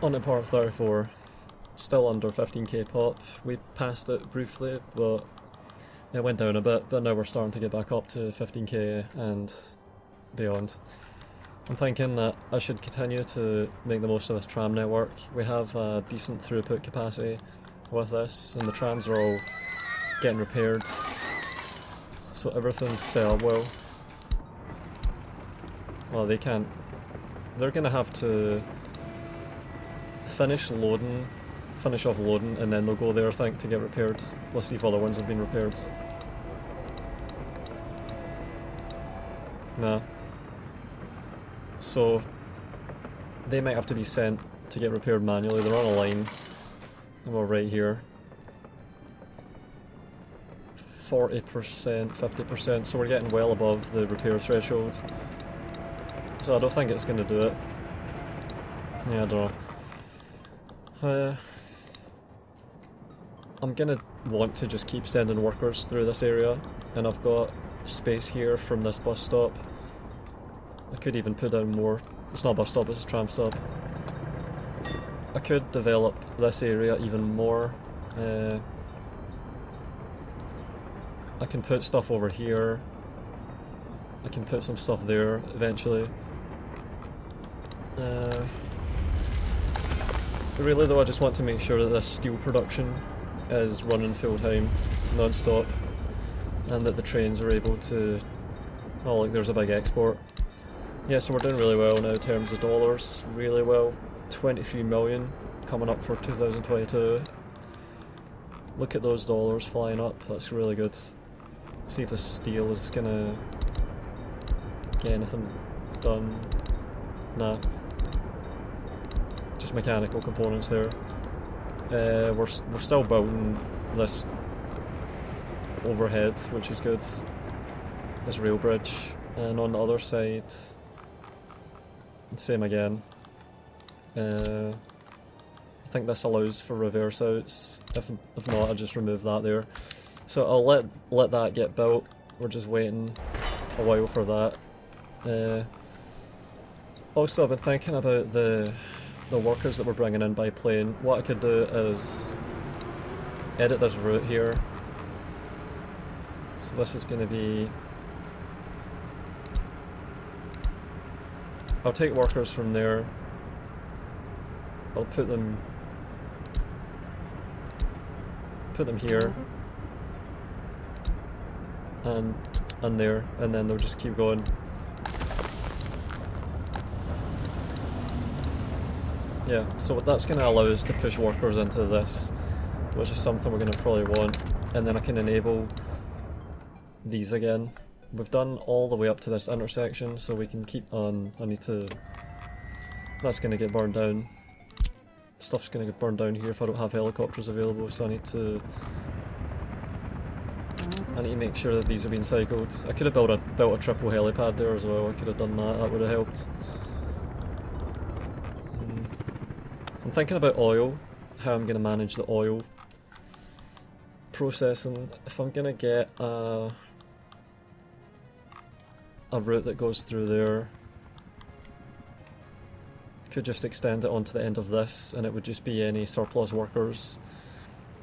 On to part 34, still under 15k pop. We passed it briefly, but it went down a bit, but now we're starting to get back up to 15k and beyond. I'm thinking that I should continue to make the most of this tram network. We have a decent throughput capacity with this, and the trams are all getting repaired, so everything's set up well. Well, they can't. They're gonna have to finish off loading, and then they'll go there, I think, to get repaired. Let's see if other ones have been repaired. Nah. So they might have to be sent to get repaired manually. They're on a line, and we're right here. 40%, 50%, so we're getting well above the repair threshold. So I don't think it's going to do it. Yeah, I don't know. I'm going to want to just keep sending workers through this area, and I've got space here from this bus stop. I could even put down more. It's not a bus stop, it's a tram stop. I could develop this area even more. I can put stuff over here. I can put some stuff there eventually. Really though, I just want to make sure that this steel production is running full time, non-stop, and that the trains are able to... Oh look, there's a big export. Yeah, so we're doing really well now in terms of dollars, really well. 23 million coming up for 2022. Look at those dollars flying up, that's really good. See if the steel is gonna get anything done. Nah. Just mechanical components there. We're still building this overhead, which is good. This rail bridge. And on the other side, same again. I think this allows for reverse outs. If not, I'll just remove that there. So I'll let that get built. We're just waiting a while for that. Also, I've been thinking about the workers that we're bringing in by plane. What I could do is edit this route here. So this is going to be... I'll take workers from there. I'll put them here. And there, and then they'll just keep going. Yeah, so that's going to allow us to push workers into this, which is something we're going to probably want, and then I can enable these again. We've done all the way up to this intersection, so we can keep on. I need to... That's going to get burned down. Stuff's going to get burned down here if I don't have helicopters available, so I need to make sure that these have been cycled. I could have built a triple helipad there as well. I could have done that would have helped. I'm thinking about oil, how I'm going to manage the oil processing. If I'm going to get a route that goes through there, could just extend it onto the end of this, and it would just be any surplus workers.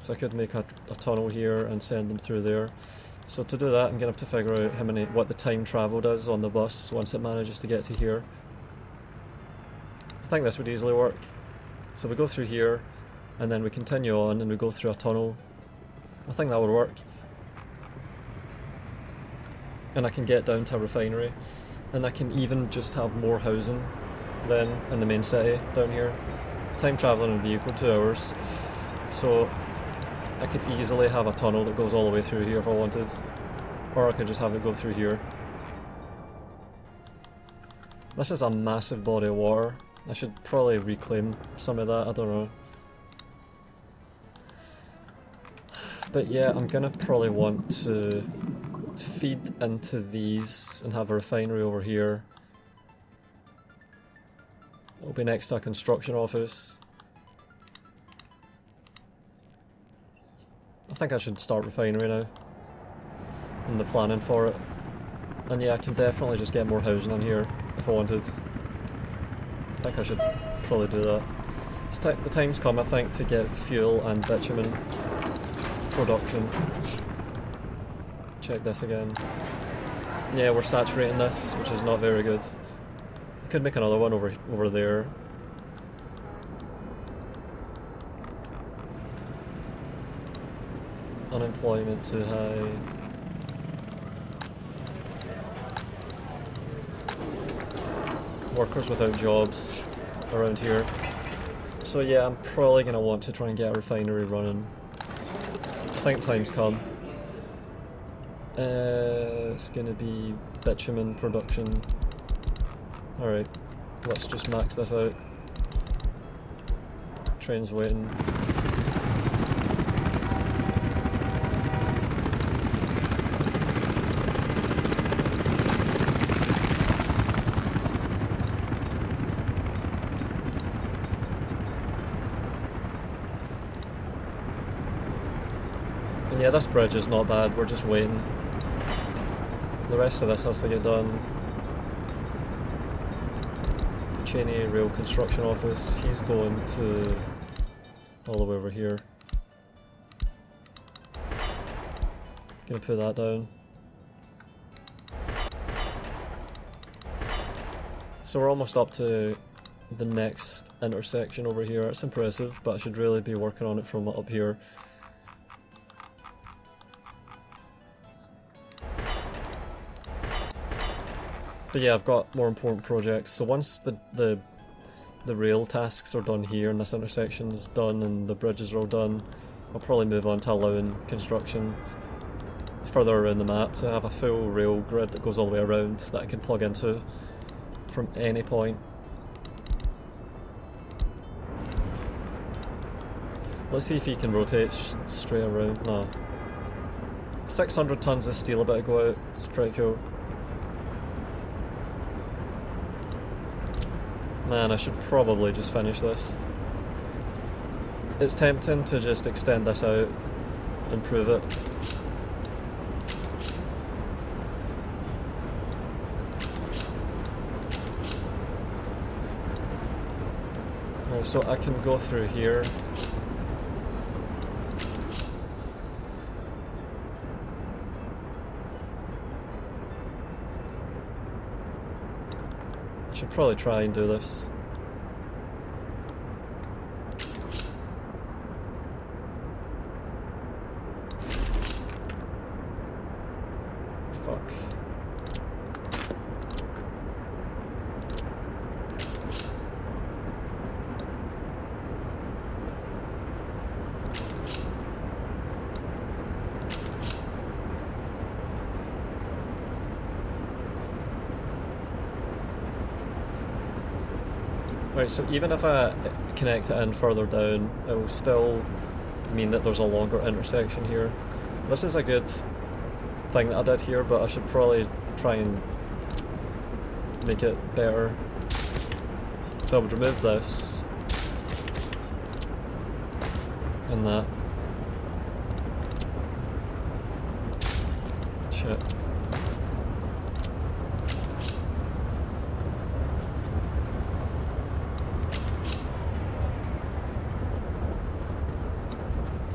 So I could make a tunnel here and send them through there. So to do that, I'm going to have to figure out what the time travelled is on the bus once it manages to get to here. I think this would easily work. So we go through here, and then we continue on, and we go through a tunnel. I think that would work. And I can get down to a refinery, and I can even just have more housing then in the main city down here. Time travelling in vehicle 2 hours. So I could easily have a tunnel that goes all the way through here if I wanted, or I could just have it go through here. This is a massive body of water. I should probably reclaim some of that, I don't know. But yeah, I'm gonna probably want to feed into these and have a refinery over here. It'll be next to a construction office. I think I should start refinery now, and the planning for it. And yeah, I can definitely just get more housing in here if I wanted. I think I should probably do that. The time's come, I think, to get fuel and bitumen production. Check this again. Yeah, we're saturating this, which is not very good. I could make another one over there. Unemployment too high. Workers without jobs around here. So yeah, I'm probably going to want to try and get a refinery running. I think time's come. It's going to be bitumen production. Alright, let's just max this out. Train's waiting. And yeah, this bridge is not bad, we're just waiting. The rest of this has to get done. Cheney Rail Construction Office, he's going to all the way over here. Gonna put that down. So we're almost up to the next intersection over here. It's impressive, but I should really be working on it from up here. But yeah, I've got more important projects. So once the rail tasks are done here and this intersection's done and the bridges are all done, I'll probably move on to allowing construction further around the map to have a full rail grid that goes all the way around that I can plug into from any point. Let's see if he can rotate straight around. No. 600 tons of steel about to go out. It's pretty cool. Man, I should probably just finish this. It's tempting to just extend this out and prove it. Alright, so I can go through here. Should probably try and do this. Fuck. Right, so even if I connect it in further down, it will still mean that there's a longer intersection here. This is a good thing that I did here, but I should probably try and make it better. So I would remove this and that. Shit.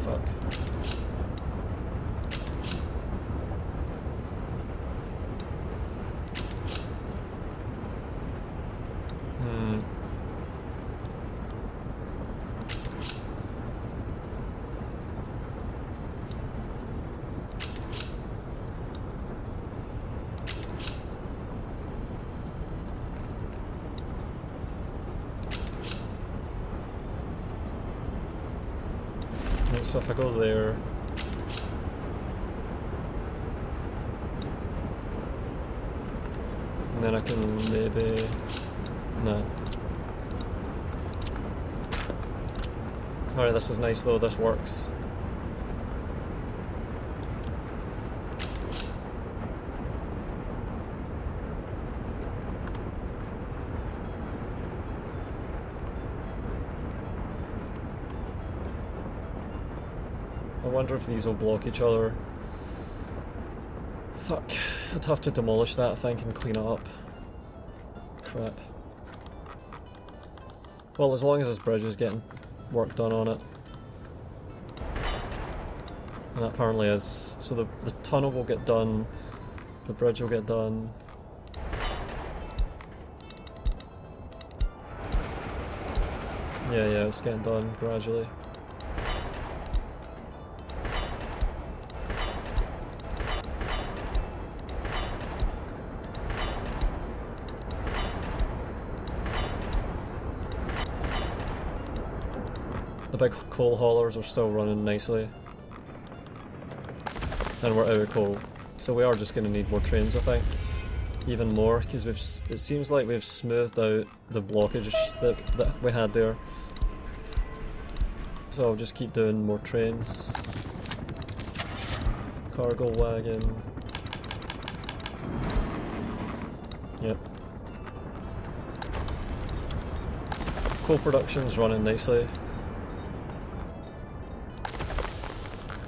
Fuck. Right, so if I go there, and then I can maybe, no. Alright, this is nice though, this works. I wonder if these will block each other. Fuck. I'd have to demolish that, I think, and clean it up. Crap. Well, as long as this bridge is getting work done on it. And that apparently is. So the tunnel will get done, the bridge will get done. Yeah, it's getting done gradually. The big coal haulers are still running nicely. And we're out of coal. So we are just going to need more trains, I think. Even more, because it seems like we've smoothed out the blockage that we had there. So I'll just keep doing more trains. Cargo wagon. Yep. Coal production's running nicely.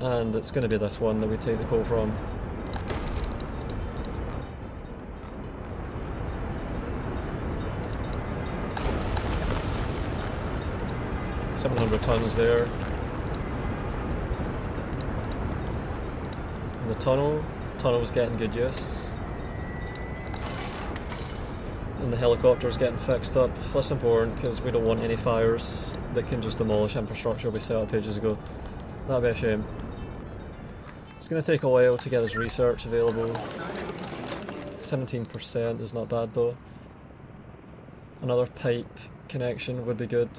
And it's going to be this one that we take the coal from. $700 tons there. And the tunnel's getting good use. And the helicopter's getting fixed up. That's important because we don't want any fires that can just demolish infrastructure we set up ages ago. That'd be a shame. It's going to take a while to get his research available. 17% is not bad though. Another pipe connection would be good.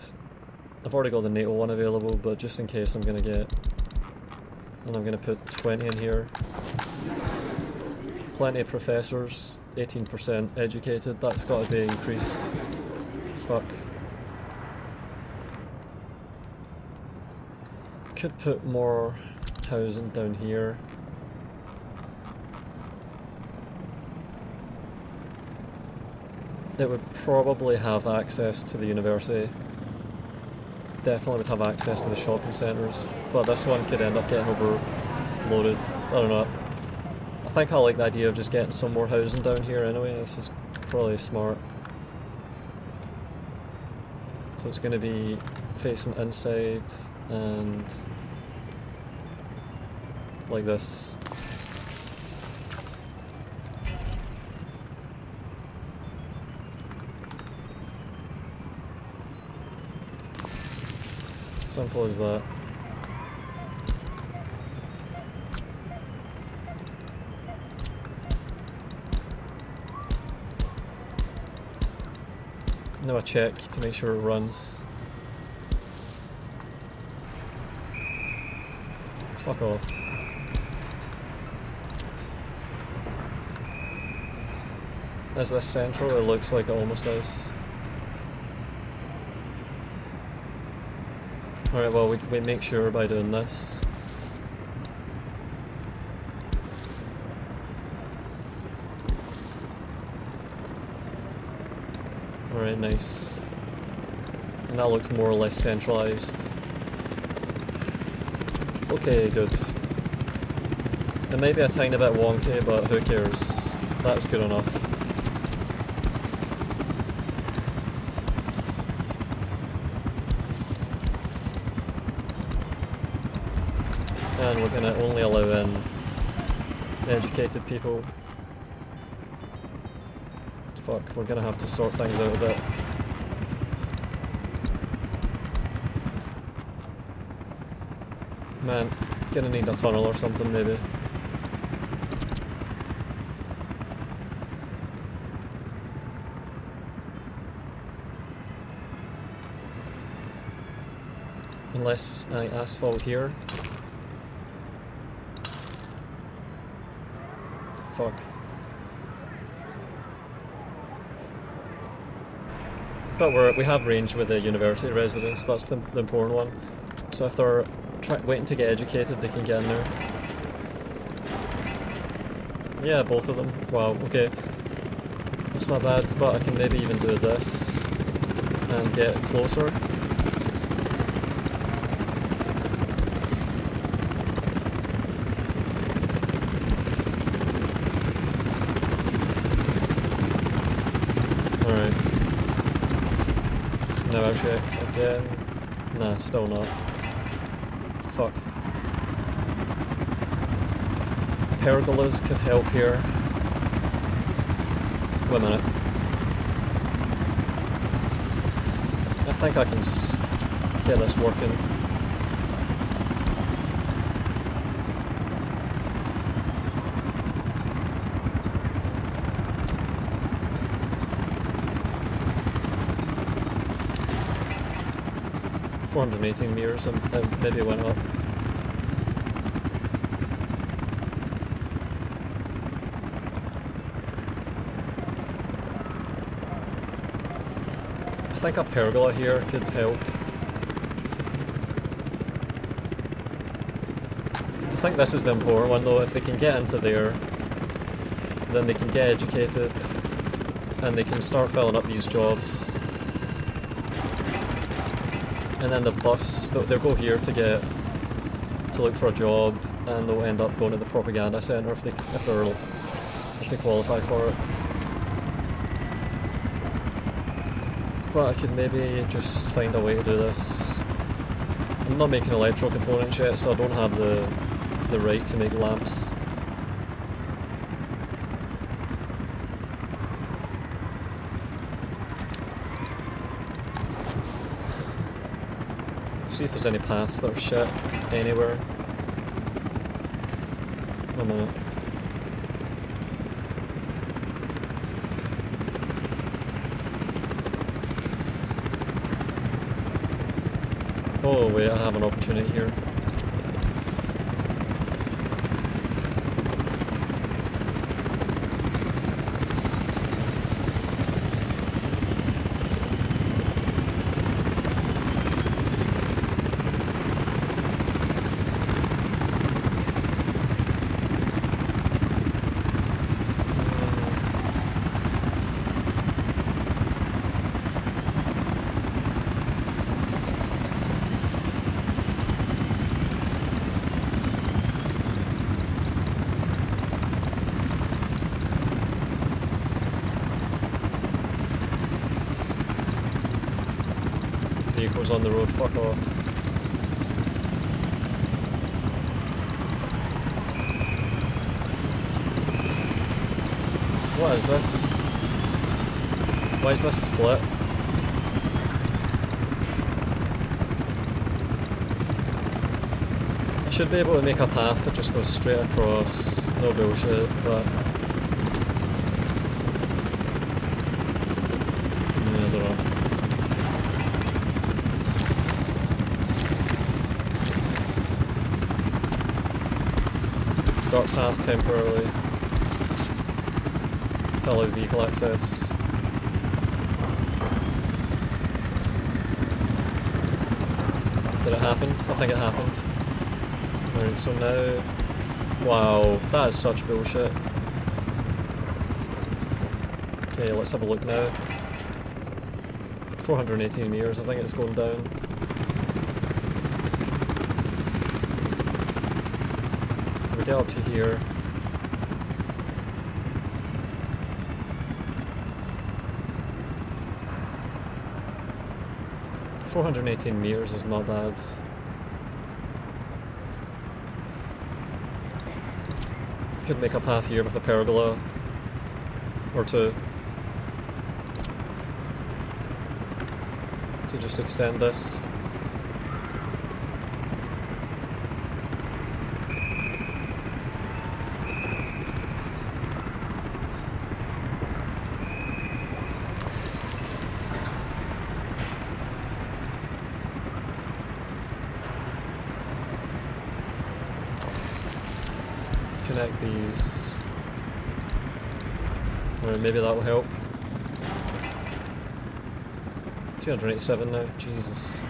I've already got the NATO one available, but just in case I'm going to get... And I'm going to put 20 in here. Plenty of professors, 18% educated, that's got to be increased. Fuck. Could put more housing down here. It would probably have access to the university. Definitely would have access to the shopping centres, but this one could end up getting overloaded. I don't know. I think I like the idea of just getting some more housing down here anyway. This is probably smart. So it's going to be facing inside and like this. Simple as that. Now a check to make sure it runs. Fuck off. Is this central? It looks like it almost is. Alright, well we make sure by doing this. Alright, nice. And that looks more or less centralised. Okay, good. It may be a tiny bit wonky, but who cares? That's good enough. And we're gonna only allow in educated people. Fuck, we're gonna have to sort things out a bit. Man, gonna need a tunnel or something maybe. Unless I asphalt here. Fuck. But we have range with the university residents, that's the important one. So if they're waiting to get educated, they can get in there. Yeah, both of them. Wow, okay. That's not bad, but I can maybe even do this and get closer. No, actually, again. Nah, still not. Fuck. Pergolas could help here. Wait a minute. I think I can get this working. $418 meters, and maybe it went up. I think a pergola here could help. I think this is the important one though. If they can get into there, then they can get educated and they can start filling up these jobs. And then the bus, they'll go here to look for a job, and they'll end up going to the propaganda centre if they qualify for it. But I could maybe just find a way to do this. I'm not making electro components yet, so I don't have the right to make lamps. See if there's any paths that are shit anywhere. One minute. Oh wait, I have an opportunity here. Vehicles on the road, fuck off. What is this? Why is this split? I should be able to make a path that just goes straight across, no bullshit, but... yeah, I don't know. Dark path temporarily to allow vehicle access. Did it happen? I think it happened. Alright, so now... wow, that is such bullshit. Okay, let's have a look now. 418 meters, I think it's going down. So we get up to here. $418 meters is not bad. Could make a path here with a pergola or two to just extend this. Connect these. Or maybe that will help. 287 now, Jesus.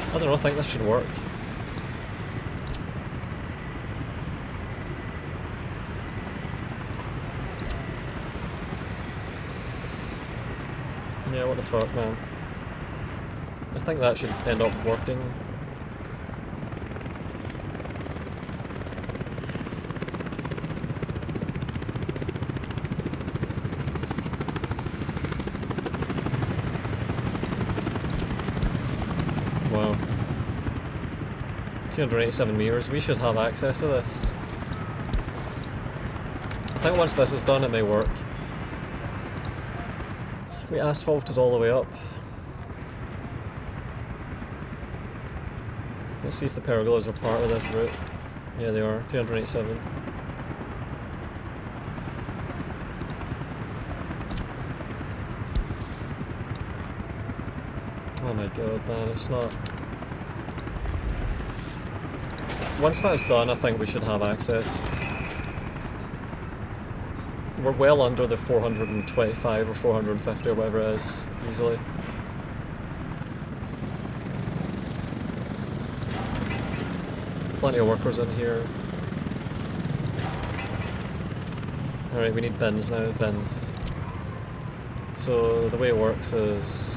I don't know, I think this should work. Yeah, what the fuck, man. I think that should end up working. wow. 287 meters, we should have access to this. I think once this is done it may work. We asphalted all the way up. Let's see if the pergolas are part of this route. Yeah, they are. 387. Oh my god, man, it's not... Once that's done, I think we should have access. We're well under the 425 or 450 or whatever it is, easily. Plenty of workers in here. Alright, we need bins now, bins. So the way it works is...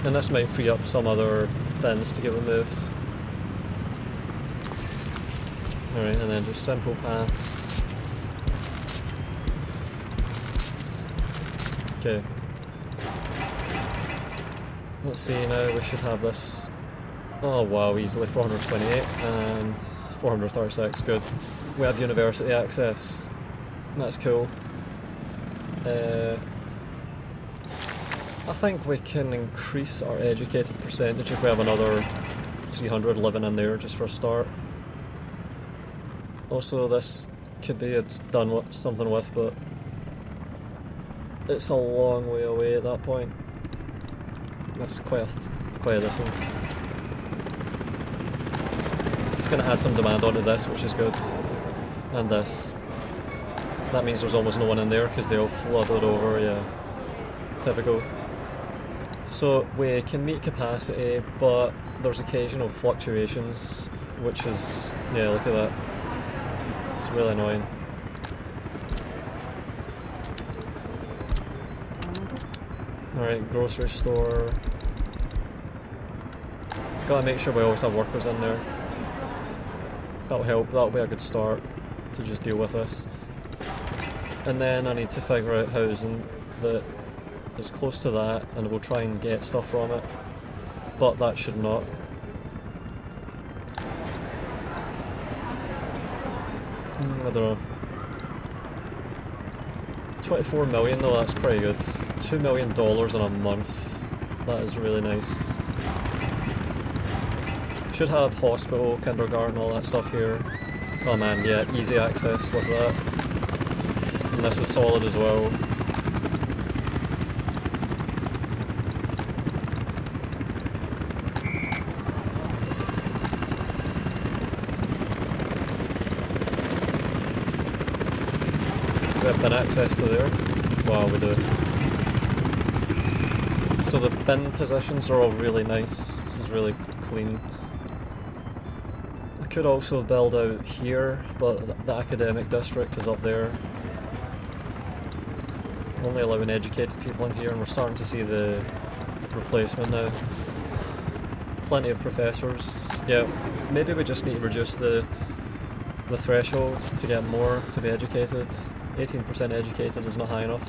And this might free up some other bins to get removed. Alright, and then just simple paths. Okay. Let's see now, we should have this. Oh wow, easily 428 and 436, good. We have university access. That's cool. I think we can increase our educated percentage if we have another 300 living in there just for a start. Also, this could be it's done something with, but it's a long way away at that point. That's quite a distance. It's going to add some demand onto this, which is good. And this. That means there's almost no one in there because they all flooded over, yeah. Typical. So we can meet capacity, but there's occasional fluctuations, which is, yeah, look at that. It's really annoying. Alright, grocery store. Gotta make sure we always have workers in there. That'll help, that'll be a good start to just deal with this. And then I need to figure out housing that is close to that, and we'll try and get stuff from it. But that should not. I don't know. 24 million though, that's pretty good. $2 million in a month. That is really nice. Should have hospital, kindergarten, all that stuff here. Oh man, yeah, easy access with that. And this is solid as well. We have bin access to there. Wow, we do. So the bin positions are all really nice. This is really clean. I could also build out here, but the academic district is up there. Only allowing educated people in here, and we're starting to see the replacement now. Plenty of professors. Yeah, maybe we just need to reduce the threshold to get more to be educated. 18% educated is not high enough.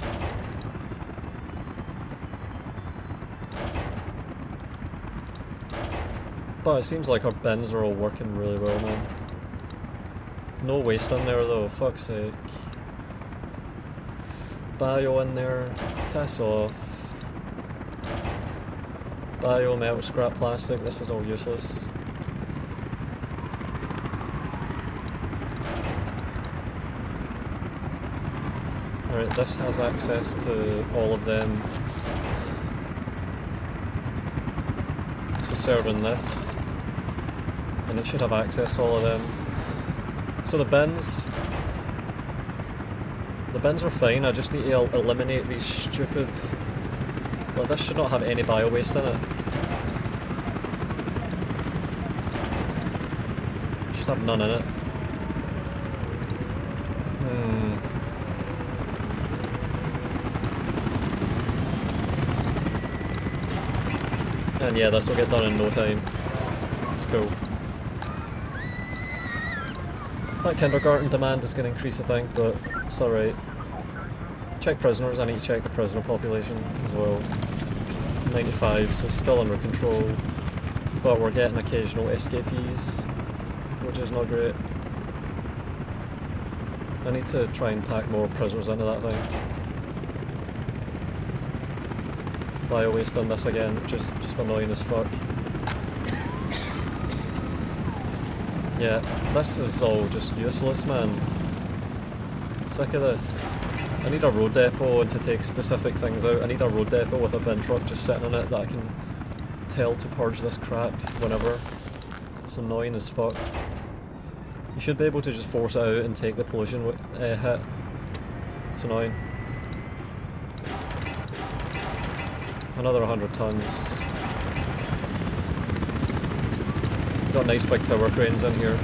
But it seems like our bins are all working really well, man. No waste in there though, fuck's sake. Bio in there, piss off. Bio, metal, scrap plastic, this is all useless. Alright, this has access to all of them. This is serving this. And it should have access to all of them. So the bins are fine, I just need to eliminate these stupid... Well, this should not have any bio waste in it. Should have none in it. Hmm. And yeah, this will get done in no time. It's cool. That kindergarten demand is going to increase, I think, but it's alright. Check prisoners, I need to check the prisoner population as well. 95, so it's still under control. But we're getting occasional escapees, which is not great. I need to try and pack more prisoners into that thing. Bio-waste on this again, which is just annoying as fuck. Yeah, this is all just useless, man. Sick of this. I need a road depot to take specific things out. I need a road depot with a bin truck just sitting in it that I can tell to purge this crap whenever. It's annoying as fuck. You should be able to just force it out and take the pollution hit. It's annoying. Another 100 tons. Got nice big tower cranes in here.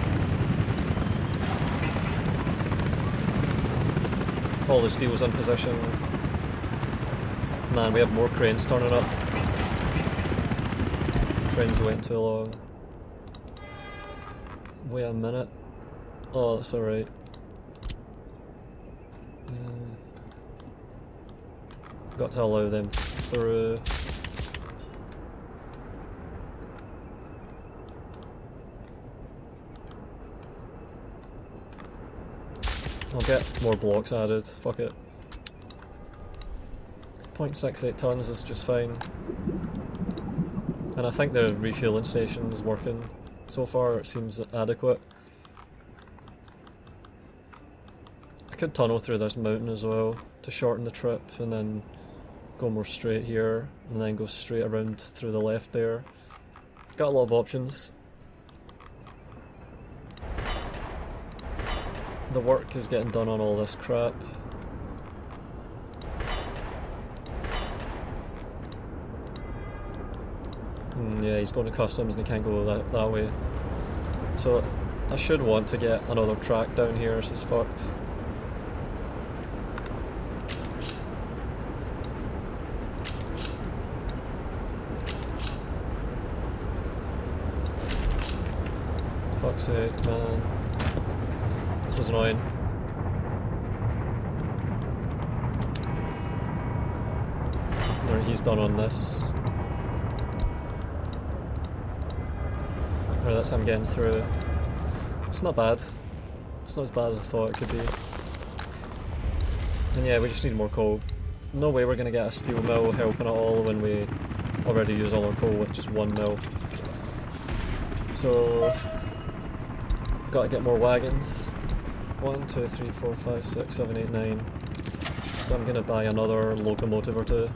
All the steel's in position. Man, we have more cranes turning up. Trains waiting too long. Wait a minute. Oh, that's alright. Got to allow them through. I'll get more blocks added, fuck it. 0.68 tons is just fine. And I think the refueling station is working. So far it seems adequate. I could tunnel through this mountain as well to shorten the trip and then go more straight here and then go straight around through the left there. Got a lot of options. The work is getting done on all this crap. Yeah, he's going to customs and he can't go that way. So I should want to get another track down here, it's just fucked. Fuck's sake, man. This is annoying. Right, he's done on this. Right, that's him getting through. It's not bad. It's not as bad as I thought it could be. And yeah, we just need more coal. No way we're gonna get a steel mill helping at all when we already use all our coal with just one mill. So, gotta get more wagons. 1, 2, 3, 4, 5, 6, 7, 8, 9. So I'm gonna buy another locomotive or two.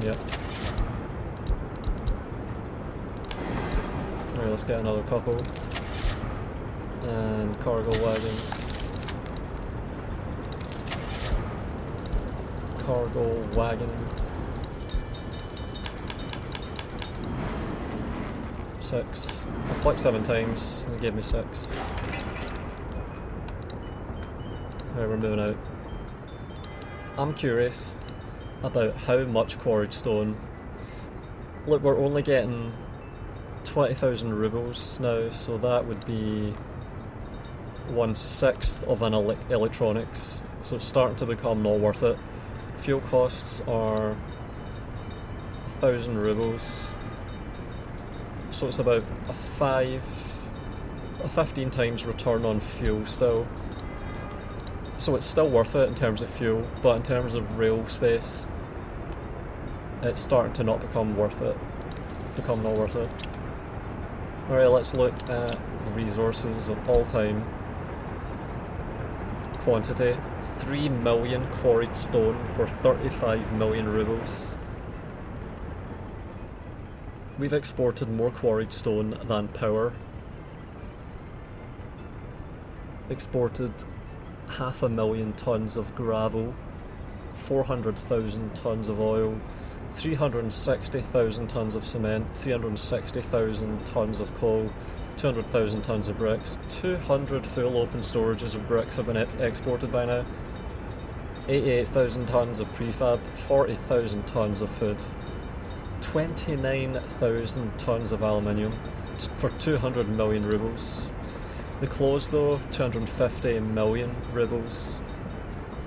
Yep. Alright, let's get another couple. And cargo wagons. Cargo wagon. 6. I clicked 7 times and it gave me 6. Alright, we're moving out. I'm curious about how much quarried stone. Look, we're only getting 20,000 rubles now, so that would be 1/6 of an electronics, so it's starting to become not worth it. Fuel costs are 1,000 rubles. So it's about a 15 times return on fuel still. So it's still worth it in terms of fuel, but in terms of rail space, it's starting to not become worth it. Alright, let's look at resources of all time. Quantity. 3 million quarried stone for 35 million rubles. We've exported more quarried stone than power. Exported 500,000 tons of gravel, 400,000 tons of oil, 360,000 tonnes of cement, 360,000 tonnes of coal, 200,000 tonnes of bricks, 200 full open storages of bricks have been exported by now, 88,000 tonnes of prefab, 40,000 tonnes of food, 29,000 tonnes of aluminium for 200 million rubles. The clothes though, 250 million rubles.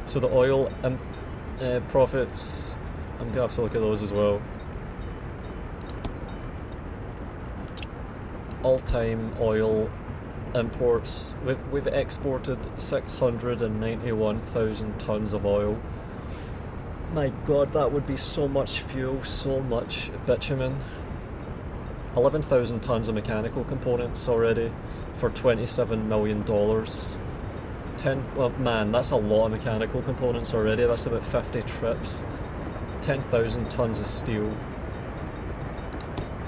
So the oil profits, I'm going to have to look at those as well. All-time oil imports, we've exported 691,000 tonnes of oil. My god, that would be so much fuel, so much bitumen. 11,000 tonnes of mechanical components already for $27 million. Well, man, that's a lot of mechanical components already, that's about 50 trips. 10,000 tonnes of steel.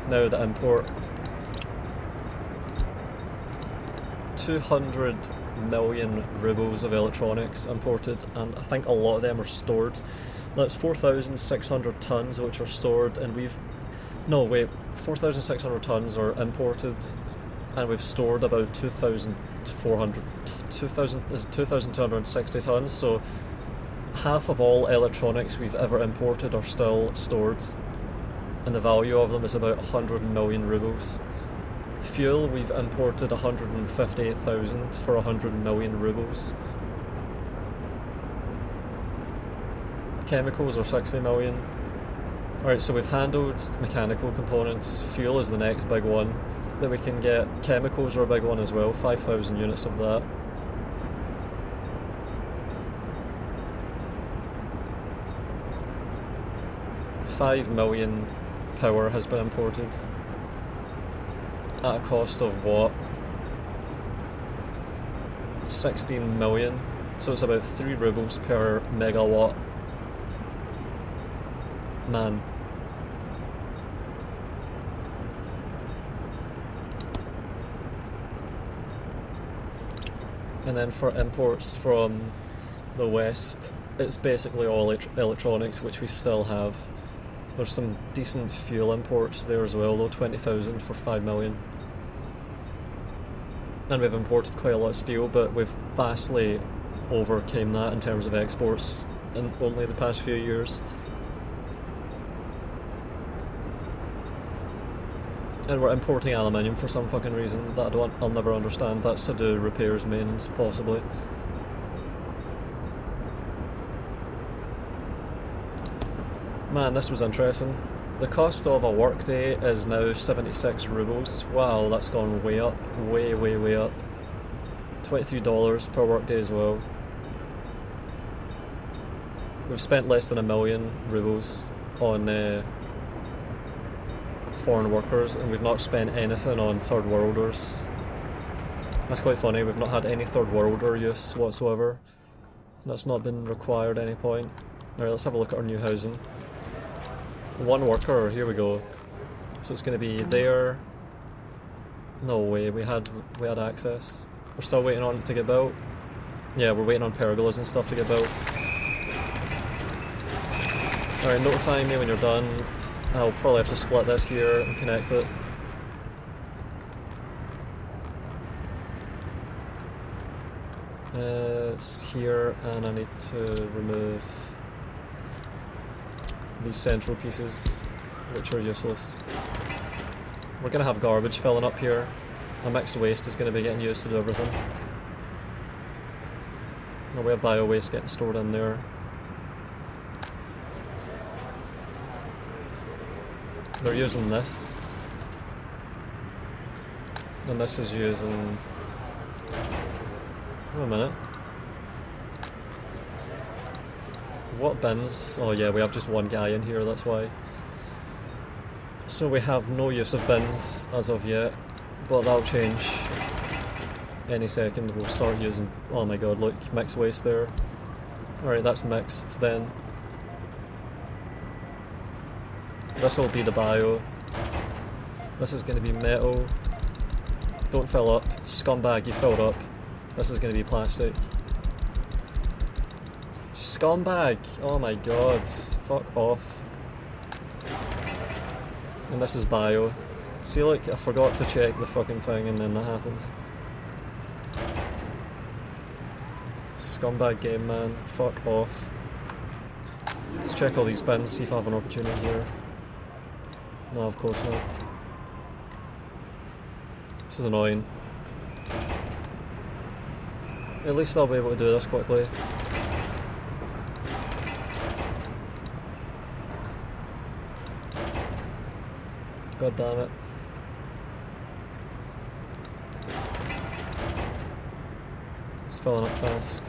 Now the import. 200 million rubles of electronics imported, and I think a lot of them are stored. That's 4,600 tonnes which are stored, and 4,600 tonnes are imported, and we've stored about 2,260 tonnes, so half of all electronics we've ever imported are still stored, and the value of them is about 100 million rubles. Fuel, we've imported 158,000 for 100 million rubles. Chemicals are 60 million. Alright, so we've handled mechanical components. Fuel is the next big one that we can get. Chemicals are a big one as well, 5,000 units of that. $5 million power has been imported. At a cost of what? 16 million. So it's about 3 rubles per megawatt. Man. And then for imports from the West, it's basically all electronics, which we still have. There's some decent fuel imports there as well, though, 20,000 for 5 million. And we've imported quite a lot of steel, but we've vastly overcame that in terms of exports in only the past few years. And we're importing aluminium for some fucking reason that I'll never understand. That's to do repairs, maintenance, possibly. Man, this was interesting. The cost of a workday is now 76 rubles. Wow, that's gone way up. Way, way, way up. $23 per workday as well. We've spent less than 1 million rubles on foreign workers, and we've not spent anything on third worlders. That's quite funny, we've not had any third worlder use whatsoever. That's not been required at any point. Alright, let's have a look at our new housing. 1 worker, here we go. So it's going to be there. No way, we had access. We're still waiting on it to get built. Yeah, we're waiting on pergolas and stuff to get built. Alright, notify me when you're done. I'll probably have to split this here and connect it. It's here, and I need to remove these central pieces, which are useless. We're going to have garbage filling up here. A mixed waste is going to be getting used to do everything. No, we have bio waste getting stored in there. They're using this. And this is using... Wait a minute. What bins? Oh yeah, we have just 1 guy in here, that's why. So we have no use of bins as of yet, but that'll change any second. We'll start using... Oh my god, look, mixed waste there. Alright, that's mixed then. This will be the bio. This is going to be metal. Don't fill up. Scumbag, you filled up. This is going to be plastic. Scumbag! Oh my god, fuck off. And this is bio. See, like, I forgot to check the fucking thing and then that happened. Scumbag game, man. Fuck off. Let's check all these bins, see if I have an opportunity here. No, of course not. This is annoying. At least I'll be able to do this quickly. God damn it. It's filling up fast.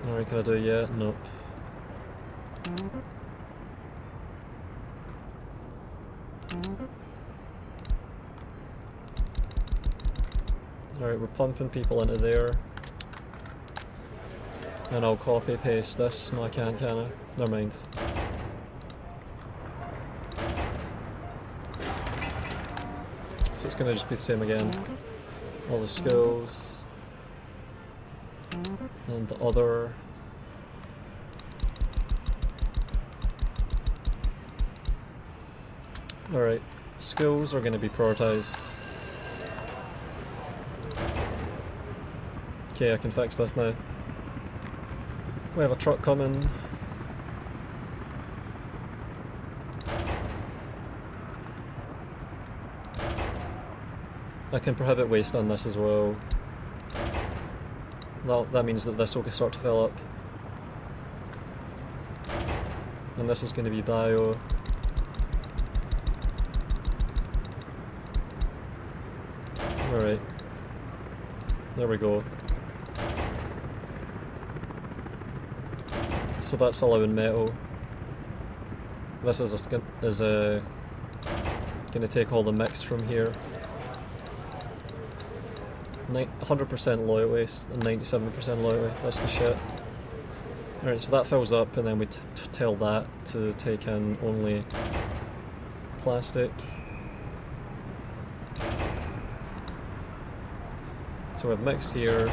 Alright, can I do it yet? Nope. Alright, we're pumping people into there. And I'll copy paste this. No, I can't, can I? Never mind. So it's gonna just be the same again. All the skills. And the other. Alright, skills are gonna be prioritised. Okay, I can fix this now. We have a truck coming. I can prohibit waste on this as well. That means that this will start to fill up. And this is going to be bio. Alright. There we go. So that's allowing metal. This is gonna take all the mix from here. 100% loyal waste and 97% loyal waste. That's the shit. Alright, so that fills up, and then we tell that to take in only plastic. So we have mix here.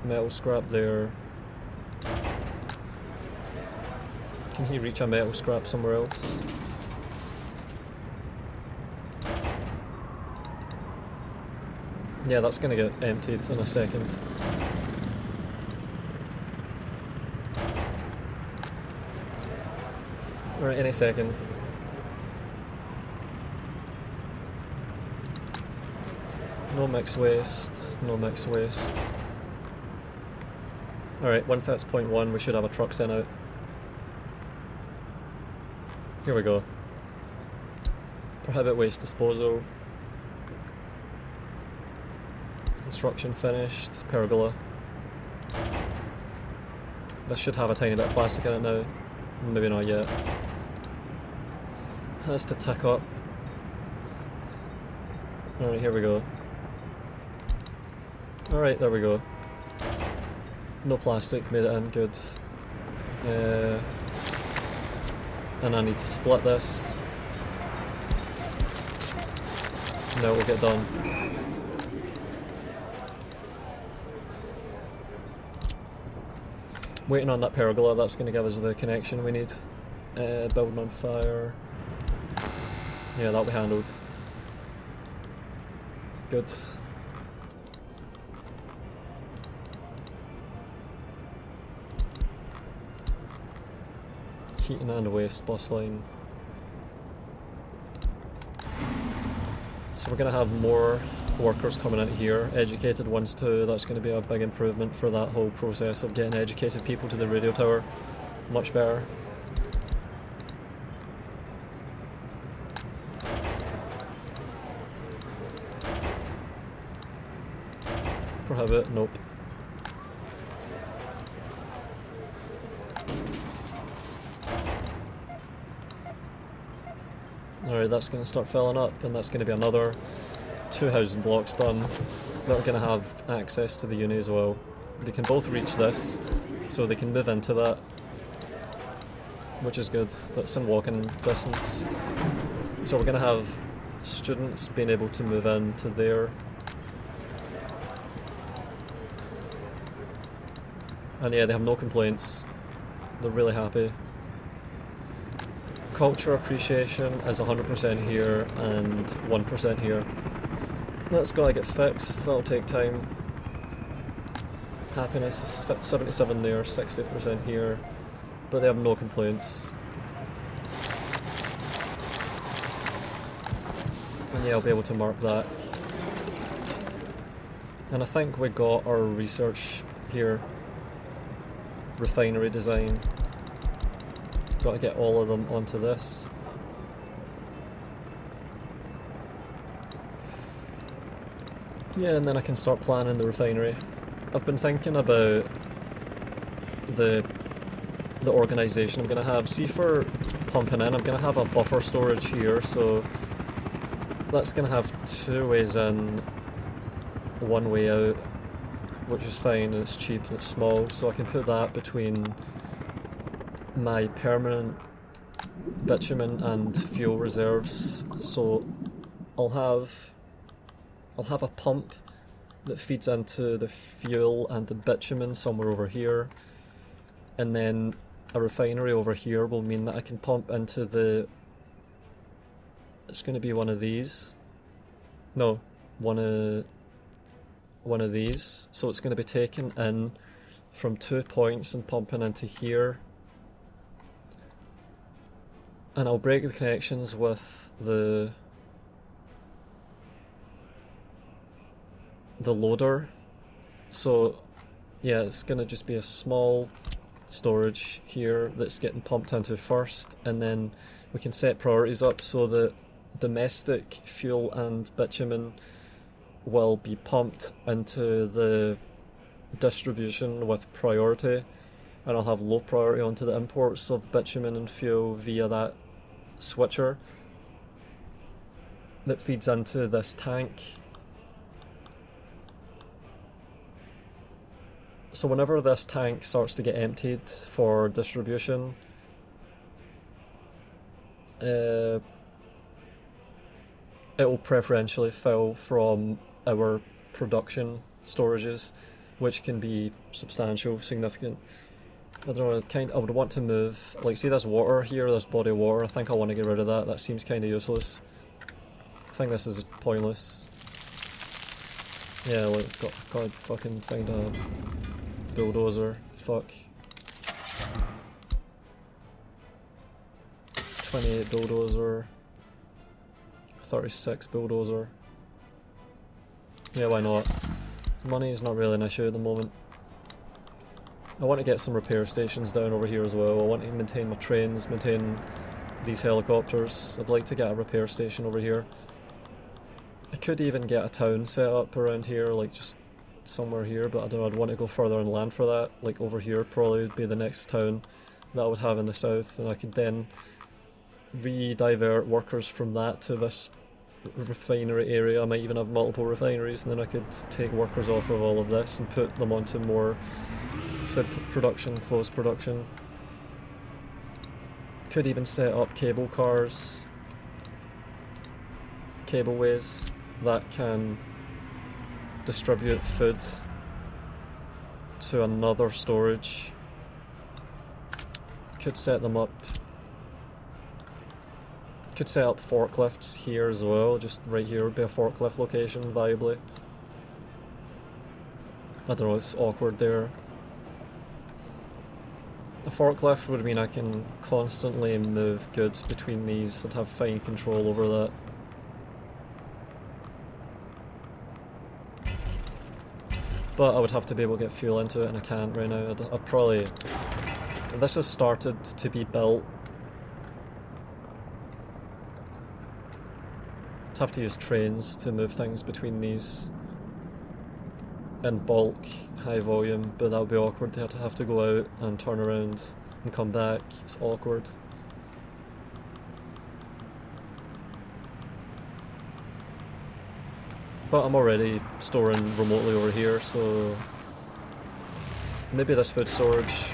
Metal scrap there. Can he reach a metal scrap somewhere else? Yeah, that's gonna get emptied in a second. Alright, any second. No mixed waste, no mixed waste. Alright, once that's 0.1 we should have a truck sent out. Here we go. Prohibit waste disposal. Construction finished. Pergola. This should have a tiny bit of plastic in it now. Maybe not yet. Has to tick up. Alright, here we go. Alright, there we go. No plastic, made it in, good. And I need to split this. No, we'll get done. Waiting on that pergola, that's going to give us the connection we need. Building on fire. Yeah, that'll be handled. Good. Heating and waste bus line. So we're going to have more workers coming in here, educated ones too. That's going to be a big improvement for that whole process of getting educated people to the radio tower. Much better. Prohibit, nope. Alright, that's going to start filling up, and that's going to be another 2 housing blocks done that are going to have access to the uni as well. They can both reach this, so they can move into that, which is good. That's in walking distance. So we're going to have students being able to move into there. And yeah, they have no complaints. They're really happy. Culture appreciation is 100% here and 1% here. That's gotta get fixed, that'll take time. Happiness is 77 there, 60% here, but they have no complaints. And yeah, I'll be able to mark that. And I think we got our research here. Refinery design. Got to get all of them onto this. Yeah, and then I can start planning the refinery. I've been thinking about the organisation I'm going to have. See, for pumping in, I'm going to have a buffer storage here, so that's going to have 2 ways in, 1 way out, which is fine, and it's cheap and it's small, so I can put that between my permanent bitumen and fuel reserves. So I'll have a pump that feeds into the fuel and the bitumen somewhere over here, and then a refinery over here will mean that I can pump into the, it's going to be one of these, no, one of these, so it's going to be taken in from 2 points and pumping into here, and I'll break the connections with the loader. So yeah, it's going to just be a small storage here that's getting pumped into first, and then we can set priorities up so that domestic fuel and bitumen will be pumped into the distribution with priority, and I'll have low priority onto the imports of bitumen and fuel via that switcher that feeds into this tank. So whenever this tank starts to get emptied for distribution, it will preferentially fill from our production storages, which can be substantial, significant. I don't know, I would want to move, like, see this water here, this body of water, I think I want to get rid of that. That seems kind of useless. I think this is pointless. Yeah, like, got to fucking find a bulldozer. Fuck. 28 bulldozer. 36 bulldozer. Yeah, why not? Money is not really an issue at the moment. I want to get some repair stations down over here as well. I want to maintain my trains, maintain these helicopters. I'd like to get a repair station over here. I could even get a town set up around here, like just somewhere here, but I don't know, I'd want to go further inland for that. Like over here probably would be the next town that I would have in the south, and I could then re-divert workers from that to this refinery area. I might even have multiple refineries, and then I could take workers off of all of this and put them onto more food production, clothes production. Could even set up cable cars, cableways that can distribute food to another storage. Could set them up. Could set up forklifts here as well, just right here would be a forklift location, viably. I don't know, it's awkward there. A forklift would mean I can constantly move goods between these. I'd have fine control over that. But I would have to be able to get fuel into it, and I can't right now. I'd probably... This has started to be built. I'd have to use trains to move things between these in bulk, high volume, but that would be awkward. They have to go out and turn around and come back. It's awkward. But I'm already storing remotely over here, so maybe this food storage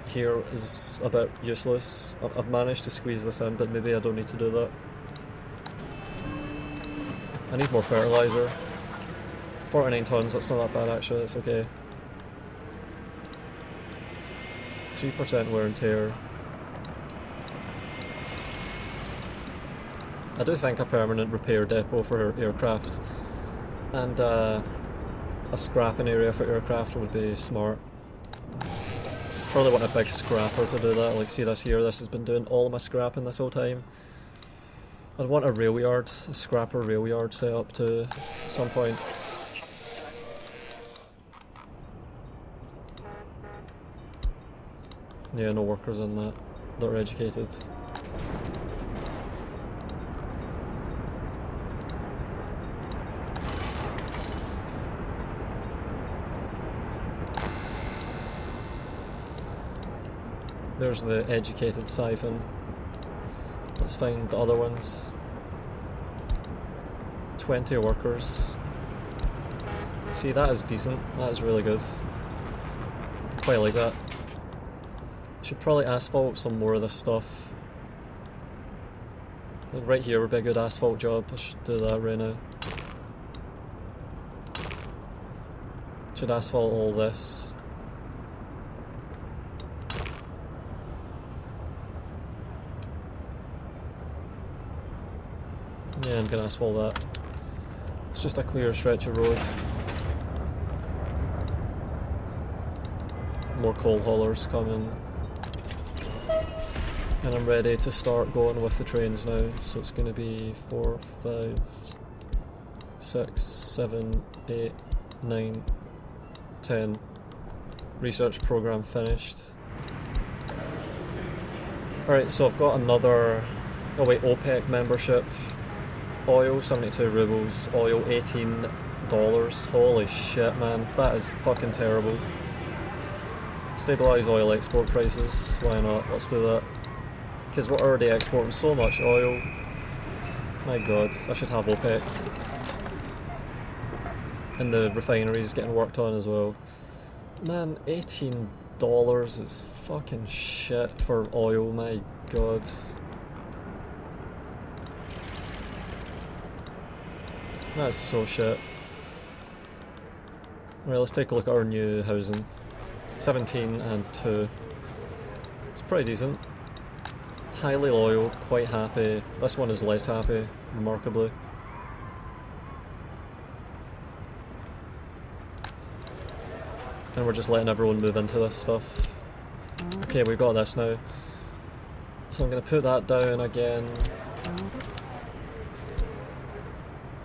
here is a bit useless. I've managed to squeeze this in, but maybe I don't need to do that. I need more fertilizer. 49 tons, that's not that bad actually, that's okay. 3% wear and tear. I do think a permanent repair depot for aircraft and a scrapping area for aircraft would be smart. Probably want a big scrapper to do that. Like, see this here, this has been doing all my scrapping this whole time. I'd want a rail yard, a scrapper rail yard set up too at some point. Yeah, no workers in that. That are educated. There's the educated siphon. Let's find the other ones. 20 workers. See, that is decent. That is really good. Quite like that. Should probably asphalt some more of this stuff. Like right here would be a good asphalt job. I should do that right now. Should asphalt all this. Yeah, I'm gonna asphalt that. It's just a clear stretch of roads. More coal haulers coming. And I'm ready to start going with the trains now. So it's gonna be 4, 5, 6, 7, 8, 9, 10. Research program finished. Alright, so I've got another... Oh wait, OPEC membership. Oil 72 rubles, oil $18. Holy shit, man, that is fucking terrible. Stabilise oil export prices, why not? Let's do that. Because we're already exporting so much oil. My god, I should have OPEC. And the refinery is getting worked on as well. Man, $18 is fucking shit for oil, my god. That's so shit. Right, let's take a look at our new housing. 17 and 2. It's pretty decent. Highly loyal, quite happy. This one is less happy, remarkably. And we're just letting everyone move into this stuff. Okay, we've got this now. So I'm going to put that down again.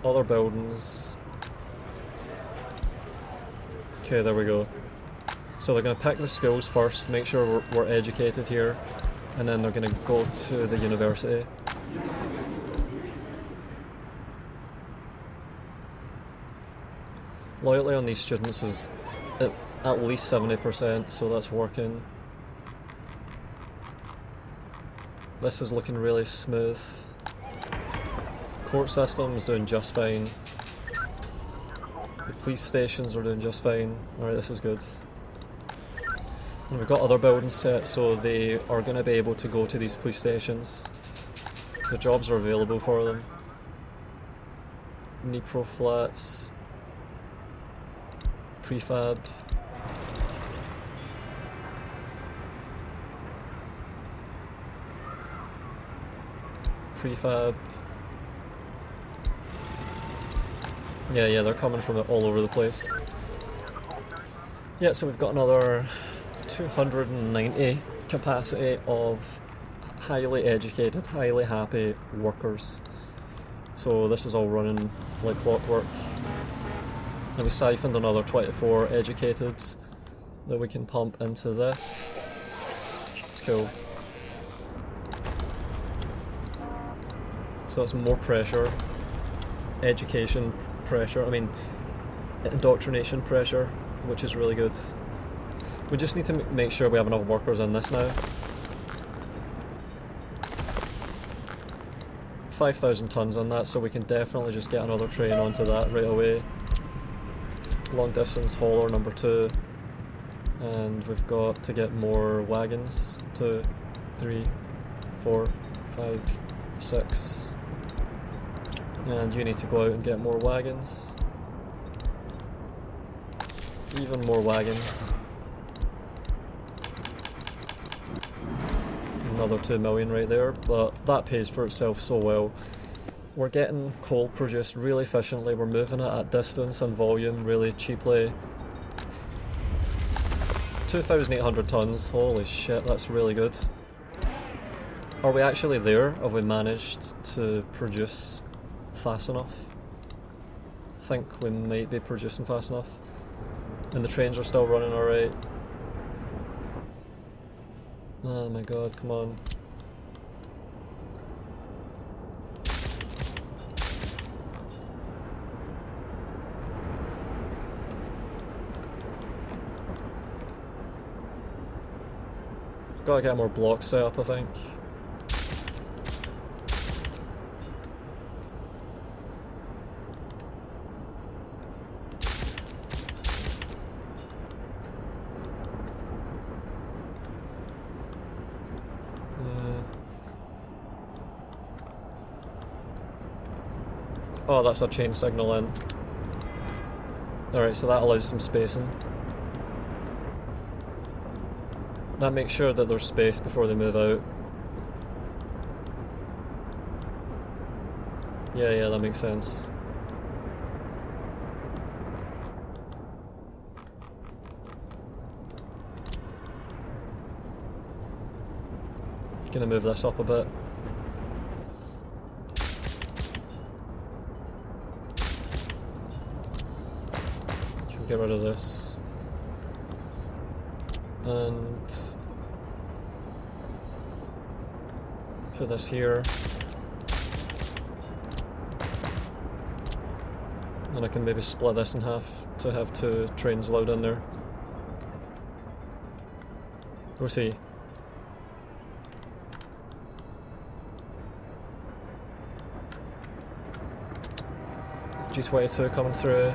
Other buildings. Okay, there we go. So they're going to pick the schools first, make sure we're educated here, and then they're going to go to the university. Loyalty on these students is at least 70%, so that's working. This is looking really smooth. Court system is doing just fine. The police stations are doing just fine. Alright, this is good. And we've got other buildings set, so they are going to be able to go to these police stations. The jobs are available for them. Nipro flats. Prefab. Prefab. Yeah, they're coming from all over the place. Yeah, so we've got another 290 capacity of highly educated, highly happy workers. So this is all running like clockwork. And we siphoned another 24 educated that we can pump into this. It's cool. So that's more pressure. Education pressure, I mean indoctrination pressure, which is really good. We just need to make sure we have enough workers in this now. 5,000 tons on that, so we can definitely just get another train onto that right away. Long distance hauler number 2, and we've got to get more wagons. 2, 3, 4, 5, 6. And you need to go out and get more wagons. Even more wagons. another 2 million right there, but that pays for itself so well. We're getting coal produced really efficiently, we're moving it at distance and volume really cheaply. 2,800 tons, holy shit, that's really good. Are we actually there? Have we managed to produce fast enough? I think we might be producing fast enough. And the trains are still running alright. Oh my god, come on. Gotta get more blocks set up, I think. Oh, that's a chain signal in. Alright, so that allows some spacing. That makes sure that there's space before they move out. Yeah, that makes sense. Gonna move this up a bit. Can get rid of this. And put this here. And I can maybe split this in half to have 2 trains load in there. We'll see. G22 coming through.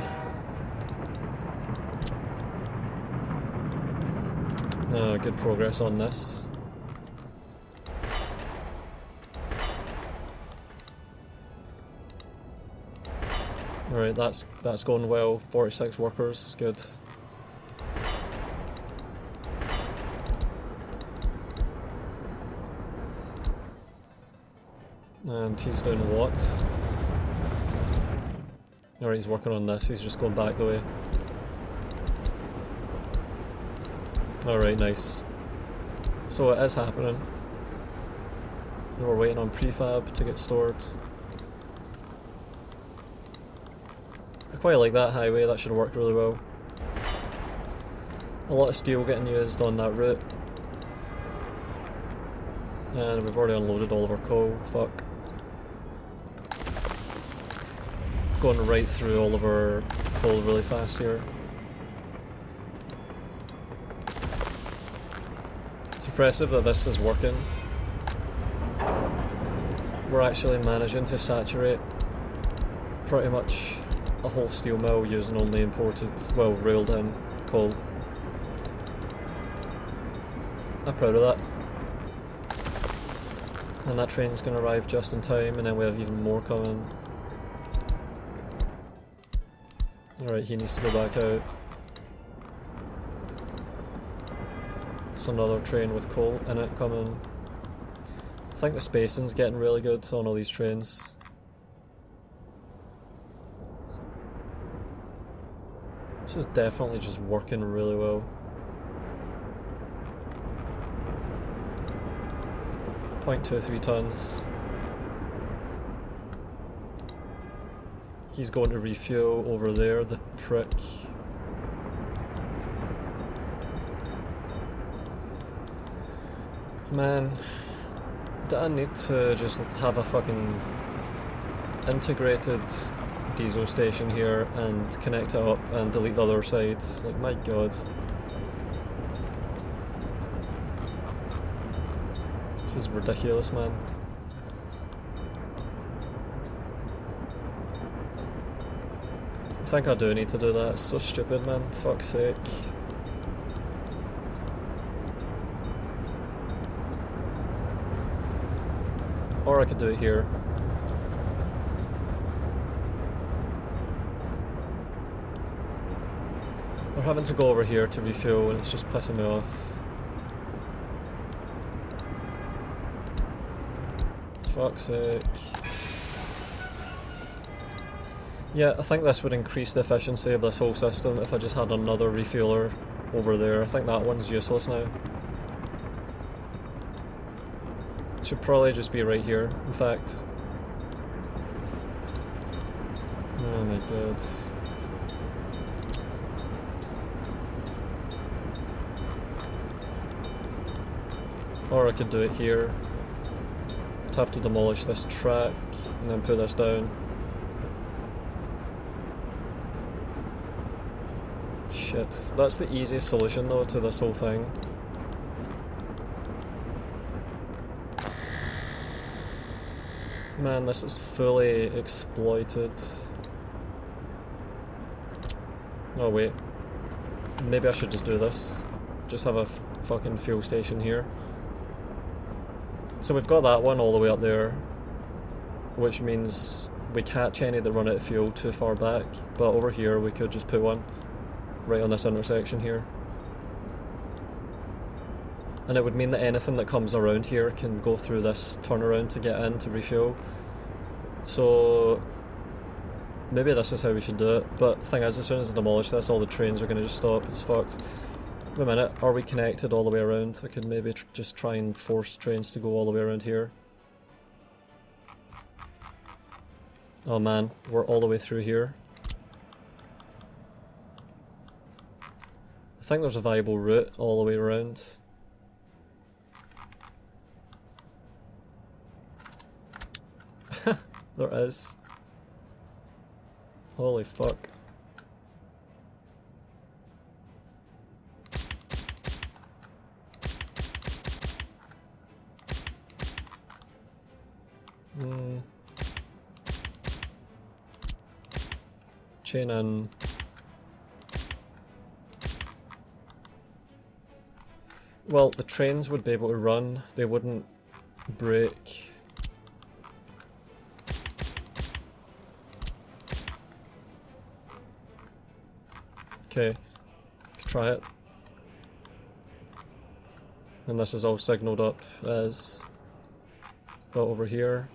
No, good progress on this. Alright, that's going well. 46 workers, good. And he's doing what? Alright, he's working on this, he's just going back the way. Alright, nice. So it is happening. We're waiting on prefab to get stored. I quite like that highway, that should work really well. A lot of steel getting used on that route. And we've already unloaded all of our coal, fuck. Going right through all of our coal really fast here. It's impressive that this is working. We're actually managing to saturate pretty much a whole steel mill using only imported, well, railed in coal. I'm proud of that. And that train's going to arrive just in time, and then we have even more coming. Alright, he needs to go back out. It's another train with coal in it coming. I think the spacing's getting really good on all these trains. This is definitely just working really well. 0.23 tons. He's going to refuel over there, the prick. Man, do I need to just have a fucking integrated diesel station here and connect it up and delete the other sides? Like, my god. This is ridiculous, man. I think I do need to do that, it's so stupid, man, fuck's sake. Or I could do it here. They're having to go over here to refuel and it's just pissing me off. Fuck's sake. Yeah, I think this would increase the efficiency of this whole system if I just had another refueler over there. I think that one's useless now. It should probably just be right here, in fact. Oh my god. Or I could do it here. I'd have to demolish this track and then put this down. Shit, that's the easiest solution though to this whole thing. Man, this is fully exploited. Oh wait, maybe I should just do this. Just have a fucking fuel station here. So we've got that one all the way up there, which means we catch any that run out of fuel too far back, but over here we could just put one right on this intersection here. And it would mean that anything that comes around here can go through this turnaround to get in to refuel. So maybe this is how we should do it, but the thing is, as soon as I demolish this, all the trains are going to just stop. It's fucked. Wait a minute, are we connected all the way around? I could maybe just try and force trains to go all the way around here. Oh man, we're all the way through here. I think there's a viable route all the way around. There is. Holy fuck. Chain in. Well, the trains would be able to run, they wouldn't break. Okay, try it. And this is all signalled up as but over here.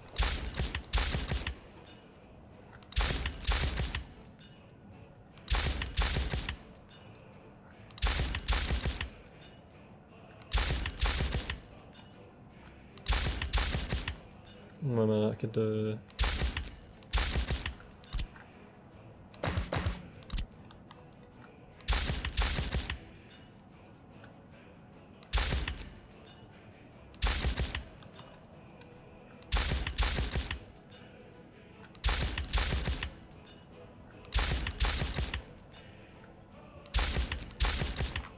Wait a minute, I could do...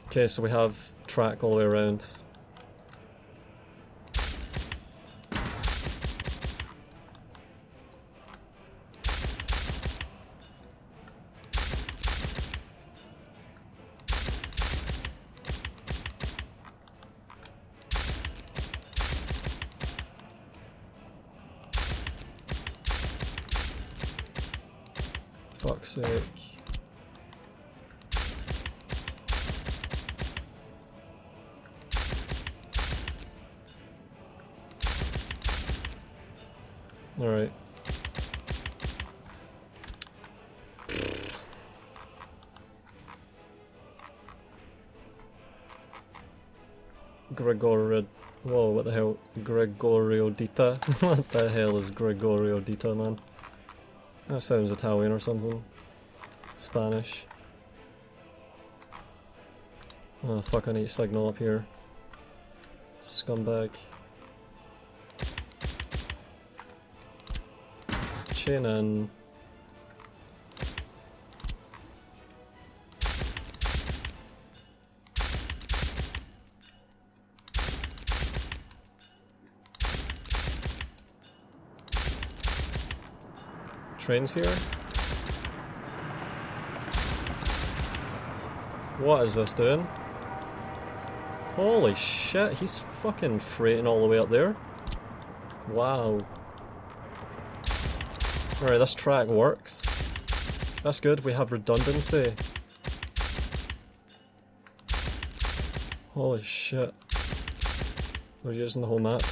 Okay, so we have track all the way around. Fuck's sake. Alright. Whoa, what the hell? Gregorio Dita? What the hell is Gregorio Dita, man? That sounds Italian or something. Spanish. Oh fuck, I need signal up here. Scumbag. Chain in. Trains here? What is this doing? Holy shit, he's fucking freighting all the way up there. Wow. Alright, this track works. That's good, we have redundancy. Holy shit. We're using the whole map.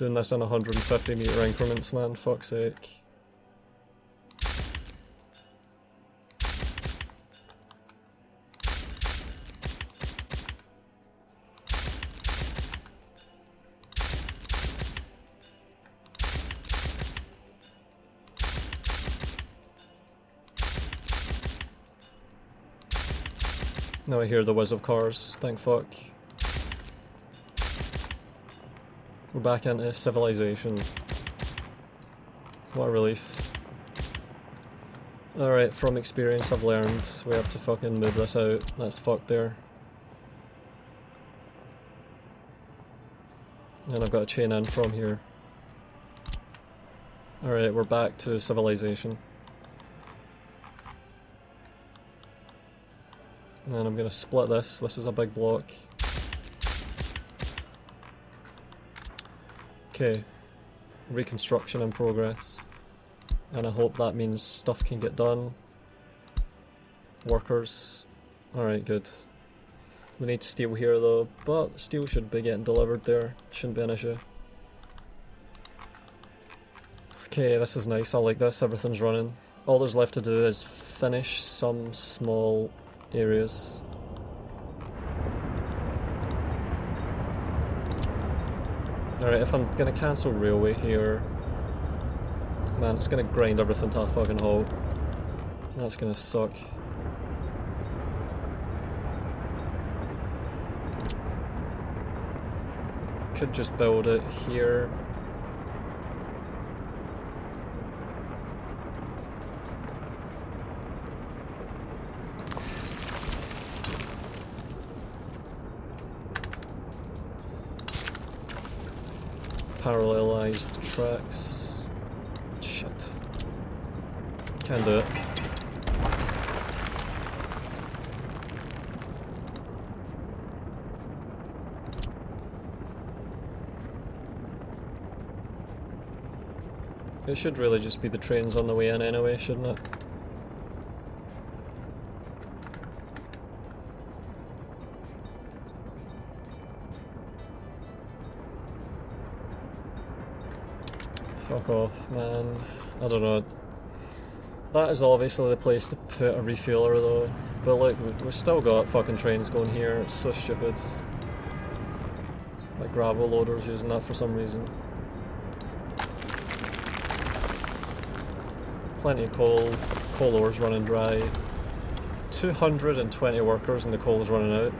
Doing this in 150 meter increments, man, fuck's sake. Now I hear the whiz of cars, thank fuck. We're back into civilization. What a relief. Alright, from experience I've learned we have to fucking move this out. That's fucked there. And I've got a chain in from here. Alright, we're back to civilization. And I'm gonna split this. This is a big block. Okay. Reconstruction in progress. And I hope that means stuff can get done. Workers. Alright, good. We need steel here though, but steel should be getting delivered there. Shouldn't be an issue. Okay, this is nice. I like this. Everything's running. All there's left to do is finish some small areas. Alright, if I'm gonna cancel railway here, man, it's gonna grind everything to a fucking halt. That's gonna suck. Could just build it here. Parallelized tracks. Shit. Can't do it. It should really just be the trains on the way in anyway, shouldn't it? Fuck off, man. I don't know. That is obviously the place to put a refueler though. But like, we've still got fucking trains going here. It's so stupid. Like gravel loaders using that for some reason. Plenty of coal. Coal ore's running dry. 220 workers and the coal is running out.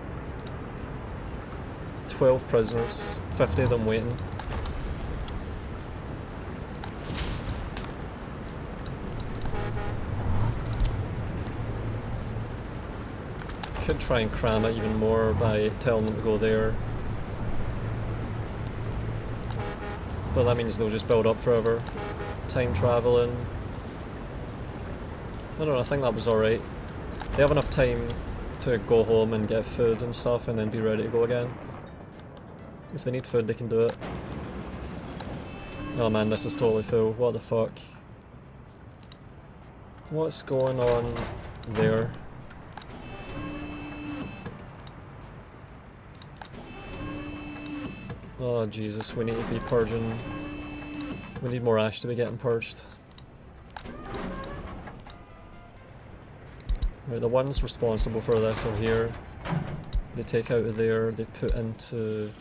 12 prisoners. 50 of them waiting. Could try and cram it even more by telling them to go there. But that means they'll just build up forever. Time travelling. I don't know, I think that was alright. They have enough time to go home and get food and stuff and then be ready to go again. If they need food, they can do it. Oh man, this is totally full. What the fuck? What's going on there? Oh Jesus, we need to be purging. We need more ash to be getting purged. Right, the ones responsible for this are here. They take out of there, they put into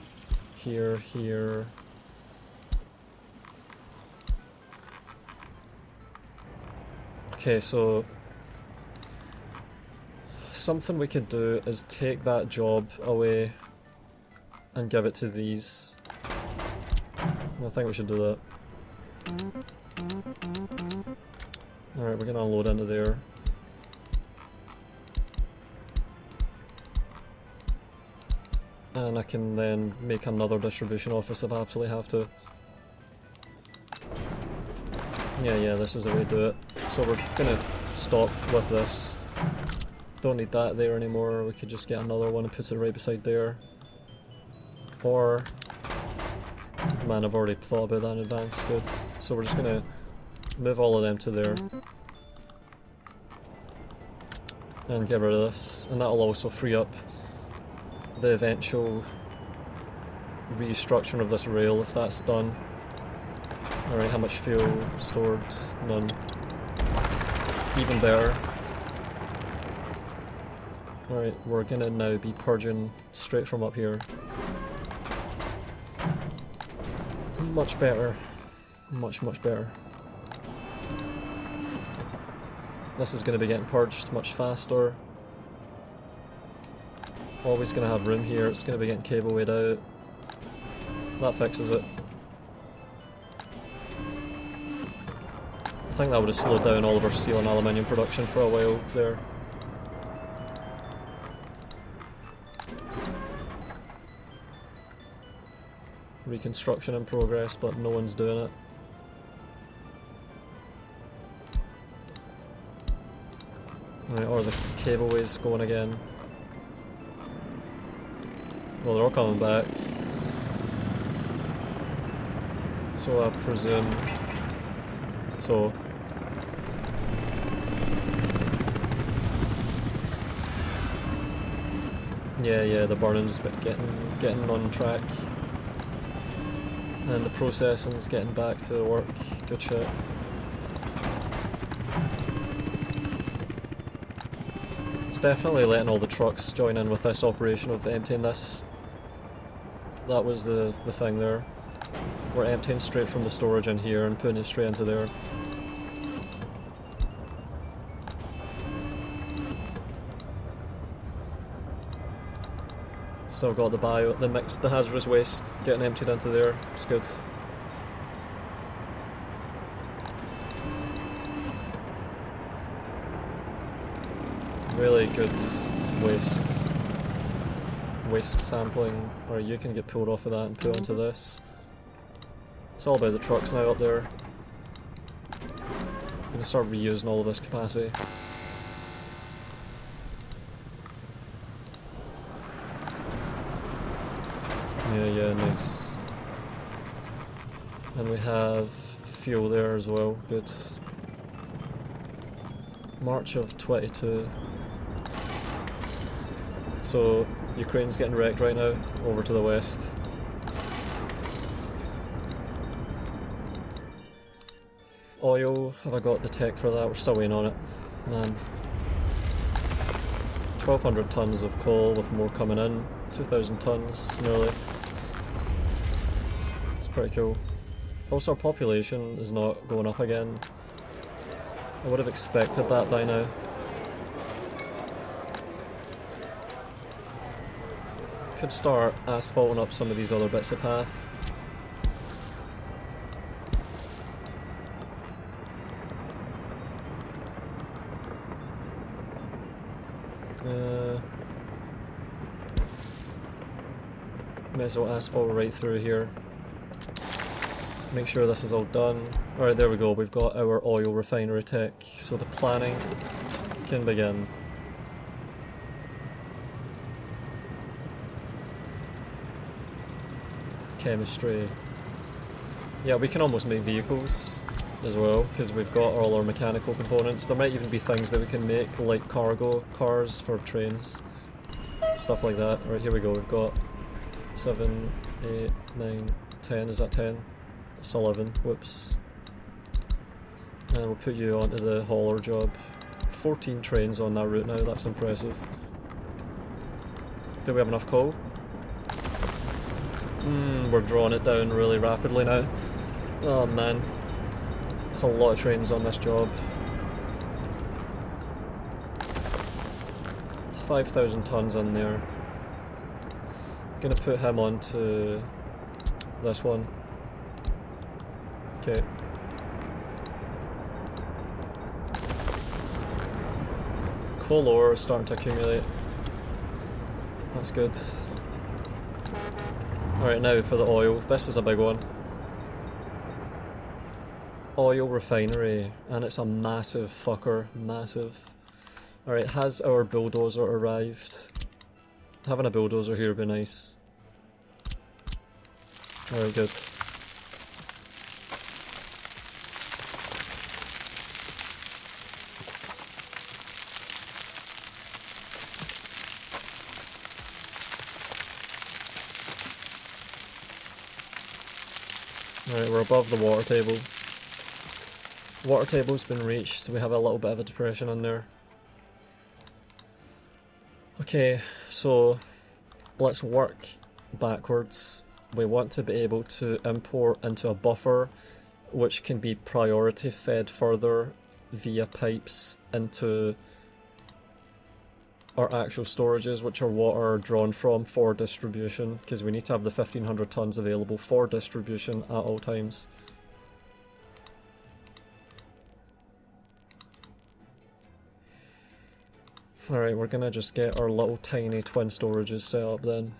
here, here. Okay, so something we could do is take that job away and give it to these. I think we should do that. Alright, we're gonna unload into there. And I can then make another distribution office if I absolutely have to. Yeah, this is the way to do it. So we're gonna stop with this. Don't need that there anymore, we could just get another one and put it right beside there. Or, man, I've already thought about that in advance, good. So we're just gonna move all of them to there. And get rid of this, and that'll also free up the eventual restructuring of this rail if that's done. Alright, how much fuel stored? None. Even better. Alright, we're gonna now be purging straight from up here. Much better. Much better. This is gonna be getting purged much faster. Always gonna have room here, it's gonna be getting cablewayed out. That fixes it. I think that would have slowed down all of our steel and aluminium production for a while there. Reconstruction in progress, but no one's doing it. Right, or the cableway's going again. Well, they're all coming back. So I presume... So... Yeah, the burning's getting on track. And the processing's getting back to work. Good shit. It's definitely letting all the trucks join in with this operation of emptying this. That was the thing there. We're emptying straight from the storage in here and putting it straight into there. Still got the hazardous waste getting emptied into there. It's good. Really good waste sampling, or you can get pulled off of that and put onto this. It's all about the trucks now up there. I'm gonna start reusing all of this capacity. Yeah, nice. And we have fuel there as well, good. March of 22. So, Ukraine's getting wrecked right now, over to the west. Oil, have I got the tech for that? We're still waiting on it. Man. 1,200 tons of coal with more coming in. 2,000 tons, nearly. It's pretty cool. Also, our population is not going up again. I would have expected that by now. Could start asphalting up some of these other bits of path. May as well asphalt right through here. Make sure this is all done. Alright, there we go, we've got our oil refinery tech, so the planning can begin. Chemistry. Yeah, we can almost make vehicles as well, because we've got all our mechanical components. There might even be things that we can make, like cargo cars for trains. Stuff like that. Alright, here we go, we've got 7, 8, 9, 10, is that 10? It's 11, whoops. And we'll put you onto the hauler job. 14 trains on that route now, that's impressive. Do we have enough coal? We're drawing it down really rapidly now. Oh man. It's a lot of trains on this job. 5,000 tons in there. Gonna put him onto this one. Okay. Coal ore is starting to accumulate. That's good. Alright, now for the oil. This is a big one. Oil refinery, and it's a massive fucker. Massive. Alright, has our bulldozer arrived? Having a bulldozer here would be nice. Alright, good. Alright, we're above the water table. Water table's been reached, so we have a little bit of a depression in there. Okay, so let's work backwards. We want to be able to import into a buffer which can be priority fed further via pipes into our actual storages, which are water drawn from for distribution, because we need to have the 1500 tons available for distribution at all times. Alright, we're gonna just get our little tiny twin storages set up then.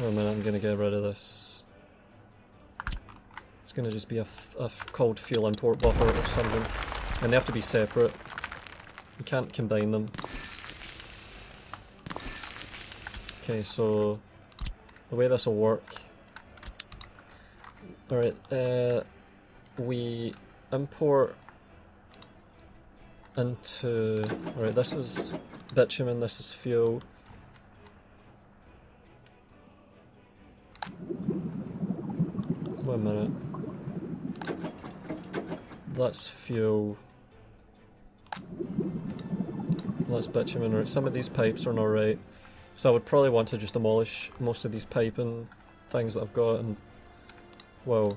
Oh man, I'm gonna get rid of this. It's gonna just be a cold fuel import buffer or something. And they have to be separate. You can't combine them. Okay, so the way this will work. Alright, we import into. Alright, this is bitumen, this is fuel. Wait a minute. That's fuel. That's bitumen, right? Some of these pipes are not right. So I would probably want to just demolish most of these piping things that I've got and... Whoa.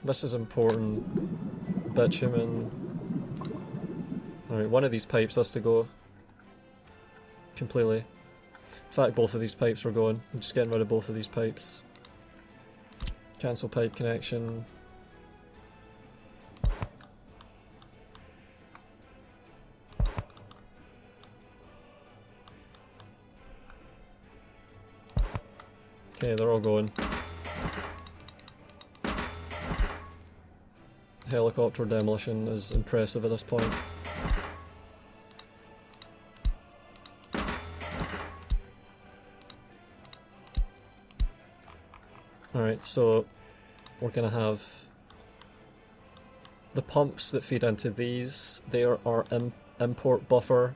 This is important. Bitumen. Alright, one of these pipes has to go. Completely. In fact, both of these pipes are going. I'm just getting rid of both of these pipes. Cancel pipe connection. Okay, they're all going. Helicopter demolition is impressive at this point. Alright, so we're gonna have the pumps that feed into these. They are our import buffer.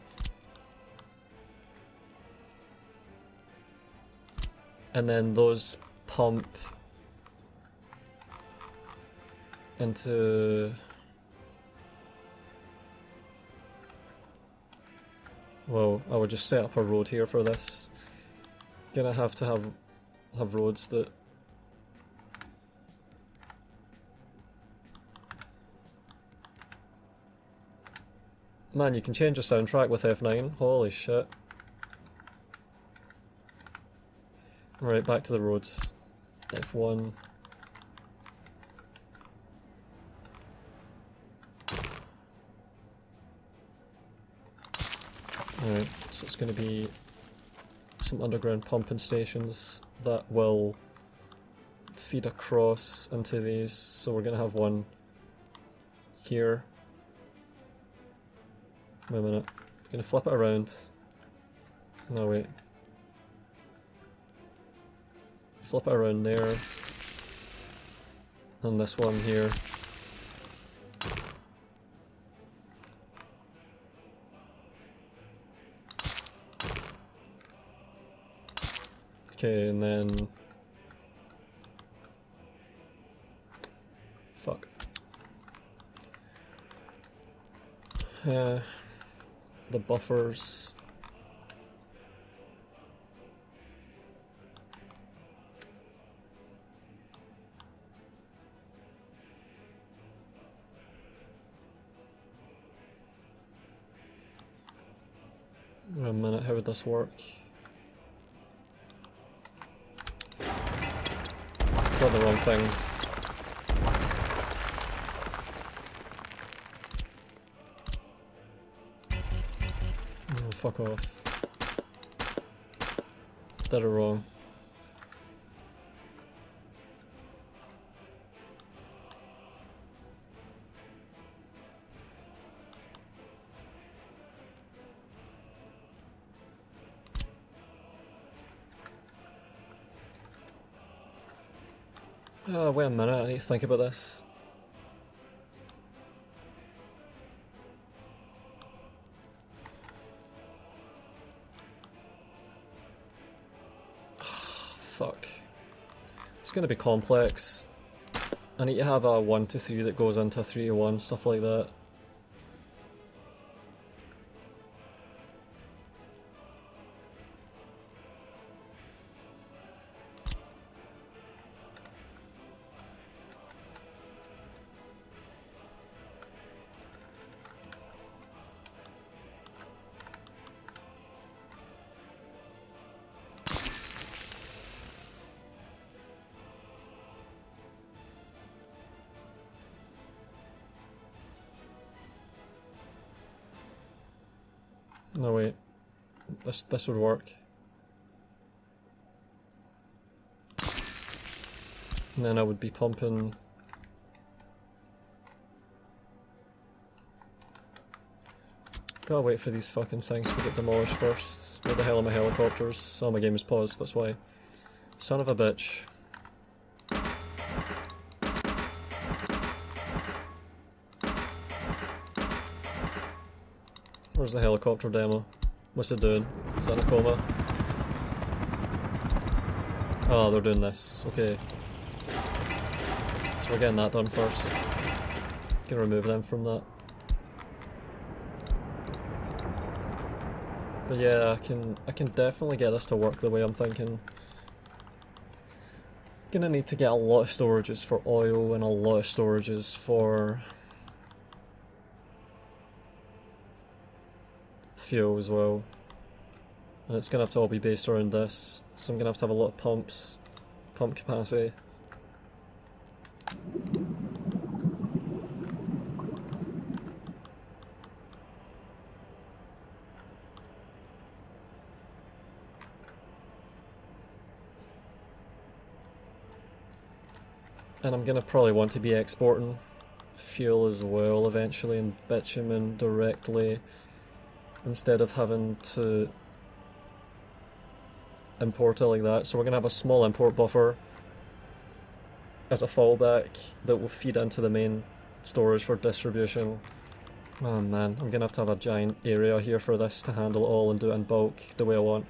And then those pump into... Whoa, I would just set up a road here for this. Gonna have to have roads that... Man, you can change the soundtrack with F9, holy shit. Right, back to the roads. F1. Alright, so it's going to be some underground pumping stations that will feed across into these. So we're going to have one here. Wait a minute. I'm going to flip it around. No, wait. Flip it around there. And this one here. Okay, and then... Fuck. The buffers... Wait a minute, how would this work? Got the wrong things. Oh, fuck off. Did it wrong. Oh, wait a minute, I need to think about this. Fuck. It's gonna be complex. I need to have a 1 to 3 that goes into 3 to 1, stuff like that. No wait, this would work. And then I would be pumping. Gotta wait for these fucking things to get demolished first. Where the hell are my helicopters? Oh, my game is paused, that's why. Son of a bitch. Where's the helicopter demo? What's it doing? Is that in a coma? Oh, they're doing this. Okay. So we're getting that done first. Gonna remove them from that. But yeah, I can definitely get this to work the way I'm thinking. Gonna need to get a lot of storages for oil and a lot of storages for fuel as well. And it's gonna have to all be based around this, so I'm gonna have a lot of pumps, pump capacity. And I'm gonna probably want to be exporting fuel as well eventually, and bitumen directly, instead of having to import it like that. So we're gonna have a small import buffer as a fallback that will feed into the main storage for distribution. Oh man, I'm gonna have a giant area here for this to handle it all and do it in bulk the way I want.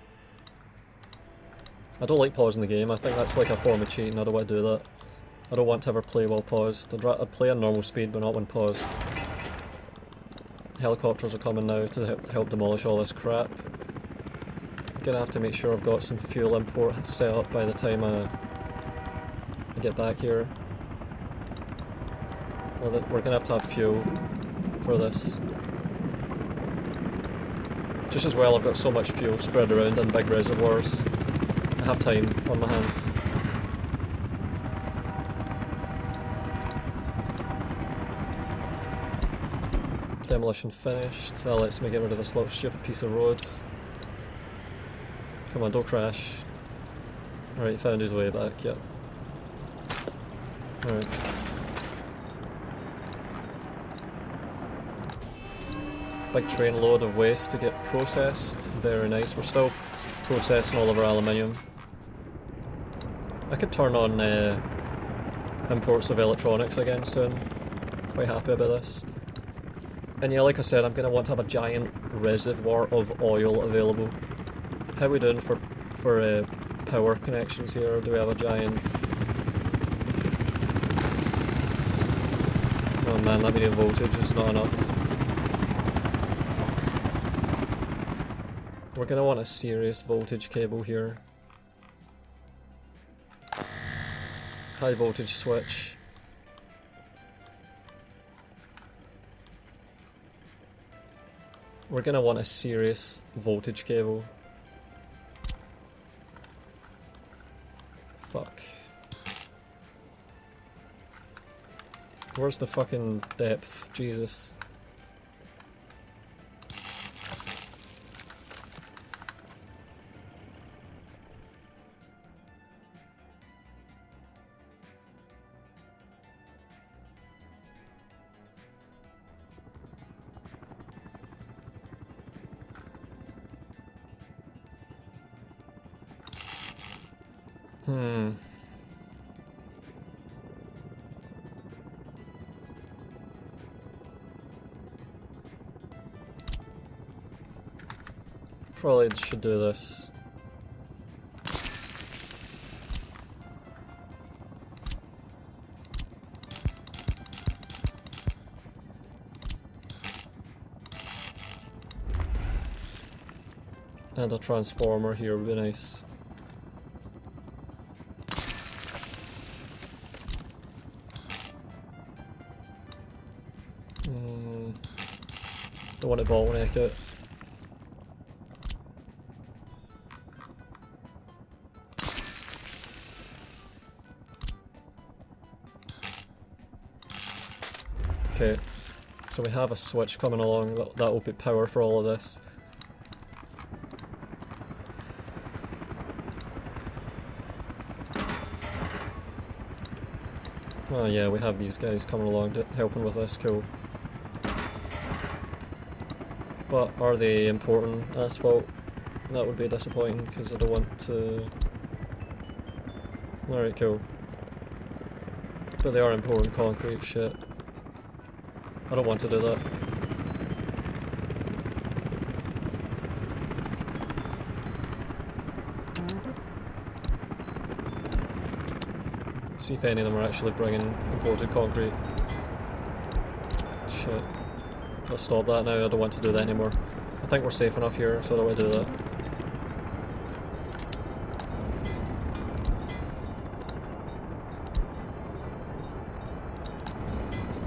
I don't like pausing the game, I think that's like a form of cheating, I don't want to do that. I don't want to ever play while paused. I'd play at normal speed but not when paused. Helicopters are coming now to help demolish all this crap. I'm gonna have to make sure I've got some fuel import set up by the time I get back here. Well, we're gonna have fuel for this. Just as well, I've got so much fuel spread around in big reservoirs. I have time on my hands. Demolition finished. That lets me get rid of this little stupid piece of road. Come on, don't crash. Alright, found his way back, yep. Alright. Big train load of waste to get processed. Very nice. We're still processing all of our aluminium. I could turn on imports of electronics again soon. Quite happy about this. And yeah, like I said, I'm going to want to have a giant reservoir of oil available. How are we doing for power connections here? Do we have a giant... Oh man, that medium voltage is not enough. We're going to want a serious voltage cable here. High voltage switch. We're going to want a serious voltage cable. Fuck. Where's the fucking depth? Jesus. Probably should do this. And a transformer here would be nice. Don't want to bottleneck it. Okay, so we have a switch coming along that will be power for all of this. Oh yeah, we have these guys coming along helping with this, cool. But are they importing asphalt? That would be disappointing because I don't want to... Alright, cool. But they are importing concrete, shit. I don't want to do that. Let's see if any of them are actually bringing imported concrete. Shit. Let's stop that now, I don't want to do that anymore. I think we're safe enough here, so I don't want to do that.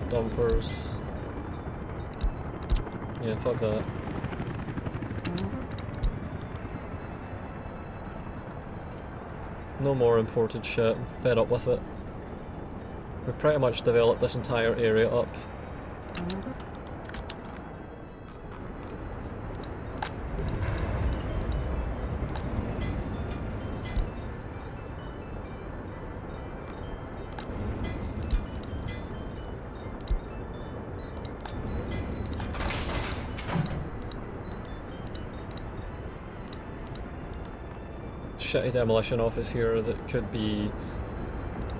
Dumpers. Yeah, fuck that. No more imported shit, I'm fed up with it. We've pretty much developed this entire area up. Shitty demolition office here that could be...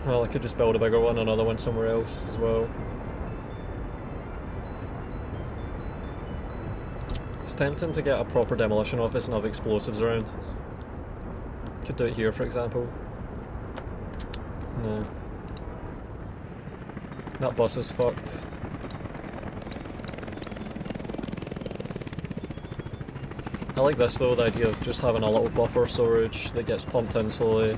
Well, I could just build a bigger one, another one somewhere else as well. It's tempting to get a proper demolition office and have explosives around. Could do it here, for example. No. That bus is fucked. I like this though, the idea of just having a little buffer storage that gets pumped in slowly.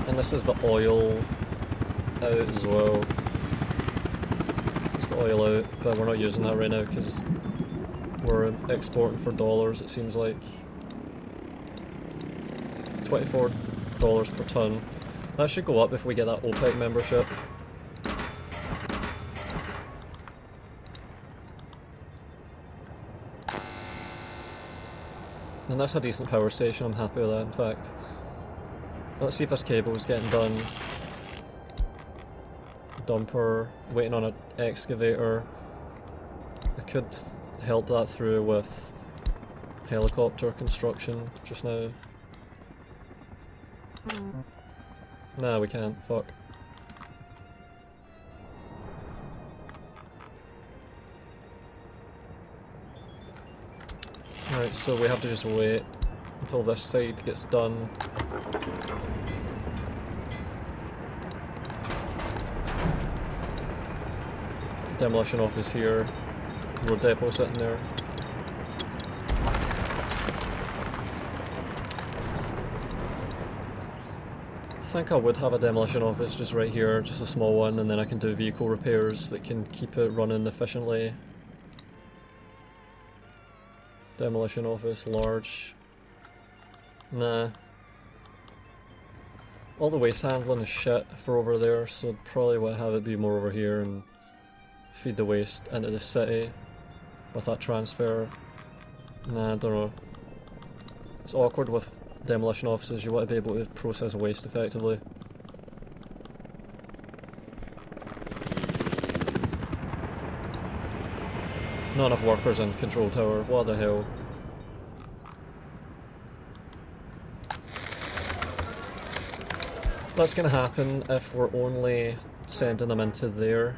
And this is the oil out as well. It's the oil out, but we're not using that right now because we're exporting for dollars, it seems like. $24 per ton. That should go up if we get that OPEC membership. And that's a decent power station, I'm happy with that in fact. Let's see if this cable is getting done. Dumper, waiting on an excavator. I could help that through with helicopter construction just now. Nah, we can't, fuck. Right, so we have to just wait until this side gets done. Demolition office here, road depot sitting there. I think I would have a demolition office just right here, just a small one, and then I can do vehicle repairs that can keep it running efficiently. Demolition office, large. Nah. All the waste handling is shit for over there, so probably would have it be more over here and feed the waste into the city with that transfer. Nah, I don't know. It's awkward with demolition offices, you want to be able to process waste effectively. Not enough workers in control tower, what the hell. That's gonna happen if we're only sending them into there.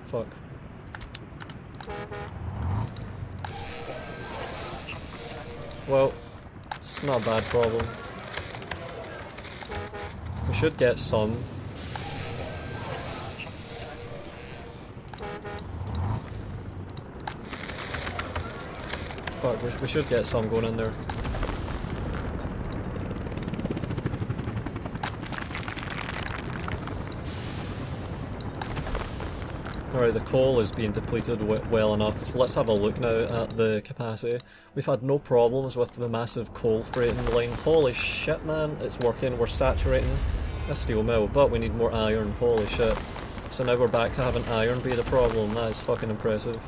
Fuck. Well, it's not a bad problem. We should get some. Fuck, we should get some going in there. Alright, the coal is being depleted well enough. Let's have a look now at the capacity. We've had no problems with the massive coal freighting line. Holy shit, man, it's working. We're saturating a steel mill, but we need more iron. Holy shit. So now we're back to having iron be the problem. That is fucking impressive.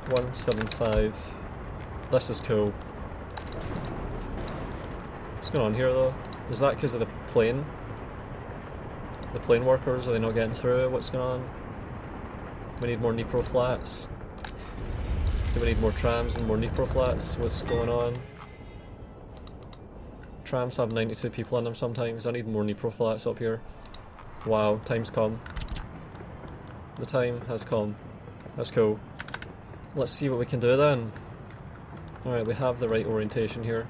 175. This is cool. What's going on here though? Is that because of the plane? The plane workers, are they not getting through? What's going on? We need more Nipro flats. Do we need more trams and more Nipro flats? What's going on? Trams have 92 people in them sometimes. I need more Nipro flats up here. Wow, time's come. The time has come. That's cool. Let's see what we can do then. Alright, we have the right orientation here.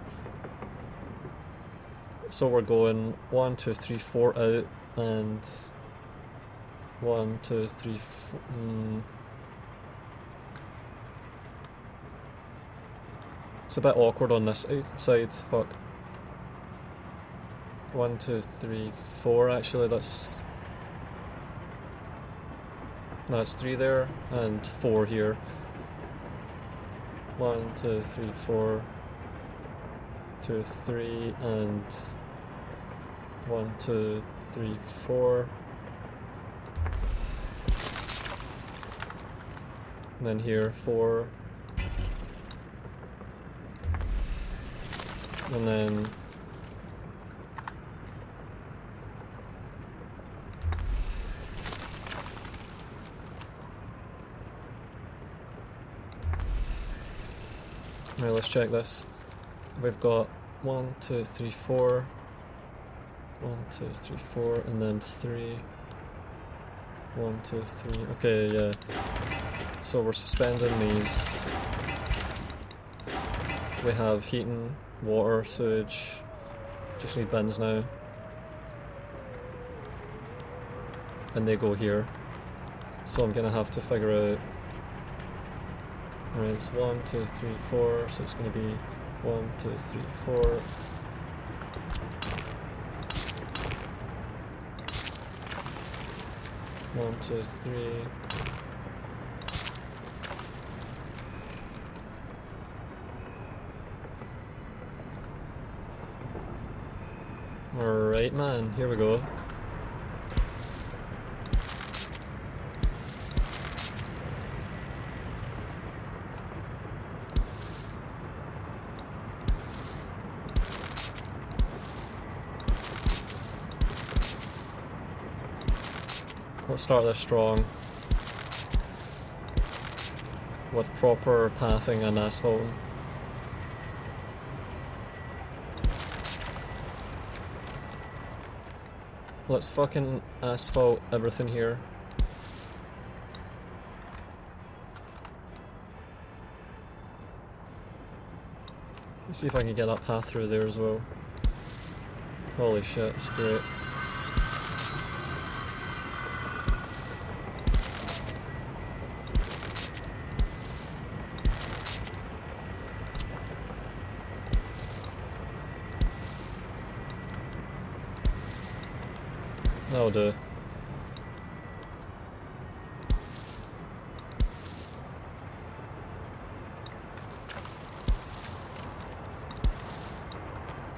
So we're going 1, 2, 3, 4 out and 1, 2, 3, 4. It's a bit awkward on this side. Fuck. 1, 2, 3, 4. Actually, that's 3 there and 4 here. 1, 2, 3, 4. 2, 3 and 1, 2, 3, 4. And then here 4. And then alright, let's check this. We've got 1, 2, 3, 4. 1, 2, 3, 4, and then 3. 1, 2, 3. Okay, yeah. So we're suspending these. We have heating, water, sewage. Just need bins now. And they go here. So I'm gonna have to figure out. Alright, it's 1, 2, 3, 4. So it's gonna be 1, 2, 3, 4. One, two, three. Alright, man, here we go. Let's start this strong with proper pathing and asphalting. Let's fucking asphalt everything here. Let's see if I can get that path through there as well. Holy shit, it's great. That'll do.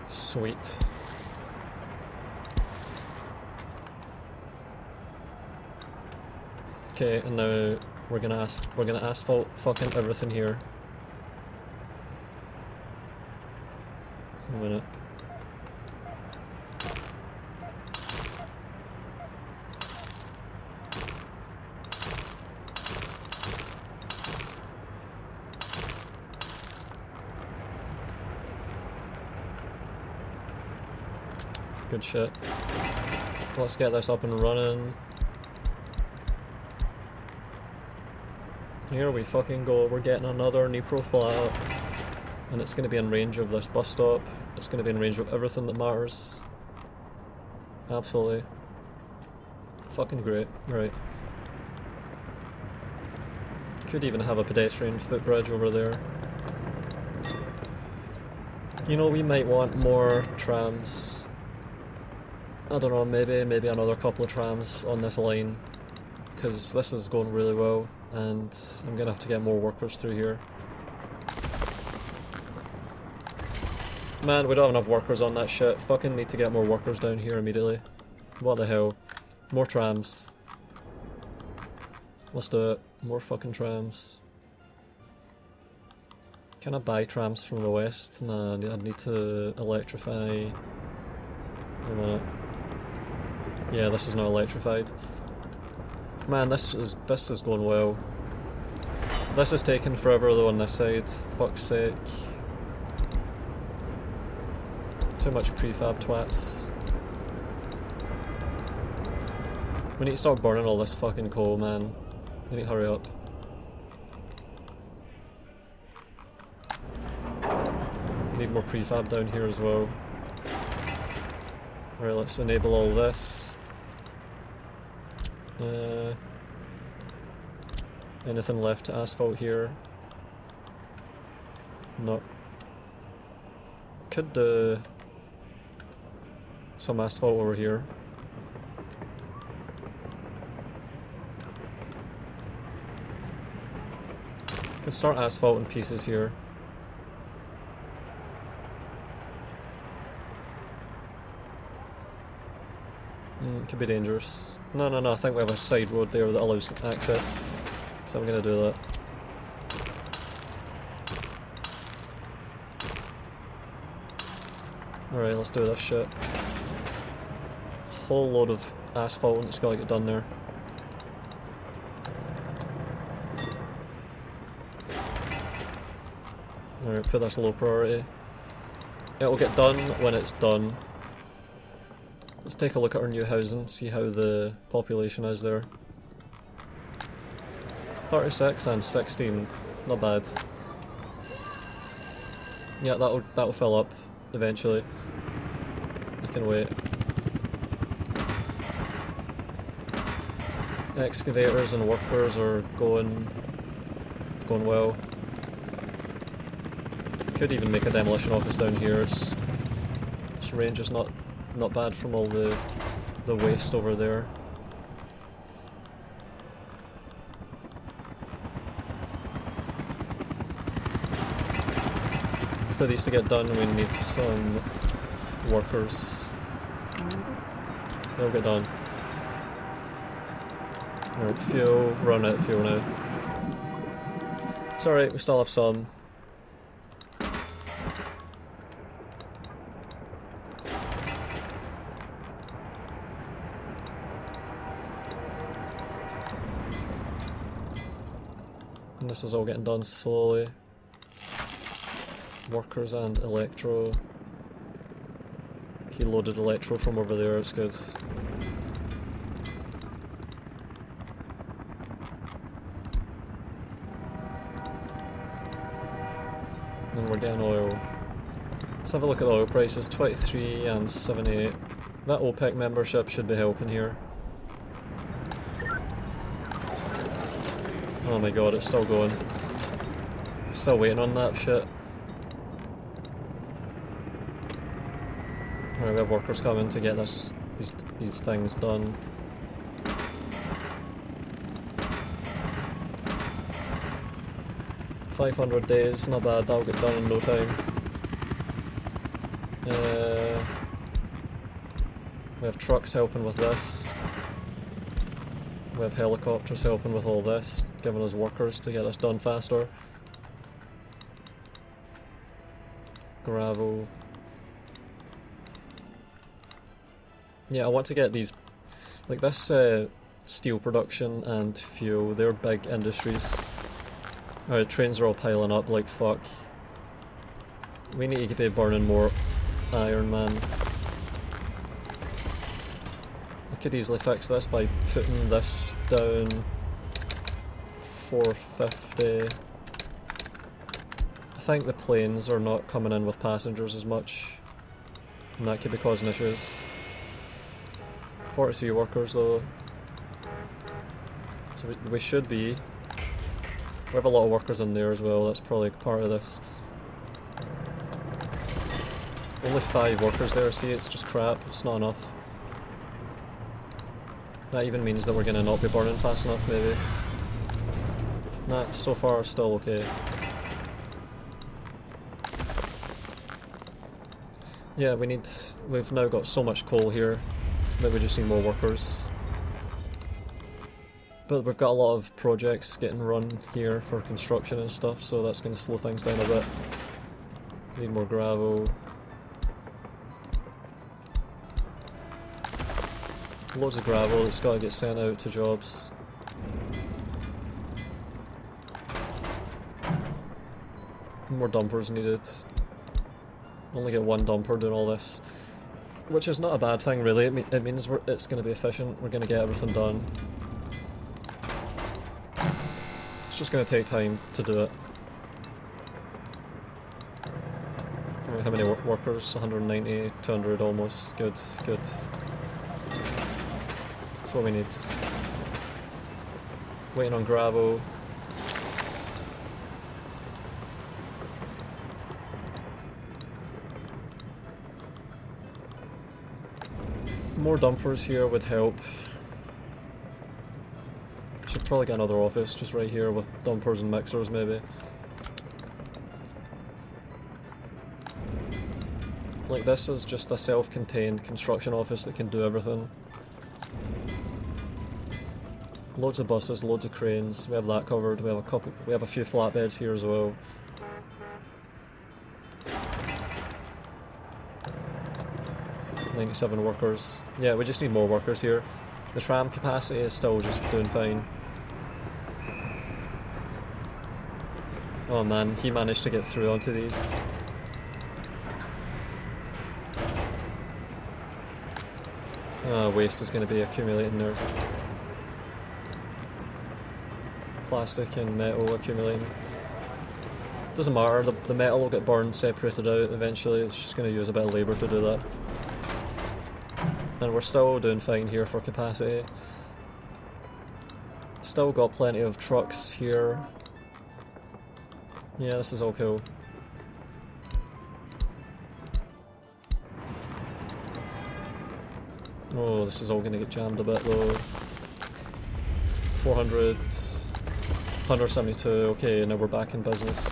Sweet. Okay, and now we're gonna asphalt fucking everything here. A minute. Good shit. Let's get this up and running. Here we fucking go. We're getting another Nipro flat. And it's going to be in range of this bus stop. It's going to be in range of everything that matters. Absolutely. Fucking great. Right. Could even have a pedestrian footbridge over there. You know, we might want more trams. I don't know, maybe another couple of trams on this line. Because this is going really well, and I'm gonna have to get more workers through here. Man, we don't have enough workers on that shit. Fucking need to get more workers down here immediately. What the hell? More trams. Let's do it. More fucking trams. Can I buy trams from the west? Nah, I'd need to electrify... Wait a minute. Yeah, this is not electrified. Man, this is going well. This is taking forever though on this side. Fuck's sake. Too much prefab twats. We need to start burning all this fucking coal, man. We need to hurry up. Need more prefab down here as well. Alright, let's enable all this. Anything left to asphalt here? No. Could do some asphalt over here. Could start asphalt in pieces here. Could be dangerous. No, I think we have a side road there that allows access. So I'm gonna do that. Alright, let's do this shit. Whole load of asphalt and it's gotta get done there. Alright, put this low priority. It'll get done when it's done. Let's take a look at our new housing, see how the population is there. 36 and 16, not bad. Yeah, that'll fill up eventually. I can wait. Excavators and workers are going well. Could even make a demolition office down here. This range is not bad from all the waste over there. For these to get done, we need some workers. They'll get done. Alright, fuel, run out of fuel now. It's alright, we still have some. And this is all getting done slowly. Workers and electro. He loaded electro from over there, it's good. And we're getting oil. Let's have a look at the oil prices, 23 and 78. That OPEC membership should be helping here. Oh my god, it's still going. Still waiting on that shit. Alright, we have workers coming to get these things done. $500 days, not bad, that'll get done in no time. We have trucks helping with this. We have helicopters helping with all this, giving us workers to get this done faster. Gravel. Yeah, I want to get these, like this steel production and fuel, they're big industries. Alright, trains are all piling up like fuck. We need to be burning more iron, man. I could easily fix this by putting this down 450. I think the planes are not coming in with passengers as much, and that could be causing issues. 43 workers though. So we should be. We have a lot of workers in there as well, that's probably part of this. Only 5 workers there, see, it's just crap, it's not enough. That even means that we're gonna not be burning fast enough, maybe. Nah, so far still okay. Yeah, we've now got so much coal here that we just need more workers. But we've got a lot of projects getting run here for construction and stuff, so that's going to slow things down a bit. Need more gravel. Loads of gravel, it's got to get sent out to jobs. More dumpers needed. Only get 1 dumper doing all this. Which is not a bad thing really, it means it's going to be efficient, we're going to get everything done. It's just going to take time to do it. How many workers? 190, 200 almost. Good, good. That's what we need. Waiting on gravel. More dumpers here would help. Should probably get another office just right here with dumpers and mixers maybe. Like this is just a self-contained construction office that can do everything. Loads of buses, loads of cranes, we have that covered, we have a few flatbeds here as well. .97 workers. Yeah, we just need more workers here. The tram capacity is still just doing fine. Oh man, he managed to get through onto these. Waste is going to be accumulating there. Plastic and metal accumulating. Doesn't matter, the metal will get burned, separated out eventually, it's just going to use a bit of labour to do that. And we're still doing fine here for capacity. Still got plenty of trucks here. Yeah, this is all cool. Oh, this is all gonna get jammed a bit though. 400, 172, okay, now we're back in business.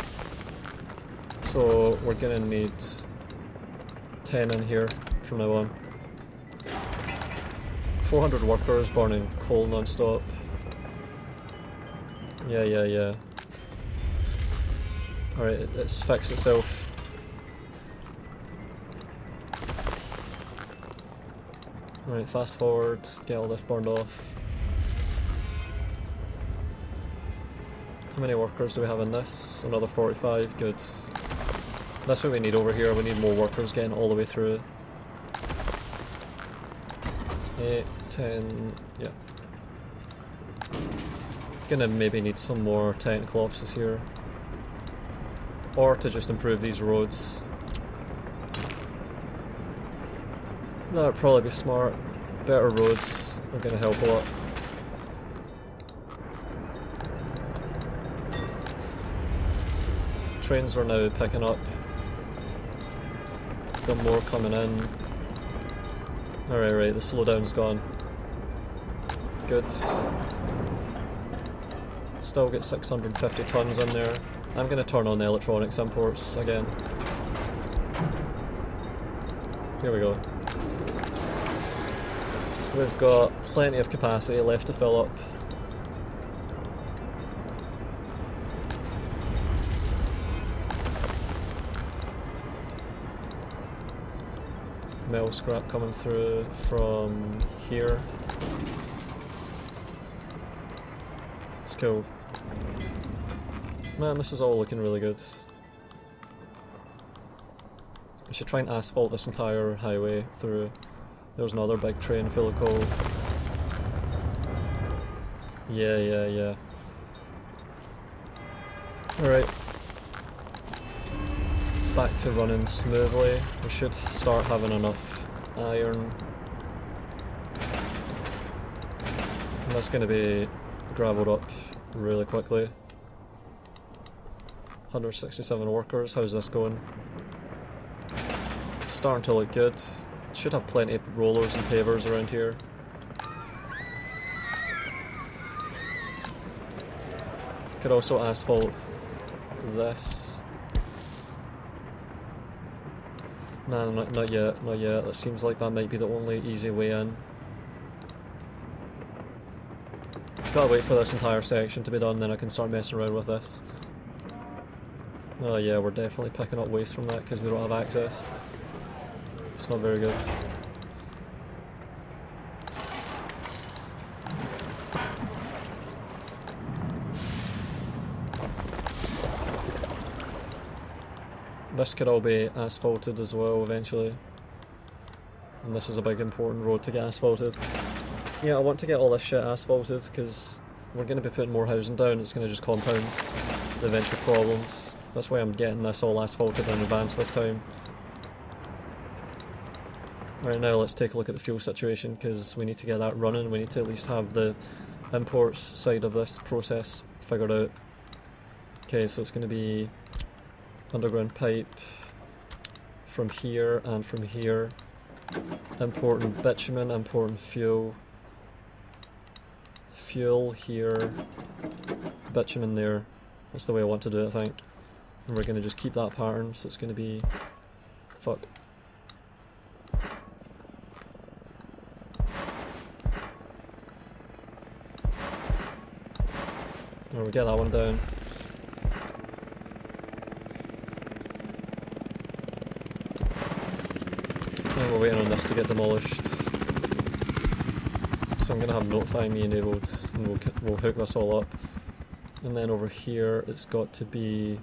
So we're gonna need 10 in here from now on. 400 workers burning coal non-stop. Yeah. Alright, it's fixed itself. Alright, fast forward, get all this burned off. How many workers do we have in this? Another 45, good. That's what we need over here, we need more workers getting all the way through. 8, 10, yeah. Gonna maybe need some more technical offices here. Or to just improve these roads. That would probably be smart. Better roads are gonna help a lot. Trains are now picking up. Got more coming in. Right, the slowdown's gone. Good. Still get 650 tons in there. I'm going to turn on the electronics imports again. Here we go. We've got plenty of capacity left to fill up. Metal scrap coming through from here. Let's go. Man, this is all looking really good. We should try and asphalt this entire highway through. There's another big train full of coal. Yeah. Alright. It's back to running smoothly. We should start having enough iron. And that's going to be gravelled up really quickly. 167 workers, how's this going? Starting to look good. Should have plenty of rollers and pavers around here. Could also asphalt this. Nah, not yet, not yet. It seems like that might be the only easy way in. Gotta wait for this entire section to be done, then I can start messing around with this. Oh yeah, we're definitely picking up waste from that because they don't have access. It's not very good. This could all be asphalted as well eventually. And this is a big important road to get asphalted. Yeah, I want to get all this shit asphalted because we're going to be putting more housing down. It's going to just compound the eventual problems. That's why I'm getting this all asphalted in advance this time. Right, now let's take a look at the fuel situation because we need to get that running. We need to at least have the imports side of this process figured out. Okay, so it's going to be underground pipe from here and from here. Importing bitumen, importing fuel. Fuel here, bitumen there. That's the way I want to do it, I think. And we're going to just keep that pattern, so it's going to be... fuck. There, we get that one down. And we're waiting on this to get demolished. So I'm going to have notify me enabled and we'll hook this all up. And then over here it's got to be...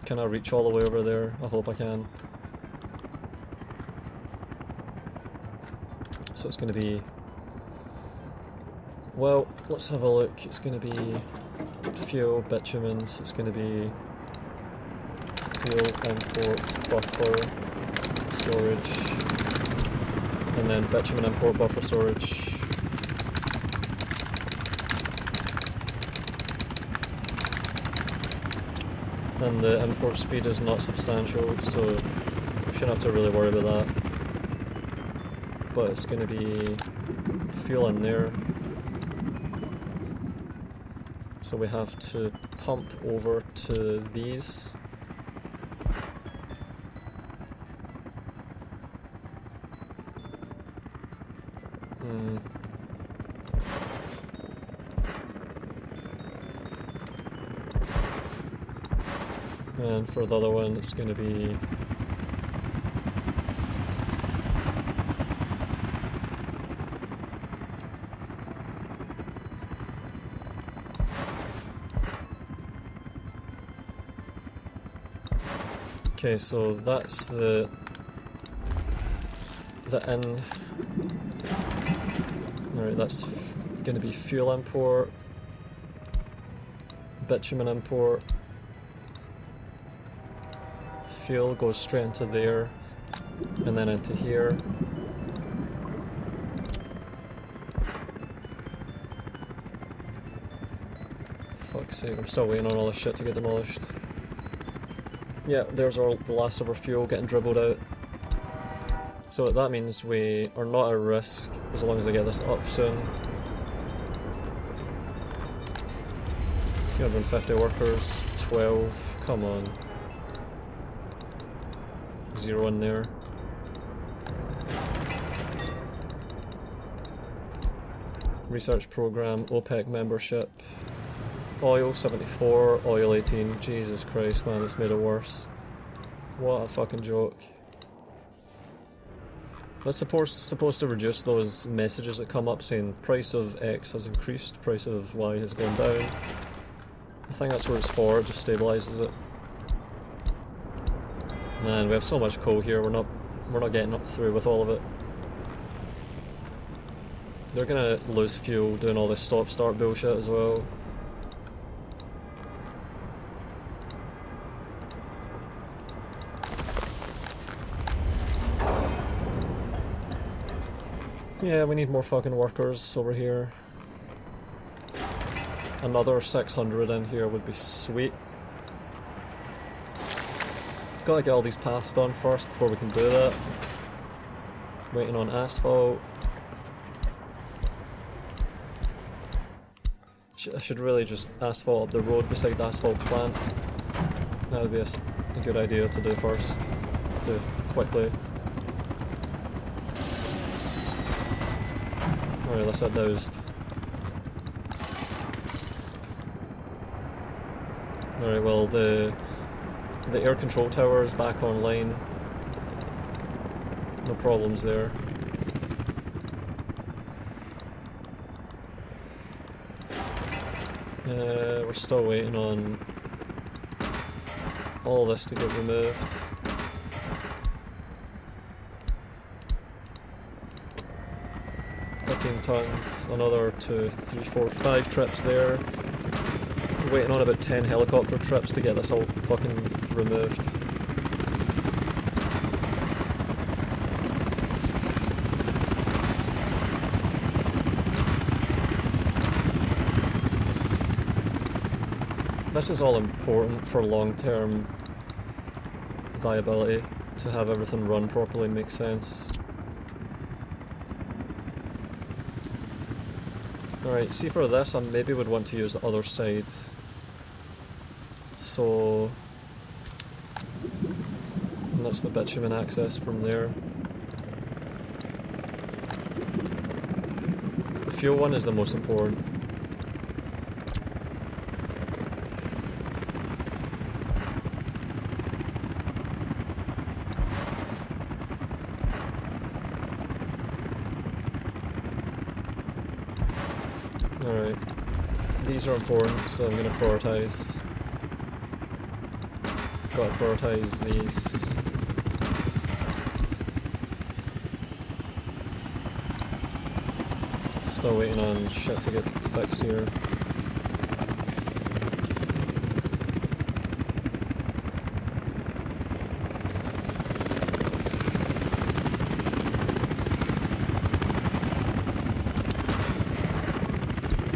Can I reach all the way over there? I hope I can. So it's going to be... Well, let's have a look. It's going to be fuel, bitumen, so it's going to be fuel, import, buffer, storage, and then bitumen, import, buffer, storage. And the import speed is not substantial, so we shouldn't have to really worry about that. But it's going to be fuel in there. So we have to pump over to these. And for the other one, it's going to be okay, so that's the in. Alright, that's going to be fuel import, bitumen import. Fuel goes straight into there, and then into here. Fuck's sake, I'm still waiting on all this shit to get demolished. Yeah, there's the last of our fuel getting dribbled out. So that means we are not at risk as long as I get this up soon. 250 workers, 12, come on. 0 in there. Research program, OPEC membership. Oil 74, oil 18. Jesus Christ, man, it's made it worse. What a fucking joke. That's supposed to reduce those messages that come up saying price of X has increased, price of Y has gone down. I think that's what it's for, it just stabilises it. Man, we have so much coal here, we're not getting up through with all of it. They're gonna lose fuel doing all this stop-start bullshit as well. Yeah, we need more fucking workers over here. Another 600 in here would be sweet. Gotta get all these paths done first before we can do that. Waiting on asphalt. I should really just asphalt up the road beside the asphalt plant. That would be a good idea to do first. Do it quickly. Alright, let's get doused. Alright, well the air control tower is back online. No problems there. We're still waiting on all this to get removed. Tons, another 2, 3, 4, 5 trips there. We're waiting on about 10 helicopter trips to get this all fucking removed. This is all important for long-term viability, to have everything run properly and make sense. Alright, see for this I maybe would want to use the other side. So... and that's the bitumen access from there. The fuel one is the most important. Alright, these are important, so I'm going to prioritise. Got to prioritise these. Still waiting on shit to get fixed here.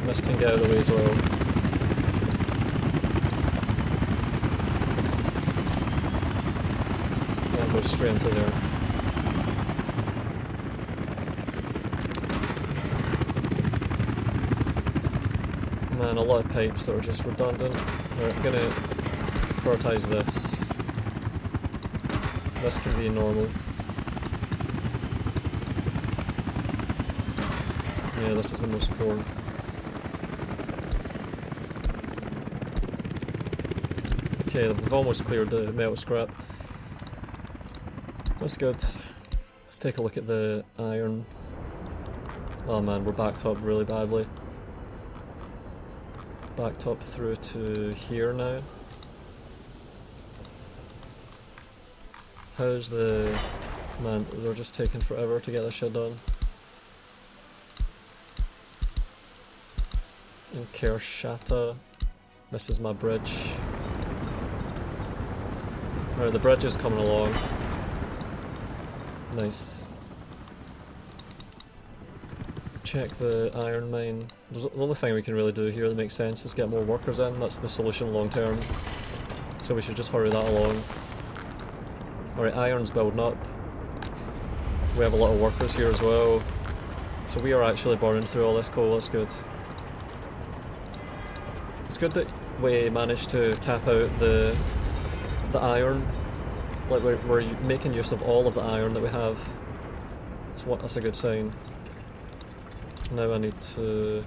This can get out of the way as well. That goes straight into there. Man, a lot of pipes that are just redundant. Alright, I'm gonna prioritise this. This can be normal. Yeah, this is the most important. Okay, we've almost cleared the metal scrap. That's good. Let's take a look at the iron. Oh man, we're backed up really badly. Backed up through to here now. How's the... man, they're just taking forever to get this shit done. In Kershata. This is my bridge. Alright, the bridge is coming along. Nice. Check the iron mine. The only thing we can really do here that makes sense is get more workers in. That's the solution long term. So we should just hurry that along. Alright, iron's building up. We have a lot of workers here as well. So we are actually burning through all this coal, that's good. It's good that we managed to cap out the iron. Like we're making use of all of the iron that we have. That's a good sign. Now I need to...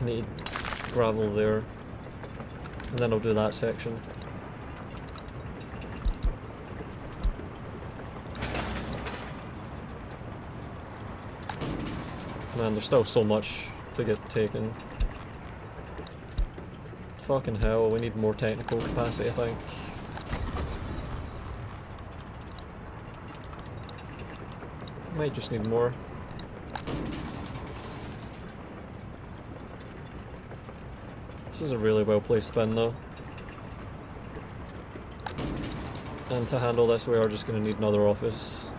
need gravel there. And then I'll do that section. Man, there's still so much to get taken. Fucking hell, we need more technical capacity, I think. Might just need more. This is a really well placed bin though. And to handle this we are just going to need another office.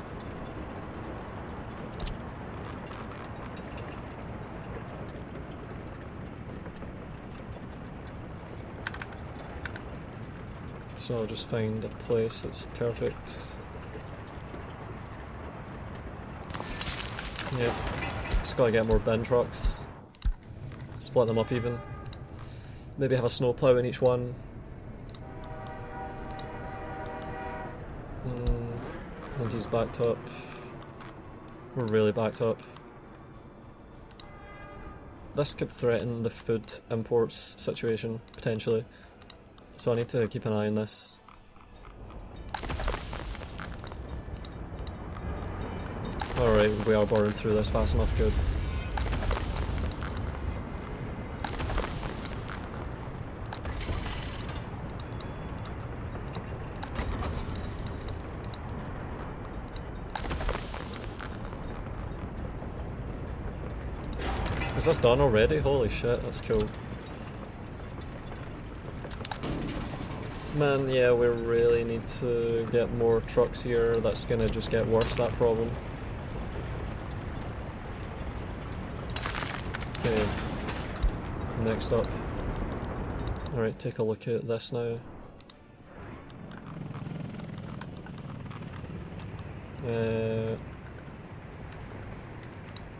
So I'll just find a place that's perfect. Yep, just gotta get more bin trucks. Split them up even. Maybe have a snowplow in each one. And he's backed up. We're really backed up. This could threaten the food imports situation, potentially. So I need to keep an eye on this. Alright, we are burning through this fast enough, good. Is this done already? Holy shit, that's cool. Man, yeah, we really need to get more trucks here. That's gonna just get worse, that problem. Okay, next up. Alright, take a look at this now.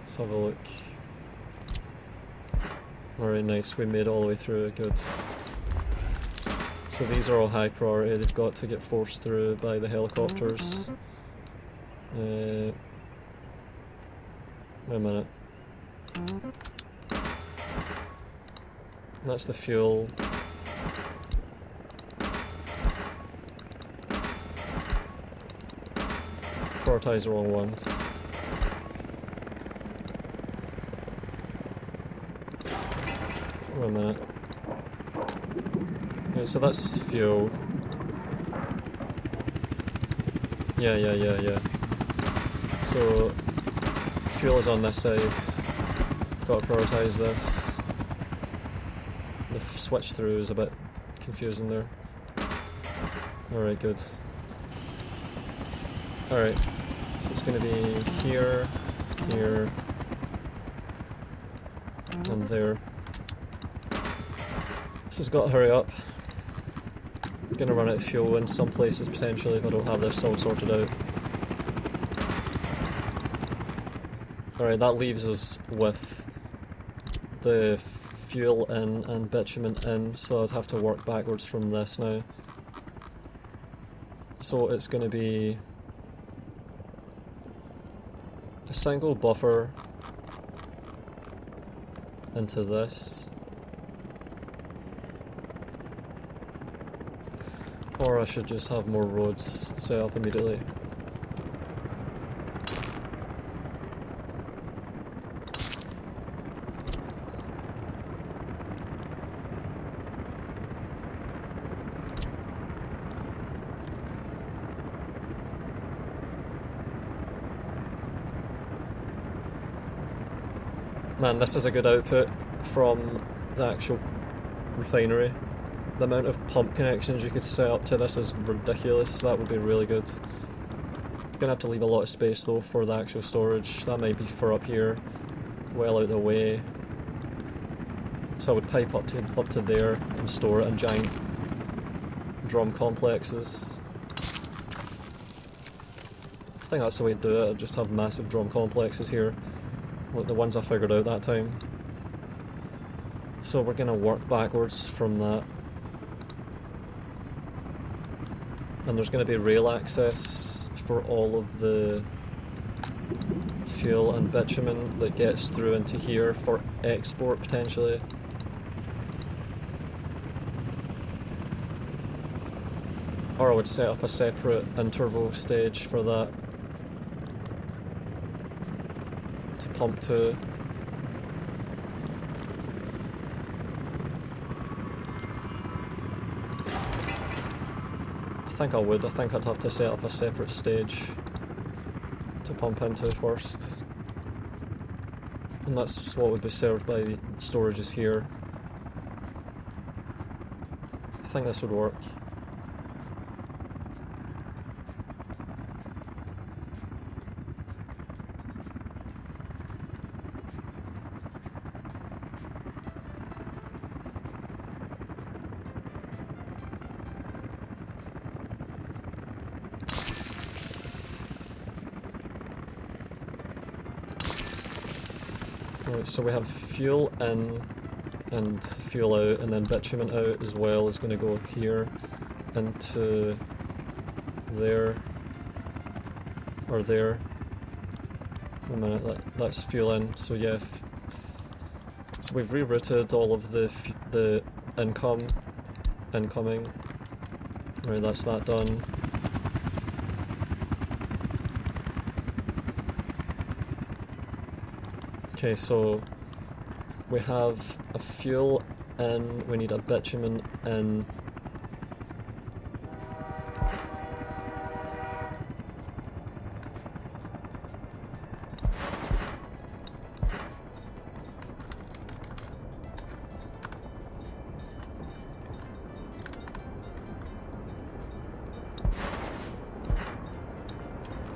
Let's have a look. Alright, nice, we made it all the way through, good. So these are all high priority, they've got to get forced through by the helicopters. Wait a minute. That's the fuel. Prioritize the wrong ones. Wait a minute. Okay, so that's fuel. Yeah. So fuel is on this side. Gotta prioritise this. The switch through is a bit confusing there. Alright, good. Alright, so it's gonna be here, here, and there. This has got to hurry up. I'm gonna run out of fuel in some places potentially if I don't have this all sorted out. Alright, that leaves us with the fuel in and bitumen in, so I'd have to work backwards from this now. So it's going to be a single buffer into this, or I should just have more roads set up immediately. Man, this is a good output from the actual refinery. The amount of pump connections you could set up to this is ridiculous. That would be really good. Gonna have to leave a lot of space though for the actual storage. That might be for up here, well out the way. So I would pipe up to there and store it in giant drum complexes. I think that's the way to do it. I'd just have massive drum complexes here, like the ones I figured out that time. So we're gonna work backwards from that. And there's gonna be rail access for all of the fuel and bitumen that gets through into here for export potentially. Or I would set up a separate interval stage for that to pump to. I think I would. I think I'd have to set up a separate stage to pump into first. And that's what would be served by the storages here. I think this would work. Right, so we have fuel in and fuel out, and then bitumen out as well is going to go here into there, or there. A minute, that's fuel in. So yeah, so we've rerouted all of the incoming. Right, that's that done. Okay, so we have a fuel in, we need a bitumen in.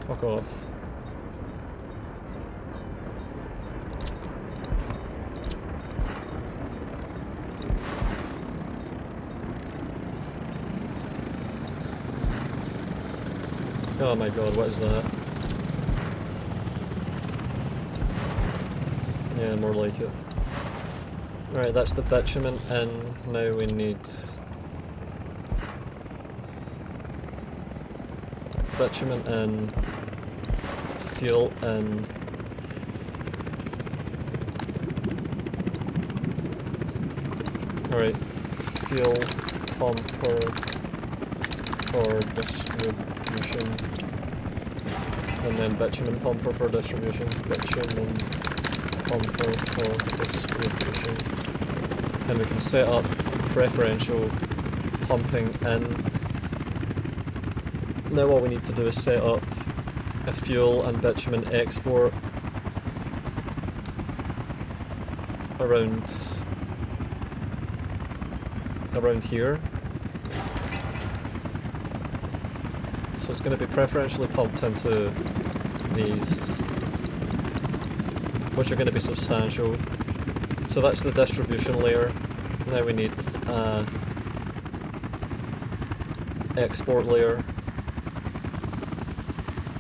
Fuck off. Oh my god, what is that? Yeah, more like it. Right, that's the bitumen in. Now we need bitumen in, fuel in. Alright, fuel pumper for distribution, and then bitumen pumper for distribution, bitumen pumper for distribution, and we can set up preferential pumping in. Now what we need to do is set up a fuel and bitumen export around here. So it's going to be preferentially pumped into these, which are going to be substantial. So that's the distribution layer. Now we need export layer,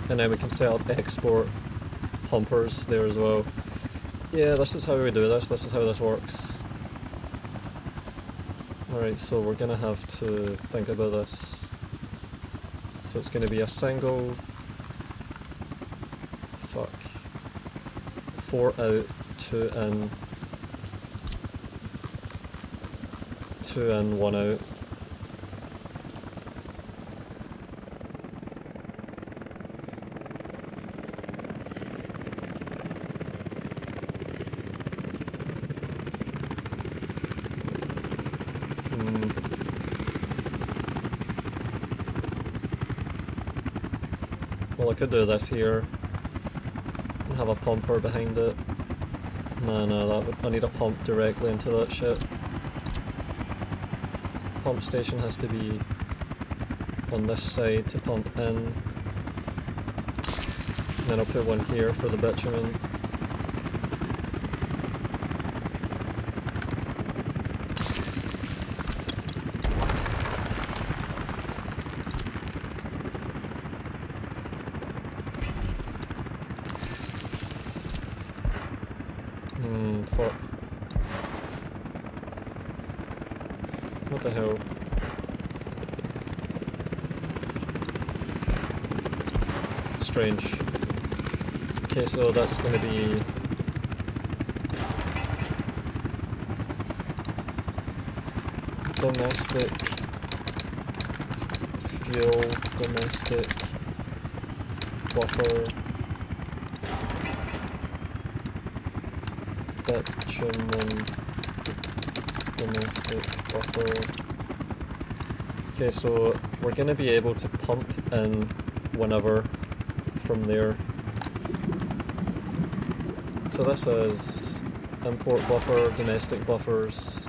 and then we can set up export pumpers there as well. Yeah, this is how we do this. This is how this works. Alright, so we're going to have to think about this. So it's going to be a single, 4 out, 2 in, 2 in, 1 out. Well, I could do this here and have a pumper behind it. No, I need a pump directly into that shit. Pump station has to be on this side to pump in. And then I'll put one here for the bitumen. Fuck. What the hell? Strange. Okay, so that's gonna be domestic fuel, domestic buffer, bitumen, domestic buffer. Okay, so we're going to be able to pump in whenever from there. So this is import buffer, domestic buffers.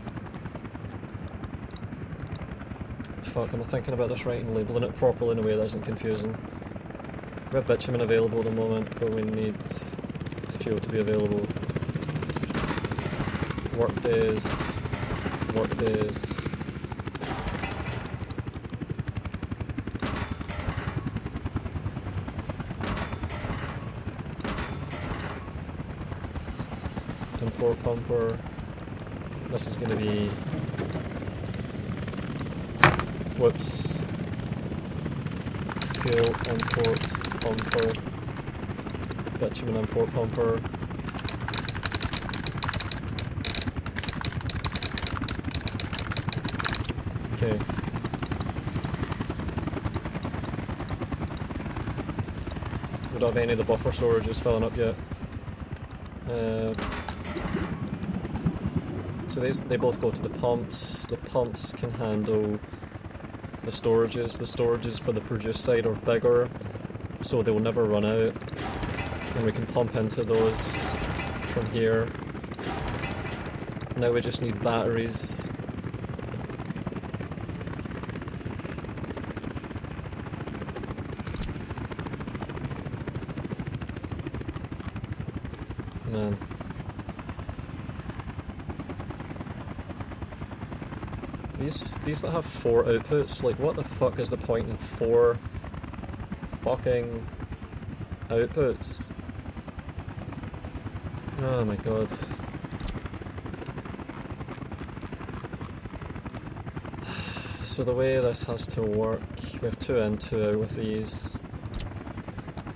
Fuck, am I thinking about this right and labelling it properly in a way that isn't confusing? We have bitumen available at the moment, but we need fuel to be available. Workdays, workdays. import pumper. This is going to be... Whoops. Fuel import pumper. Bitumen import pumper. Okay. We don't have any of the buffer storages filling up yet. So they both go to the pumps. The pumps can handle the storages. The storages for the produce side are bigger, so they will never run out. And we can pump into those from here. Now we just need batteries. Man. These that have 4 outputs, like what the fuck is the point in 4 fucking outputs? Oh my god. So the way this has to work, we have 2 in, 2 out with these.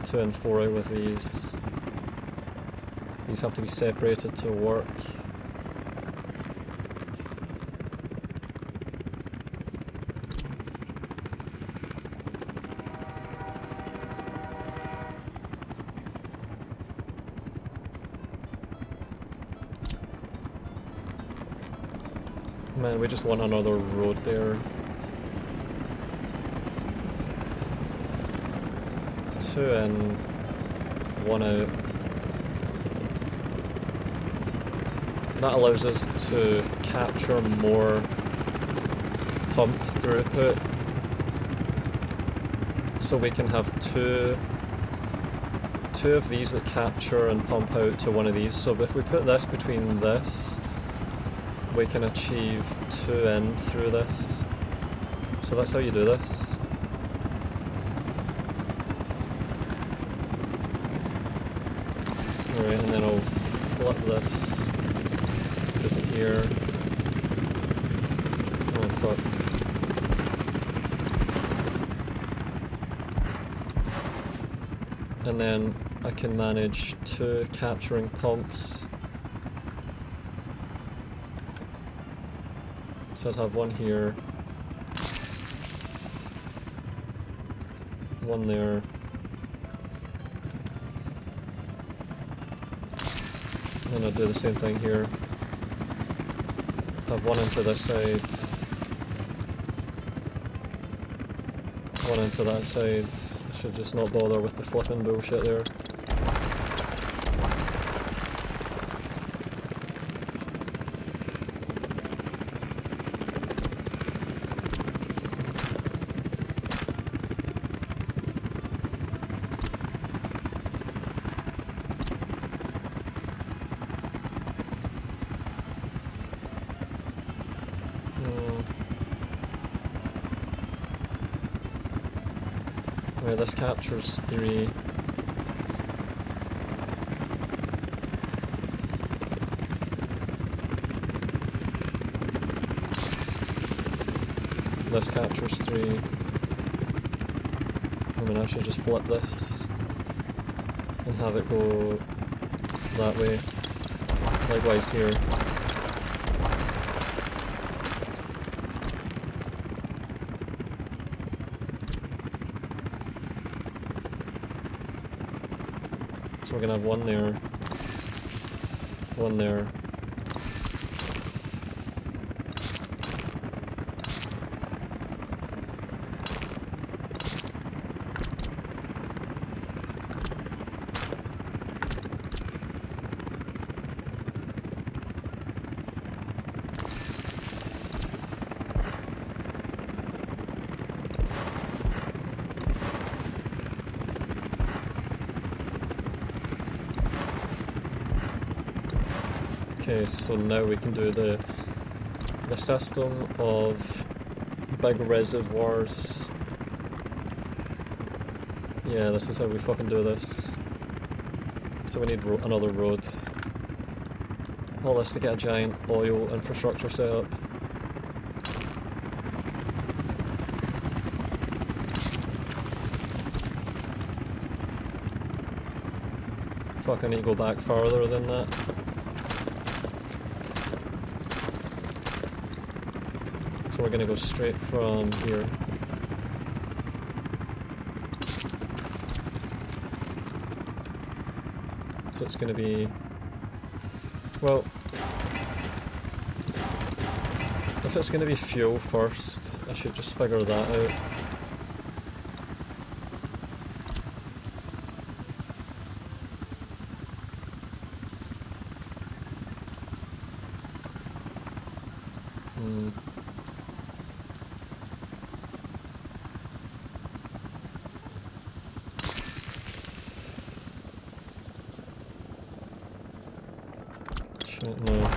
2 in, 4 out with these. These have to be separated to work. Man, we just want another road there. 2 in, 1 out. That allows us to capture more pump throughput. So we can have two of these that capture and pump out to one of these. So if we put this between this, we can achieve 2 in through this. So that's how you do this. Alright, and then I'll flip this, put it here. Oh fuck. And then I can manage 2 capturing pumps. So I'd have 1 here, 1 there, and I'd do the same thing here. I'd have 1 into this side, 1 into that side. I should just not bother with the flipping bullshit there. Right, this captures 3. This captures 3. I mean, I should just flip this and have it go that way. Likewise here. So we're gonna have 1 there, 1 there. Okay, so now we can do the system of big reservoirs. Yeah, this is how we fucking do this. So we need another road. All this to get a giant oil infrastructure set up. Fuck, I need to go back farther than that. So we're gonna go straight from here. So it's gonna be... well... if it's gonna be fuel first, I should just figure that out. Shit, no.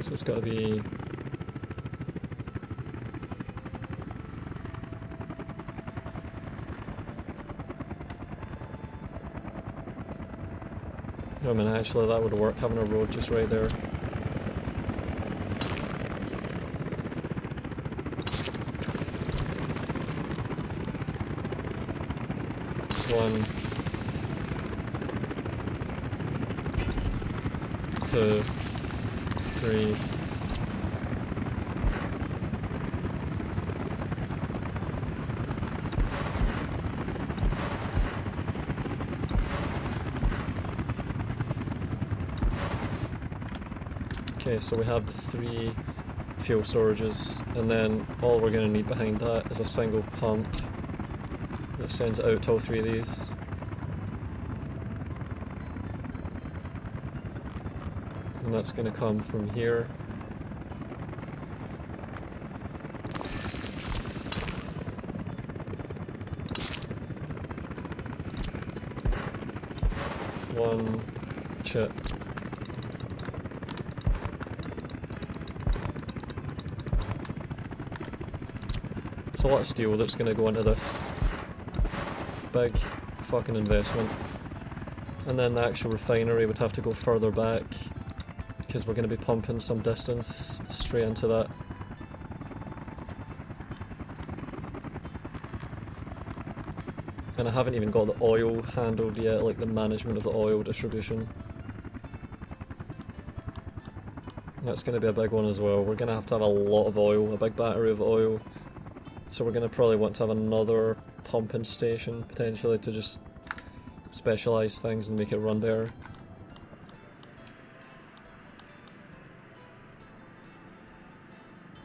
So it's gotta be... I mean, actually that would work, having a road just right there. One, two, three. Okay, so we have the 3 fuel storages, and then all we're going to need behind that is a single pump that sends it out to all 3 of these. And that's going to come from here. One chip. It's a lot of steel that's going to go into this big fucking investment. And then the actual refinery would have to go further back because we're going to be pumping some distance straight into that. And I haven't even got the oil handled yet, like the management of the oil distribution. That's going to be a big one as well. We're going to have a lot of oil, a big battery of oil. So we're going to probably want to have another pumping station, potentially, to just specialise things and make it run better.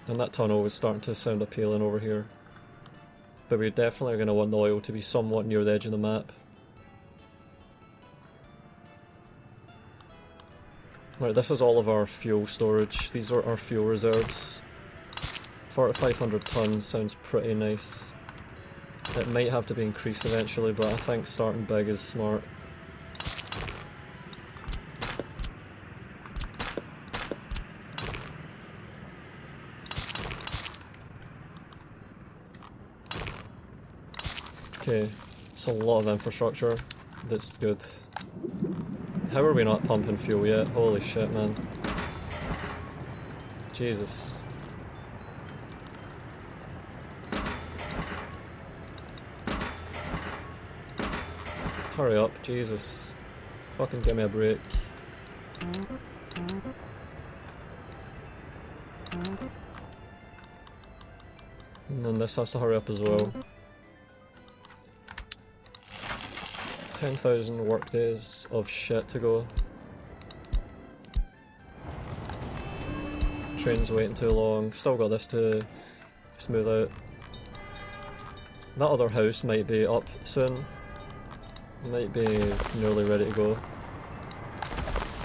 And that tunnel is starting to sound appealing over here. But we're definitely going to want the oil to be somewhat near the edge of the map. Right, this is all of our fuel storage. These are our fuel reserves. 4,500 tons sounds pretty nice. It might have to be increased eventually, but I think starting big is smart. Okay, it's a lot of infrastructure. That's good. How are we not pumping fuel yet? Holy shit, man. Jesus. Hurry up, Jesus. Fucking give me a break. And then this has to hurry up as well. 10,000 work days of shit to go. Train's waiting too long. Still got this to smooth out. That other house might be up soon. Might be nearly ready to go.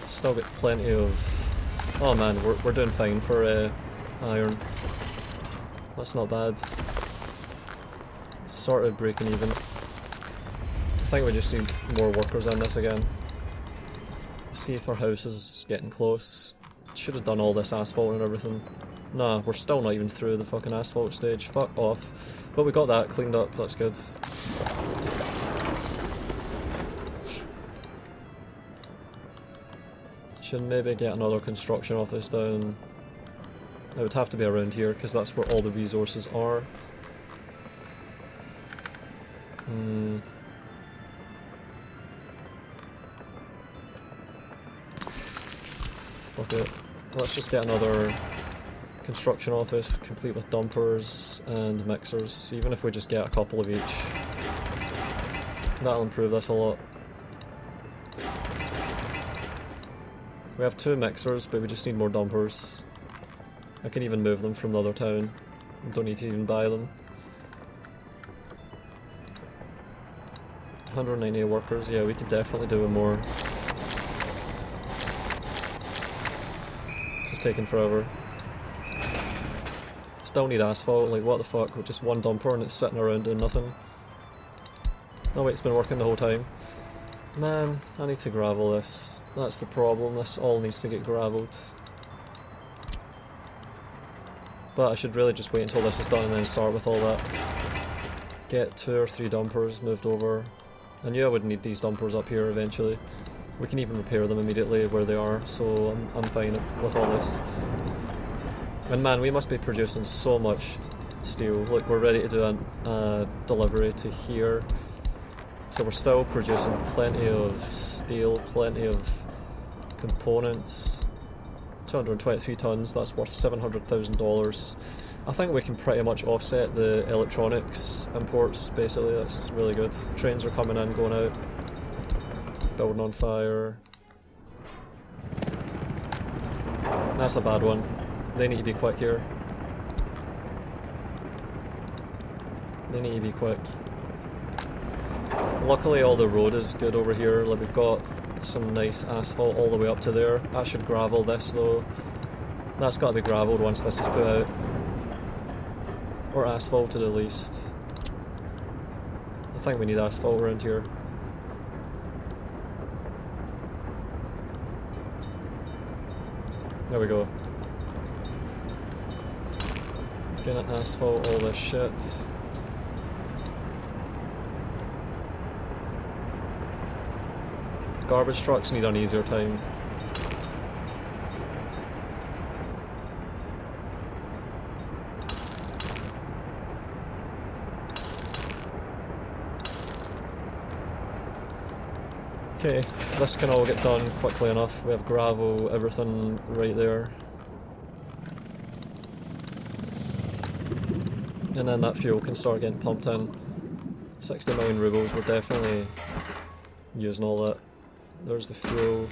Still got plenty of... oh man, we're doing fine for iron. That's not bad. It's sort of breaking even. I think we just need more workers on this again. See if our house is getting close. Should have done all this asphalt and everything. Nah, we're still not even through the fucking asphalt stage. Fuck off. But we got that cleaned up, that's good. Should maybe get another construction office down. It would have to be around here, because that's where all the resources are. Fuck it. Let's just get another construction office, complete with dumpers and mixers, even if we just get a couple of each. That'll improve this a lot. We have 2 mixers, but we just need more dumpers. I can even move them from the other town. Don't need to even buy them. 190 workers, yeah, we could definitely do with more. This is taking forever. Still need asphalt, like what the fuck, with just one dumper and it's sitting around doing nothing. Oh wait, it's been working the whole time. Man, I need to gravel this. That's the problem, this all needs to get gravelled. But I should really just wait until this is done and then start with all that. Get 2 or 3 dumpers moved over. I knew I would need these dumpers up here eventually. We can even repair them immediately where they are, so I'm fine with all this. And man, we must be producing so much steel. Look, we're ready to do a delivery to here. So we're still producing plenty of steel, plenty of components. 223 tons, that's worth $700,000. I think we can pretty much offset the electronics imports, basically, that's really good. Trains are coming in, going out. Building on fire. That's a bad one. They need to be quick here. They need to be quick. Luckily all the road is good over here, like we've got some nice asphalt all the way up to there. I should gravel this though. That's got to be gravelled once this is put out. Or asphalted at least. I think we need asphalt around here. There we go. Gonna asphalt all this shit. Garbage trucks need an easier time. Okay, this can all get done quickly enough. We have gravel, everything right there. And then that fuel can start getting pumped in. 60 million rubles, we're definitely using all that. There's the fuel.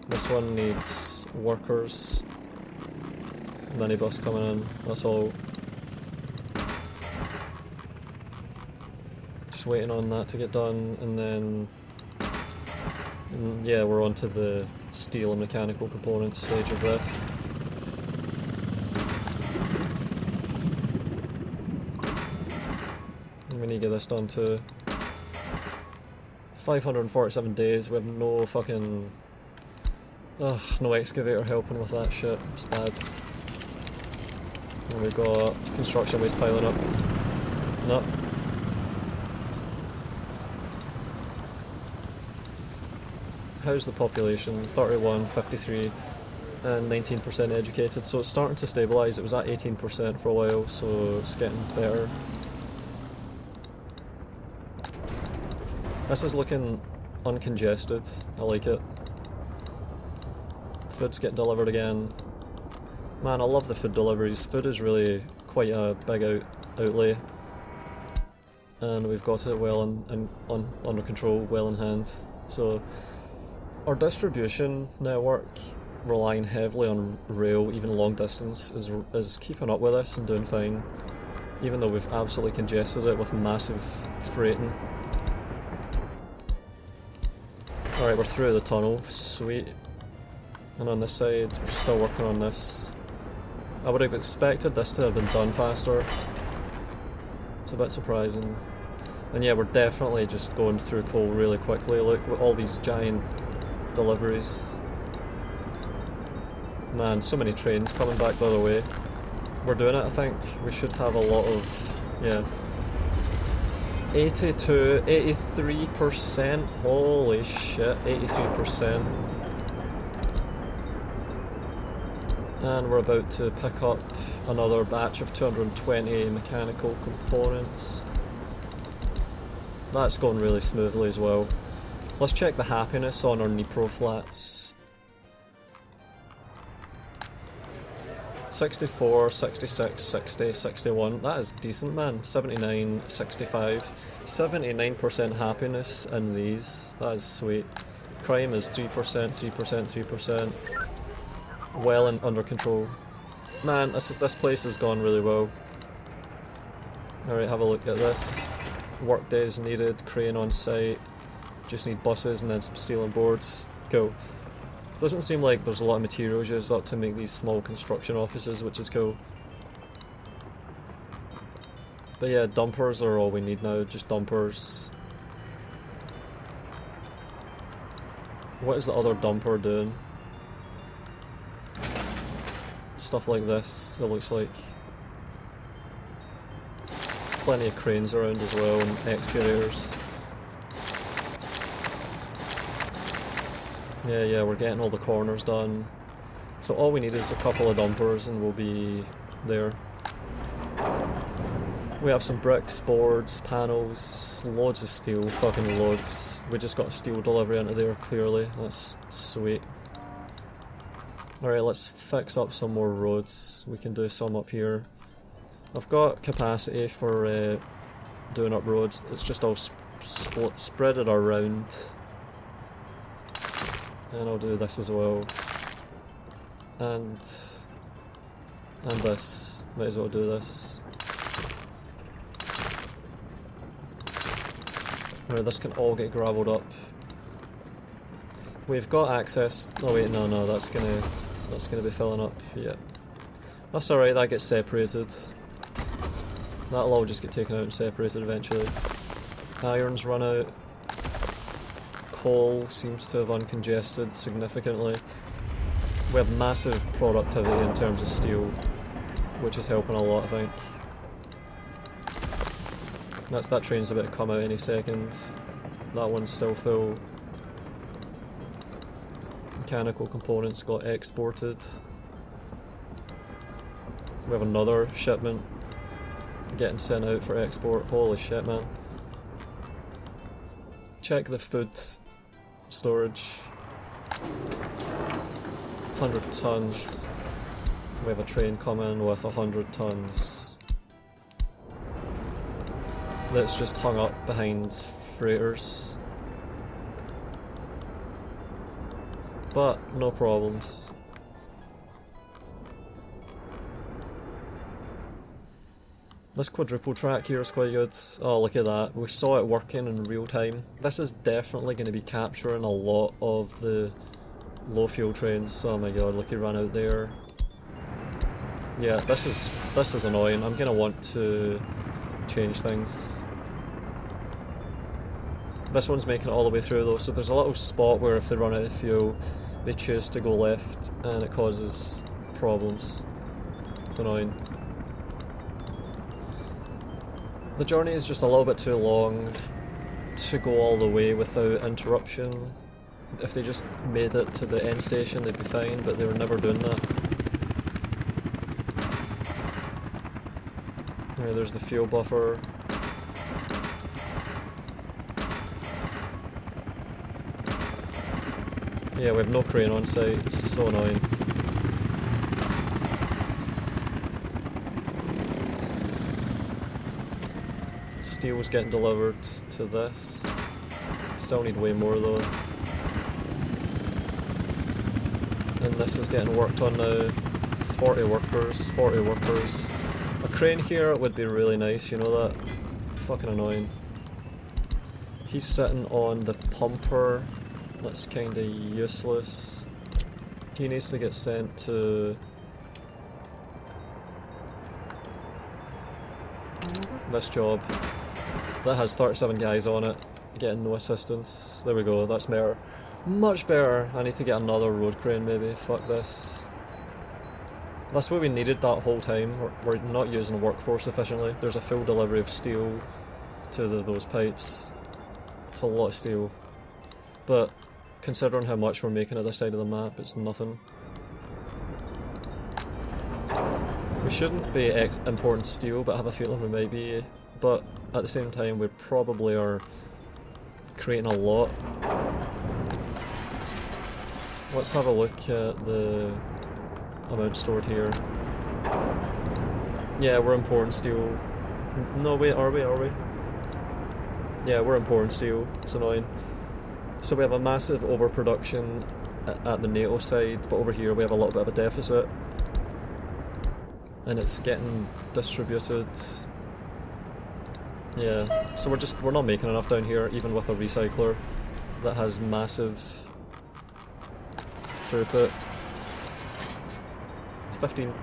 This one needs workers. Minibus coming in, that's all. Just waiting on that to get done, and then yeah, we're on to the steel and mechanical components stage of this. And we need to get this done too. 547 days, we have no fucking... Ugh, no excavator helping with that shit, it's bad. And we've got construction waste piling up. No. How's the population? 31, 53, and 19% educated, so it's starting to stabilise. It was at 18% for a while, so it's getting better. This is looking uncongested, I like it. Food's getting delivered again. Man, I love the food deliveries. Food is really quite a big outlay. And we've got it well under control, well in hand. So our distribution network, relying heavily on rail, even long distance, is keeping up with us and doing fine. Even though we've absolutely congested it with massive freighting. Alright, we're through the tunnel, sweet. And on this side, we're still working on this. I would have expected this to have been done faster. It's a bit surprising. And yeah, we're definitely just going through coal really quickly, look, with all these giant deliveries. Man, so many trains coming back the other way. We're doing it, I think. We should have a lot of... yeah. 82, 83%. Holy shit, 83%. And we're about to pick up another batch of 220 mechanical components. That's going really smoothly as well. Let's check the happiness on our Nipro flats. 64, 66, 60, 61. That is decent, man. 79, 65. 79% happiness in these. That is sweet. Crime is 3%, 3%, 3%. Well and under control. Man, this place has gone really well. Alright, have a look at this. Work days needed, crane on site. Just need buses and then some steel and boards. Cool. Doesn't seem like there's a lot of materials used up to make these small construction offices, which is cool. But yeah, dumpers are all we need now, just dumpers. What is the other dumper doing? Stuff like this, it looks like. Plenty of cranes around as well, and excavators. Yeah, we're getting all the corners done. So all we need is a couple of dumpers and we'll be there. We have some bricks, boards, panels, loads of steel, fucking loads. We just got a steel delivery into there, clearly. That's sweet. Alright, let's fix up some more roads. We can do some up here. I've got capacity for doing up roads. It's just all spread it around. And I'll do this as well. And this. Might as well do this. Alright, this can all get gravelled up. We've got access. Oh wait, no, that's gonna be filling up. Yeah. That's alright, that gets separated. That'll all just get taken out and separated eventually. Iron's run out. Coal seems to have uncongested significantly. We have massive productivity in terms of steel, which is helping a lot, I think. That train's about to come out any second. That one's still full. Mechanical components got exported. We have another shipment getting sent out for export. Holy shit, man. Check the food storage. 100 tons. We have a train coming with 100 tons. That's just hung up behind freighters. But no problems. This quadruple track here is quite good. Oh, look at that. We saw it working in real time. This is definitely going to be capturing a lot of the low fuel trains. Oh my god, look, he ran out there. Yeah, this is annoying. I'm going to want to change things. This one's making it all the way through though, so there's a little spot where if they run out of fuel, they choose to go left and it causes problems. It's annoying. The journey is just a little bit too long to go all the way without interruption. If they just made it to the end station they'd be fine, but they were never doing that. Yeah, there's the fuel buffer. Yeah, we have no crane on site, it's so annoying. Steel's getting delivered to this. Still need way more though. And this is getting worked on now. 40 workers, 40 workers. A crane here would be really nice, you know that? Fucking annoying. He's sitting on the pumper. That's kinda useless. He needs to get sent to this job. That has 37 guys on it, getting no assistance. There we go, that's better. Much better. I need to get another road crane maybe, fuck this. That's what we needed that whole time. We're not using the workforce efficiently. There's a full delivery of steel to those pipes. It's a lot of steel. But considering how much we're making at this side of the map, it's nothing. We shouldn't be importing steel, but I have a feeling we might be. But at the same time, we probably are creating a lot. Let's have a look at the amount stored here. Yeah, we're importing steel. No, wait, are we? Yeah, we're importing steel. It's annoying. So we have a massive overproduction at the NATO side, but over here we have a little bit of a deficit. And it's getting distributed. Yeah, so we're not making enough down here, even with a recycler that has massive throughput. 15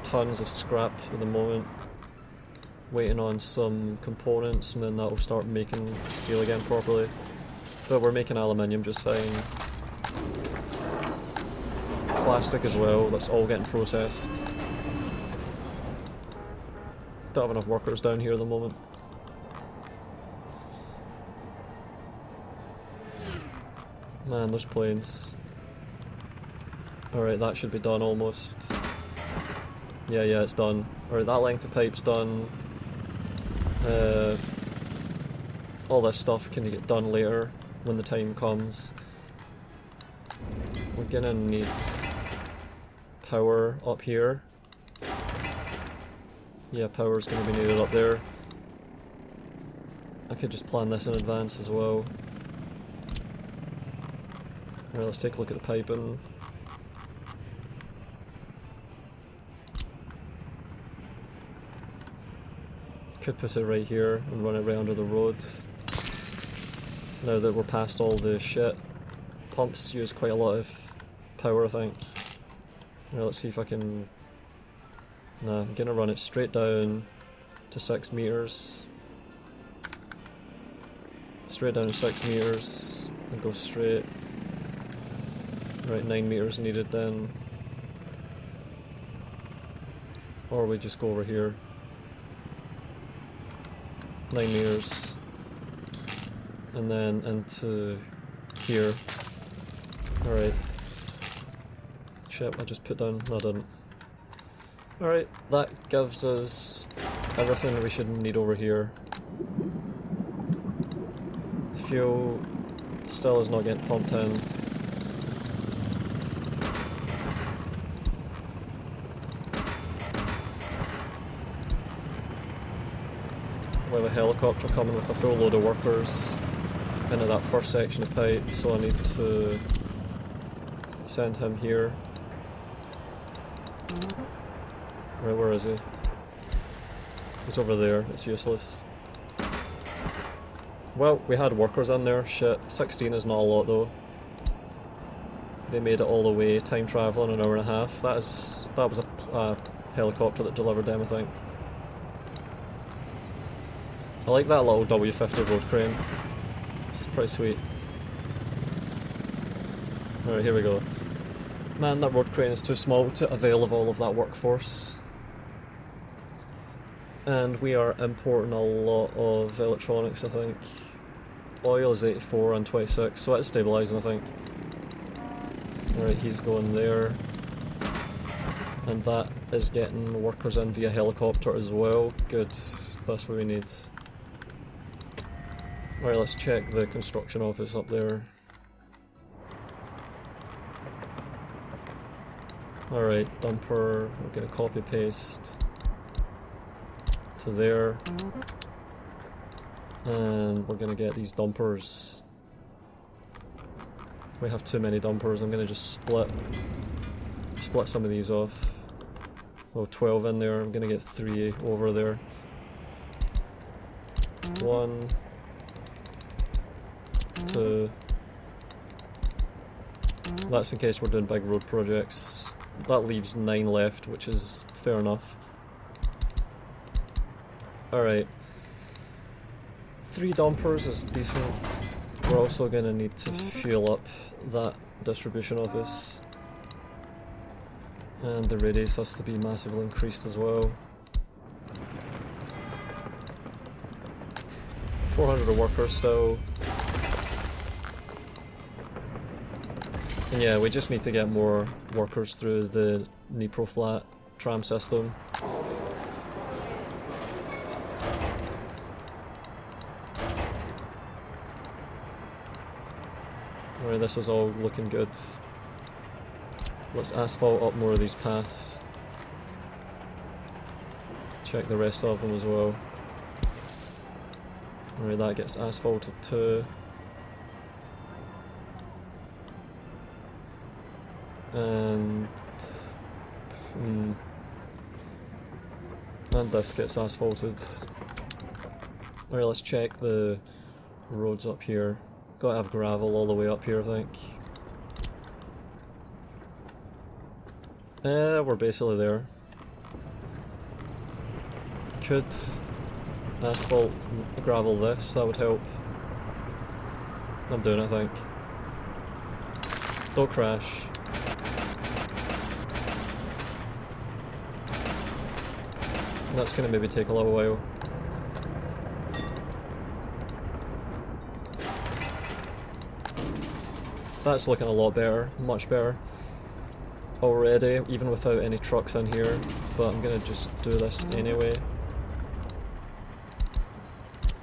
tons of scrap at the moment, waiting on some components, and then that'll start making steel again properly. But we're making aluminium just fine. Plastic as well, that's all getting processed. Don't have enough workers down here at the moment. Man, those planes. Alright, that should be done almost. Yeah, it's done. Alright, that length of pipe's done. All this stuff can get done later when the time comes. We're gonna need power up here. Yeah, power's gonna be needed up there. I could just plan this in advance as well. Alright, let's take a look at the piping. Could put it right here and run it right under the road. Now that we're past all the shit. Pumps use quite a lot of power, I think. Alright, let's see if I can... Nah, I'm gonna run it straight down to 6 meters. Straight down to 6 meters and go straight. Right, 9 meters needed then. Or we just go over here. 9 meters. And then into here. Alright. Shit, I just put down... No, I didn't. Alright, that gives us everything we should need over here. Fuel still is not getting pumped in. We have a helicopter coming with a full load of workers into that first section of pipe, so I need to send him here. Right, where is he? He's over there, it's useless. Well, we had workers in there, shit. 16 is not a lot though. They made it all the way, time travel in an hour and a half. That was a helicopter that delivered them, I think. I like that little W50 road crane. It's pretty sweet. Alright, here we go. Man, that road crane is too small to avail of all of that workforce. And we are importing a lot of electronics, I think. Oil is 84 and 26, so it's stabilising, I think. Alright, he's going there. And that is getting workers in via helicopter as well. Good, that's what we need. Alright, let's check the construction office up there. Alright, dumper, we're gonna copy paste to there. And we're gonna get these dumpers. We have too many dumpers, I'm gonna just split some of these off. Oh, 12 in there, I'm gonna get 3 over there. 1, 2. That's in case we're doing big road projects. That leaves 9 left, which is fair enough. Alright. 3 dumpers is decent. We're also going to need to fuel up that distribution office. And the radius has to be massively increased as well. 400 workers still. And yeah, we just need to get more workers through the Dnipro flat tram system. Alright, this is all looking good. Let's asphalt up more of these paths. Check the rest of them as well. Alright, that gets asphalted too. And this gets asphalted. Alright, let's check the roads up here. Gotta have gravel all the way up here, I think. We're basically there. Could asphalt gravel this, that would help. I'm doing it, I think. Don't crash. That's gonna maybe take a little while. That's looking a lot better, much better already, even without any trucks in here, but I'm gonna just do this anyway.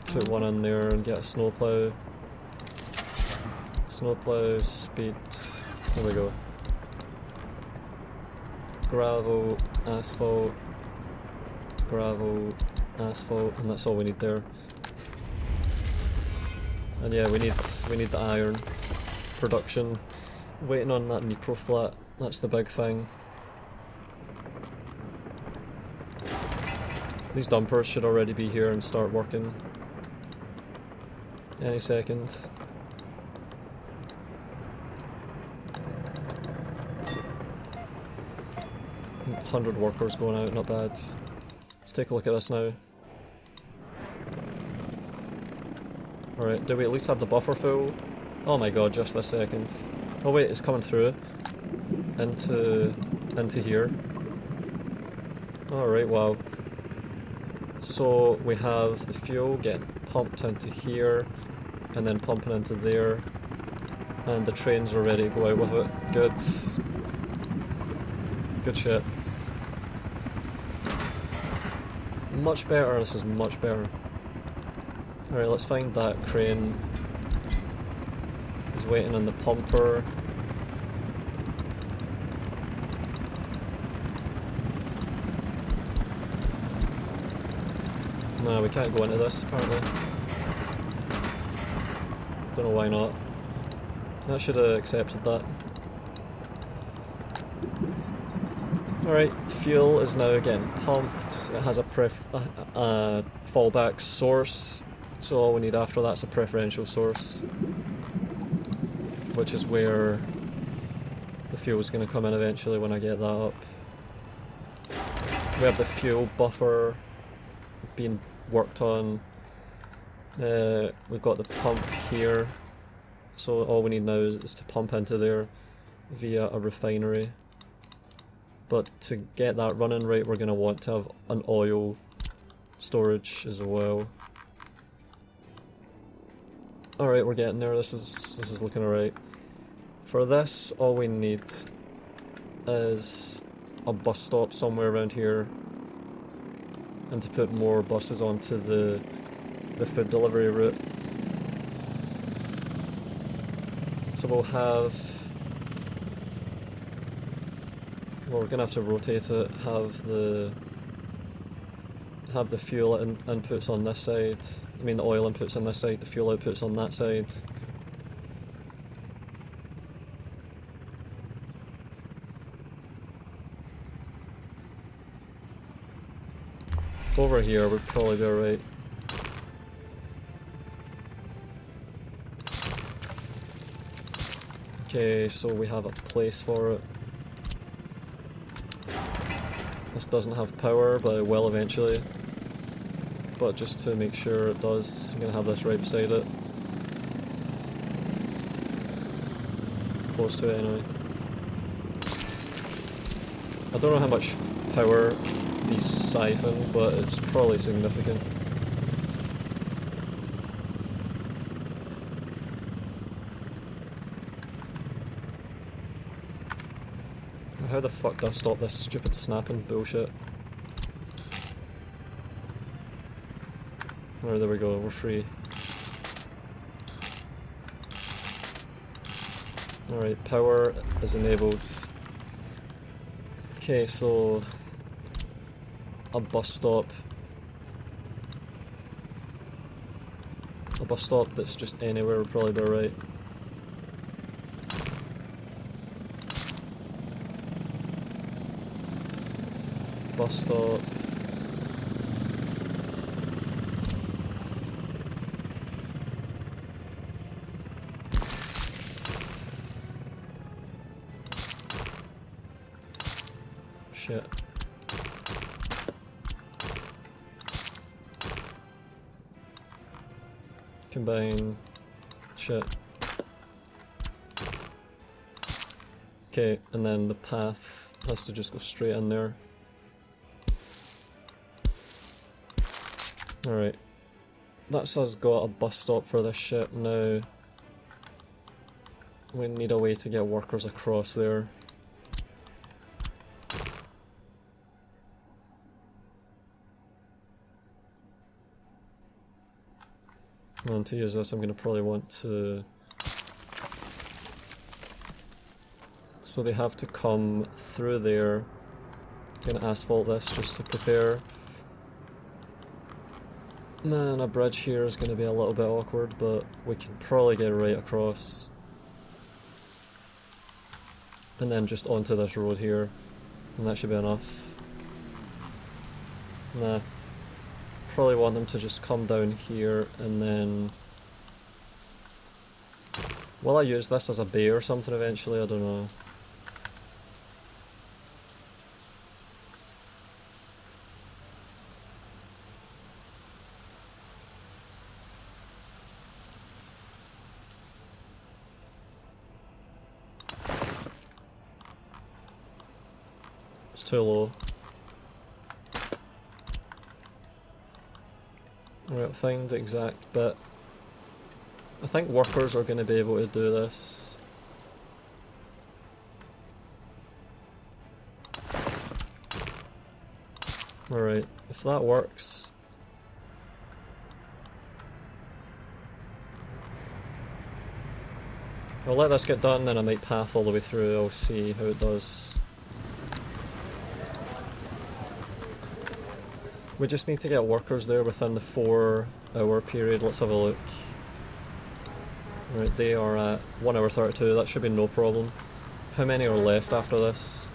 Put one in there and get a snowplow. Snowplow, speed, there we go. Gravel, asphalt, gravel, asphalt, and that's all we need there. And yeah, we need the iron production. Waiting on that Dnipro flat, that's the big thing. These dumpers should already be here and start working any second. $100 workers going out, not bad. Let's take a look at this now. Alright, do we at least have the buffer full? Oh my god, just this second. Oh wait, it's coming through. Into here. Alright, wow. So we have the fuel getting pumped into here, and then pumping into there. And the trains are ready to go out with it. Good. Good shit. Much better, this is much better. Alright, let's find that crane. He's waiting on the pumper. No, we can't go into this apparently. Don't know why not. I should have accepted that. Alright, fuel is now getting pumped. It has a fallback source, so all we need after that's a preferential source, which is where the fuel is going to come in eventually when I get that up. We have the fuel buffer being worked on. We've got the pump here, so all we need now is to pump into there via a refinery. But to get that running right, we're going to want to have an oil storage as well. Alright, we're getting there. This is looking alright. For this, all we need is a bus stop somewhere around here, and to put more buses onto the food delivery route. So we'll have... Well, we're gonna have to rotate it, have the fuel inputs on this side, I mean the oil inputs on this side, the fuel outputs on that side. Over here would probably be alright. Okay, so we have a place for it. This doesn't have power, but it will eventually. But just to make sure it does, I'm going to have this right beside it. Close to it anyway. I don't know how much power these siphon, but it's probably significant. How the fuck do I stop this stupid snapping bullshit? Oh, there we go, we're free. Alright, power is enabled. Okay, so a bus stop. A bus stop that's just anywhere would probably be right. Bus stop. Shit. Combine. Shit. Okay, and then the path has to just go straight in there. Alright. That's us got a bus stop for this shit. Now we need a way to get workers across there. And to use this I'm going to probably want to... So they have to come through there. I'm going to asphalt this just to prepare. Man, a bridge here is going to be a little bit awkward, but we can probably get right across. And then just onto this road here, and that should be enough. Nah. Probably want them to just come down here, and then... Will I use this as a bay or something eventually? I don't know. It's too low. Right, find the exact bit. I think workers are going to be able to do this. Alright, if that works... I'll let this get done, then I might path all the way through, I'll see how it does. We just need to get workers there within the 4-hour period. Let's have a look. Right, they are at 1 hour 32, that should be no problem. How many are left after this?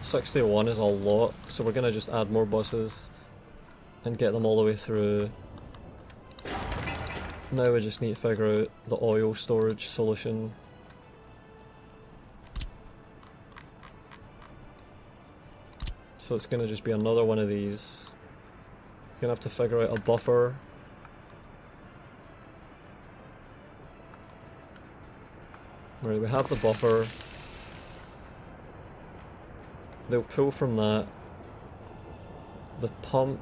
61 is a lot, so we're going to just add more buses and get them all the way through. Now we just need to figure out the oil storage solution. So it's going to just be another one of these. Going to have to figure out a buffer. Right, we have the buffer. They'll pull from that. The pump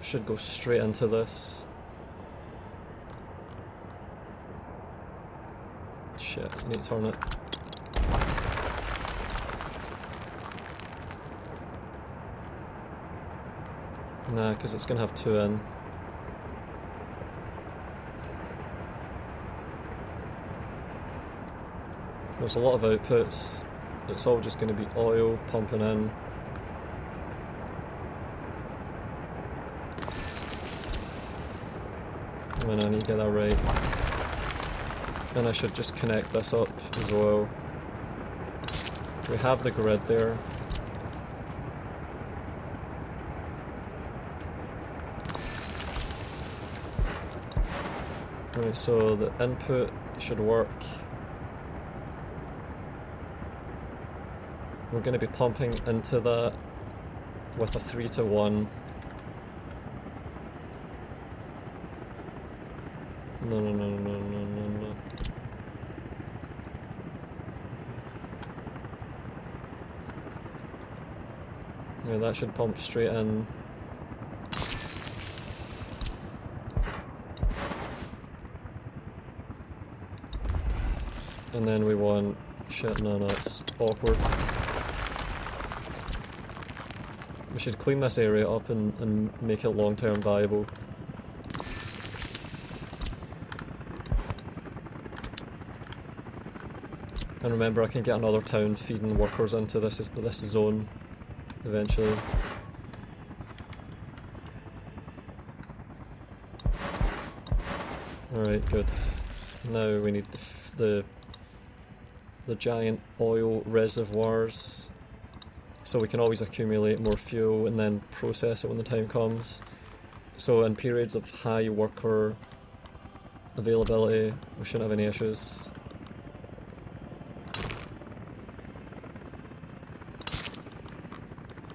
should go straight into this. Shit, I need to turn it. Nah, because it's going to have 2 in. There's a lot of outputs. It's all just going to be oil pumping in. And I need to get that right. And I should just connect this up as well. We have the grid there. Right, so the input should work. We're going to be pumping into that with a 3-to-1. No. Yeah, that should pump straight in. And then we want... shit, no, it's awkward. We should clean this area up and make it long-term viable. And remember, I can get another town feeding workers into this zone eventually. Alright, good. Now we need the giant oil reservoirs, so we can always accumulate more fuel and then process it when the time comes. So in periods of high worker availability, we shouldn't have any issues.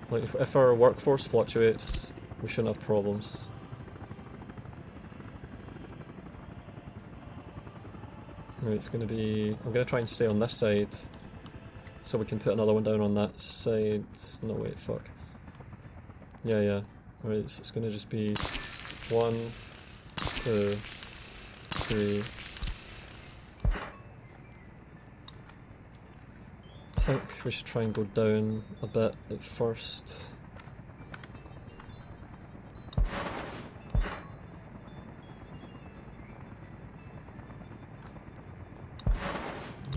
Like if our workforce fluctuates, we shouldn't have problems. Right, it's going to be... I'm going to try and stay on this side, so we can put another one down on that side. No, wait, fuck. Yeah. Alright, so it's going to just be 1, 2, 3. I think we should try and go down a bit at first.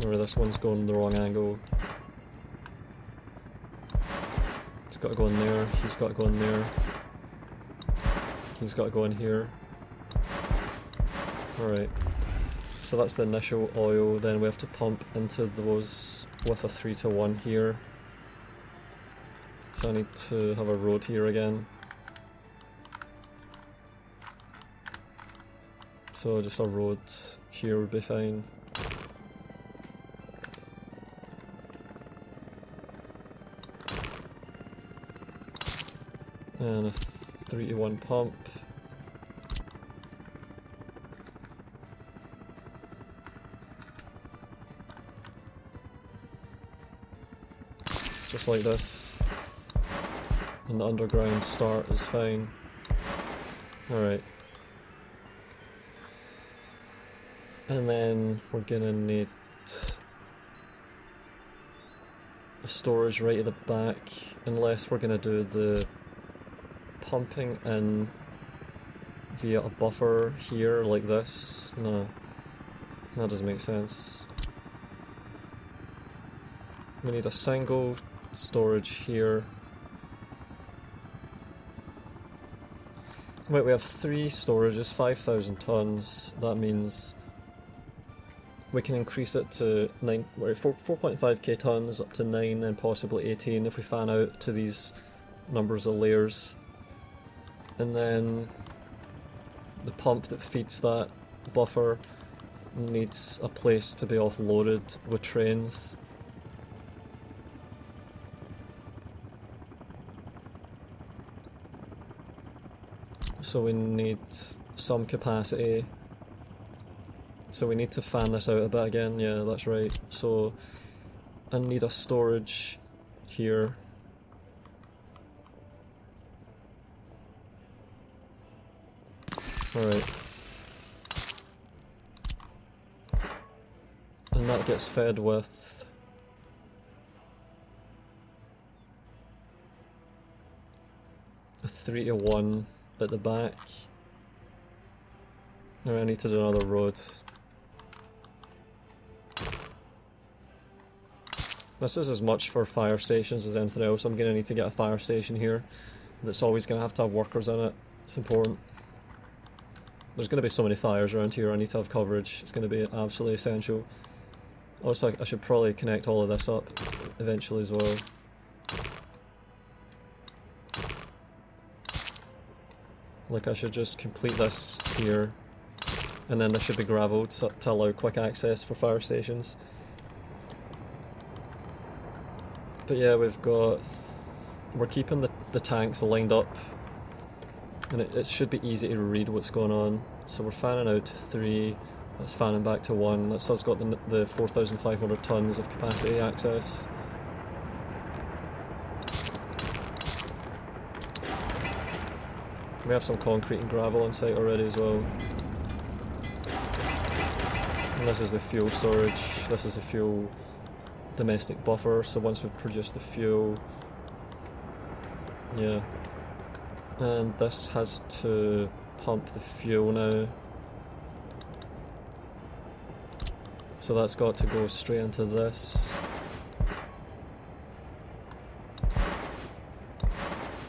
Or this one's going the wrong angle. It's got to go in there, he's got to go in there. He's got to go in here. Alright. So that's the initial oil, then we have to pump into those with a 3-to-1 here. So I need to have a road here again. So just a road here would be fine. And a 3-to-1 pump. Just like this. And the underground start is fine. Alright. And then we're gonna need a storage right at the back, unless we're gonna do the pumping in via a buffer here like this. No, that doesn't make sense. We need a single storage here. Wait, we have 3 storages, 5,000 tons. That means we can increase it to 4.5k tons up to 9 and possibly 18 if we fan out to these numbers of layers. And then the pump that feeds that buffer needs a place to be offloaded with trains. So we need some capacity. So we need to fan this out a bit again, yeah, that's right. So I need a storage here. Alright. And that gets fed with a 3-to-1 at the back. Alright, I need to do another road. This is as much for fire stations as anything else. I'm going to need to get a fire station here that's always going to have workers in it. It's important. There's going to be so many fires around here, I need to have coverage. It's going to be absolutely essential. Also, I should probably connect all of this up eventually as well. Like I should just complete this here, and then this should be gravelled to allow quick access for fire stations. But yeah, we're keeping the tanks lined up, and it should be easy to read what's going on. So we're fanning out to 3, that's fanning back to 1, that's us got the 4,500 tons of capacity access. We have some concrete and gravel on site already as well. And this is the fuel storage, this is the fuel domestic buffer, so once we've produced the fuel, yeah. And this has to pump the fuel now. So that's got to go straight into this.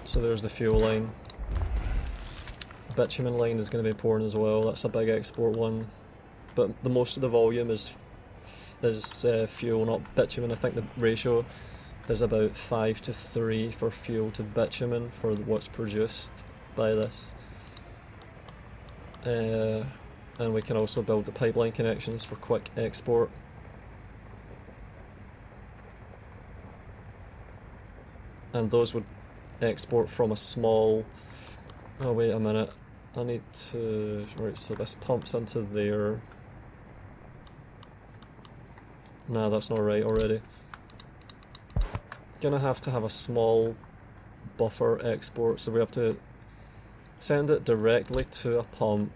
So there's the fuel line. Bitumen line is going to be important as well, that's a big export one. But the most of the volume is fuel, not bitumen. I think the ratio is about 5 to 3 for fuel to bitumen for what's produced by this. And we can also build the pipeline connections for quick export. And those would export from a small... Oh wait a minute, I need to... Right, so this pumps into there. Nah, that's not right already. Gonna have to have a small buffer export, so we have to send it directly to a pump.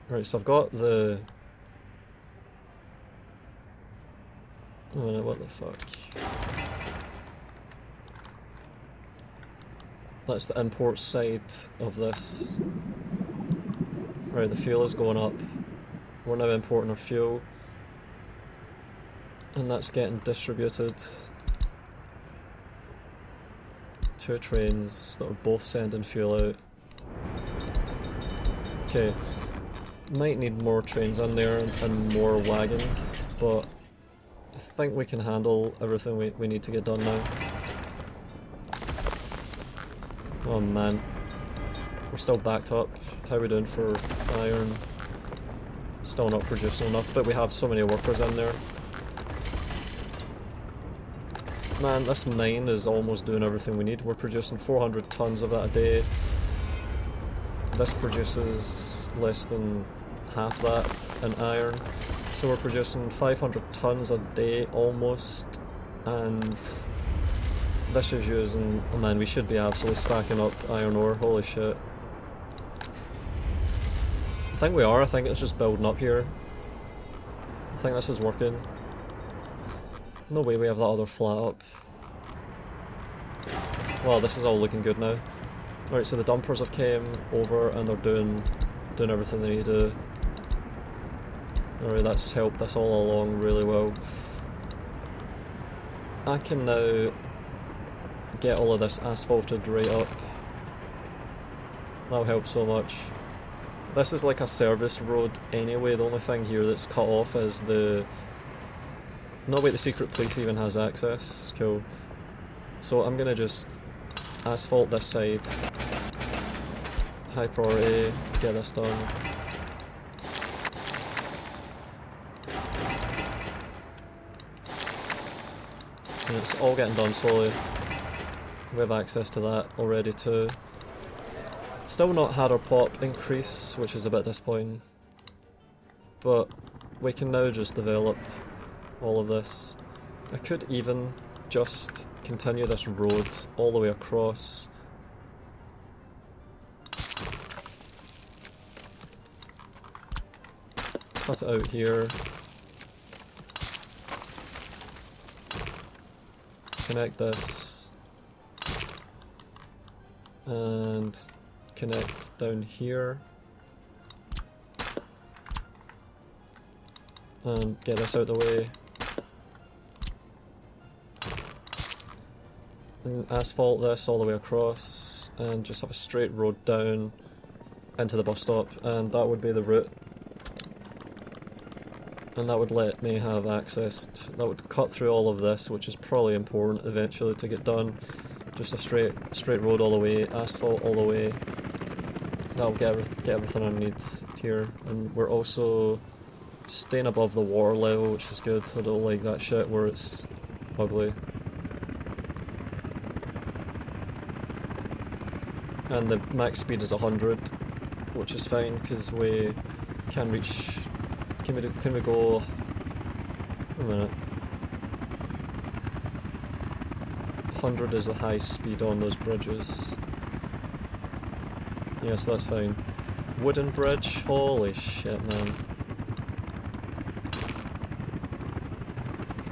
Right, so I've got the... Oh no, what the fuck? That's the import side of this. Right, the fuel is going up. We're now importing our fuel. And that's getting distributed to trains that are both sending fuel out. Okay, might need more trains in there and more wagons, but I think we can handle everything we need to get done now. Oh man, we're still backed up. How are we doing for iron? Still not producing enough, but we have so many workers in there. Man, this mine is almost doing everything we need. We're producing 400 tons of that a day. This produces less than half that in iron. So we're producing 500 tons a day almost, and this is using... Oh man, we should be absolutely stacking up iron ore, holy shit. I think we are, I think it's just building up here. I think this is working. No way we have that other flat up. Well, this is all looking good now. Alright, so the dumpers have came over and they're doing everything they need to do. Alright, that's helped us all along really well. I can now get all of this asphalted right up. That'll help so much. This is like a service road anyway, the only thing here that's cut off is the... No wait, the secret police even has access, cool. So I'm gonna just asphalt this side. High priority, get this done. And it's all getting done slowly. We have access to that already too. Still not had our pop increase, which is a bit disappointing. But we can now just develop all of this. I could even just continue this road all the way across. Cut it out here. Connect this. And connect down here. And get this out of the way. And asphalt this all the way across and just have a straight road down into the bus stop, and that would be the route. And that would let me have access that would cut through all of this, which is probably important eventually to get done. Just a straight road all the way, asphalt all the way. That'll get everything I need here. And we're also staying above the water level, which is good. I don't like that shit where it's ugly. And the max speed is 100, which is fine because we can reach. Can we go? A minute. 100 is the high speed on those bridges. Yeah, so that's fine. Wooden bridge, holy shit, man.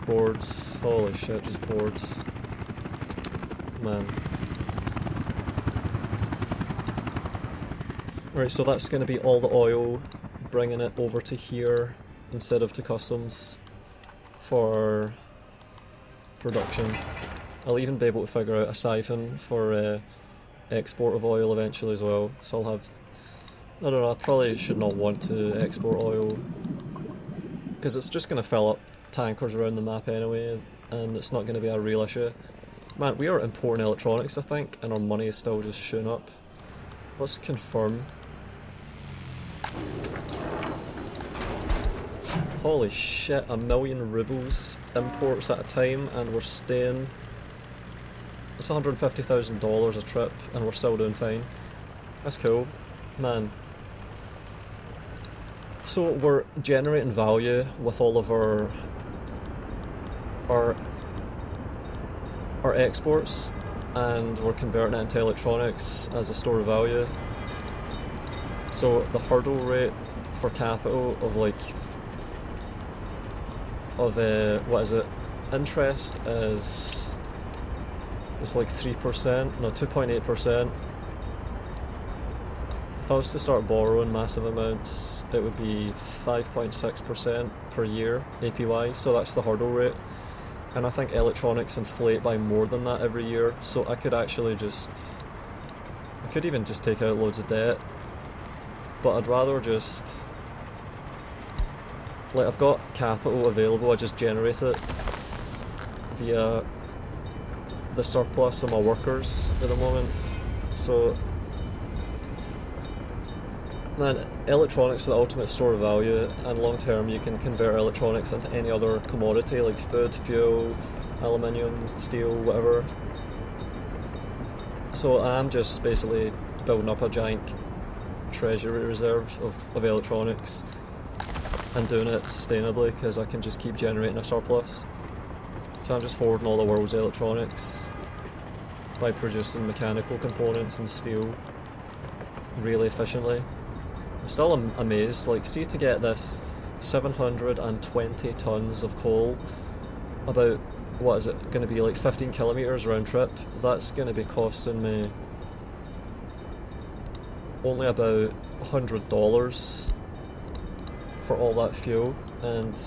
Boards, holy shit, just boards. Man. Right, so that's going to be all the oil, bringing it over to here instead of to customs for production. I'll even be able to figure out a siphon for export of oil eventually as well, so I'll have... I don't know, I probably should not want to export oil because it's just going to fill up tankers around the map anyway, and it's not going to be a real issue. Man, we are importing electronics, I think, and our money is still just shooting up. Let's confirm. Holy shit, 1,000,000 rubles imports at a time, and we're staying... It's $150,000 a trip, and we're still doing fine. That's cool. Man. So we're generating value with all of our exports, and we're converting it into electronics as a store of value. So the hurdle rate for capital of like what is it? Interest is it's like 3%, no 2.8%. If I was to start borrowing massive amounts, it would be 5.6% per year APY, so that's the hurdle rate. And I think electronics inflate by more than that every year, so I could actually just... I could even just take out loads of debt, but I'd rather just... Like, I've got capital available, I just generate it via the surplus of my workers at the moment, so... Man, electronics are the ultimate store of value, and long term you can convert electronics into any other commodity like food, fuel, aluminium, steel, whatever. So I'm just basically building up a giant treasury reserve of electronics and doing it sustainably because I can just keep generating a surplus. So I'm just hoarding all the world's electronics by producing mechanical components and steel really efficiently. I'm still amazed, like, see, to get this 720 tons of coal, about, what is it, going to be like 15 kilometres round trip, that's going to be costing me only about $100 for all that fuel, and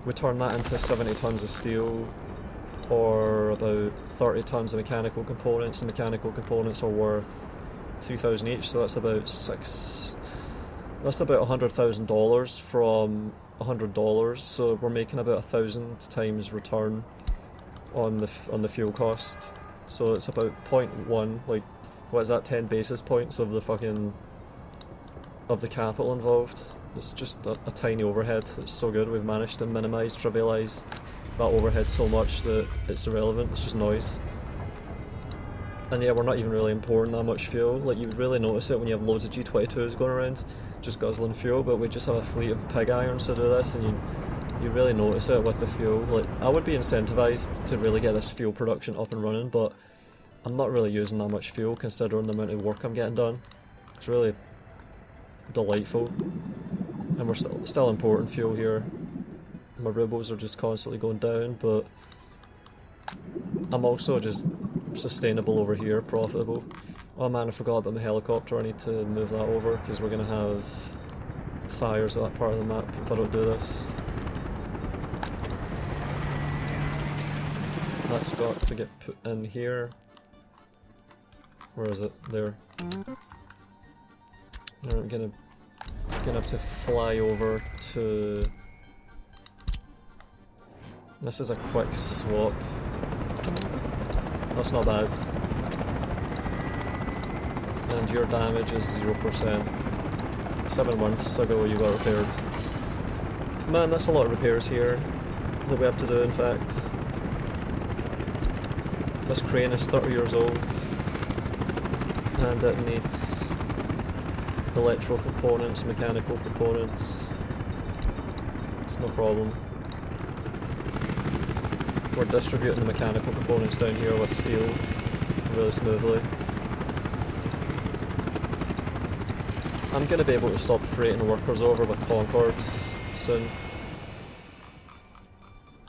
we turn that into 70 tons of steel, or about 30 tons of mechanical components, and mechanical components are worth 3,000 each, so that's about $100,000 from $100, so we're making about 1,000 times return on the fuel cost. So it's about 0.1, like, what is that, 10 basis points of the capital involved. It's just a tiny overhead. It's so good. We've managed to minimise, trivialise that overhead so much that it's irrelevant. It's just noise. And yeah, we're not even really importing that much fuel. Like, you would really notice it when you have loads of G22s going around, just guzzling fuel, but we just have a fleet of pig irons to do this, and you really notice it with the fuel. Like, I would be incentivized to really get this fuel production up and running, but I'm not really using that much fuel considering the amount of work I'm getting done. It's really delightful. And we're still importing fuel here. My rubles are just constantly going down, but I'm also just sustainable over here, profitable. Oh man, I forgot about my helicopter. I need to move that over because we're going to have fires at that part of the map if I don't do this. That's got to get put in here. Where is it? There. Now I'm gonna have to fly over to... This is a quick swap. That's not bad. And your damage is 0%. 7 months ago you got repaired. Man, that's a lot of repairs here that we have to do, in fact. This crane is 30 years old and it needs electro components, mechanical components. It's no problem. We're distributing the mechanical components down here with steel really smoothly. I'm going to be able to stop freighting workers over with Concords soon.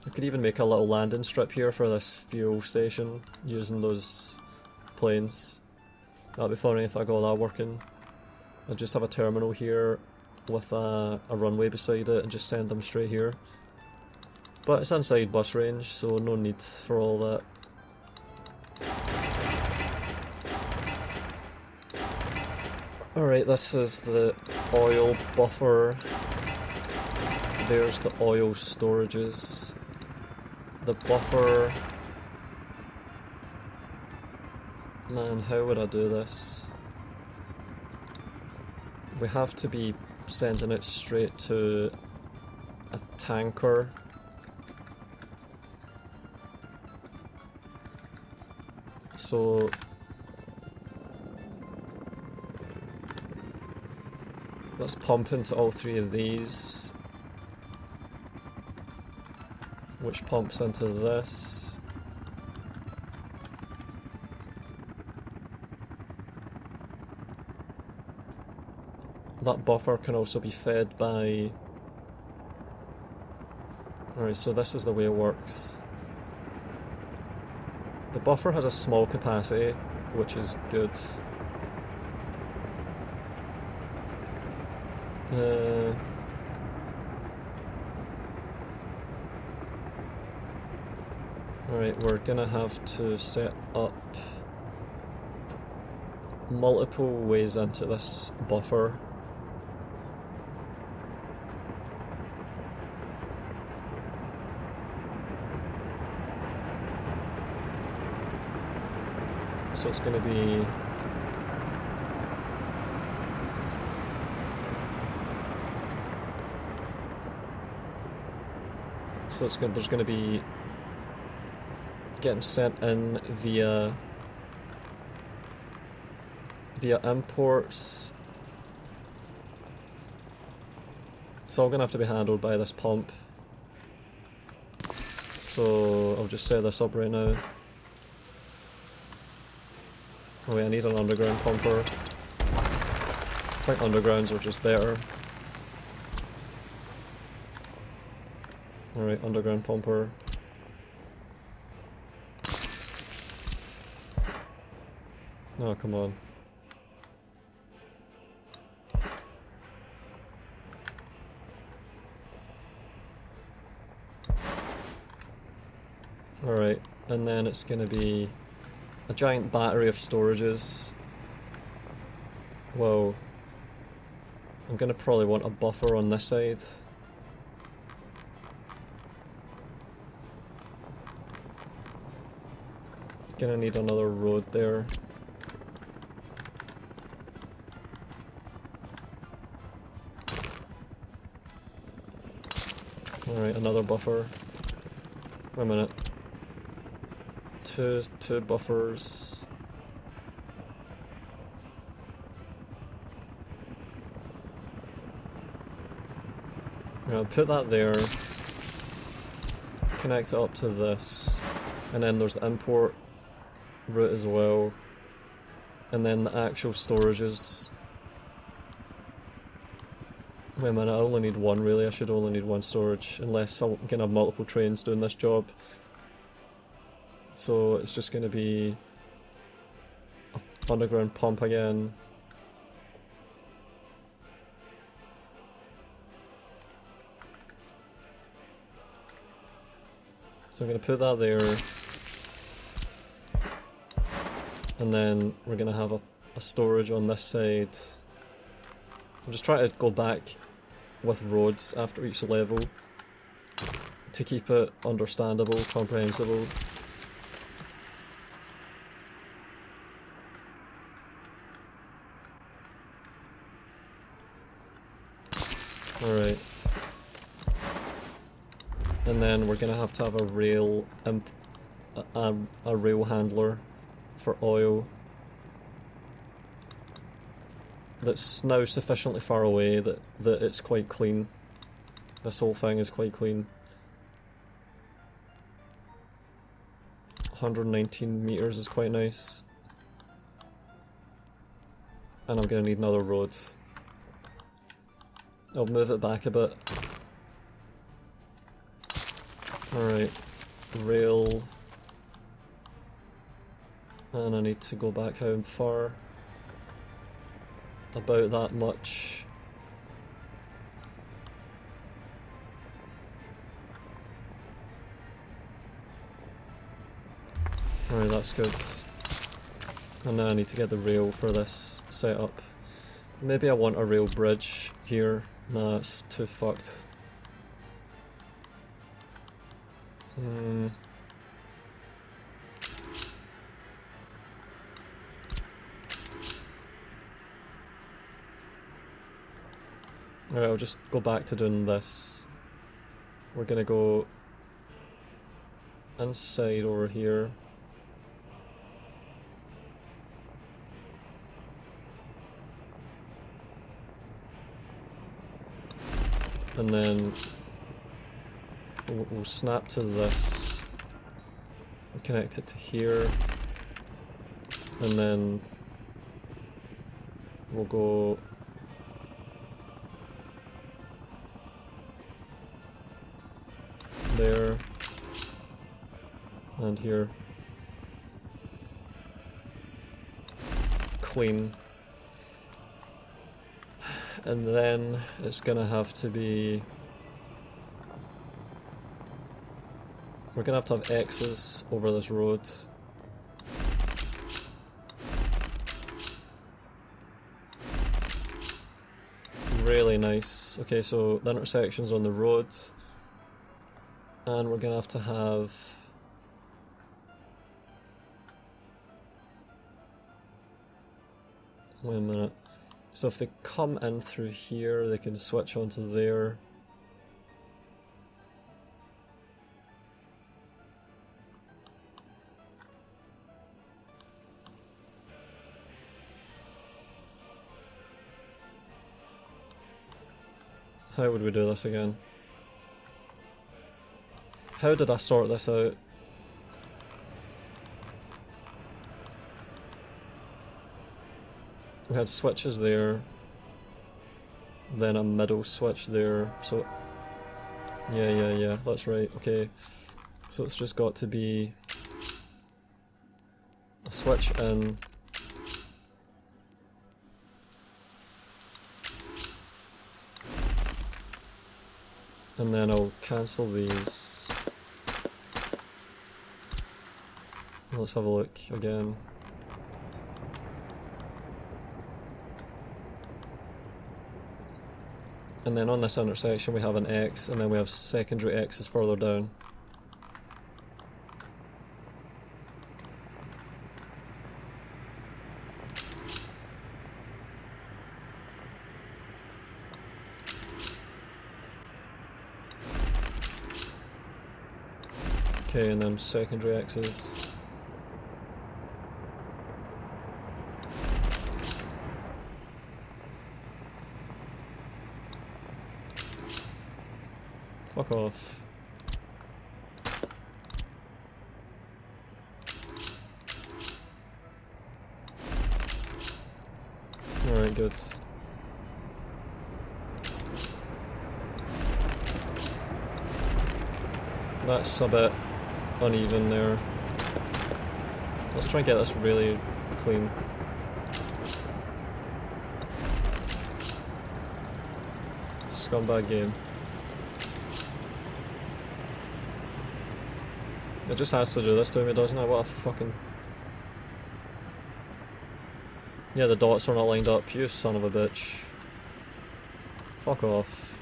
I could even make a little landing strip here for this fuel station using those planes. That'd be funny if I got that working. I'd just have a terminal here with a runway beside it and just send them straight here. But it's inside bus range, so no need for all that. Alright, this is the oil buffer. There's the oil storages. The buffer... Man, how would I do this? We have to be sending it straight to a tanker. So... let's pump into all three of these. Which pumps into this. That buffer can also be fed by... Alright, so this is the way it works. The buffer has a small capacity, which is good. Alright, we're gonna have to set up multiple ways into this buffer. So it's gonna be... So it's there's gonna be getting sent in via imports. It's all gonna have to be handled by this pump. So I'll just set this up right now. Oh wait, I need an underground pumper. I think undergrounds are just better. Alright, underground pumper. Oh, come on. Alright, and then it's gonna be a giant battery of storages. Whoa. I'm gonna probably want a buffer on this side. Gonna need another road there. Alright, another buffer. Wait a minute. Two buffers. I'll put that there. Connect it up to this. And then there's the import route as well. And then the actual storages. Wait a minute, I only need one really. I should only need one storage, unless I'm gonna have multiple trains doing this job. So it's just gonna be an underground pump again. So I'm gonna put that there. And then we're gonna have a storage on this side. I'm just trying to go back with roads after each level to keep it understandable, comprehensible. Alright. And then we're gonna have to have a rail a rail handler for oil that's now sufficiently far away that it's quite clean. This whole thing is quite clean. 119 meters is quite nice. And I'm gonna need another road. I'll move it back a bit. Alright, rail. And I need to go back how far? About that much. Alright, that's good. And now I need to get the rail for this set up. Maybe I want a rail bridge here. Nah, it's too fucked. Alright, I'll just go back to doing this. We're gonna go inside over here. And then we'll snap to this and connect it to here, and then we'll go there and here. Clean. And then it's gonna have to be... we're gonna have X's over this road. Really nice. Okay, so the intersection's on the road. And we're gonna have wait a minute. So if they come in through here, they can switch onto there. How would we do this again? How did I sort this out? We had switches there, then a middle switch there, so... yeah, that's right, okay. So it's just got to be a switch in, and then I'll cancel these. Let's have a look again. And then on this intersection we have an X, and then we have secondary X's further down. Okay, and then secondary X's. Fuck off. Alright, good. That's a bit uneven there. Let's try and get this really clean. Scumbag game. It just has to do this to me, doesn't it? What a fucking... yeah, the dots are not lined up, you son of a bitch. Fuck off.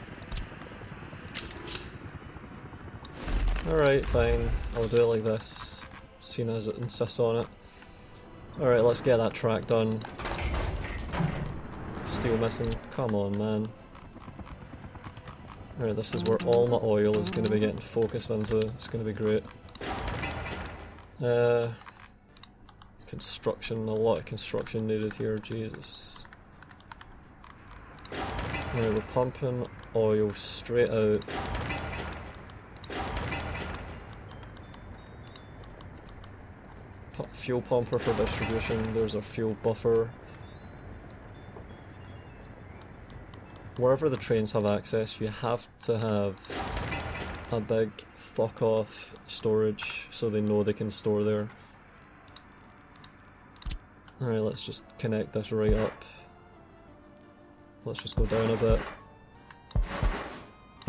Alright, fine. I'll do it like this, seeing as it insists on it. Alright, let's get that track done. Steel missing. Come on, man. Alright, this is where all my oil is going to be getting focused into. It's going to be great. Construction, a lot of construction needed here, Jesus. Alright, we're pumping oil straight out. Fuel pumper for distribution, there's our fuel buffer. wherever the trains have access, you have to have a big fuck off storage so they know they can store there. Alright, let's just connect this right up. Let's just go down a bit.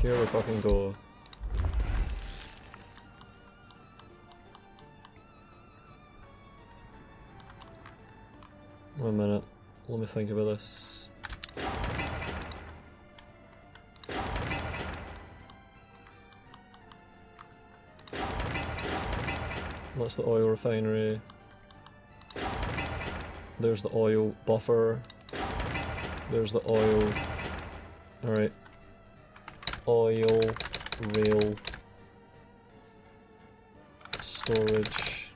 Here we fucking go. 1 minute, let me think about this. That's the oil refinery. There's the oil buffer. There's the oil. Alright. Oil, rail, storage.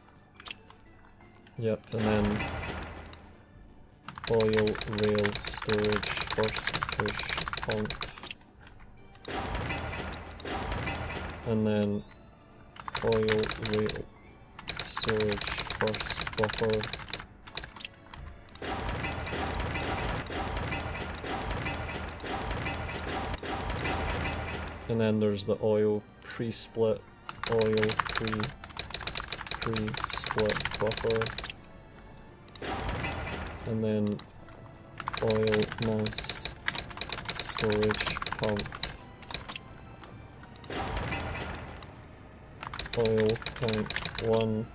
Yep, and then oil, rail, storage, first push, pump. And then oil, rail, storage, first buffer. And then there's the oil pre-split, oil pre-split buffer. And then oil mass storage pump. Oil tank 1.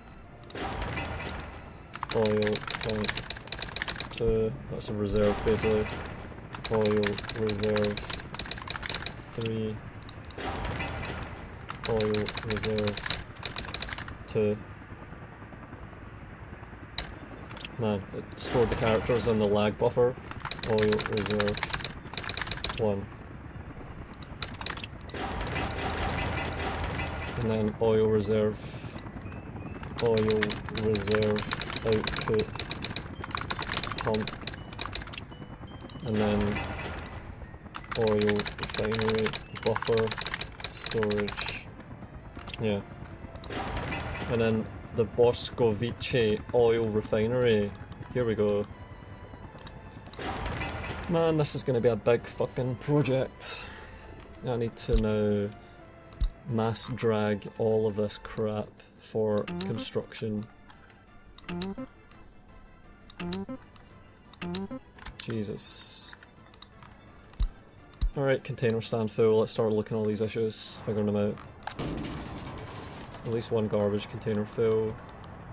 Oil tank 2. That's a reserve basically. Oil reserve 3. Oil reserve 2. Man, it stored the characters in the lag buffer. Oil reserve 1. And then oil reserve output pump. And then oil refinery buffer storage. Yeah. And then the Boscovici oil refinery. Here we go. Man, this is going to be a big fucking project. I need to now mass drag all of this crap for construction. Jesus. Alright, container stand full. Let's start looking at all these issues, figuring them out. At least one garbage container full.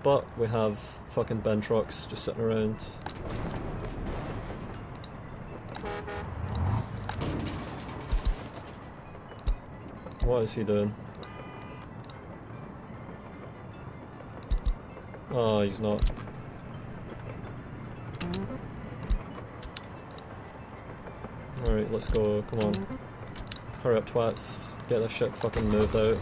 But we have fucking bin trucks just sitting around. What is he doing? Oh, he's not. Alright, let's go, come on. Hurry up twats, get this shit fucking moved out.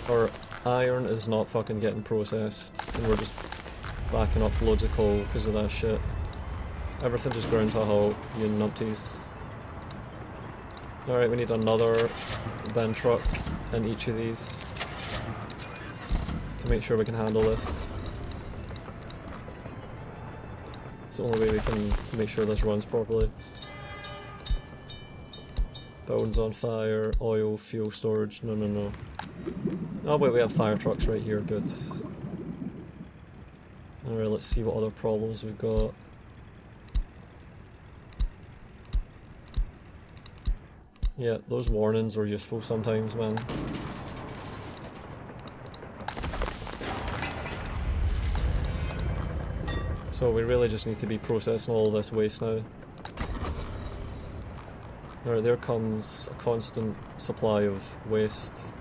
Our iron is not fucking getting processed, and we're just backing up loads of coal because of that shit. Everything just ground to a halt, you numpties. Alright, we need another bin truck in each of these to make sure we can handle this. It's the only way we can make sure this runs properly. Buildings on fire, oil, fuel storage, no. Oh wait, we have fire trucks right here, good. Alright, let's see what other problems we've got. Yeah, those warnings are useful sometimes, man. So we really just need to be processing all this waste now. Alright, there comes a constant supply of waste.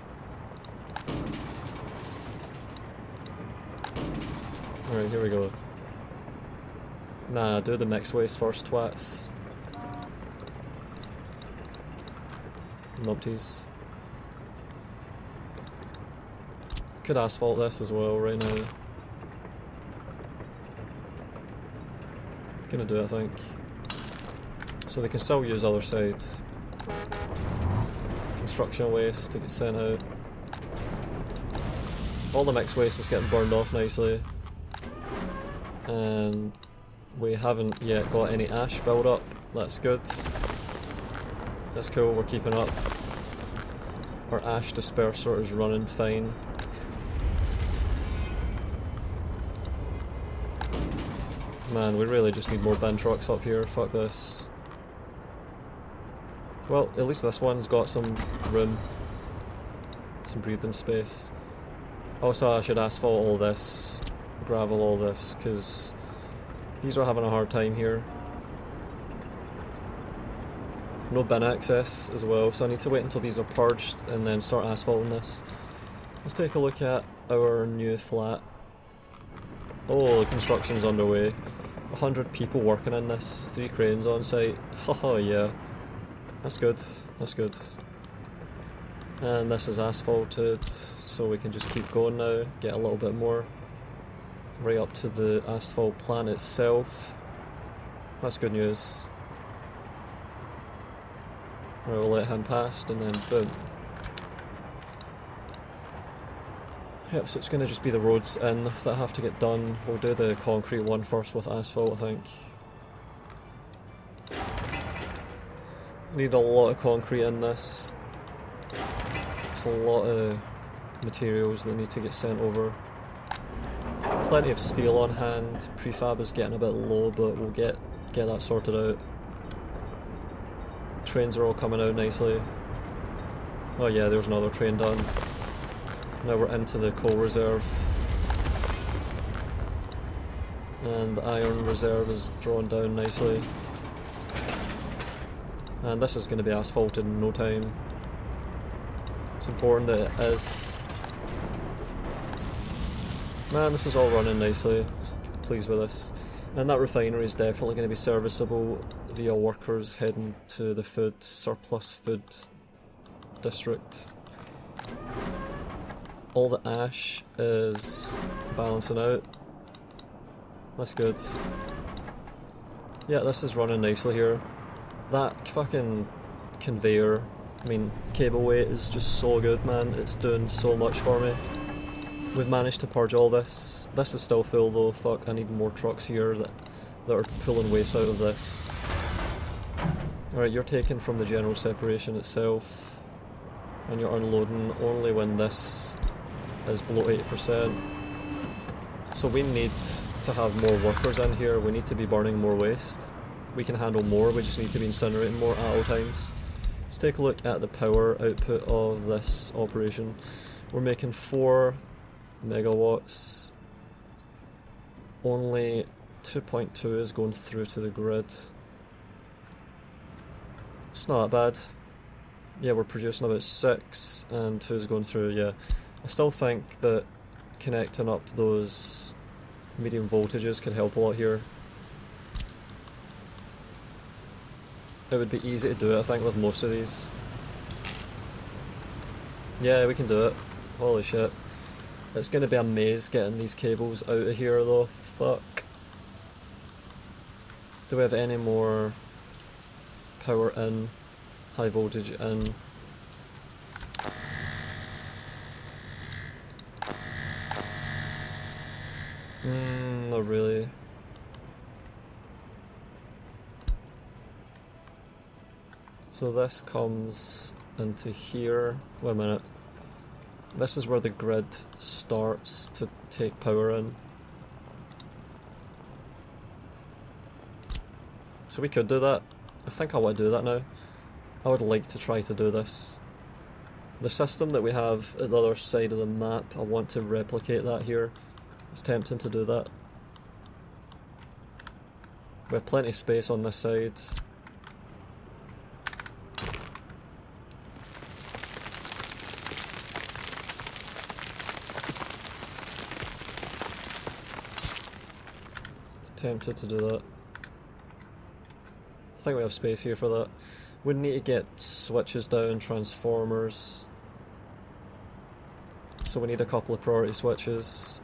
Alright, here we go. Nah, do the mixed waste first, twats. Numpties. Could asphalt this as well right now. Gonna do it, I think. So they can still use other sides. Construction waste to get sent out. All the mixed waste is getting burned off nicely. And We haven't yet got any ash build up, that's good. That's cool, we're keeping up. Our ash disperser is running fine. Man, we really just need more bin trucks up here, fuck this. Well, at least this one's got some room. Some breathing space. Also, I should asphalt all this, gravel all this, because these are having a hard time here. No bin access as well, so I need to wait until these are purged and then start asphalting this. Let's take a look at our new flat. Oh, the construction's underway. 100 people working in this, 3 cranes on site. Haha, yeah. That's good, that's good. And this is asphalted, so we can just keep going now, get a little bit more. Right up to the asphalt plant itself. That's good news. Right, we'll let him past and then boom. Yep, so it's going to just be the roads in that have to get done. We'll do the concrete one first with asphalt, I think. Need a lot of concrete in this. It's a lot of materials that need to get sent over. Plenty of steel on hand. Prefab is getting a bit low, but we'll get that sorted out. Trains are all coming out nicely. Oh yeah, there's another train done. Now we're into the coal reserve. And the iron reserve is drawn down nicely. And this is going to be asphalted in no time. It's important that it is. Man, this is all running nicely. Pleased with this. And that refinery is definitely going to be serviceable via workers heading to the surplus food district. All the ash is balancing out. That's good. Yeah, this is running nicely here. That fucking conveyor, I mean, cable weight is just so good, man. It's doing so much for me. We've managed to purge all this. This is still full though, fuck, I need more trucks here that are pulling waste out of this. Alright, you're taken from the general separation itself, and you're unloading only when this is below 80%. So we need to have more workers in here, we need to be burning more waste. We can handle more, we just need to be incinerating more at all times. Let's take a look at the power output of this operation. We're making 4 megawatts. Only 2.2 is going through to the grid. It's not that bad. Yeah, we're producing about 6 and 2 is going through, yeah. I still think that connecting up those medium voltages could help a lot here. It would be easy to do it, I think, with most of these. Yeah, we can do it. Holy shit. It's going to be a maze getting these cables out of here though. Fuck. Do we have any more power in? High voltage in? Not really. So this comes into here. Wait a minute. This is where the grid starts to take power in. So we could do that. I think I want to do that now. I would like to try to do this. The system that we have at the other side of the map, I want to replicate that here. It's tempting to do that. We have plenty of space on this side. Tempted to do that. I think we have space here for that. We need to get switches down, transformers. So we need a couple of priority switches.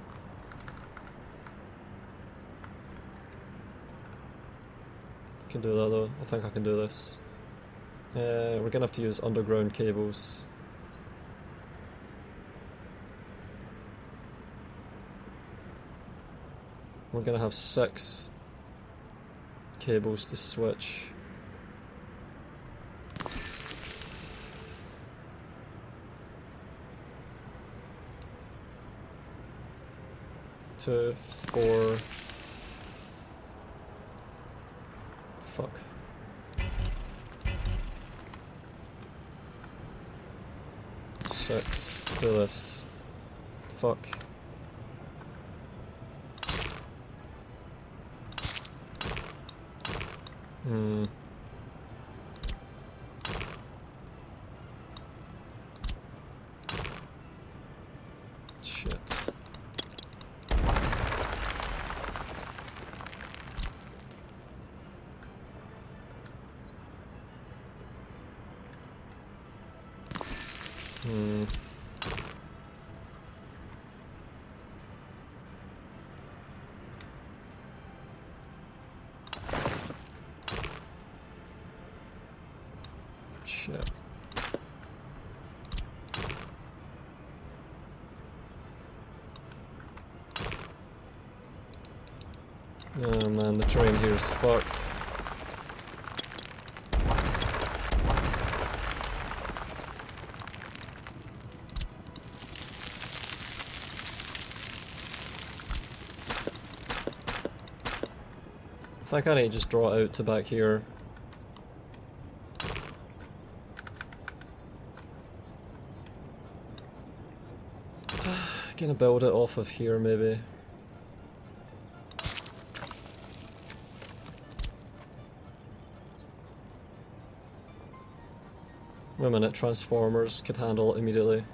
I can do that though. I think I can do this. We're gonna have to use underground cables. We're gonna have 6 cables to switch. To 4. Fuck. Six to this. Fuck. Shit. Shit. Oh man, the terrain here is fucked. I think I need to just draw it out to back here. Gonna build it off of here maybe. Wait a minute, transformers could handle it immediately.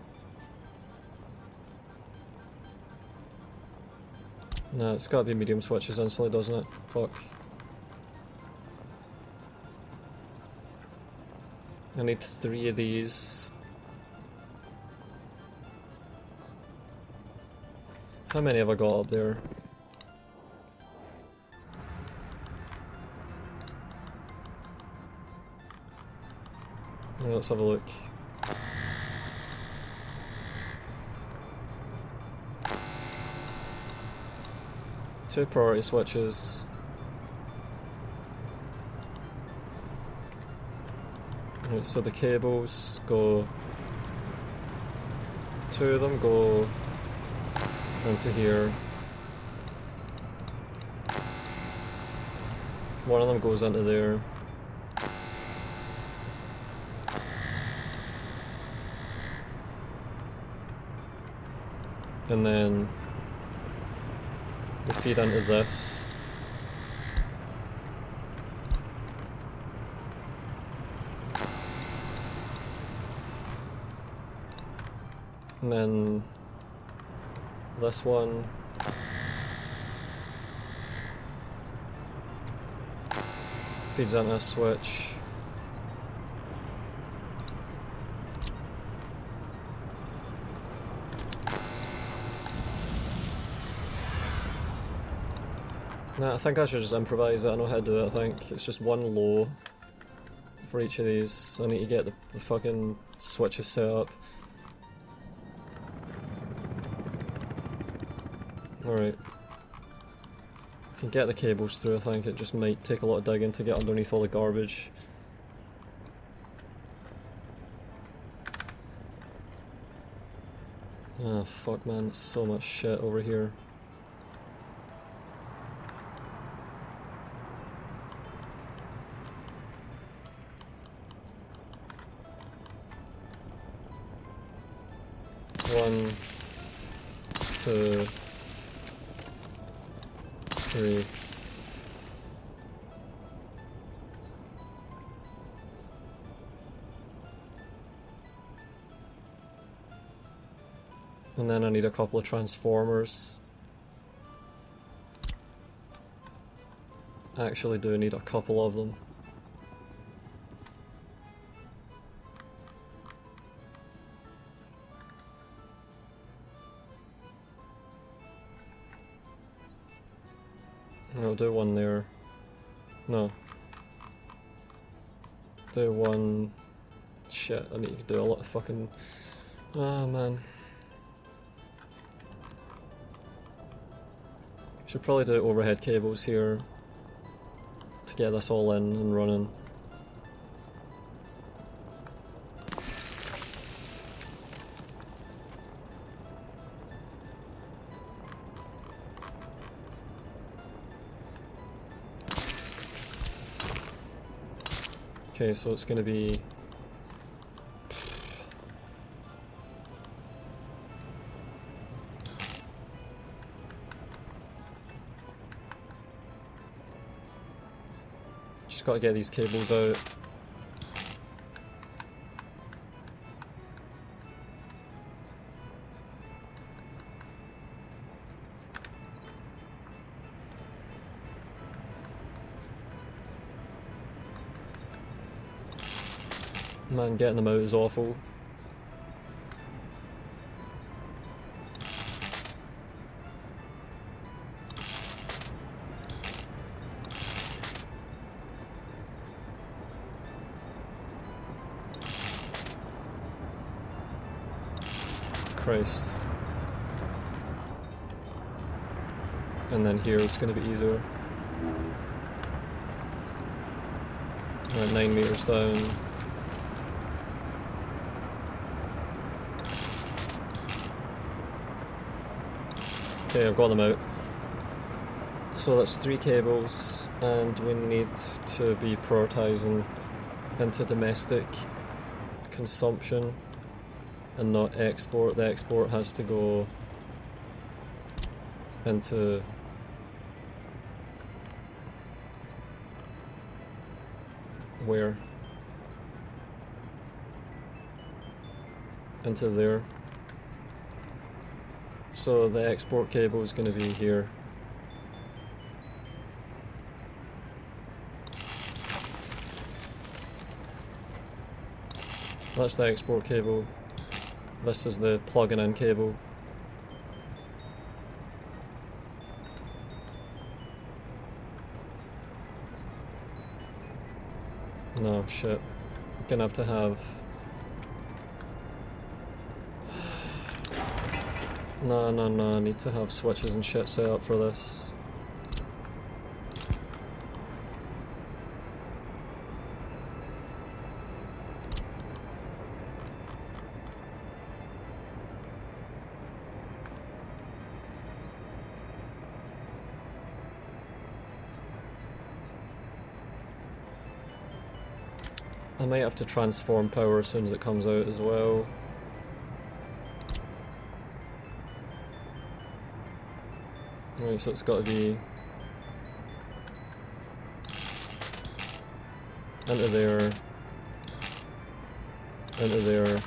No, it's gotta be medium switches instantly, doesn't it? Fuck. I need 3 of these. How many have I got up there? Let's have a look. Two priority switches. Right, so the cables go. 2 of them go into here. One of them goes into there. And then they feed into this. And then this one feeds into a switch. Nah, I think I should just improvise it. I know how to do it. I think it's just one low for each of these. I need to get the fucking switches set up. Alright. I can get the cables through, I think. It just might take a lot of digging to get underneath all the garbage. Ah, fuck man, there's so much shit over here. One, 2, 3. And then I need a couple of transformers. I actually do need a couple of them. I'll do one there. No. Do one. Shit, I need to do a lot of fucking. Oh man. Should probably do overhead cables here to get this all in and running. Okay, so it's going to be just got to get these cables out. Man, getting them out is awful. Christ. And then here it's going to be easier. We're 9 meters down. Okay, I've got them out. So that's 3 cables, and we need to be prioritising into domestic consumption and not export. The export has to go into where? Into there. So the export cable is going to be here. That's the export cable. This is the plugging in cable. No, shit. I'm gonna have to have... No, I need to have switches and shit set up for this. I might have to transform power as soon as it comes out as well. Right, so it's got to be into there, into there,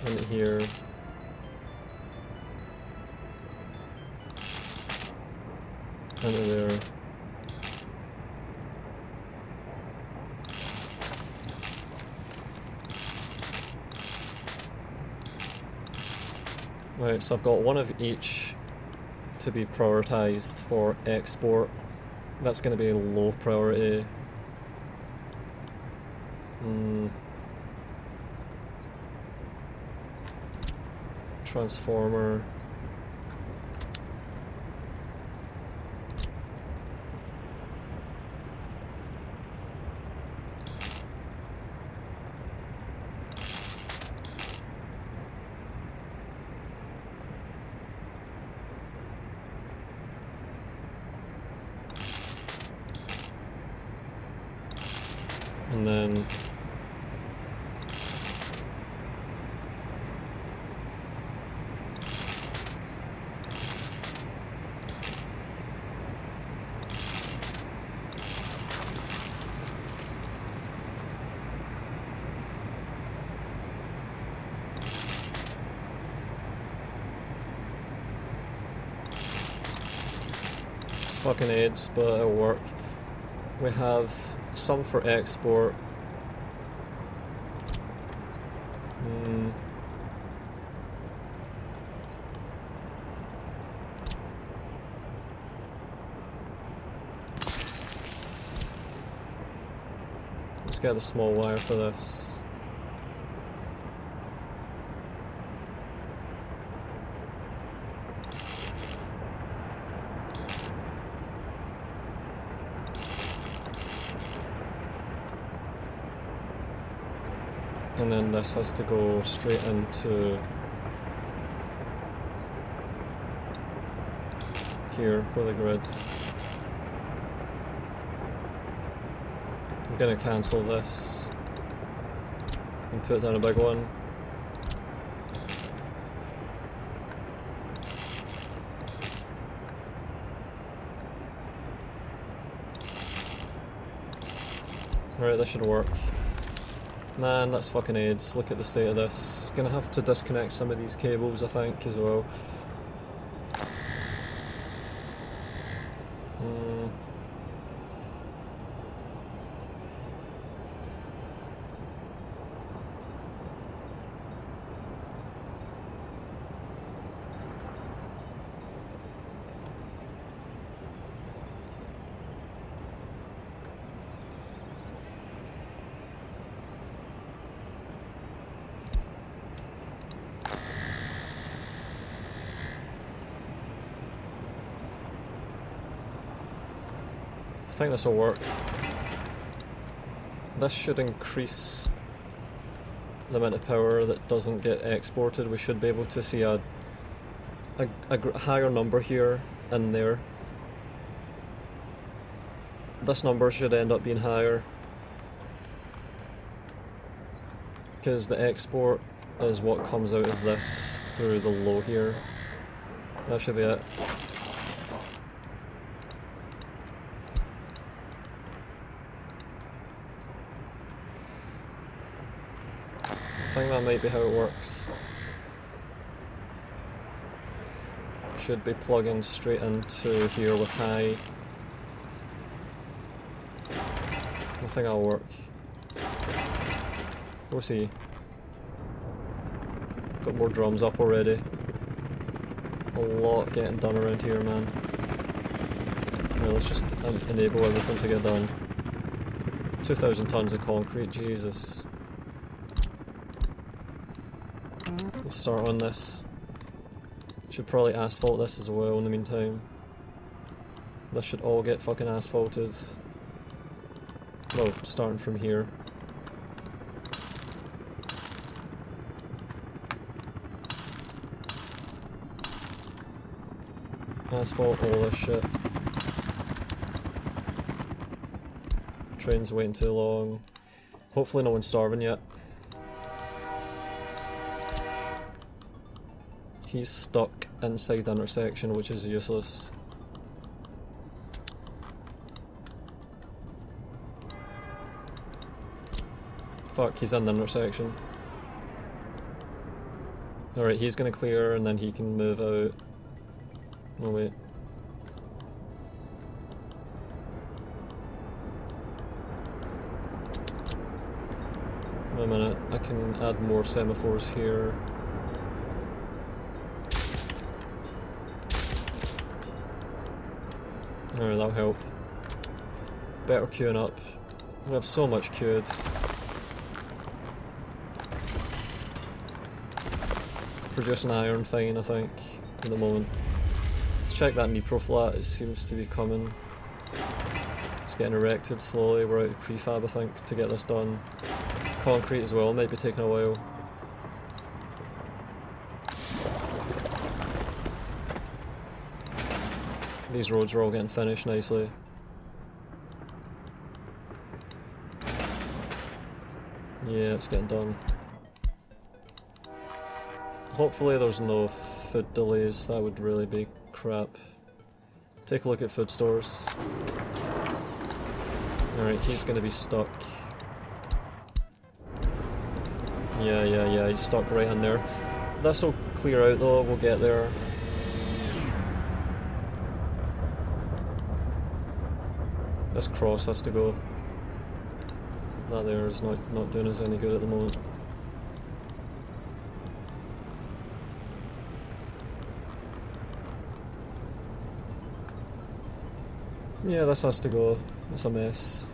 into here, into there. Right, so I've got one of each to be prioritised for export. That's going to be low priority. Transformer. And then it's fucking AIDS, but it'll work. We have some for export. Let's get the small wire for this. And then this has to go straight into here for the grids. I'm gonna cancel this and put down a big one. Right, this should work. Man, that's fucking AIDS. Look at the state of this. Gonna have to disconnect some of these cables, I think, as well. I think this will work. This should increase the amount of power that doesn't get exported. We should be able to see a higher number here and there. This number should end up being higher because the export is what comes out of this through the low here. That should be it. I think that might be how it works. Should be plugging straight into here with high. I think that'll work. We'll see. Got more drums up already. A lot getting done around here, man. Yeah, let's just enable everything to get done. 2,000 tons of concrete, Jesus. Let's start on this. Should probably asphalt this as well in the meantime. This should all get fucking asphalted. Well, starting from here. Asphalt all this shit. Train's waiting too long. Hopefully no one's starving yet. He's stuck inside the intersection, which is useless. Fuck, he's in the intersection. Alright, he's gonna clear and then he can move out. No, wait. Wait a minute, I can add more semaphores here. Alright, that'll help. Better queuing up. We have so much queued. Producing iron fine, I think, at the moment. Let's check that Nipro flat, it seems to be coming. It's getting erected slowly, we're out of prefab I think to get this done. Concrete as well, might be taking a while. These roads are all getting finished nicely. Yeah, it's getting done. Hopefully there's no food delays, that would really be crap. Take a look at food stores. Alright, he's gonna be stuck. Yeah, he's stuck right in there. This'll clear out though, we'll get there. This cross has to go. That there is not doing us any good at the moment. Yeah, this has to go. It's a mess.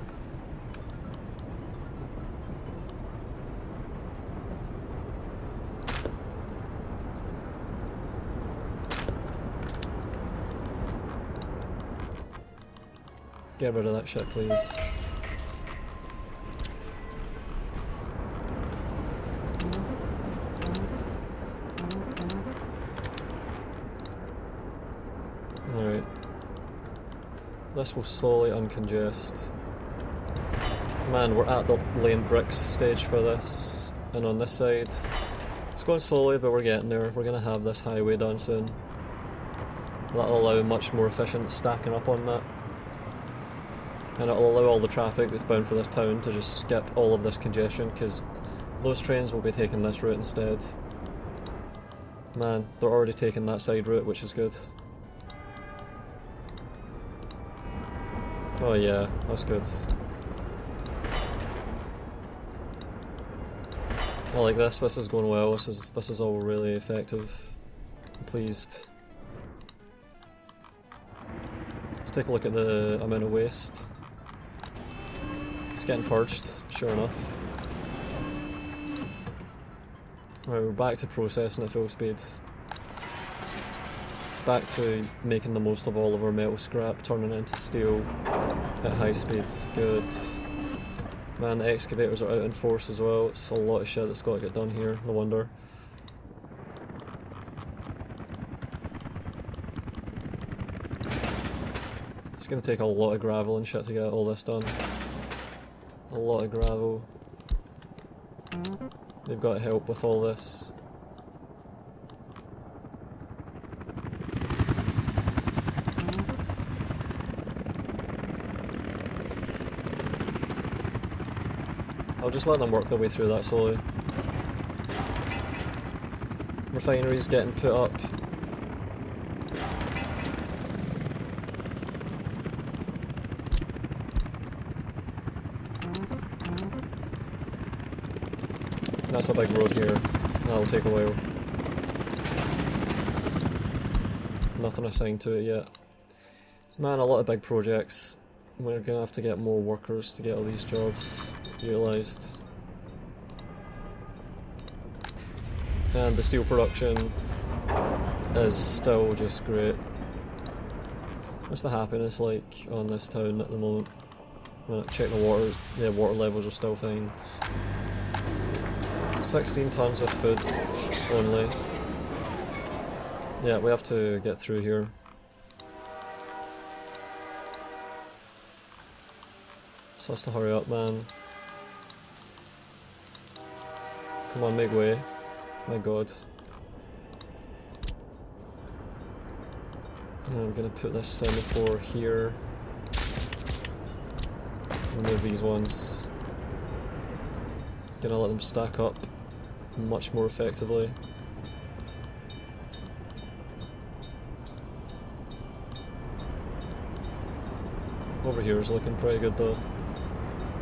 Get rid of that shit, please. This will slowly uncongest. Man, we're at the laying bricks stage for this, and on this side, it's going slowly, but we're getting there. We're going to have this highway done soon. That'll allow much more efficient stacking up on that. And it'll allow all the traffic that's bound for this town to just skip all of this congestion, because those trains will be taking this route instead. Man, they're already taking that side route, which is good. Oh yeah, that's good. I like this is going well, this is all really effective. I'm pleased. Let's take a look at the amount of waste. It's getting purged, sure enough. Right, we're back to processing at full speed. Back to making the most of all of our metal scrap, turning it into steel at high speed. Good. Man, the excavators are out in force as well. It's a lot of shit that's got to get done here, no wonder. It's going to take a lot of gravel and shit to get all this done. A lot of gravel. They've got help with all this. I'll just let them work their way through that slowly. Refinery's getting put up. That's a big road here. That'll take a while. Nothing assigned to it yet. Man, a lot of big projects. We're gonna have to get more workers to get all these jobs utilised. And the steel production is still just great. What's the happiness like on this town at the moment? Check the water. Yeah, water levels are still fine. 16 tons of food only. Yeah, we have to get through here. So has to hurry up, man. Come on, make way. My god. And I'm gonna put this semaphore here. Remove these ones. Gonna let them stack up much more effectively. Over here is looking pretty good though.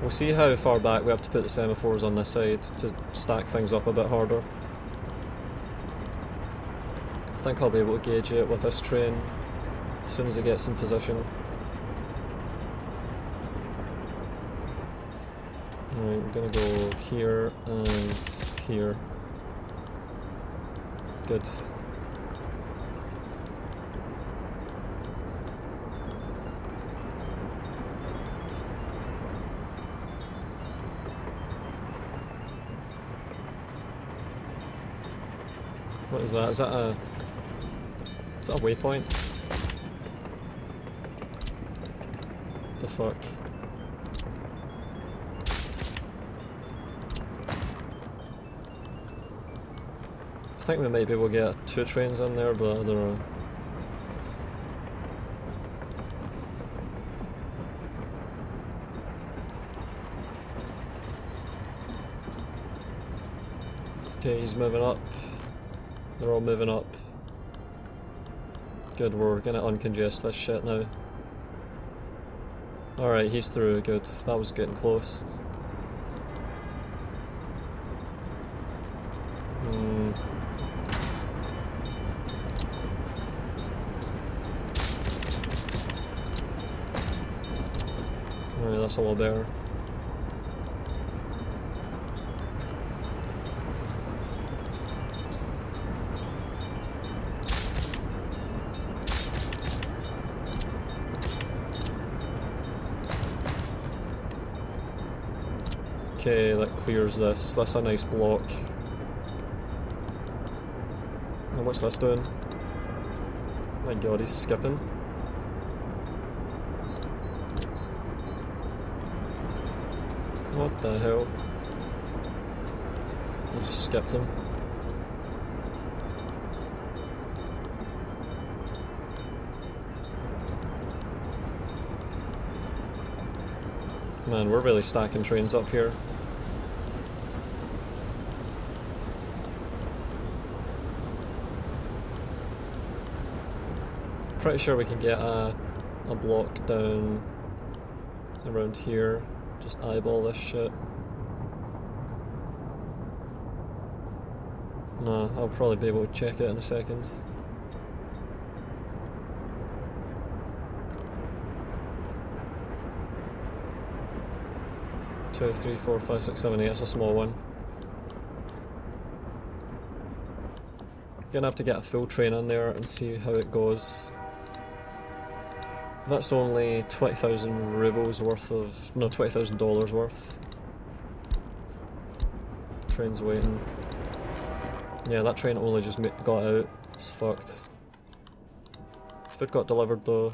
We'll see how far back we have to put the semaphores on this side to stack things up a bit harder. I think I'll be able to gauge it with this train as soon as it gets in position. Alright, we're gonna go here and here. Good. What is that? Is that a waypoint? The fuck? I think we might be able to get 2 trains in there, but I don't know. Okay, he's moving up. They're all moving up. Good, we're gonna uncongest this shit now. Alright, he's through, good. That was getting close. Alright, that's a little better. Okay, that clears this. That's a nice block. And what's this doing? My god, he's skipping. What the hell? I just skipped him. Man, we're really stacking trains up here. Pretty sure we can get a block down around here. Just eyeball this shit. Nah, I'll probably be able to check it in a second. Two, three, four, five, six, seven, eight. It's a small one. Gonna have to get a full train in there and see how it goes. That's only 20,000 rubles worth of... no, $20,000 worth. Train's waiting. Yeah, that train only just got out. It's fucked. Food got delivered though.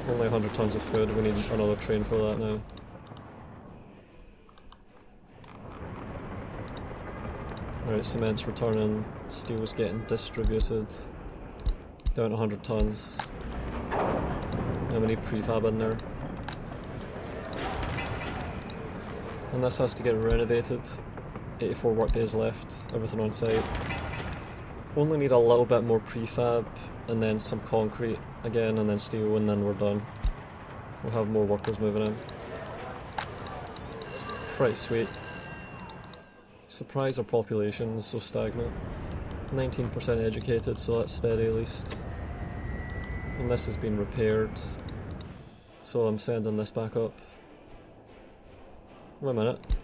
Only 100 tons of food, we need another train for that now. Alright, cement's returning, steel's getting distributed. Down to 100 tons. And we need prefab in there. And this has to get renovated. 84 work days left, everything on site. Only need a little bit more prefab, and then some concrete again, and then steel, and then we're done. We'll have more workers moving in. It's pretty sweet. Surprised our population is so stagnant. 19% educated, so that's steady at least. And this has been repaired, so I'm sending this back up. Wait a minute.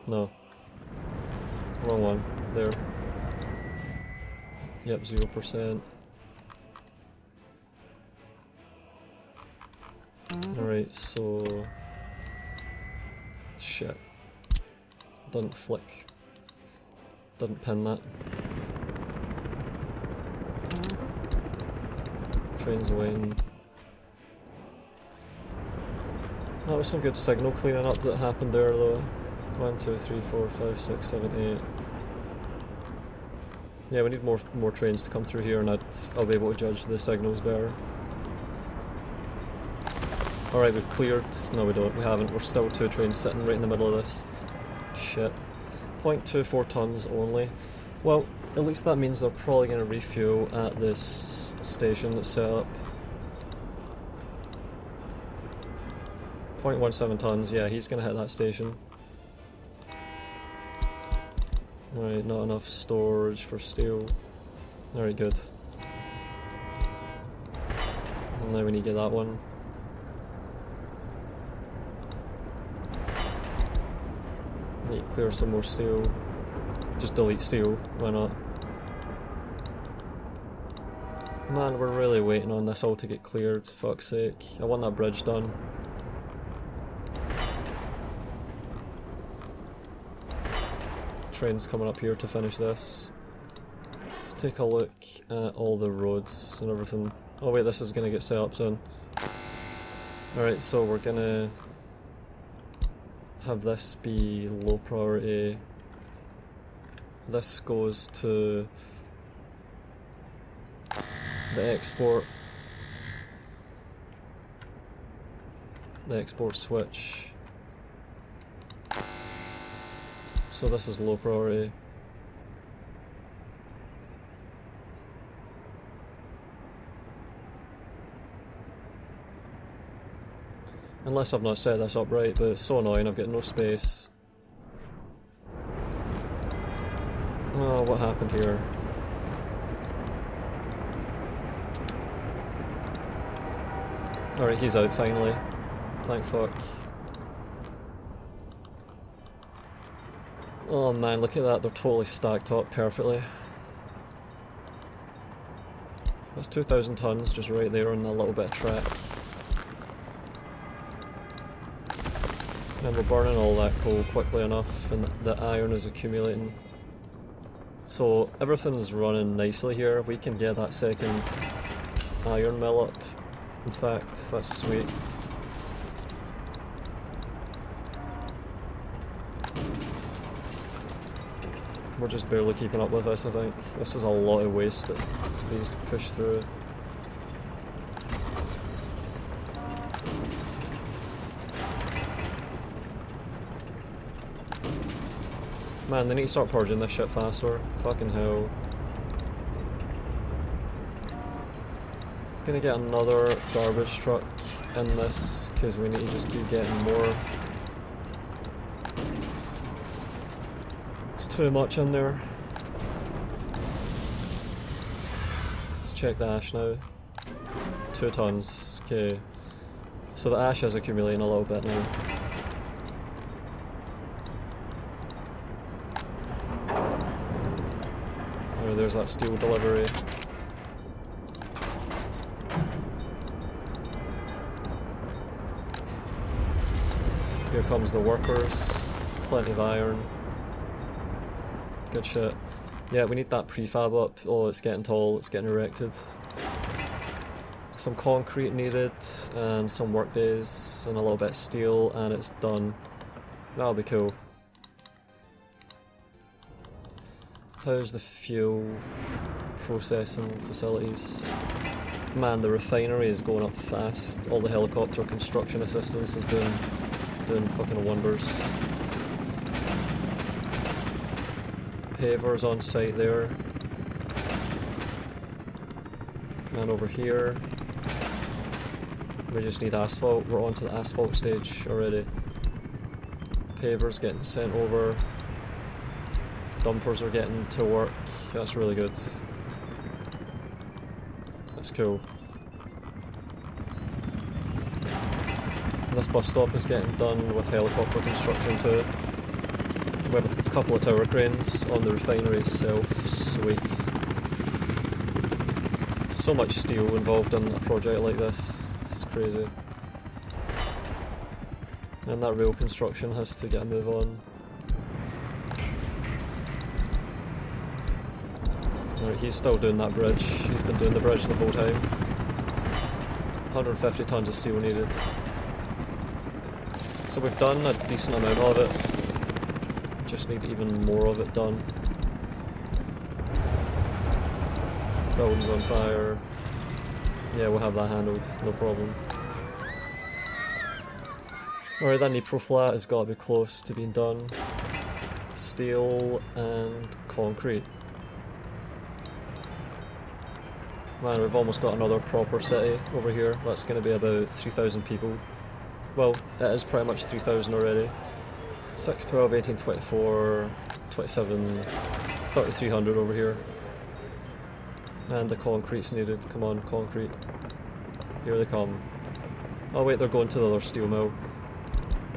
No. Wrong one. There. Yep, 0%. Alright, so... shit. Didn't flick. Didn't pin that. Train's waiting. That was some good signal cleaning up that happened there though. 1, 2, 3, 4, 5, 6, 7, 8. Yeah, we need more trains to come through here and I'll be able to judge the signals better. Alright, we've cleared. No we don't, we haven't. We're still 2 trains sitting right in the middle of this. Shit. 0.24 tons only. Well, at least that means they're probably going to refuel at this station that's set up. 0.17 tons, yeah, he's going to hit that station. Alright, not enough storage for steel. Alright, good. And now we need to get that one. Need to clear some more steel. Just delete steel, why not? Man, we're really waiting on this all to get cleared, fuck's sake. I want that bridge done. Train's coming up here to finish this. Let's take a look at all the roads and everything. Oh wait, this is gonna get set up soon. Alright, so we're gonna have this be low priority. This goes to the export switch. So this is low priority. Unless I've not set this up right, but it's so annoying, I've got no space. Oh, what happened here? Alright, he's out finally. Thank fuck. Oh man, look at that, they're totally stacked up perfectly. That's 2,000 tons just right there on a little bit of track. And we're burning all that coal quickly enough, and the iron is accumulating. So everything's running nicely here. We can get that second iron mill up In fact, that's sweet. We're just barely keeping up with this, I think. This is a lot of waste that these push through. Man, they need to start purging this shit faster. Fucking hell. Gonna get another garbage truck in this, because we need to just keep getting more. It's too much in there. Let's check the ash now. 2 tons. Okay. So the ash is accumulating a little bit now. Oh, there's that steel delivery. Here comes the workers. Plenty of iron. Good shit. Yeah, we need that prefab up. Oh, it's getting tall, it's getting erected. Some concrete needed, and some work days, and a little bit of steel, and it's done. That'll be cool. How's the fuel processing facilities? Man, the refinery is going up fast. All the helicopter construction assistance is doing fucking wonders. Pavers on site there. And over here, we just need asphalt. We're on to the asphalt stage already. Pavers getting sent over. Dumpers are getting to work. That's really good. That's cool. This bus stop is getting done with helicopter construction too. We have a couple of tower cranes on the refinery itself. Sweet. So much steel involved in a project like this. This is crazy. And that rail construction has to get a move on. Right, he's still doing that bridge. He's been doing the bridge the whole time. 150 tons of steel needed. So we've done a decent amount of it. Just need even more of it done. Building's on fire. Yeah, we'll have that handled, no problem. Alright, that Nipro flat has got to be close to being done. Steel and concrete. Man, we've almost got another proper city over here. That's going to be about 3,000 people. Well, it is pretty much 3,000 already. 6, 12, 18, 24, 27, 3,300 over here. And the concrete's needed. Come on, concrete. Here they come. Oh wait, they're going to the other steel mill.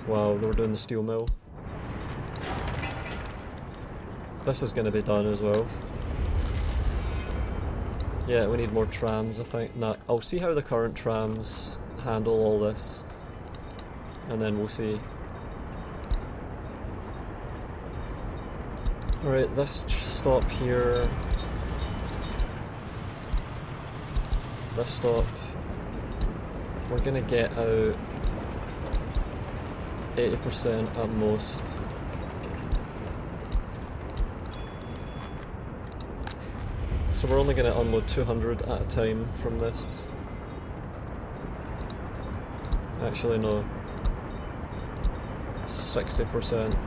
Wow, they were doing the steel mill. This is going to be done as well. Yeah, we need more trams, I think. Nah, I'll see how the current trams handle all this. And then we'll see. Alright, this stop here. This stop. We're gonna get out 80% at most. So we're only going to unload 200 at a time from this. Actually no. 60%.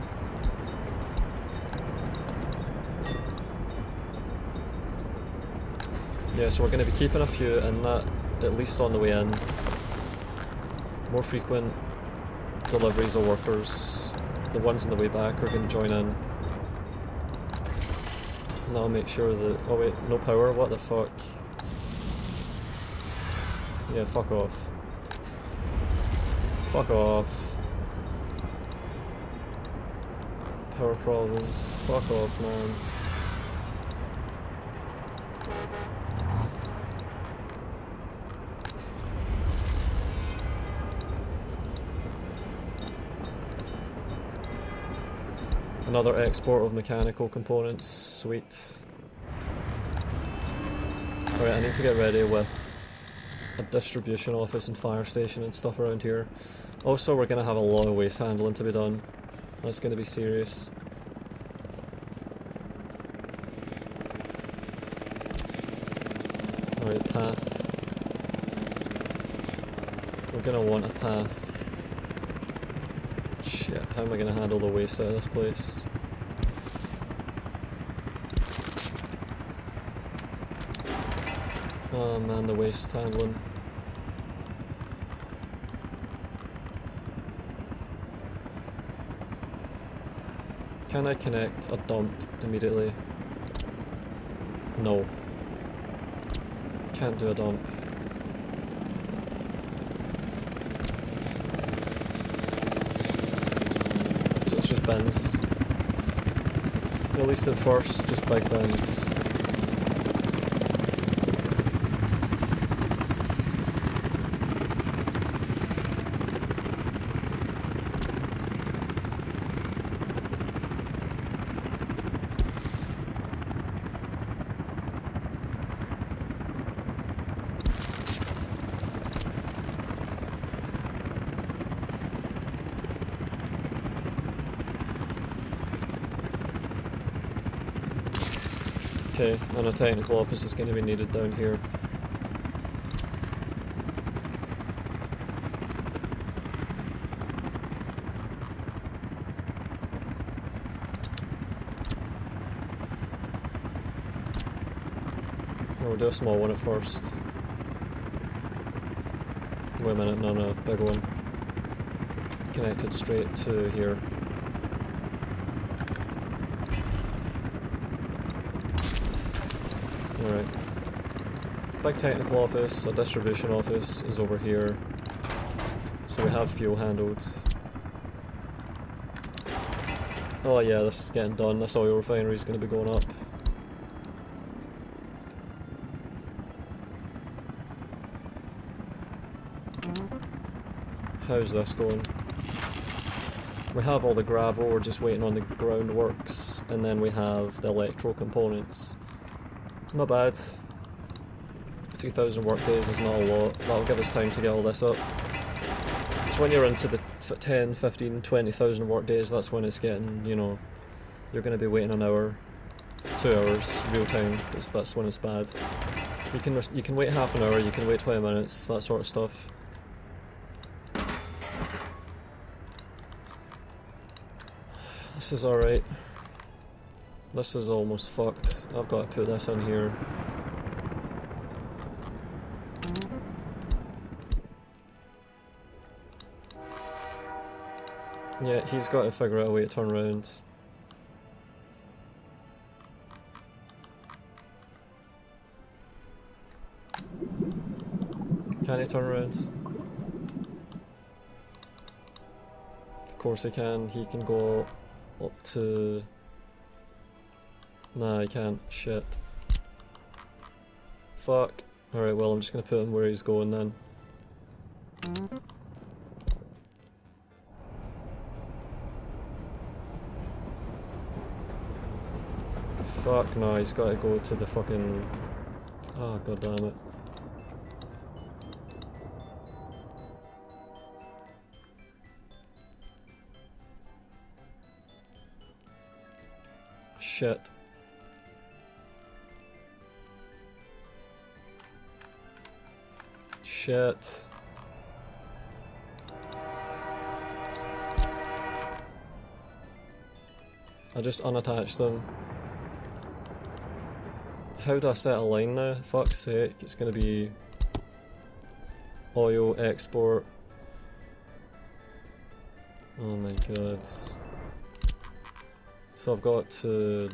Yeah, so we're going to be keeping a few in that, at least on the way in. More frequent deliveries of workers. The ones on the way back are going to join in. And that'll make sure that... oh wait, no power? What the fuck? Yeah, fuck off. Fuck off. Power problems. Fuck off, man. Another export of mechanical components, sweet. Alright, I need to get ready with a distribution office and fire station and stuff around here. Also, we're going to have a lot of waste handling to be done. That's going to be serious. Alright, path. We're going to want a path. Shit, how am I going to handle the waste out of this place? Oh man, the waste handling. Can I connect a dump immediately? No. Can't do a dump. So it's just bins. At least at first, just big bins. Okay, and a technical office is going to be needed down here. We'll do a small one at first. Wait a minute, no, big one. Connected straight to here. Alright. Big technical office, a distribution office is over here. So we have fuel handled. Oh yeah, this is getting done. This oil refinery is going to be going up. How's this going? We have all the gravel, we're just waiting on the groundworks, and then we have the electro components. Not bad. 3,000 work days is not a lot. That'll give us time to get all this up. It's when you're into the 10, 15, 20,000 work days, that's when it's getting, you know, you're going to be waiting an hour, 2 hours, real time. That's when it's bad. You can wait half an hour, you can wait 20 minutes, that sort of stuff. This is alright. This is almost fucked. I've got to put this in here. Yeah, he's got to figure out a way to turn around. Can he turn around? Of course he can. He can go up to... Nah, he can't. Shit. Fuck. Alright, well, I'm just gonna put him where he's going then. Fuck, no, he's gotta go to the fucking... Oh, god damn it. Shit. Shit. I just unattached them. How do I set a line now? Fuck's sake, it's gonna be oil export. Oh my god. So I've got to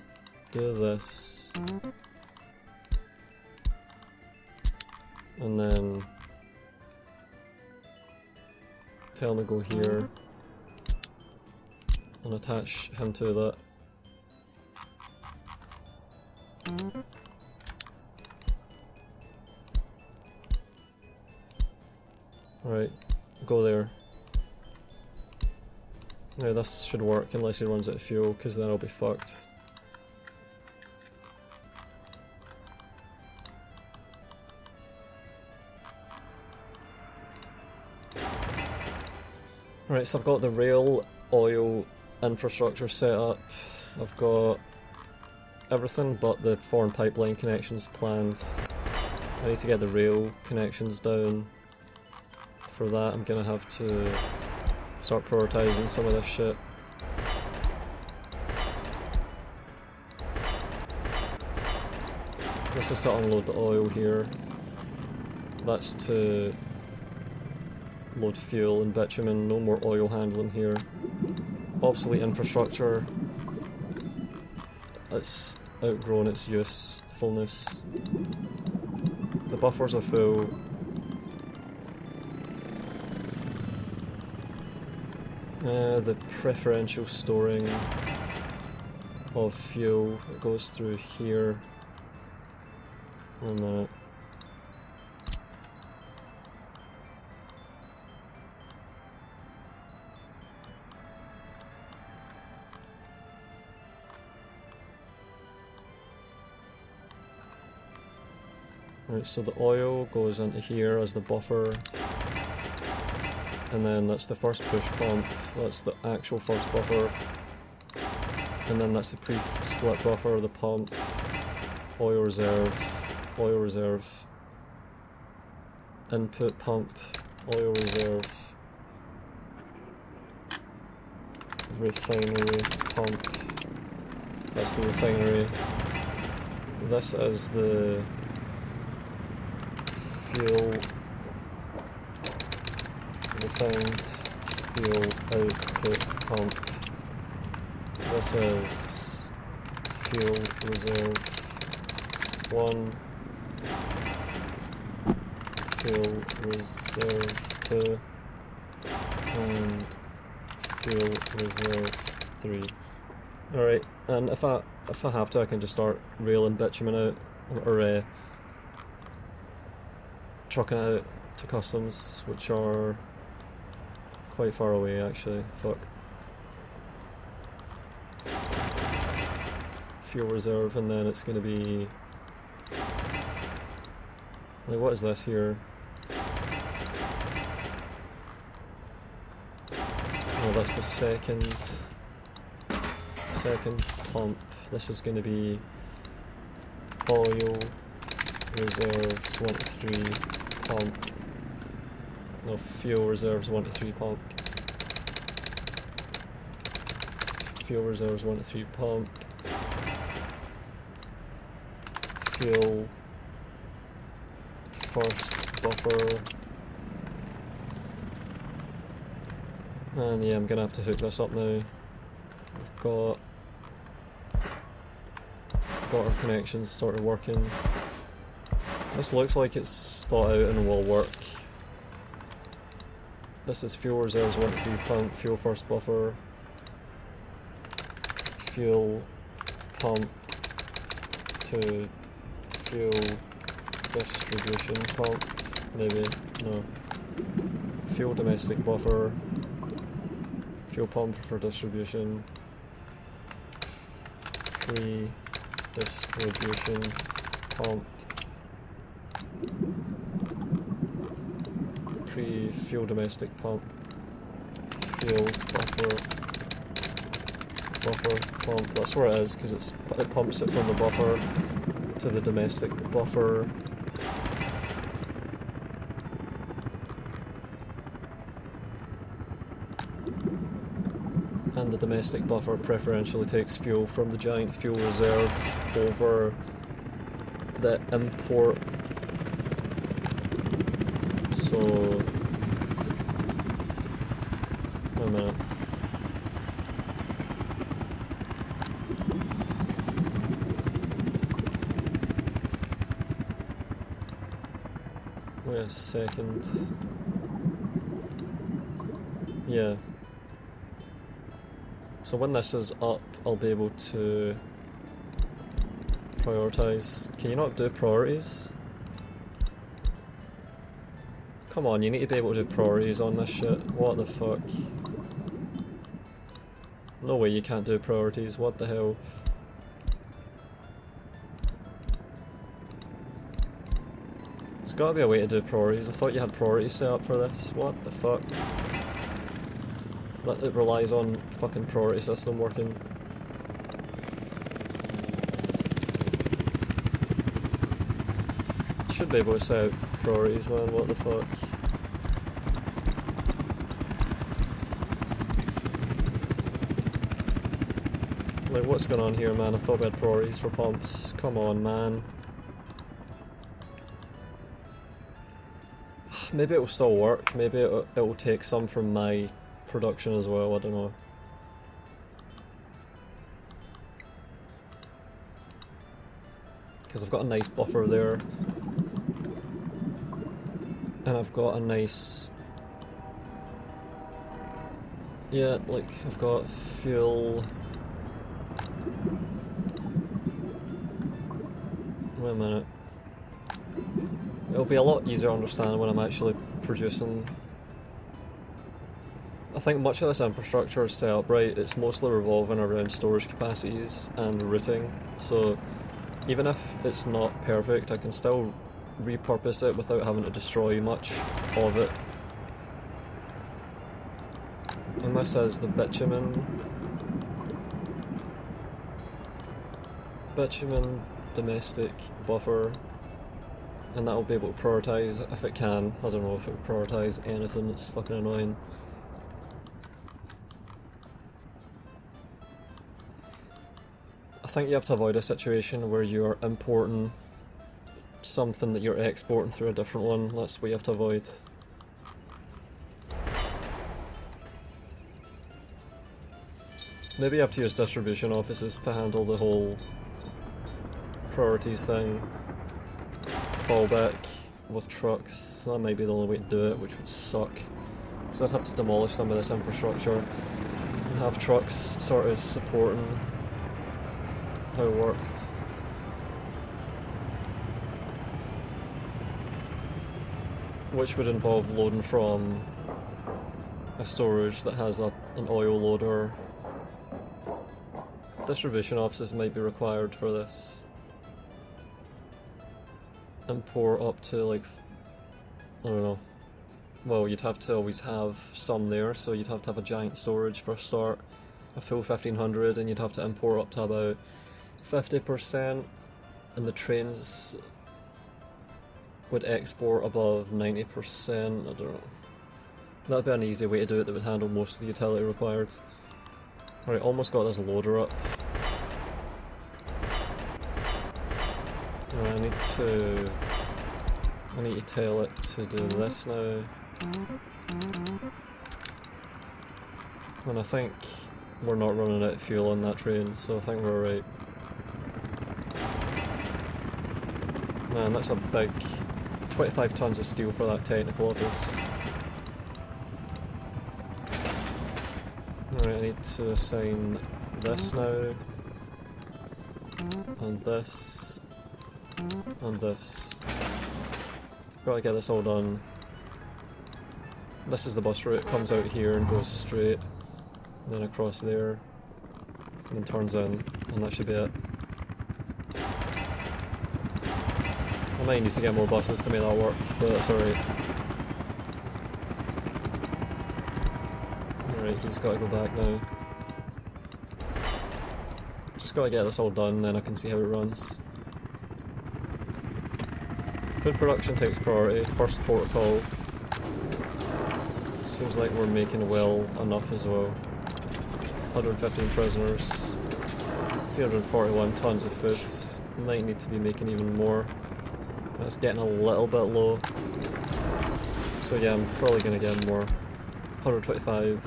do this. And then tell him to go here and attach him to that. Alright, go there. Now this should work unless he runs out of fuel, because then I'll be fucked. Right, so I've got the rail oil infrastructure set up. I've got everything but the foreign pipeline connections planned. I need to get the rail connections down. For that I'm gonna have to start prioritising some of this shit. This is to unload the oil here. That's to load fuel and bitumen, no more oil handling here. Obsolete infrastructure. It's outgrown its usefulness. The buffers are full. The preferential storing of fuel that goes through here. And that. Right, so the oil goes into here as the buffer, and then that's the first push pump, that's the actual first buffer, and then that's the pre-split buffer, the pump, oil reserve, input pump, oil reserve, refinery pump, that's the refinery, this is the fuel, refined fuel output pump. This is fuel reserve 1, fuel reserve 2, and fuel reserve 3. Alright, and if I have to, I can just start railing bitumen out, or trucking it out to customs, which are quite far away actually. Fuck. Fuel reserve, and then it's going to be like, what is this here? Oh, that's the second pump. This is going to be oil reserves 1 to 3 pump. No, fuel reserves 1 to 3 pump. Fuel reserves 1 to 3 pump. Fuel first buffer. And yeah, I'm gonna have to hook this up now. We've got our connections sort of working. This looks like it's thought out and will work. This is fuel reserves 1 to 3 pump, fuel first buffer, fuel pump to fuel distribution pump, maybe, no. Fuel domestic buffer, fuel pump for distribution, pre-distribution pump, pre-fuel domestic pump, fuel buffer pump. That's where it is, because it pumps it from the buffer to the domestic buffer. And the domestic buffer preferentially takes fuel from the giant fuel reserve over the import. So, wait a minute. Wait a second. Yeah. So when this is up, I'll be able to prioritize. Can you not do priorities? Come on, you need to be able to do priorities on this shit. What the fuck? No way you can't do priorities, what the hell? There's gotta be a way to do priorities. I thought you had priorities set up for this. What the fuck? That it relies on fucking priority system working. Should be able to set out priorities, man, what the fuck. Like, what's going on here, man? I thought we had priorities for pumps. Come on, man. Maybe it'll still work. Maybe it'll take some from my production as well, I don't know. Because I've got a nice buffer there. And I've got a nice... yeah, like, I've got fuel... wait a minute. It'll be a lot easier to understand when I'm actually producing. I think much of this infrastructure is set up right. It's mostly revolving around storage capacities and routing. So even if it's not perfect, I can still repurpose it without having to destroy much of it. And this is the bitumen domestic buffer, and that'll be able to prioritise if it can. I don't know if it will prioritise anything, it's fucking annoying. I think you have to avoid a situation where you're importing something that you're exporting through a different one. That's what you have to avoid. Maybe you have to use distribution offices to handle the whole priorities thing. Fallback with trucks, that might be the only way to do it, which would suck. Because I'd have to demolish some of this infrastructure and have trucks sort of supporting how it works. Which would involve loading from a storage that has an oil loader. Distribution offices might be required for this. Import up to like, I don't know, well you'd have to always have some there, so you'd have to have a giant storage for a start, a full 1500, and you'd have to import up to about 50%, and the trains would export above 90%, I don't know. That'd be an easy way to do it that would handle most of the utility required. Alright, almost got this loader up. Alright, I need to tell it to do this now. And I think we're not running out of fuel on that train, so I think we're alright. Man, that's a big 25 tons of steel for that technical office. Alright, I need to assign this now, and this, and this. Gotta get this all done. This is the bus route, it comes out here and goes straight, then across there, and then turns in, and that should be it. I might need to get more buses to make that work, but that's alright. Alright, he's got to go back now. Just gotta get this all done, then I can see how it runs. Food production takes priority, first protocol. Seems like we're making well enough as well. 115 prisoners, 341 tons of food. Might need to be making even more. That's getting a little bit low. So yeah, I'm probably gonna get more. 125.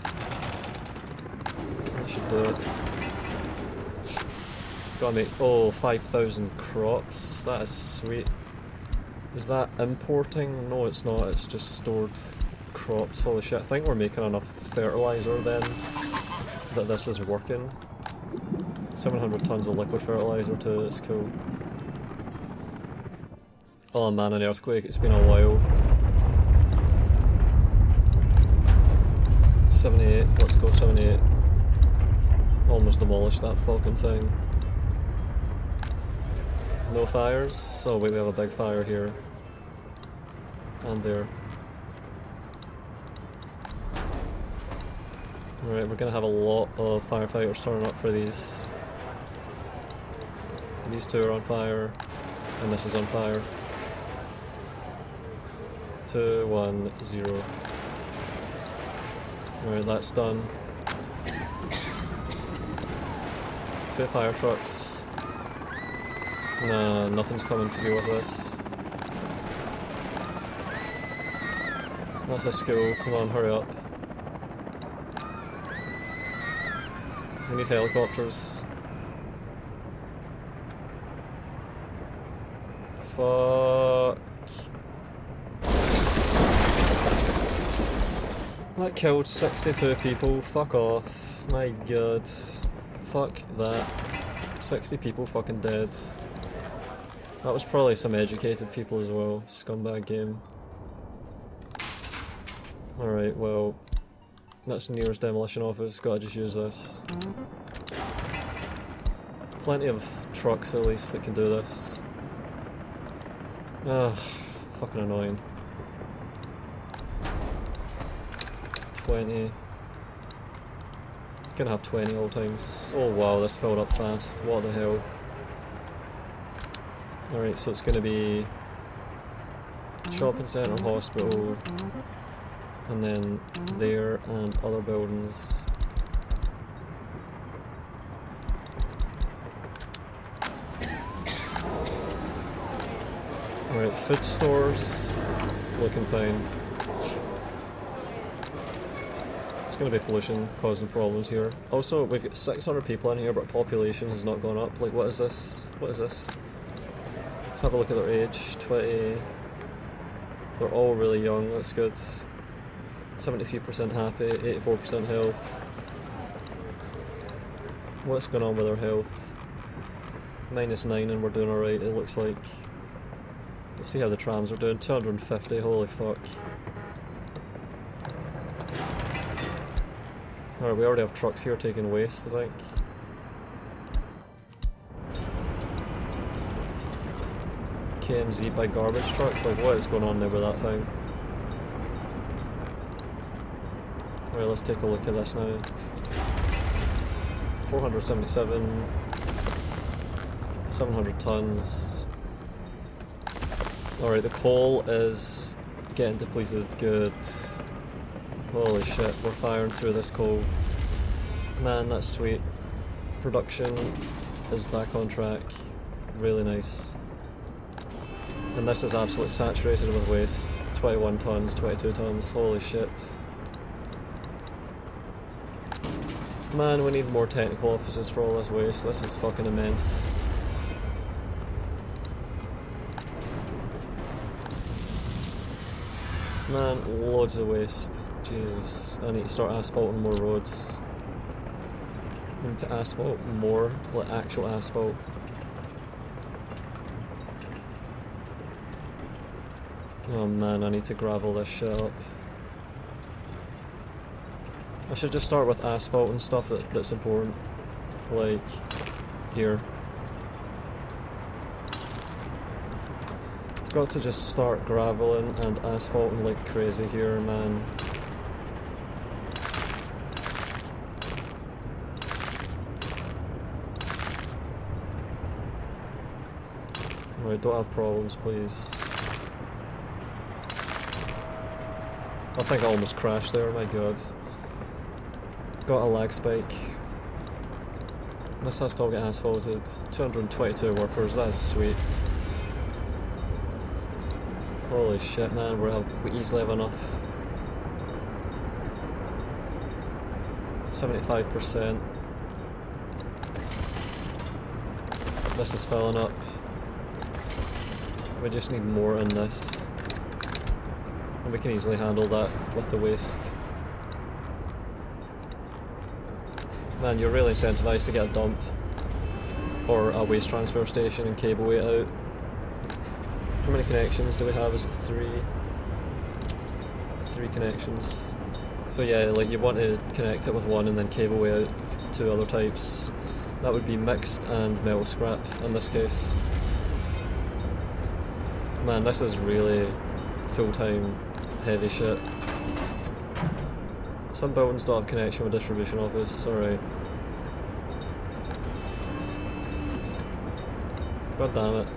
That should do it. Gotta make, oh, 5,000 crops. That is sweet. Is that importing? No, it's not. It's just stored crops. Holy shit. I think we're making enough fertilizer then that this is working. 700 tons of liquid fertilizer too. It's cool. Oh man, an earthquake. It's been a while. 78. Let's go 78. Almost demolished that fucking thing. No fires? Oh wait, we have a big fire here. And there. Right, we're gonna have a lot of firefighters turning up for these. These two are on fire, and this is on fire. 2, 1, 0. Right, that's done. 2 fire trucks. Nah, nothing's coming to do with this. That's a school, come on, hurry up. We need helicopters. Fuck. That killed 62 people, fuck off. My god. Fuck that. 60 people fucking dead. That was probably some educated people as well. Scumbag game. Alright, well, that's nearest demolition office, gotta just use this. Plenty of trucks at least that can do this. Ugh, fucking annoying. 20. Gonna have 20 all times. Oh wow, this filled up fast, what the hell. Alright, so it's gonna be shopping centre, hospital, and then there and other buildings. Alright, food stores, looking fine. It's going to be pollution causing problems here. Also, we've got 600 people in here, but population has not gone up. Like, what is this? What is this? Let's have a look at their age. 20. They're all really young, that's good. 73% happy, 84% health. What's going on with our health? -9 and we're doing alright, it looks like. Let's see how the trams are doing. 250, holy fuck. Alright, we already have trucks here taking waste, I think. KMZ by garbage truck? Like, what is going on there with that thing? Alright, let's take a look at this now. 477. 700 tons. Alright, the coal is getting depleted. Good. Holy shit, we're firing through this coal. Man, that's sweet. Production is back on track. Really nice. And this is absolutely saturated with waste. 21 tons, 22 tons, holy shit. Man, we need more technical offices for all this waste. This is fucking immense. Man, loads of waste. Jesus. I need to start asphalting more roads. I need to asphalt more, like actual asphalt. Oh man, I need to gravel this shit up. I should just start with asphalt and stuff that's important. Like, here. Got to just start graveling and asphalting like crazy here, man. Right, don't have problems, please. I think I almost crashed there, my god. Got a lag spike. This has to all get asphalted. 222 workers, that is sweet. Holy shit, man, we easily have enough. 75%. This is filling up. We just need more in this. And we can easily handle that with the waste. Man, you're really incentivized to get a dump. Or a waste transfer station and cable it out. How many connections do we have? Is it 3? 3 connections. So yeah, like you want to connect it with one and then cable out 2 other types. That would be mixed and metal scrap in this case. Man, this is really full-time heavy shit. Some buildings don't have connection with distribution office, alright. God damn it.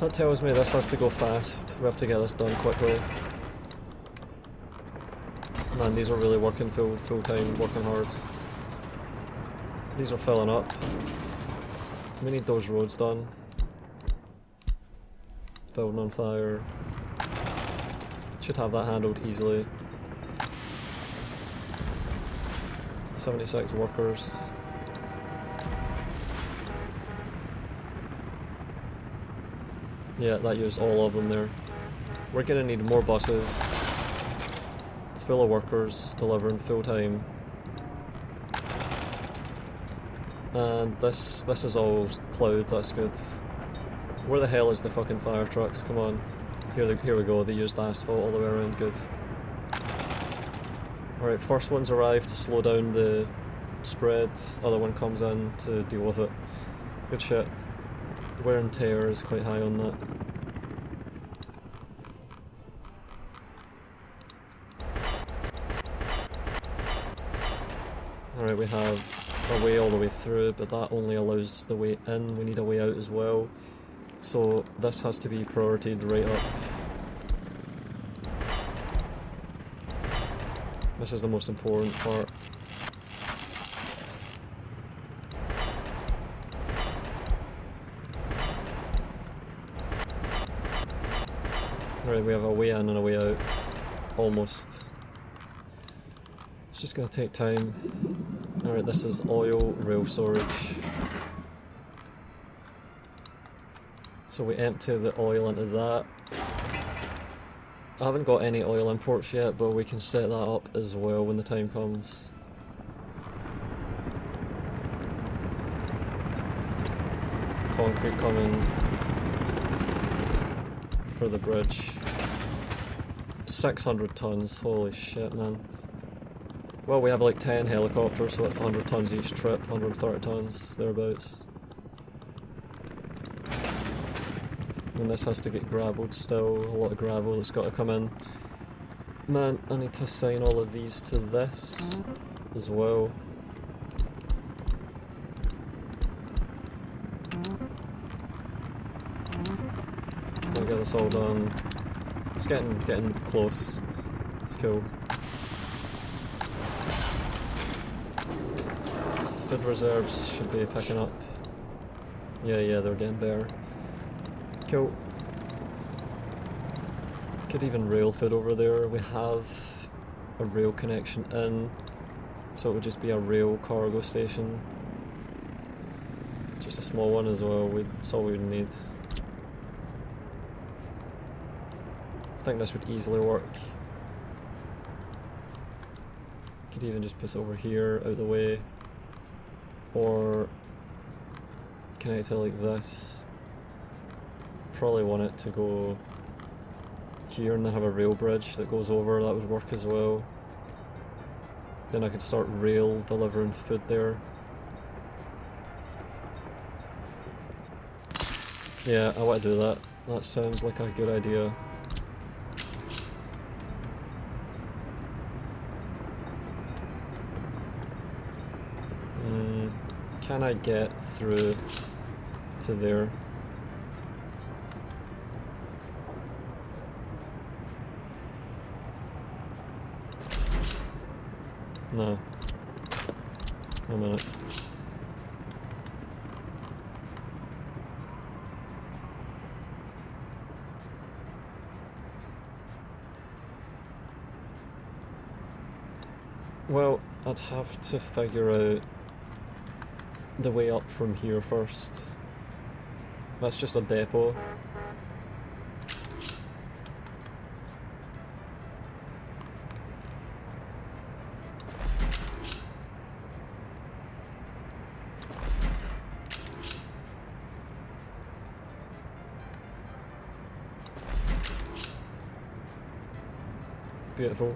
That tells me this has to go fast. We have to get this done quickly. Man, these are really working full time, working hard. These are filling up. We need those roads done. Building on fire. Should have that handled easily. 76 workers. Yeah, that used all of them there. We're gonna need more buses. Full of workers, delivering full time. And this is all ploughed, that's good. Where the hell is the fucking fire trucks? Come on. Here we go, they used asphalt all the way around, good. Alright, first one's arrived to slow down the spread, other one comes in to deal with it. Good shit. Wear and tear is quite high on that. Alright, we have a way all the way through, but that only allows the way in. We need a way out as well. So this has to be prioritised right up. This is the most important part. Alright, we have a way in and a way out. Almost. It's just gonna take time. Alright, this is oil, rail storage. So we empty the oil into that. I haven't got any oil imports yet, but we can set that up as well when the time comes. Concrete coming for the bridge. 600 tons, holy shit, man. Well, we have like 10 helicopters, so that's 100 tons each trip, 130 tons, thereabouts. And this has to get gravelled still, a lot of gravel that's got to come in. Man, I need to assign all of these to this as well. I'll get this all done. It's getting close. It's cool. Food reserves should be picking up. Yeah, they're getting better. Cool. Could even rail food over there. We have a rail connection in, so it would just be a rail cargo station. Just a small one as well, that's all we would need. I think this would easily work. Could even just put it over here, out the way. Or connect it like this. Probably want it to go here and then have a rail bridge that goes over, that would work as well. Then I could start rail delivering food there. Yeah, I want to do that. That sounds like a good idea. Can I get through to there? No. A minute. Well, I'd have to figure out the way up from here first. That's just a depot. Beautiful.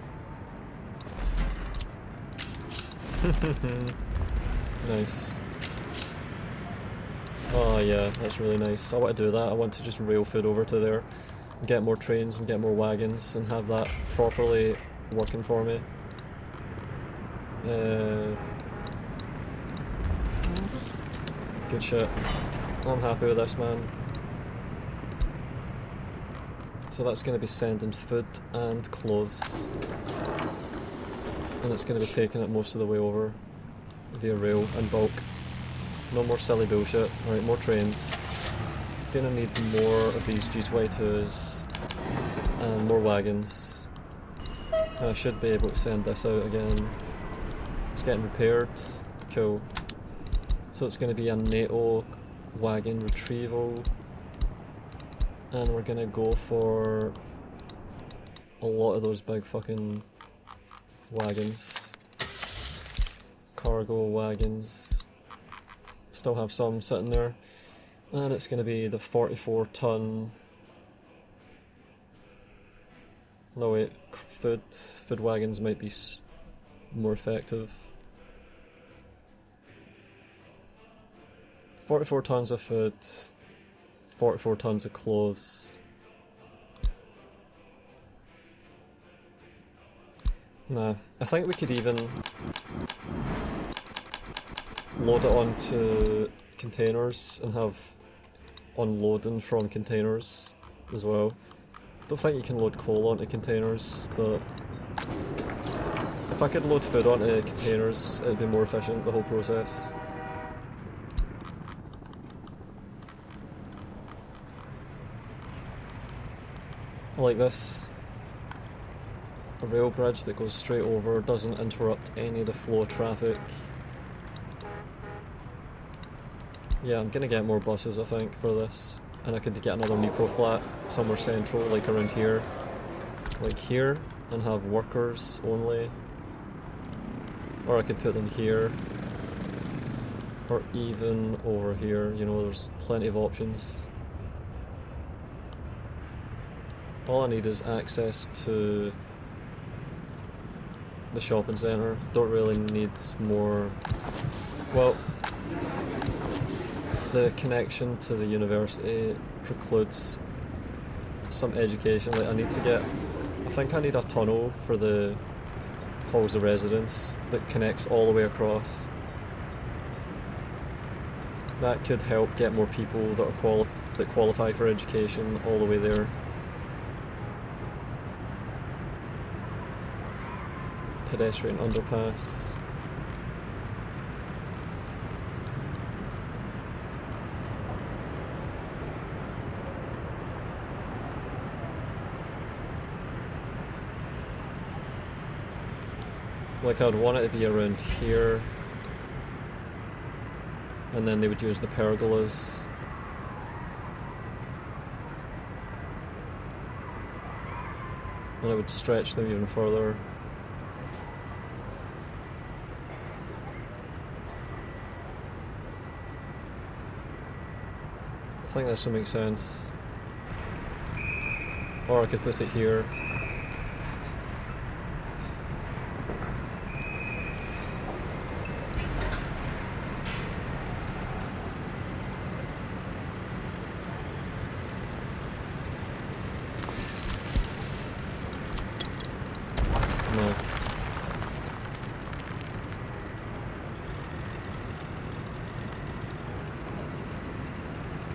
Nice. Oh yeah, that's really nice. I want to do that. I want to just rail food over to there. get more trains and get more wagons and have that properly working for me. Good shit. I'm happy with this, man. So that's going to be sending food and clothes. And it's going to be taking it most of the way over via rail and bulk. No more silly bullshit. Alright, more trains. Gonna need more of these G22s and more wagons. And I should be able to send this out again. It's getting repaired. Cool. So it's going to be a NATO wagon retrieval. And we're going to go for a lot of those big fucking wagons. Cargo wagons. Still have some sitting there. And it's going to be the 44 ton... No wait, food wagons might be more effective. 44 tons of food, 44 tons of clothes. Nah, I think we could even load it onto containers and have unloading from containers as well. Don't think you can load coal onto containers, but if I could load food onto containers, it'd be more efficient, the whole process. Like this. A rail bridge that goes straight over, doesn't interrupt any of the flow of traffic. Yeah, I'm gonna get more buses I think for this. And I could get another Micro flat somewhere central, like around here. Like here, and have workers only. Or I could put them here. Or even over here, you know, there's plenty of options. All I need is access to the shopping centre. Don't really need more... Well, the connection to the university precludes some education. Like I need to get... I think I need a tunnel for the halls of residence that connects all the way across. That could help get more people that are that qualify for education all the way there. Pedestrian underpass. Like I'd want it to be around here, and then they would use the pergolas. And I would stretch them even further. I think this will make sense. Or I could put it here. No.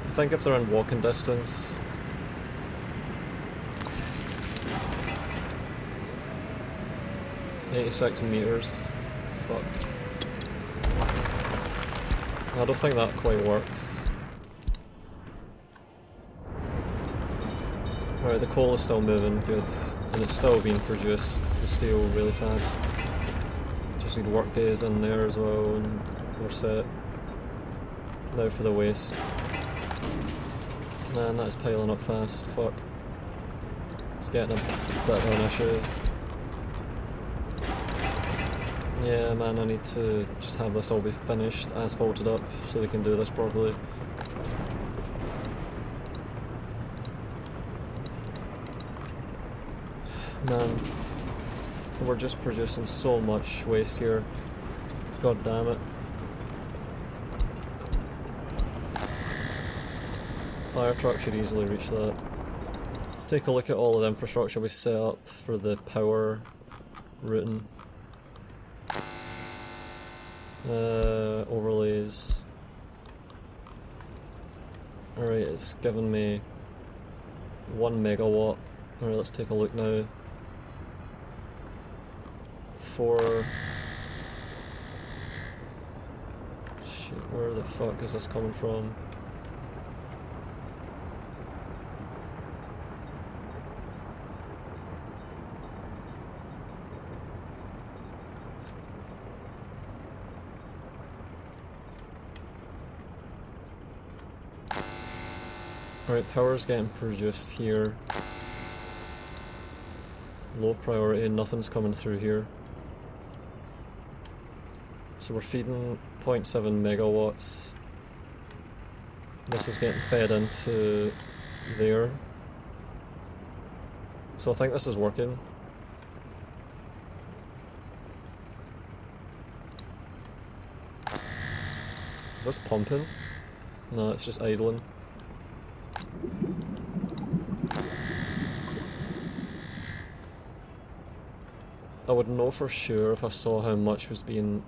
I think if they're in walking distance, $86 meters. Fuck. I don't think that quite works. Alright, the coal is still moving good, and it's still being produced, the steel, really fast. Just need work days in there as well, and we're set. Now for the waste. Man, that is piling up fast, fuck. It's getting a bit of an issue. Yeah, man, I need to just have this all be finished, asphalted up, so they can do this properly. Man, we're just producing so much waste here. God damn it. Fire truck should easily reach that. Let's take a look at all of the infrastructure we set up for the power routing. Overlays. Alright, it's given me 1 megawatt. Alright, let's take a look now. 4. Shit, where the fuck is this coming from? Alright, power's getting produced here. Low priority, nothing's coming through here. So we're feeding 0.7 megawatts. This is getting fed into there. So I think this is working. Is this pumping? No, it's just idling. I would know for sure if I saw how much was being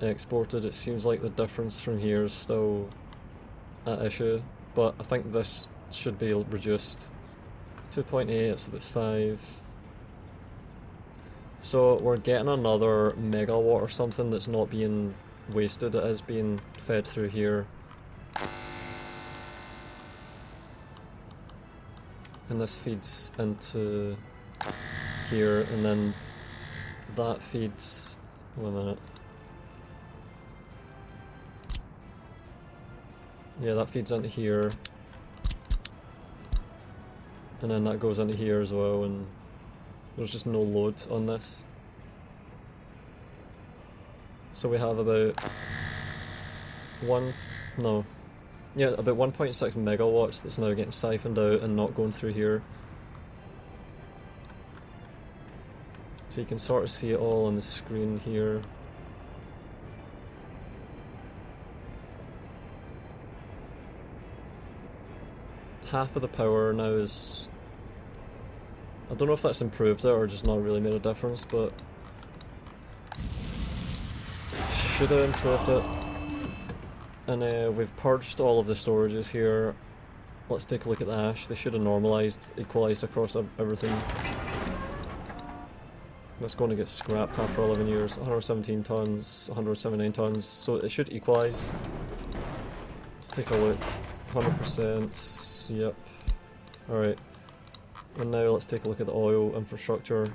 exported. It seems like the difference from here is still at issue, but I think this should be reduced. 2.8, it's about 5. So we're getting another megawatt or something that's not being wasted, it is being fed through here. And this feeds into here, and then that feeds... Wait a minute. Yeah, that feeds into here. And then that goes into here as well, and there's just no load on this. So we have about about 1.6 megawatts that's now getting siphoned out and not going through here. So you can sort of see it all on the screen here. Half of the power now is... I don't know if that's improved it or just not really made a difference, but... should have improved it. And we've purged all of the storages here. Let's take a look at the ash. They should have normalised, equalised across everything. That's going to get scrapped after 11 years. 117 tons, 179 tons, so it should equalise. Let's take a look. 100%, yep. Alright. And now let's take a look at the oil infrastructure.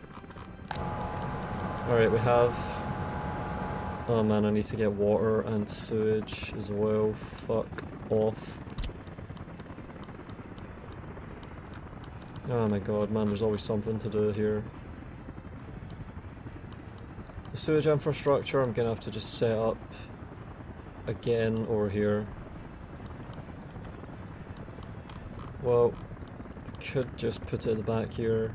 Alright, we have... Oh man, I need to get water and sewage as well. Fuck off. Oh my god, man, there's always something to do here. The sewage infrastructure I'm gonna have to just set up again over here. Well, I could just put it at the back here.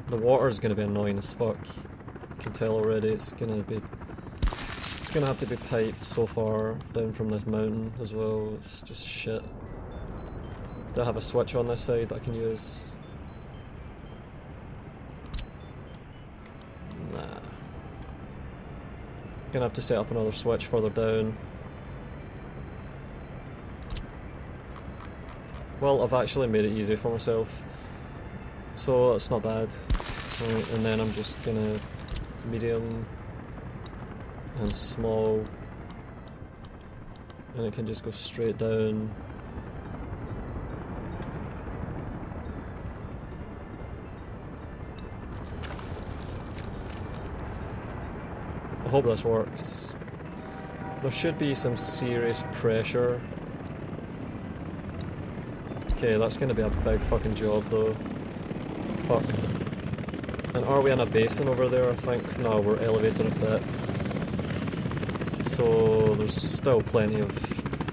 The water's gonna be annoying as fuck. You can tell already it's gonna have to be piped so far down from this mountain as well. It's just shit. Do I have a switch on this side that I can use? Nah. Gonna have to set up another switch further down. Well, I've actually made it easy for myself, so it's not bad. Right, and then I'm just gonna medium and small, and it can just go straight down. I hope this works. There should be some serious pressure. Okay, that's gonna be a big fucking job though. Fuck. And are we in a basin over there, I think? No, we're elevated a bit. So there's still plenty of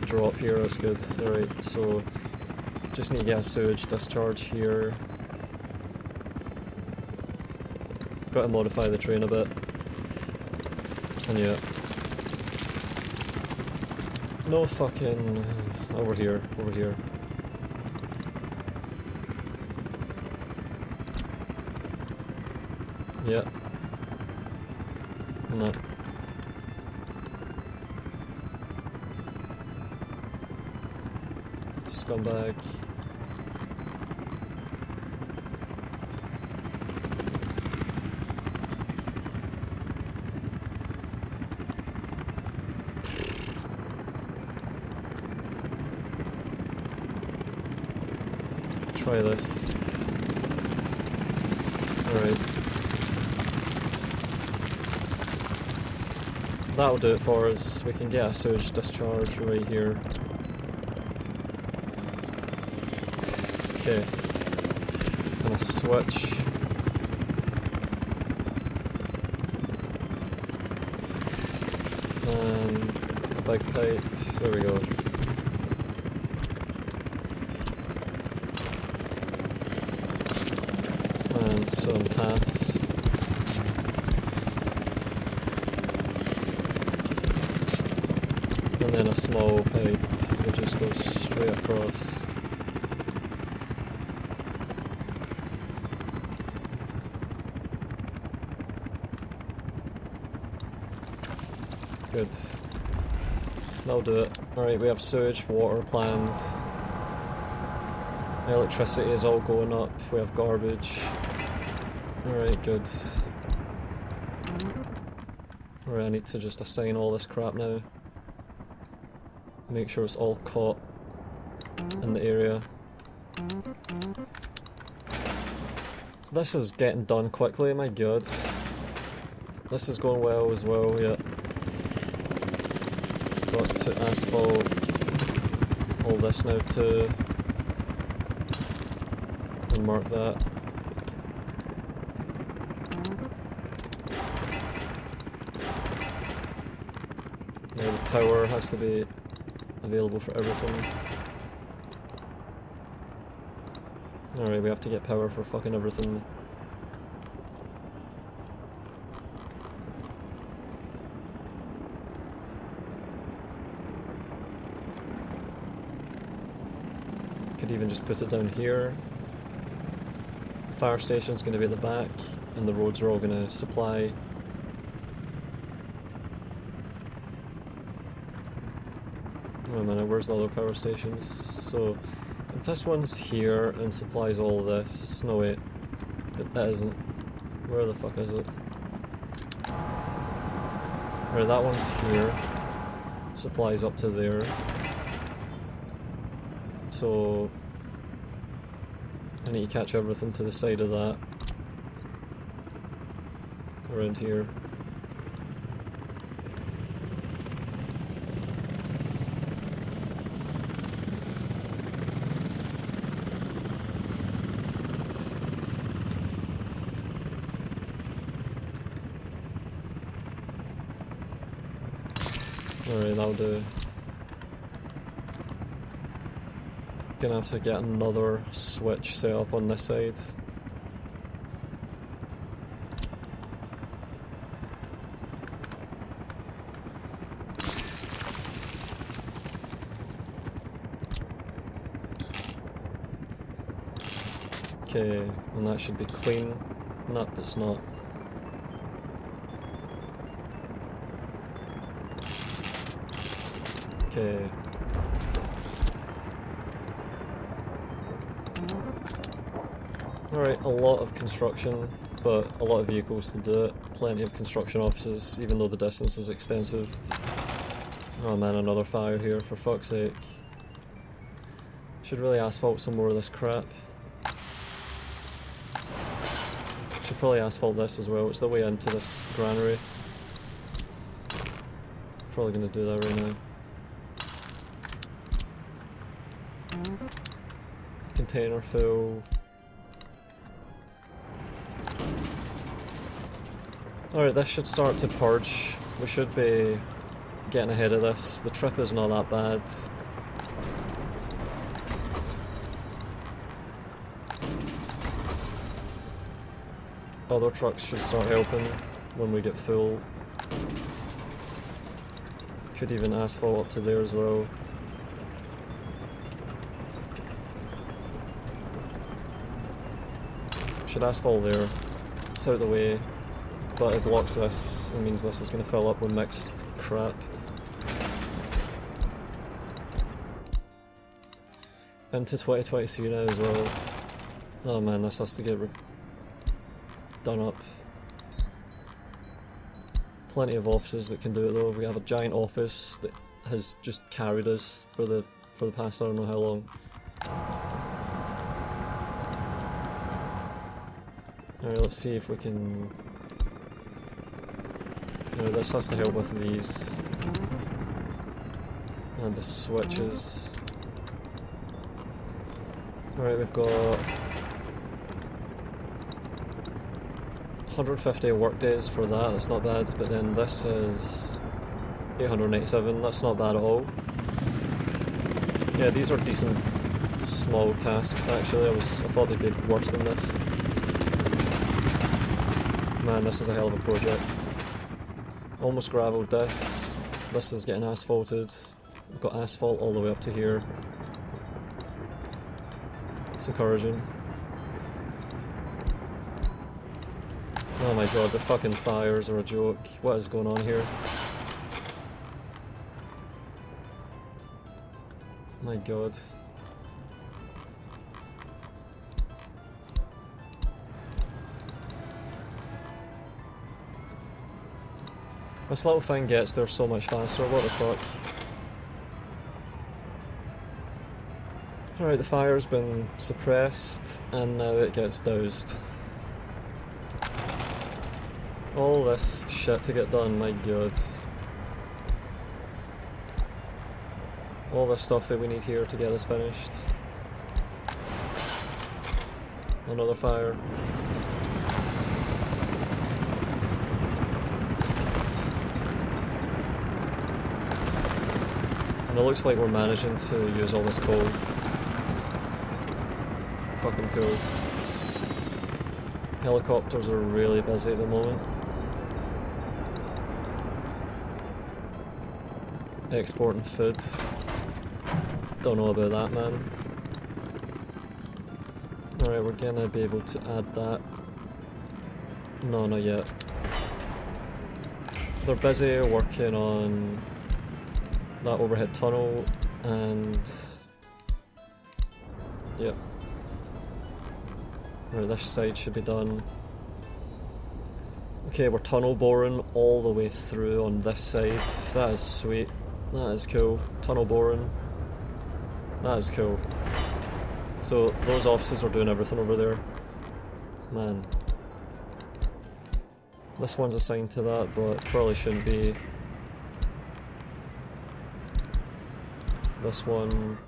drop here, that's good. Alright, so just need to get a sewage discharge here. Got to modify the train a bit. And yeah. No fucking... Over here, over here. Yeah. No. Scumbag. Try this. Alright. That'll do it for us. We can get a sewage discharge right here. Okay. And a switch. And a big pipe. There we go. And some paths. And then a small pipe that just goes straight across. Good. That'll do it. Alright, we have sewage, water planned. Electricity is all going up. We have garbage. Alright, good. Alright, I need to just assign all this crap now. Make sure it's all caught in the area. This is getting done quickly, my god. This is going well as well, yeah. Got to asphalt all this now too. And mark that. Now the power has to be available for everything. Alright, we have to get power for fucking everything. Could even just put it down here. Fire station's going to be at the back, and the roads are all going to supply. Wait a minute, where's the other power stations? So, if this one's here and supplies all this. No, wait, it isn't. Where the fuck is it? Right, that one's here. Supplies up to there. So, I need to catch everything to the side of that. Around here. Alright, that'll do. Gonna have to get another switch set up on this side. Okay, and that should be clean. Nope, it's not. Okay. Alright, a lot of construction, but a lot of vehicles to do it. Plenty of construction offices, even though the distance is extensive. Oh man, another fire here, for fuck's sake. Should really asphalt some more of this crap. Should probably asphalt this as well, it's the way into this granary. Probably gonna do that right now. Container fill. Alright, this should start to purge. We should be getting ahead of this. The trip is not that bad. Other trucks should start helping when we get full. Could even asphalt up to there as well. Should asphalt there. It's out of the way, but it blocks this. It means this is going to fill up with mixed crap. Into 2023 now as well. Oh man, this has to get done up. Plenty of offices that can do it though. We have a giant office that has just carried us for the past I don't know how long. Alright, let's see if we can... You know, this has to help with these. And the switches. Alright, we've got 150 work days for that, that's not bad, but then this is 887, that's not bad at all. Yeah, these are decent small tasks actually, I thought they'd be worse than this. Man, this is a hell of a project. Almost gravelled this, this is getting asphalted, we've got asphalt all the way up to here. It's encouraging. Oh my god, the fucking fires are a joke. What is going on here? My god. This little thing gets there so much faster, what the fuck? Alright, the fire's been suppressed, and now it gets doused. All this shit to get done, my god. All this stuff that we need here to get this finished. Another fire. And it looks like we're managing to use all this coal. Fucking cool. Helicopters are really busy at the moment. Exporting food. Don't know about that, man. Alright, we're gonna be able to add that. No, not yet. They're busy working on that overhead tunnel and... Yep. Right, this side should be done. Okay, we're tunnel boring all the way through on this side. That is sweet. That is cool. Tunnel boring. That is cool. So those offices are doing everything over there. Man. This one's assigned to that, but probably shouldn't be. This one...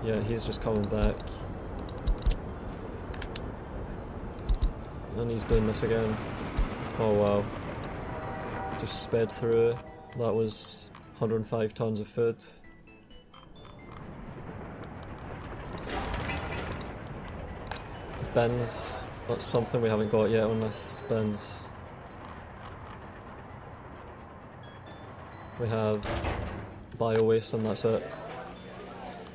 Yeah, he's just coming back. And he's doing this again. Oh wow. Just sped through. That was 105 tons of food. Bins. That's something we haven't got yet on this. Bins. We have bio-waste and that's it.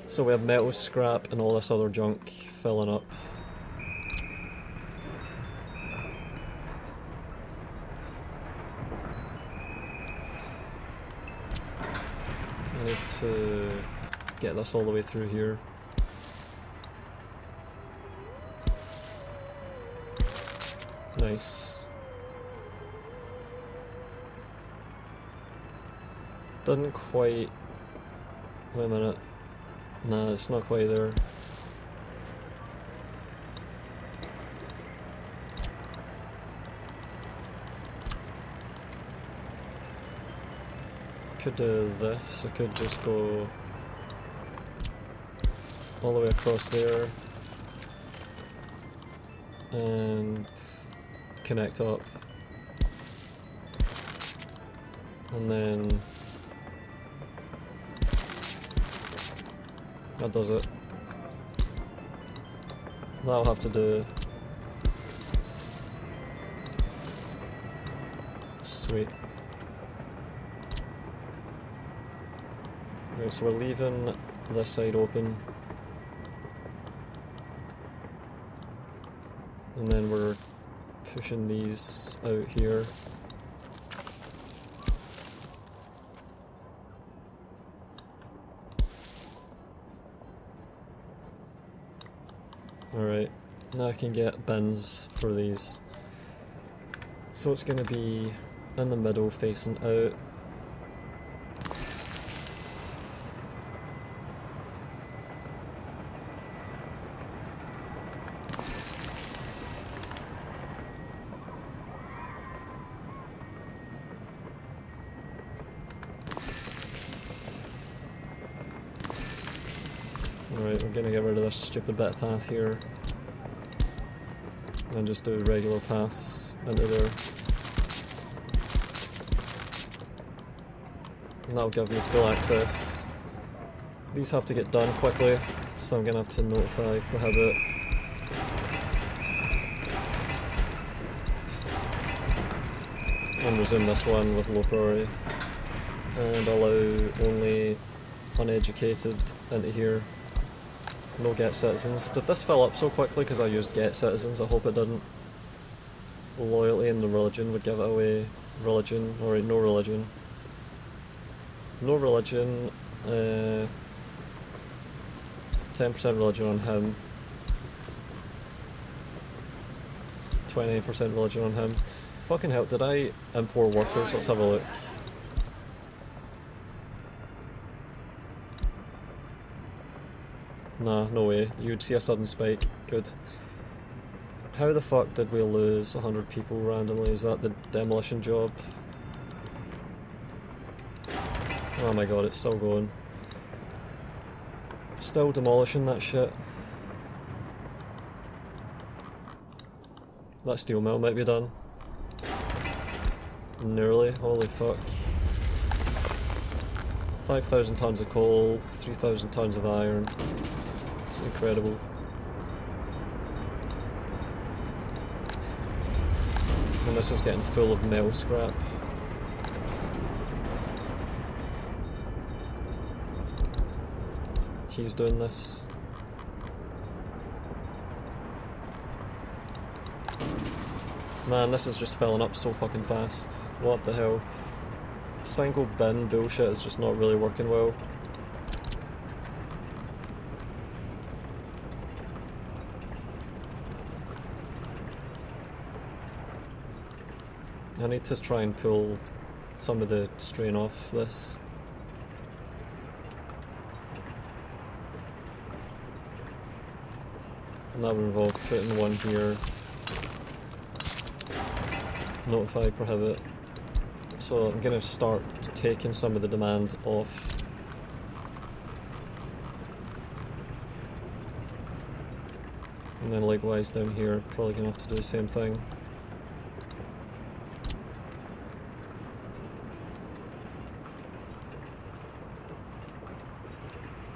So we have metal scrap and all this other junk filling up. I need to get this all the way through here. Nice. Doesn't quite... Wait a minute. Nah, it's not quite there. Could do this, I could just go all the way across there and connect up, and then that does it. That'll have to do. Sweet. Right, so we're leaving this side open. And then we're pushing these out here. Alright, now I can get bins for these. So it's going to be in the middle facing out. Alright, we're gonna get rid of this stupid bit of path here. And just do regular paths into there. And that'll give me full access. These have to get done quickly, so I'm gonna have to notify prohibit. And resume this one with low priority. And allow only uneducated into here. No get citizens. Did this fill up so quickly because I used get citizens? I hope it didn't. Loyalty and the religion would give it away. Religion, alright, no religion. No religion, 10% religion on him. 20% religion on him. Fucking hell, did I import workers? Let's have a look. Nah, no way. You'd see a sudden spike. Good. How the fuck did we lose 100 people randomly? Is that the demolition job? Oh my god, it's still going. Still demolishing that shit. That steel mill might be done. Nearly. Holy fuck. 5,000 tons of coal, 3,000 tons of iron. It's incredible. And this is getting full of metal scrap. He's doing this. Man, this is just filling up so fucking fast. What the hell? Single bin bullshit is just not really working well. I need to try and pull some of the strain off this. And that would involve putting one here. Notify, prohibit. So I'm going to start taking some of the demand off. And then likewise down here, probably going to have to do the same thing.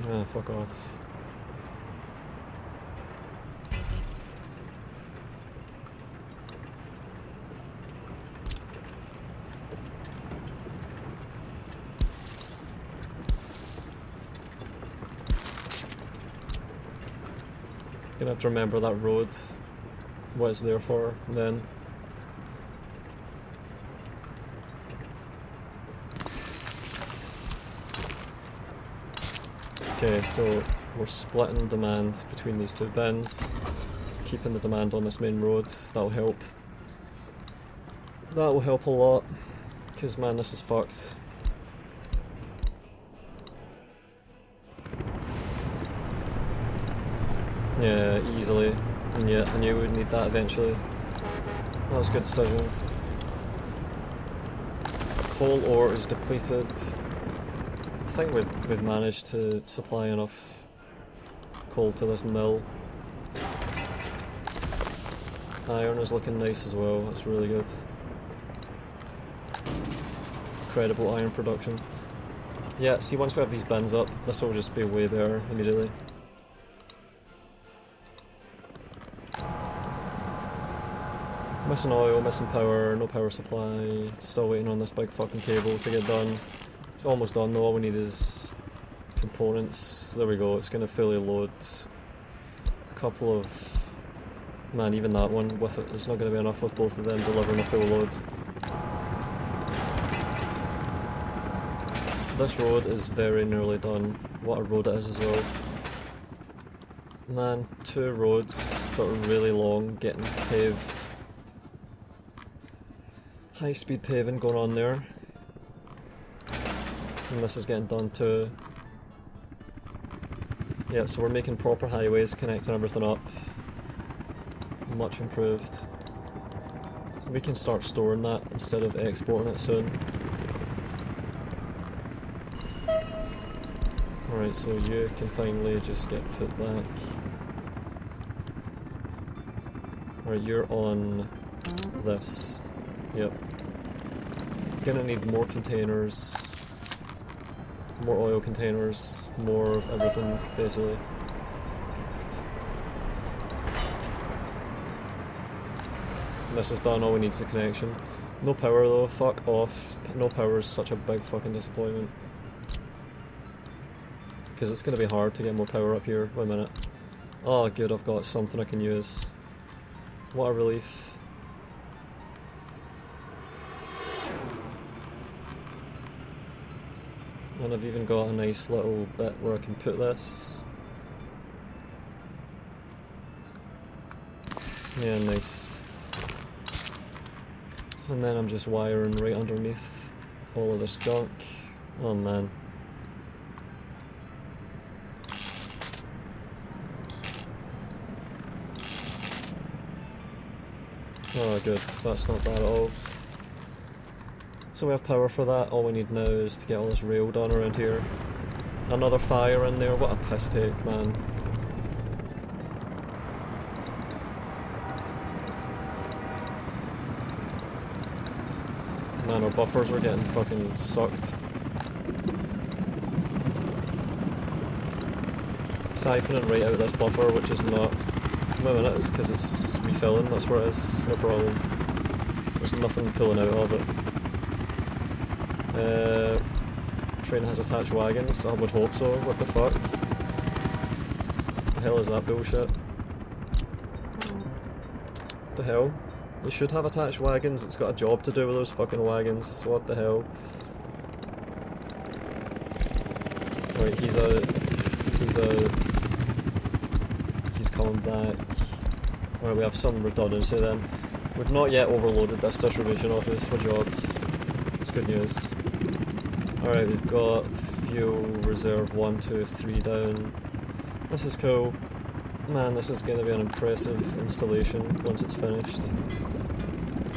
Ah, fuck off. Gonna have to remember that road, what it's there for, then. Okay, so we're splitting demand between these two bins, keeping the demand on this main road. That'll help. That will help a lot, because man, this is fucked. Yeah, easily. And yet, I knew we'd need that eventually. That was a good decision. Coal ore is depleted. I think we've managed to supply enough coal to this mill. Iron is looking nice as well, that's really good. Incredible iron production. Yeah, see, once we have these bins up, this will just be way better immediately. Missing oil, missing power, no power supply, still waiting on this big fucking cable to get done. It's almost done though, all we need is components. There we go, it's going to fully load a couple of... Man, even that one with it, it's not going to be enough with both of them delivering a full load. This road is very nearly done. What a road it is as well. Man, 2 roads that are really long getting paved. High speed paving going on there. And this is getting done too. Yeah, so we're making proper highways connecting everything up. Much improved. We can start storing that instead of exporting it soon. Alright, so you can finally just get put back. Alright, you're on this. Yep. Gonna need more containers. More oil containers, more of everything, basically. This is done, all we need is the connection. No power though, fuck off. No power is such a big fucking disappointment. Because it's going to be hard to get more power up here. Wait a minute. Oh good, I've got something I can use. What a relief. And I've even got a nice little bit where I can put this. Yeah, nice. And then I'm just wiring right underneath all of this junk. Oh man. Oh good, that's not bad at all. So we have power for that, all we need now is to get all this rail done around here. Another fire in there, what a piss take, man. Man, our buffers are getting fucking sucked. Siphoning right out of this buffer, which is not... Wait a minute, it's because it's refilling, that's where it is, no problem. There's nothing pulling out of it. Train has attached wagons, I would hope so, what the fuck? What the hell is that bullshit? What the hell? They should have attached wagons, it's got a job to do with those fucking wagons, what the hell? Right, he's coming back. Alright, we have some redundancy then. We've not yet overloaded this distribution office with jobs. It's good news. Alright, we've got fuel reserve 1, 2, 3 down. This is cool. Man, this is going to be an impressive installation once it's finished.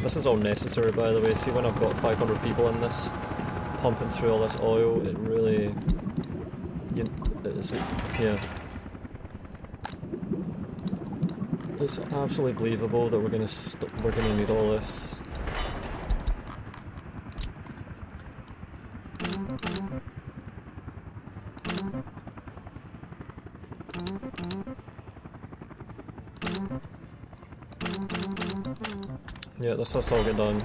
This is all necessary, by the way. See, when I've got 500 people in this, pumping through all this oil, it really... yeah. It's absolutely believable that we're gonna need all this. Yeah, this has to all get done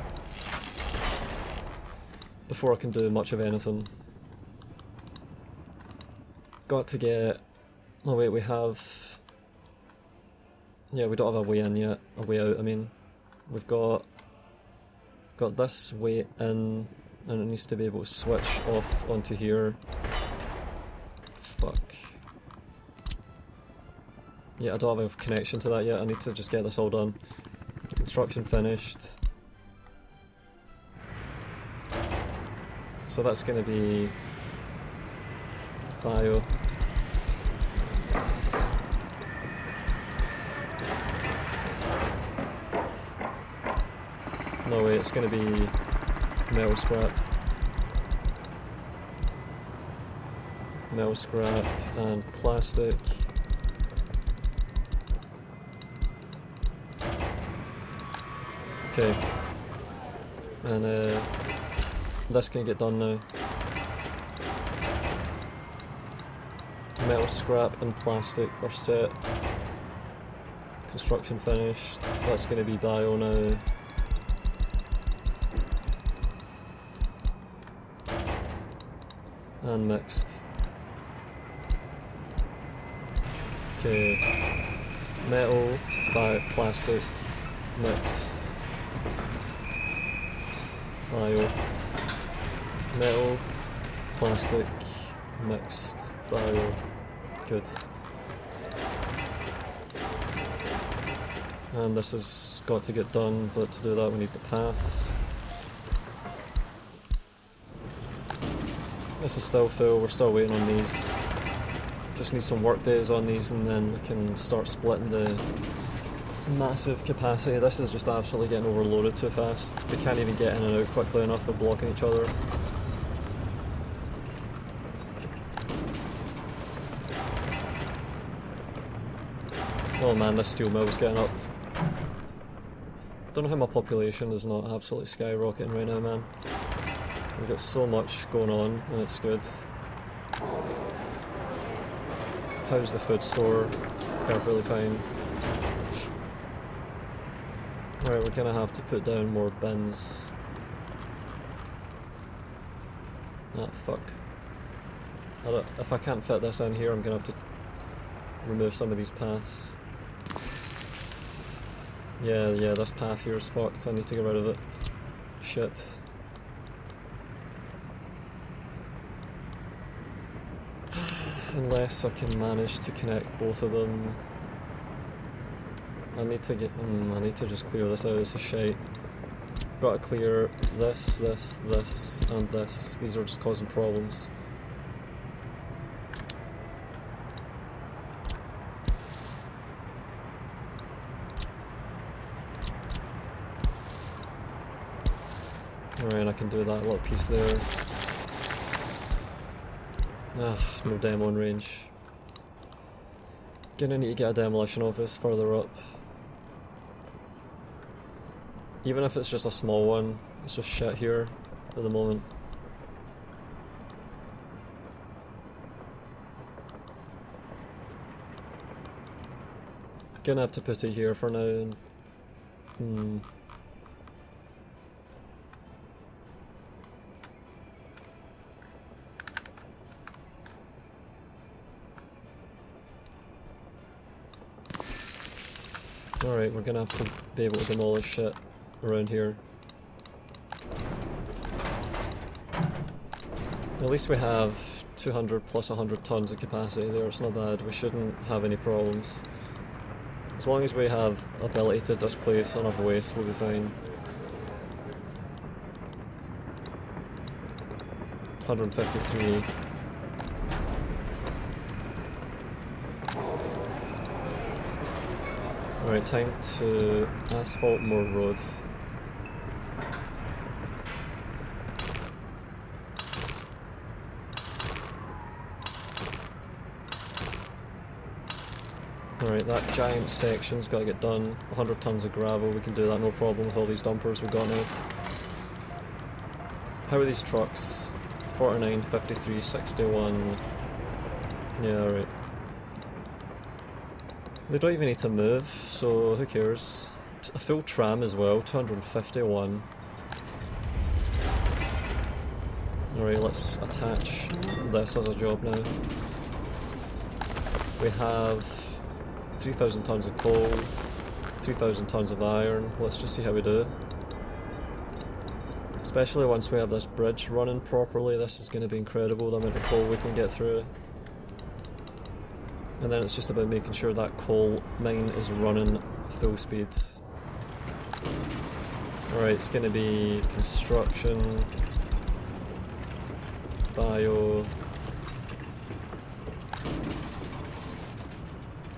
before I can do much of anything. Got to get... Oh wait, we have... Yeah, we don't have a way in yet, a way out I mean. We've got this way in, and it needs to be able to switch off onto here. Fuck. Yeah, I don't have a connection to that yet, I need to just get this all done. Construction finished. So that's going to be bio. No way, it's going to be metal scrap. Metal scrap and plastic. Okay. And this can get done now. Metal scrap and plastic are set. Construction finished. That's going to be bio now. And mixed. Okay. Metal, plastic, mixed. Bio. Metal, plastic, mixed, bio. Good. And this has got to get done, but to do that we need the paths. This is still full, we're still waiting on these. Just need some work days on these and then we can start splitting the massive capacity. This is just absolutely getting overloaded too fast. They can't even get in and out quickly enough of blocking each other. Oh man, this steel mill's getting up. Don't know how my population is not absolutely skyrocketing right now, man. We've got so much going on and it's good. How's the food store? Perfectly fine. Right, we're gonna have to put down more bins. Ah, fuck. If I can't fit this in here, I'm gonna have to remove some of these paths. Yeah, this path here is fucked. I need to get rid of it. Shit. Unless I can manage to connect both of them. I need to just clear this out, it's a shite. Gotta clear this, and this. These are just causing problems. Alright, I can do that little piece there. Ah, no demo in range. Gonna need to get a demolition office further up. Even if it's just a small one, it's just shit here at the moment. Gonna have to put it here for now. Alright, we're gonna have to be able to demolish shit around here. At least we have 200 plus 100 tons of capacity there, it's not bad, we shouldn't have any problems. As long as we have ability to displace enough waste, we'll be fine. 153. Alright, time to asphalt more roads. Alright, that giant section's got to get done. 100 tons of gravel, we can do that no problem with all these dumpers we've got now. How are these trucks? 49, 53, 61. Yeah, alright. They don't even need to move, so who cares? A full tram as well, 251. Alright, let's attach this as a job now. We have 3,000 tons of coal, 3,000 tons of iron. Let's just see how we do. Especially once we have this bridge running properly, this is going to be incredible, the amount of coal we can get through. And then it's just about making sure that coal mine is running full speed. Alright, it's going to be construction, bio.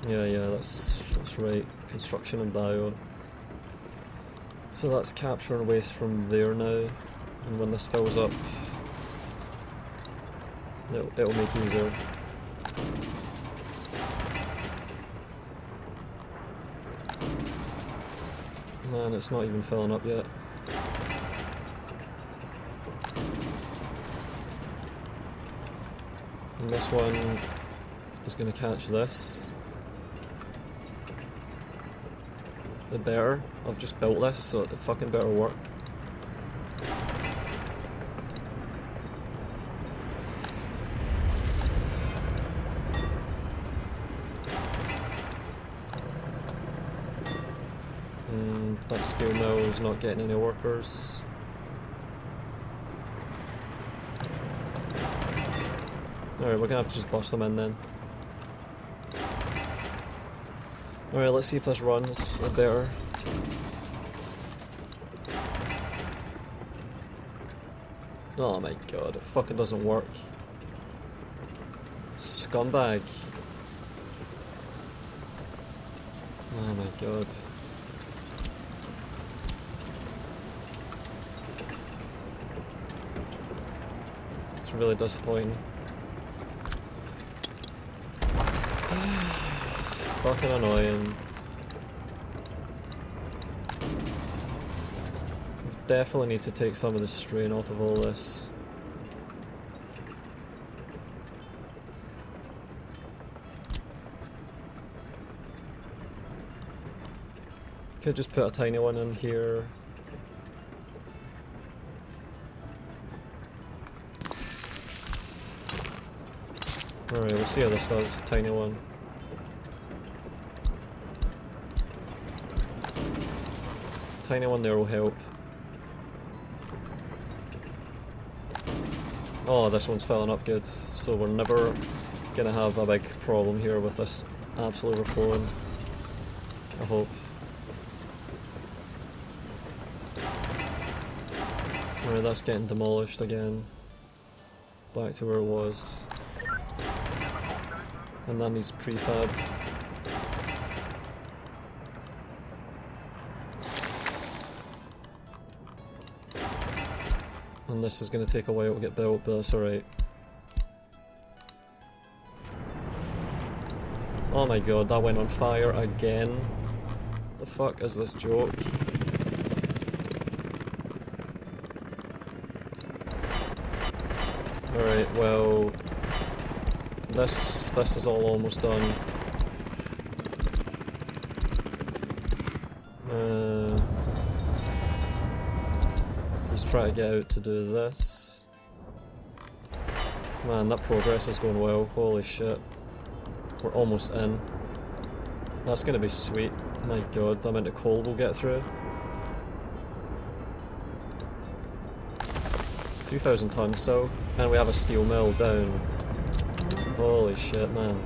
Yeah, that's right, construction and bio. So that's capturing waste from there now, and when this fills up, it'll make it easier. Man, it's not even filling up yet. And this one is going to catch this. It better. I've just built this, so it fucking better work. That steel mill is not getting any workers. Alright, we're gonna have to just bust them in then. Alright, let's see if this runs a better. Oh my god, it fucking doesn't work. Scumbag. Oh my god. It's really disappointing. Fucking annoying. Definitely need to take some of the strain off of all this. Could just put a tiny one in here. Alright, we'll see how this does. Tiny one. Tiny one there will help. Oh, this one's filling up good, so we're never gonna have a big problem here with this absolutely overflowing. I hope. Alright, that's getting demolished again. Back to where it was. And that needs prefab. And this is going to take a while to get built, but that's alright. Oh my god, that went on fire again. The fuck is this joke? Alright, well... This is all almost done. He's trying to get out to do this. Man, that progress is going well. Holy shit. We're almost in. That's gonna be sweet. My god, the amount of coal we'll get through. 3,000 tons still. And we have a steel mill down. Holy shit, man.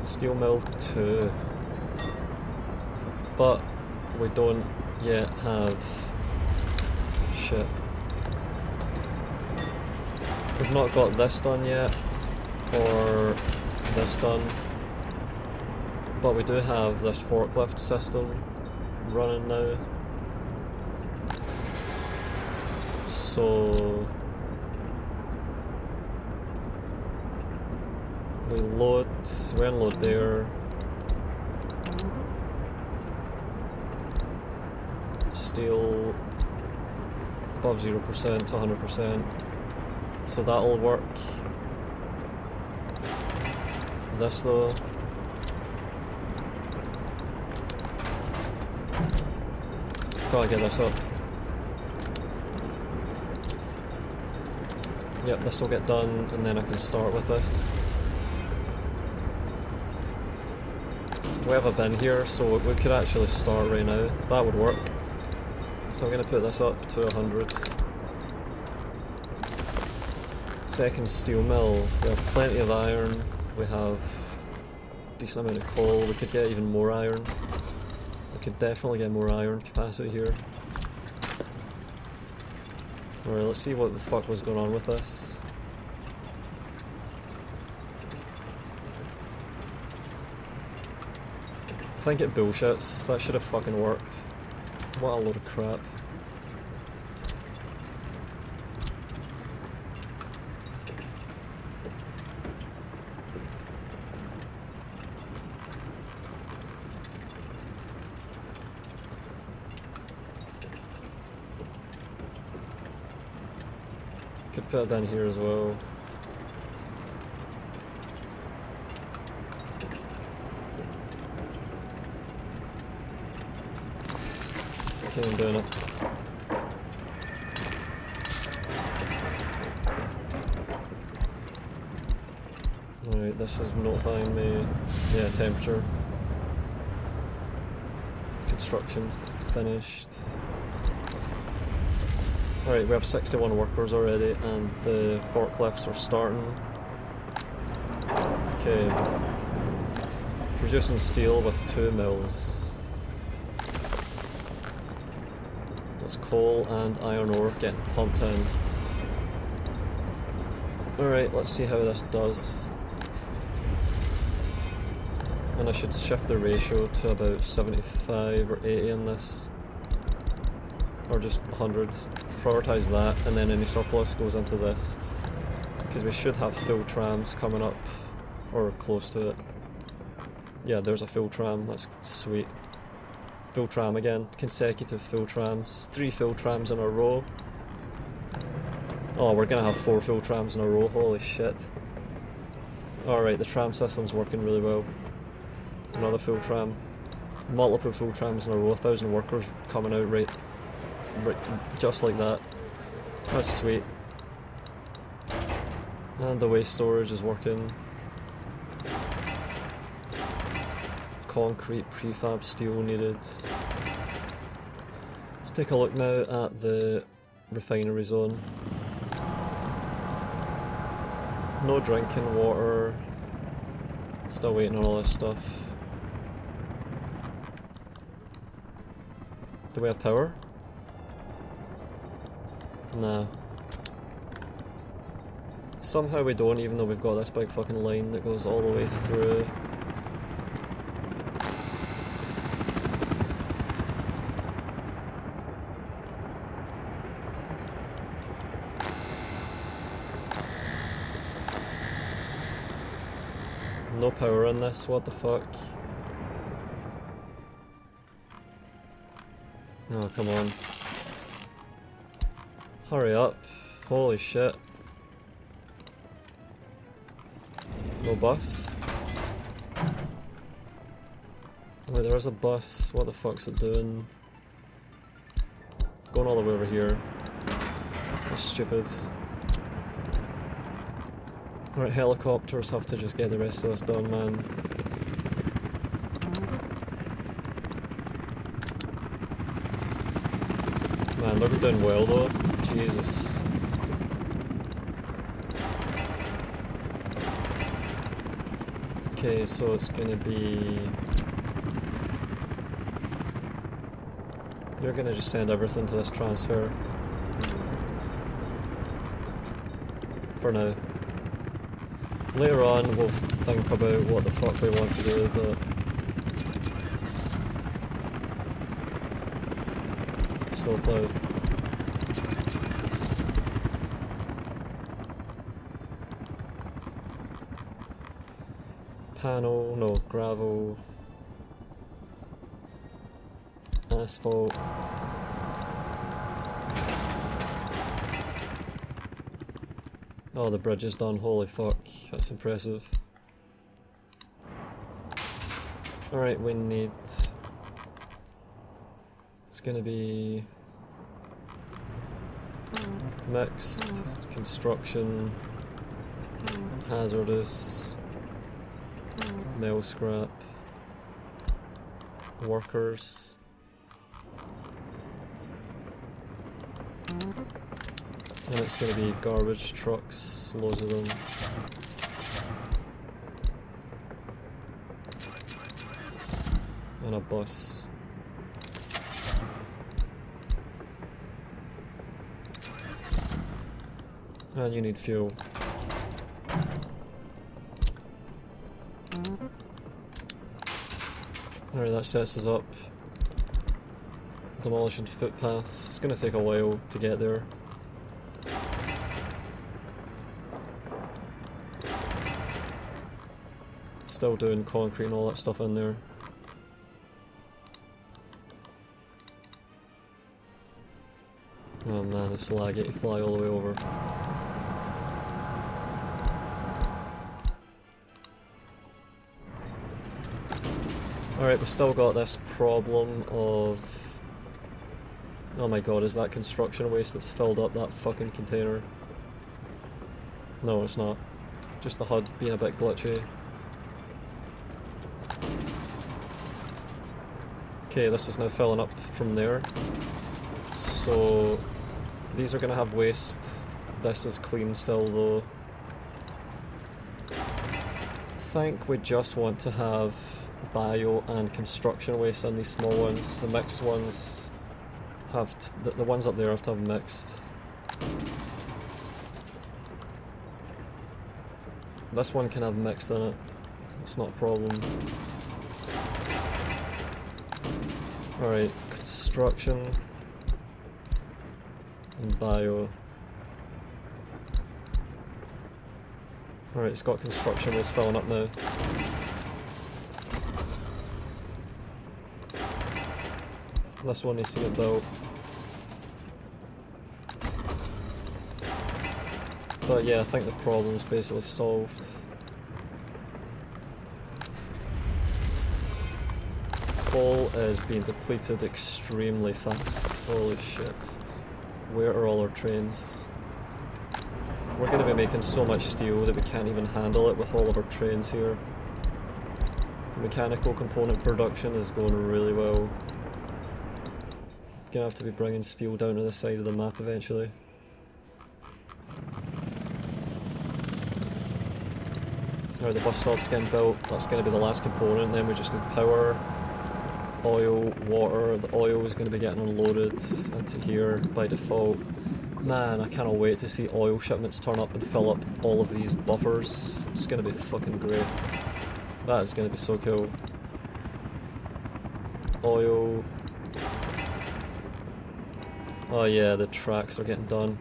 Steel mill 2. But we don't yet have... Shit. We've not got this done yet, or this done. But we do have this forklift system running now. So... we unload there. Steel above 0% to 100%. So that'll work. This though. Gotta get this up. Yep, this will get done and then I can start with this. We have a bin here, so we could actually start right now. That would work. So I'm going to put this up to 100. Second steel mill. We have plenty of iron. We have a decent amount of coal. We could get even more iron. We could definitely get more iron capacity here. Alright, let's see what the fuck was going on with this. I think it bullshits. That should have fucking worked. What a load of crap. Could put a bin here as well. Okay, I'm doing it. Alright, this is notifying me. Yeah, temperature. Could construction finished. Alright, we have 61 workers already and the forklifts are starting. Okay. Producing steel with 2 mills. That's coal and iron ore getting pumped in. Alright, let's see how this does. And I should shift the ratio to about 75 or 80 in this. Or just 100. Prioritise that, and then any surplus goes into this. Because we should have full trams coming up, or close to it. Yeah, there's a full tram, that's sweet. Full tram again, consecutive full trams. 3 full trams in a row. Oh, we're gonna have 4 full trams in a row, holy shit. Alright, the tram system's working really well. Another full tram. Multiple full trams in a row, 1,000 workers coming out right just like that. That's sweet. And the waste storage is working. Concrete, prefab steel needed. Let's take a look now at the refinery zone. No drinking water. Still waiting on all this stuff. Do we have power? Nah. Somehow we don't, even though we've got this big fucking line that goes all the way through. No power in this, what the fuck? Oh, come on. Hurry up. Holy shit. No bus? Wait, there is a bus. What the fuck's it doing? Going all the way over here. That's stupid. Alright, helicopters have to just get the rest of this done, man. Man, they're doing well though. Jesus. Okay, so it's gonna be... You're gonna just send everything to this transfer. For now. Later on we'll think about what the fuck we want to do, but... Snowplow. Panel, no, gravel. Asphalt. Oh, the bridge is done, holy fuck, that's impressive. Alright, we need... It's gonna be... mixed, construction, hazardous, mill scrap, workers. And it's going to be garbage trucks, loads of them. And a bus. And you need fuel. Alright, that sets us up. Demolishing footpaths. It's going to take a while to get there. Still doing concrete and all that stuff in there. Oh man, it's laggy to fly all the way over. Alright, we've still got this problem of... Oh my god, is that construction waste that's filled up that fucking container? No, it's not. Just the HUD being a bit glitchy. Okay, this is now filling up from there. So these are going to have waste. This is clean still though. I think we just want to have bio and construction waste in these small ones. The mixed ones have the ones up there have to have mixed. This one can have mixed in it. It's not a problem. Alright, construction and bio. Alright, it's got construction waste filling up now. This one needs to get built. But yeah, I think the problem's basically solved. Coal is being depleted extremely fast. Holy shit. Where are all our trains? We're going to be making so much steel that we can't even handle it with all of our trains here. Mechanical component production is going really well. Gonna have to be bringing steel down to the side of the map eventually. Alright, the bus stop's getting built. That's going to be the last component. Then we just need power, oil, water. The oil is going to be getting unloaded into here by default. Man, I cannot wait to see oil shipments turn up and fill up all of these buffers. It's going to be fucking great. That is going to be so cool. Oil. Oh yeah, the tracks are getting done.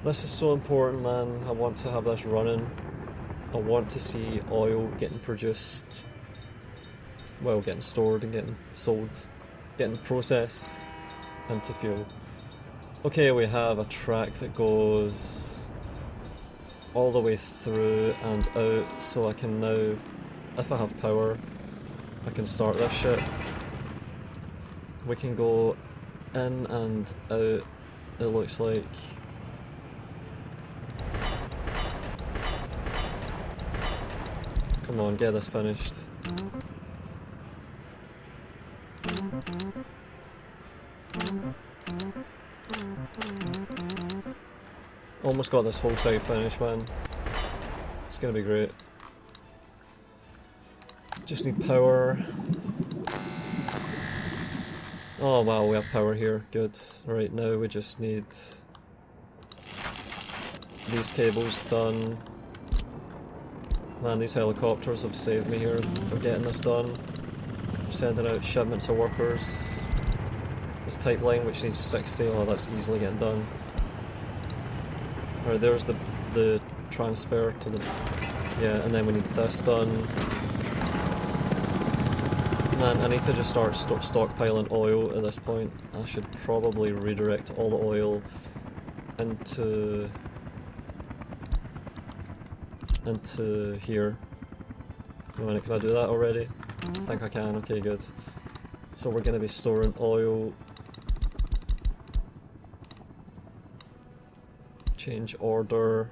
This is so important, man. I want to have this running. I want to see oil getting produced. Well, getting stored and getting sold. Getting processed into fuel. Okay, we have a track that goes all the way through and out, so I can now, if I have power, I can start this shit. We can go in and out, it looks like. Come on, get this finished. Almost got this whole side finished, man. It's gonna be great. Just need power. Oh wow, we have power here. Good. Right, now we just need these cables done. Man, these helicopters have saved me here for getting this done. We're sending out shipments of workers. This pipeline, which needs 60, oh that's easily getting done. Alright, there's the transfer to the... yeah, and then we need this done. Man, I need to just start stockpiling oil at this point. I should probably redirect all the oil into here. Right, can I do that already? I think I can, okay good. So we're going to be storing oil. Change order.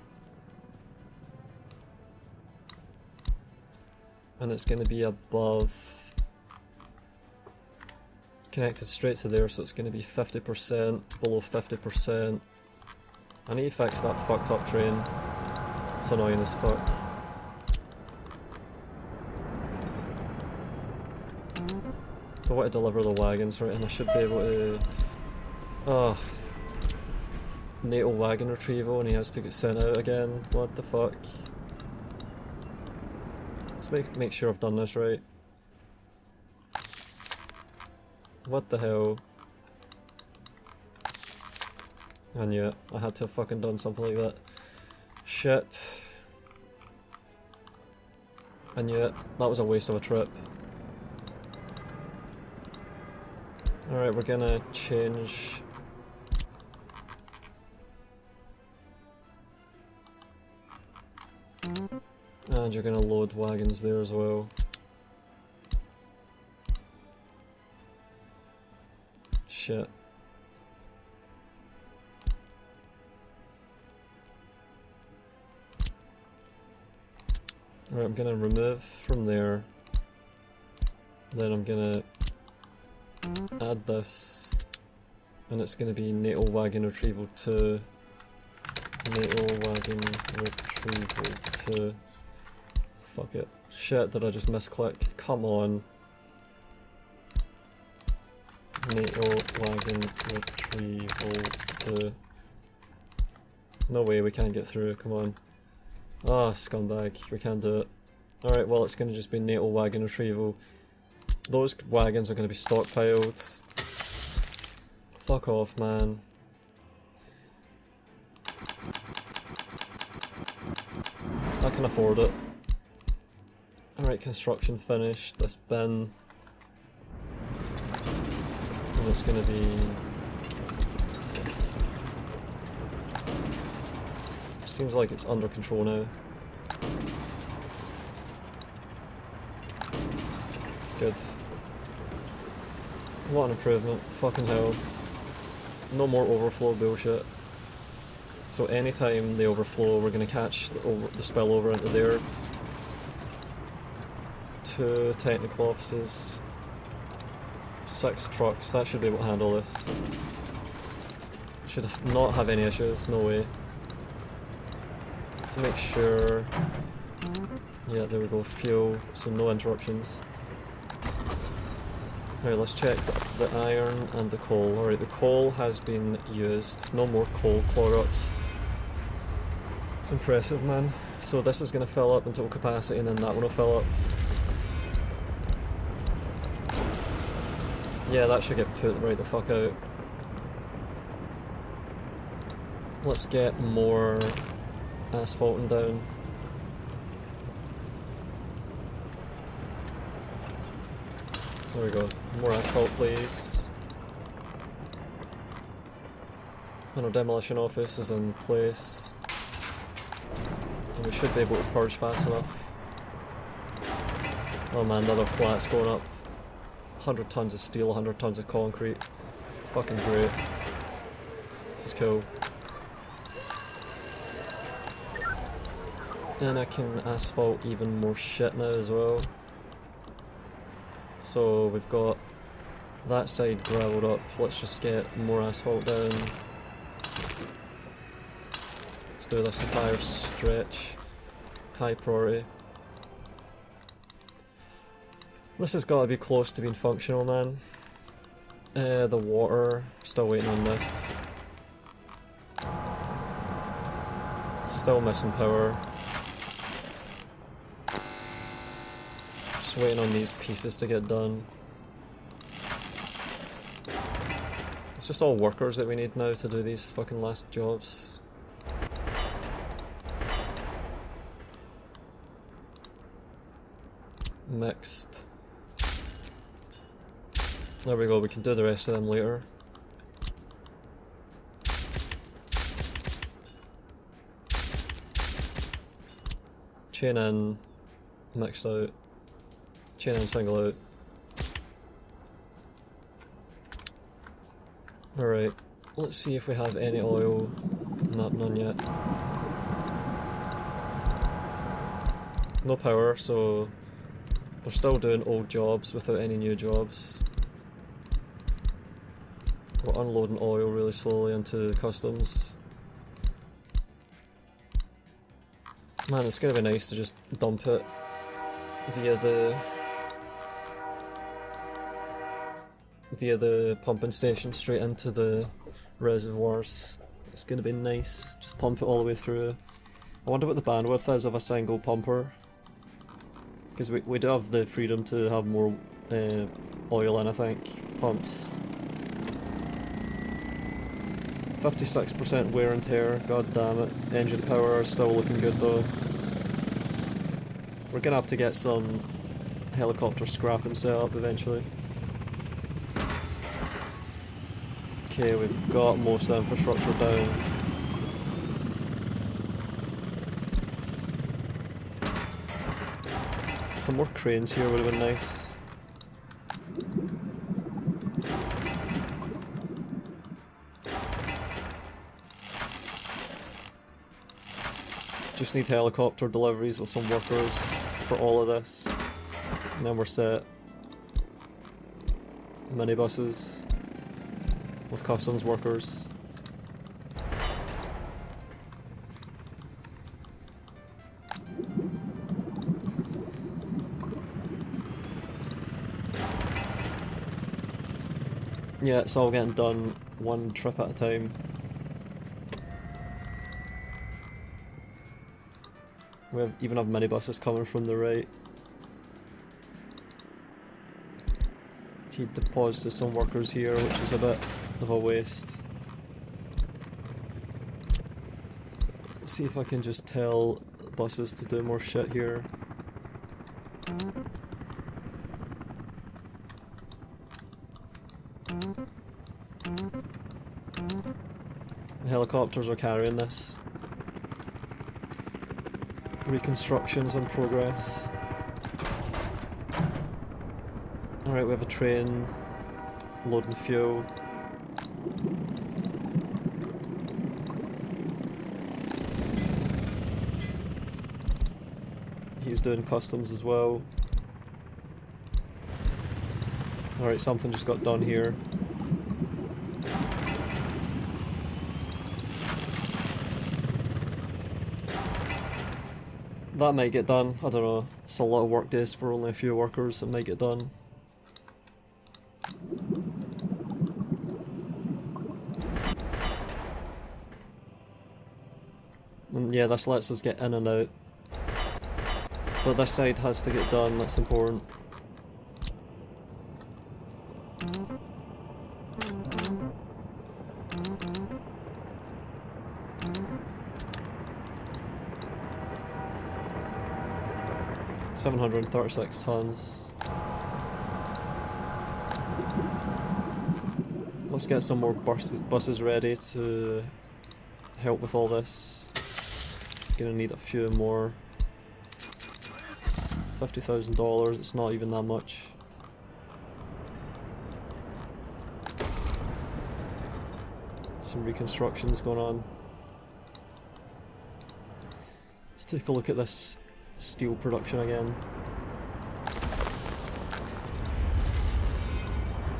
And it's going to be above. Connected straight to there, so it's going to be 50%, below 50%. I need to fix that fucked up train. It's annoying as fuck. I want to deliver the wagons, right, and I should be able to... oh. NATO wagon retrieval and he has to get sent out again. What the fuck? Let's make sure I've done this right. What the hell? I knew it. I had to have fucking done something like that. Shit. I knew it. That was a waste of a trip. Alright, we're gonna change... and you're gonna load wagons there as well. Shit. Alright, I'm gonna remove from there. Then I'm gonna add this, and it's going to be NATO wagon retrieval 2, NATO wagon retrieval 2. Fuck it. Shit, did I just misclick? Come on. NATO wagon retrieval 2. No way, we can't get through, come on. Ah, scumbag, we can't do it. Alright, well it's going to just be NATO wagon retrieval. Those wagons are going to be stockpiled. Fuck off, man. I can afford it. Alright, construction finished. This bin. And it's going to be... Seems like it's under control now. Good. What an improvement. Fucking hell. No more overflow bullshit. So anytime they overflow, we're going to catch the spillover into there. 2 technical offices. 6 trucks. That should be able to handle this. Should not have any issues. No way. To make sure... Yeah, there we go. Fuel. So no interruptions. Alright, let's check the iron and the coal. Alright, the coal has been used. No more coal clog-ups. It's impressive, man. So this is going to fill up until capacity, and then that one will fill up. Yeah, that should get put right the fuck out. Let's get more asphalting down. There we go. More asphalt, please. And our demolition office is in place. And we should be able to purge fast enough. Oh man, the other flat's going up. 100 tons of steel, 100 tons of concrete. Fucking great. This is cool. And I can asphalt even more shit now as well. So we've got that side gravelled up. Let's just get more asphalt down. Let's do this entire stretch. High priority. This has got to be close to being functional, man. The water, still waiting on this. Still missing power. Just waiting on these pieces to get done. It's just all workers that we need now to do these fucking last jobs. Mixed. There we go, we can do the rest of them later. Chain in, mixed out. Chain in, single out. Alright, let's see if we have any oil. None yet. No power, so they're still doing old jobs without any new jobs. We're unloading oil really slowly into customs. Man, it's gonna be nice to just dump it via the pumping station straight into the reservoirs. It's gonna be nice. Just pump it all the way through. I wonder what the bandwidth is of a single pumper. Because we do have the freedom to have more oil in, I think, pumps. 56% wear and tear, god damn it. Engine power is still looking good though. We're gonna have to get some helicopter scrapping set up eventually. Okay, we've got most of the infrastructure down. Some more cranes here would have been nice. Just need helicopter deliveries with some workers for all of this, and then we're set. minibuses with customs workers. Yeah, it's all getting done one trip at a time. We even have minibuses coming from the right. He deposited some workers here, which is a bit of a waste. Let's see if I can just tell buses to do more shit here. The helicopters are carrying this. Reconstruction's in progress. Alright, we have a train loading fuel. He's doing customs as well. Alright, something just got done here. That might get done, I don't know. It's a lot of work days for only a few workers, it might get done. And yeah, this lets us get in and out. But this side has to get done, that's important. $736 tons. Let's get some more buses ready to help with all this. Gonna need a few more. $50,000, it's not even that much. Some reconstructions going on. Let's take a look at this steel production again.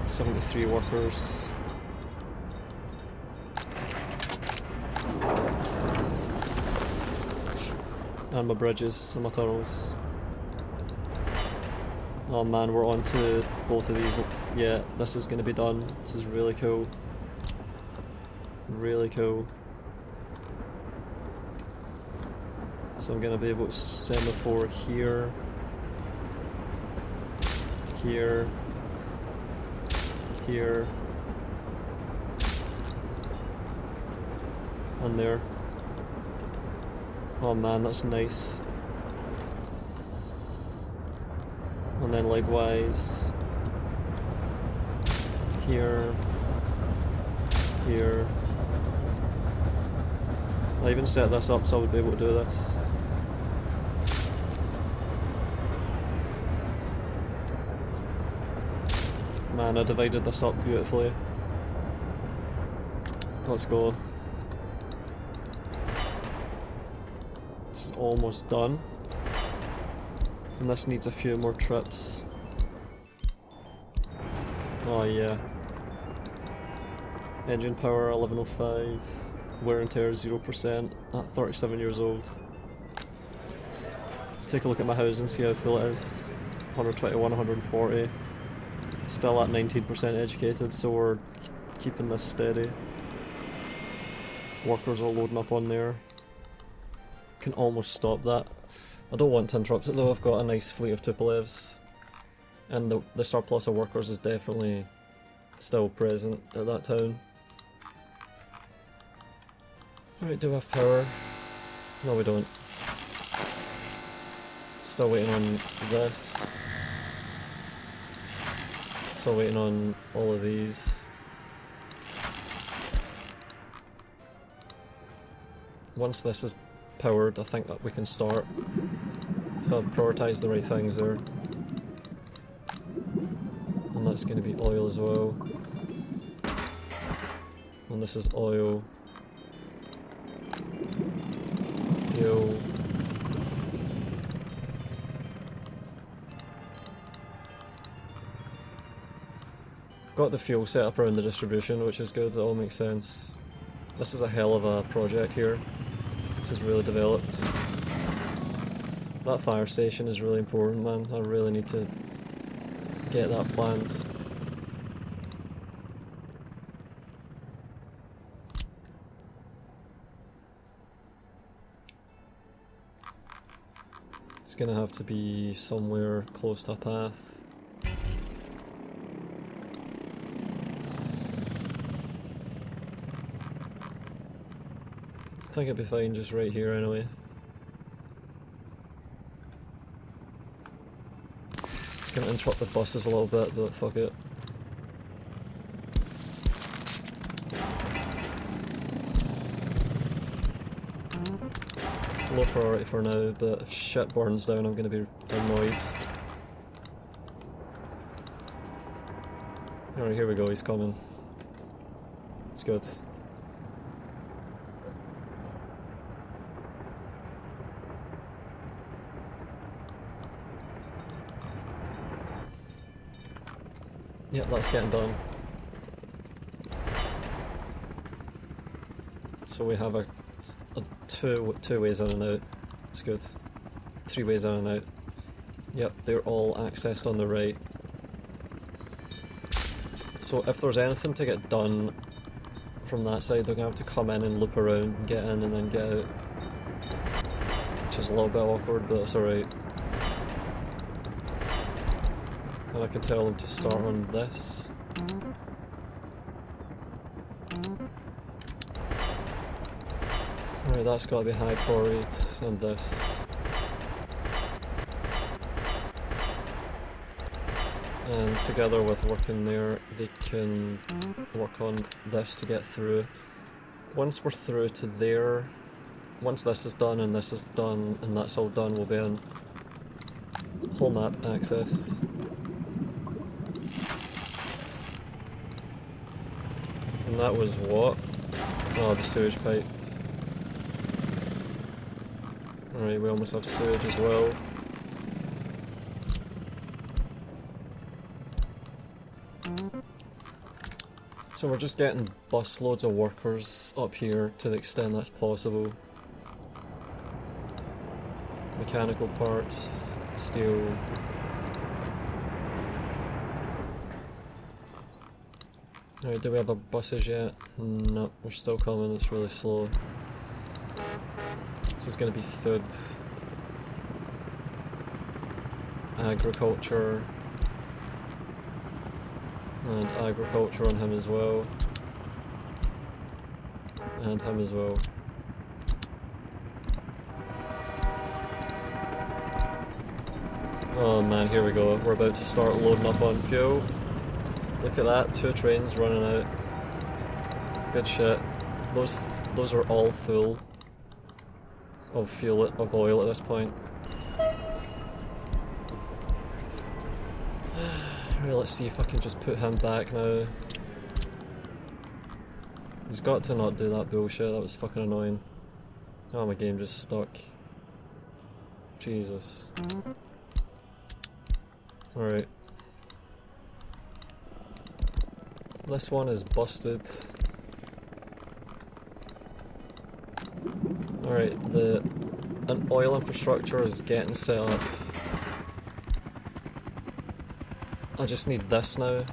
73 workers. And my bridges and my tunnels. Oh man, we're on to both of these. Yeah, this is going to be done. This is really cool. Really cool. So I'm going to be able to semaphore here. Here. Here. And there. Oh man, that's nice. And then likewise here, here. I even set this up so I would be able to do this. Man, I divided this up beautifully. Let's go. It's almost done. And this needs a few more trips. Oh yeah. Engine power 1105. Wear and tear 0% at 37 years old. Let's take a look at my house and see how full it is. 121, 140. Still at 19% educated, so we're keeping this steady. Workers are loading up on there. Can almost stop that. I don't want to interrupt it though, I've got a nice fleet of Tupolevs. And the surplus of workers is definitely still present at that town. Alright, do we have power? No, we don't. Still waiting on this. Still waiting on all of these. Once this is powered, I think that we can start. So I've prioritised the right things there. And that's going to be oil as well. And this is oil. Fuel. got the fuel set up around the distribution, which is good, it all makes sense. This is a hell of a project here. This is really developed. That fire station is really important, man. I really need to get that planned. It's gonna have to be somewhere close to a path. I think it'd be fine just right here anyway. It's gonna interrupt the buses a little bit, but fuck it. Low priority for now, but if shit burns down I'm gonna be annoyed. Alright, here we go, he's coming. It's good. Yep, that's getting done. So we have a two ways in and out. It's good. 3 ways in and out. Yep, they're all accessed on the right. So if there's anything to get done from that side, they're going to have to come in and loop around and get in and then get out. Which is a little bit awkward, but it's alright. And I can tell them to start on this. Right, that's got to be high priority, and this. And together with working there, they can work on this to get through. Once we're through to there, once this is done and this is done and that's all done, we'll be in whole map access. And that was what? Oh, the sewage pipe. Alright, we almost have sewage as well. So we're just getting bus loads of workers up here to the extent that's possible. Mechanical parts, steel. Alright, do we have our buses yet? No, we're still coming, it's really slow. This is going to be food, agriculture, and agriculture on him as well, and him as well. Oh man, here we go, we're about to start loading up on fuel. Look at that, 2 trains running out. Good shit. Those are all full of fuel, of oil at this point. Right, let's see if I can just put him back now. He's got to not do that bullshit, that was fucking annoying. Oh, my game just stuck. Jesus. Alright. This one is busted. Alright, an oil infrastructure is getting set up. I just need this now.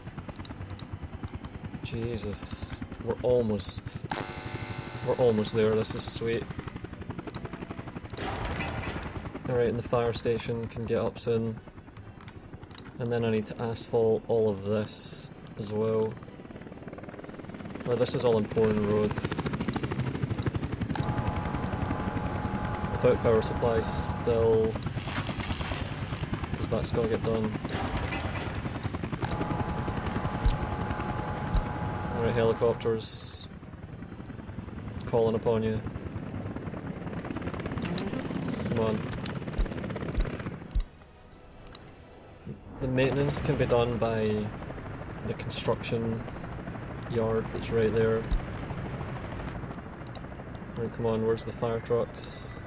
Jesus. We're almost there, this is sweet. Alright, and the fire station can get up soon. And then I need to asphalt all of this as well. Well, this is all important roads. Without power supply still, because that's got to get done. Alright, helicopters, calling upon you. Come on. The maintenance can be done by the construction yard that's right there. Right, come on, where's the fire trucks?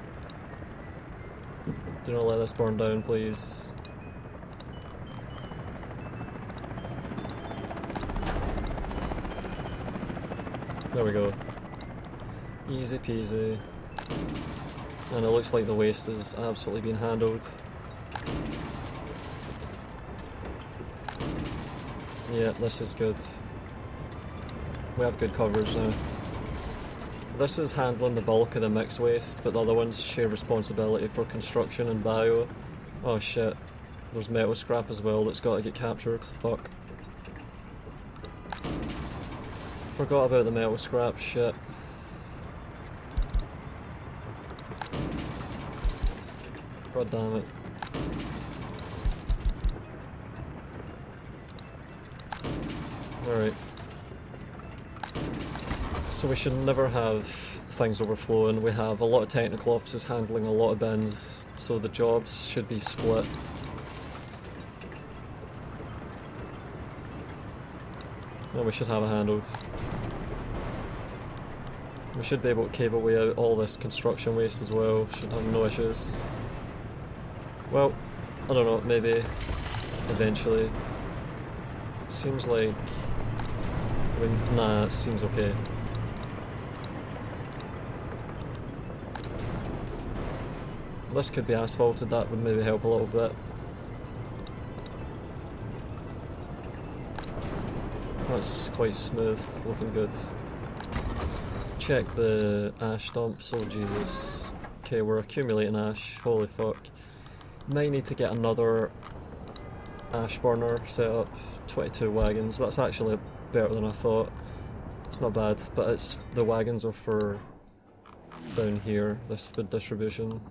Do not let this burn down, please. There we go. Easy peasy. And it looks like the waste is absolutely being handled. Yeah, this is good. We have good coverage now. This is handling the bulk of the mixed waste, but the other ones share responsibility for construction and bio. Oh shit. There's metal scrap as well that's got to get captured. Fuck. Forgot about the metal scrap, shit. God damn it. Alright. So we should never have things overflowing. We have a lot of technical offices handling a lot of bins, so the jobs should be split. And we should have it handled. We should be able to cable way out all this construction waste as well, should have no issues. Well, I don't know, maybe eventually. Seems like... I mean, nah, it seems okay. This could be asphalted, that would maybe help a little bit. That's quite smooth, looking good. Check the ash dumps, oh Jesus. Okay, we're accumulating ash, holy fuck. Might need to get another ash burner set up. 22 wagons, that's actually better than I thought. It's not bad, but it's the wagons are for down here, this food distribution.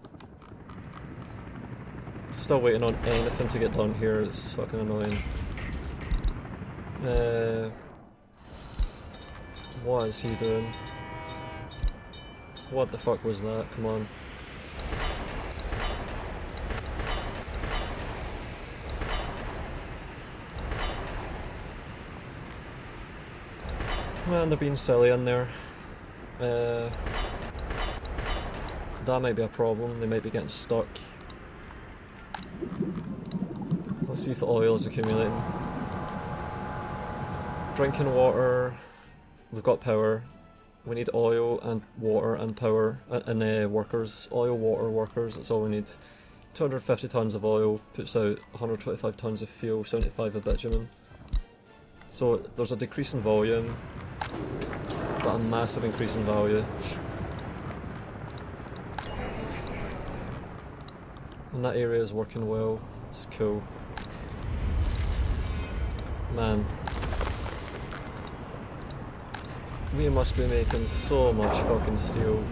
Still waiting on anything to get done here, it's fucking annoying. What is he doing? What the fuck was that? Come on. Man, they're being silly in there. That might be a problem, they might be getting stuck. Let's see if the oil is accumulating. Drinking water, we've got power. We need oil and water and power and workers. Oil, water, workers, that's all we need. 250 tons of oil puts out 125 tons of fuel, 75 of bitumen. So there's a decrease in volume, but a massive increase in value. And that area is working well, it's cool. Man. We must be making so much fucking steel.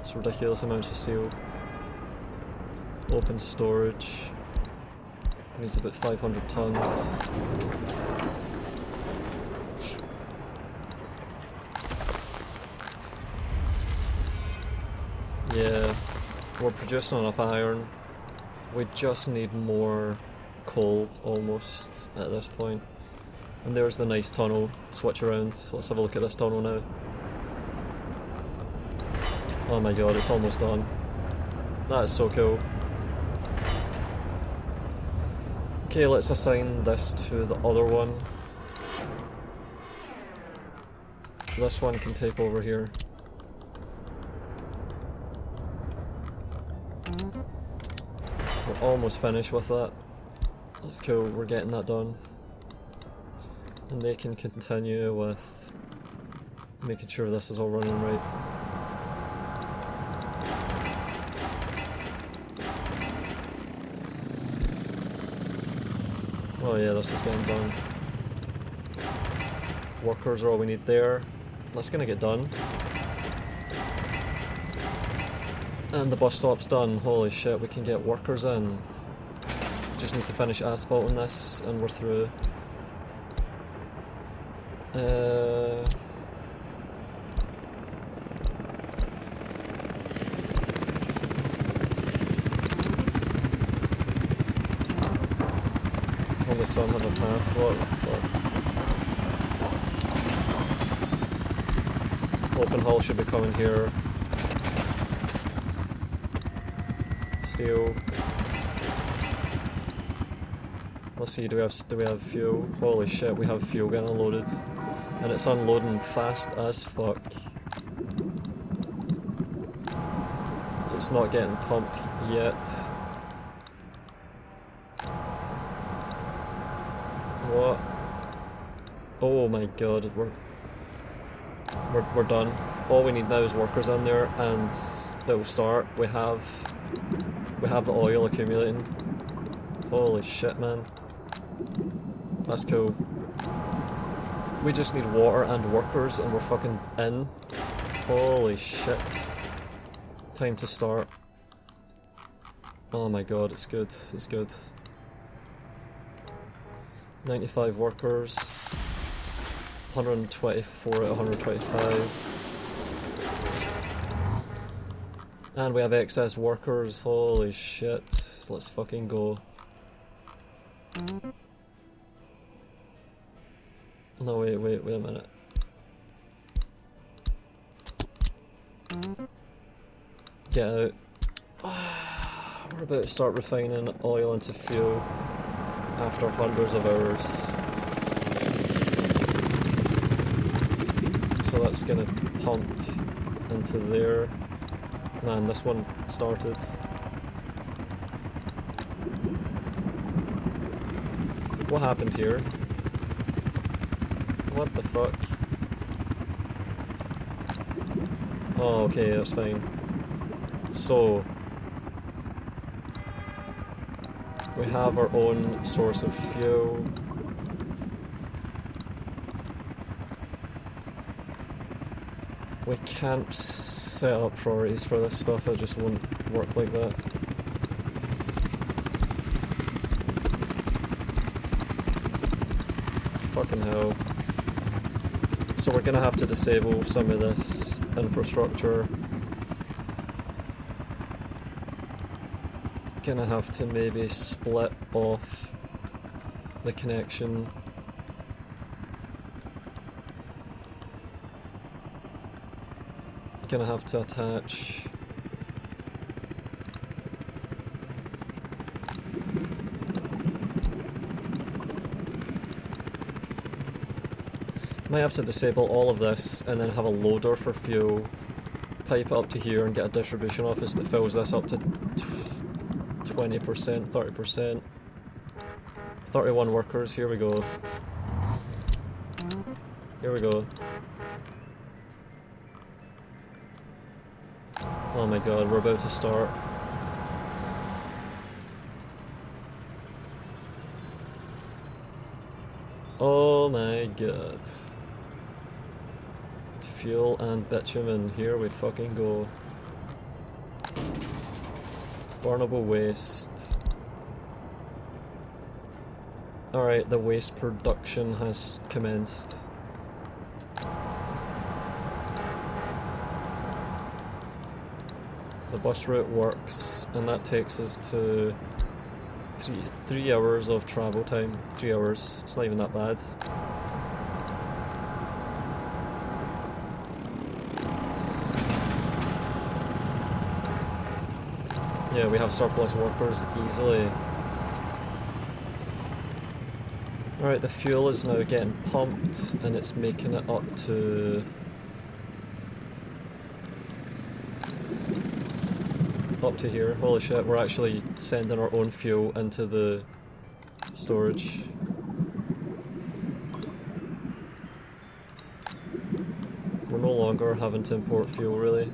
It's ridiculous amounts of steel. Open storage. Needs about 500 tons. Yeah, we're producing enough iron. We just need more coal almost at this point. And there's the nice tunnel, switch around, so let's have a look at this tunnel now. Oh my god, it's almost done. That is so cool. Okay, let's assign this to the other one. This one can take over here. We're almost finished with that. That's cool, we're getting that done. And they can continue with making sure this is all running right. Oh yeah, this is getting done. Workers are all we need there. That's gonna get done. And the bus stop's done. Holy shit, we can get workers in. Just need to finish asphalting this and we're through. Only some have a path, what the fuck. Open hull should be coming here. Steel. Let's see, do we have fuel? Holy shit, we have fuel getting unloaded. And it's unloading fast as fuck. It's not getting pumped yet. What? Oh my god, we're done. All we need now is workers in there and it'll start. We have the oil accumulating. Holy shit, man. That's cool. We just need water and workers and we're fucking in. Holy shit. Time to start. Oh my god, it's good, it's good. 95 workers. 124 out of 125. And we have excess workers, holy shit. Let's fucking go. No, wait a minute. Get out. We're about to start refining oil into fuel after hundreds of hours. So that's gonna pump into there. Man, this one started. What happened here? What the fuck? Oh, okay, that's fine. So, we have our own source of fuel. We can't set up priorities for this stuff, it just won't work like that. Fucking hell. So we're gonna have to disable some of this infrastructure. Gonna have to maybe split off the connection. Gonna have to attach might have to disable all of this and then have a loader for fuel, pipe it up to here and get a distribution office that fills this up to 20%, 30%. 31 workers, here we go. Here we go. Oh my god, we're about to start. Oh my god. Fuel and bitumen, here we fucking go. Burnable waste. Alright, the waste production has commenced. The bus route works, and that takes us to three hours of travel time. 3 hours, it's not even that bad. Yeah, we have surplus workers easily. Alright, the fuel is now getting pumped and it's making it up to here. Holy shit, we're actually sending our own fuel into the storage. We're no longer having to import fuel, really.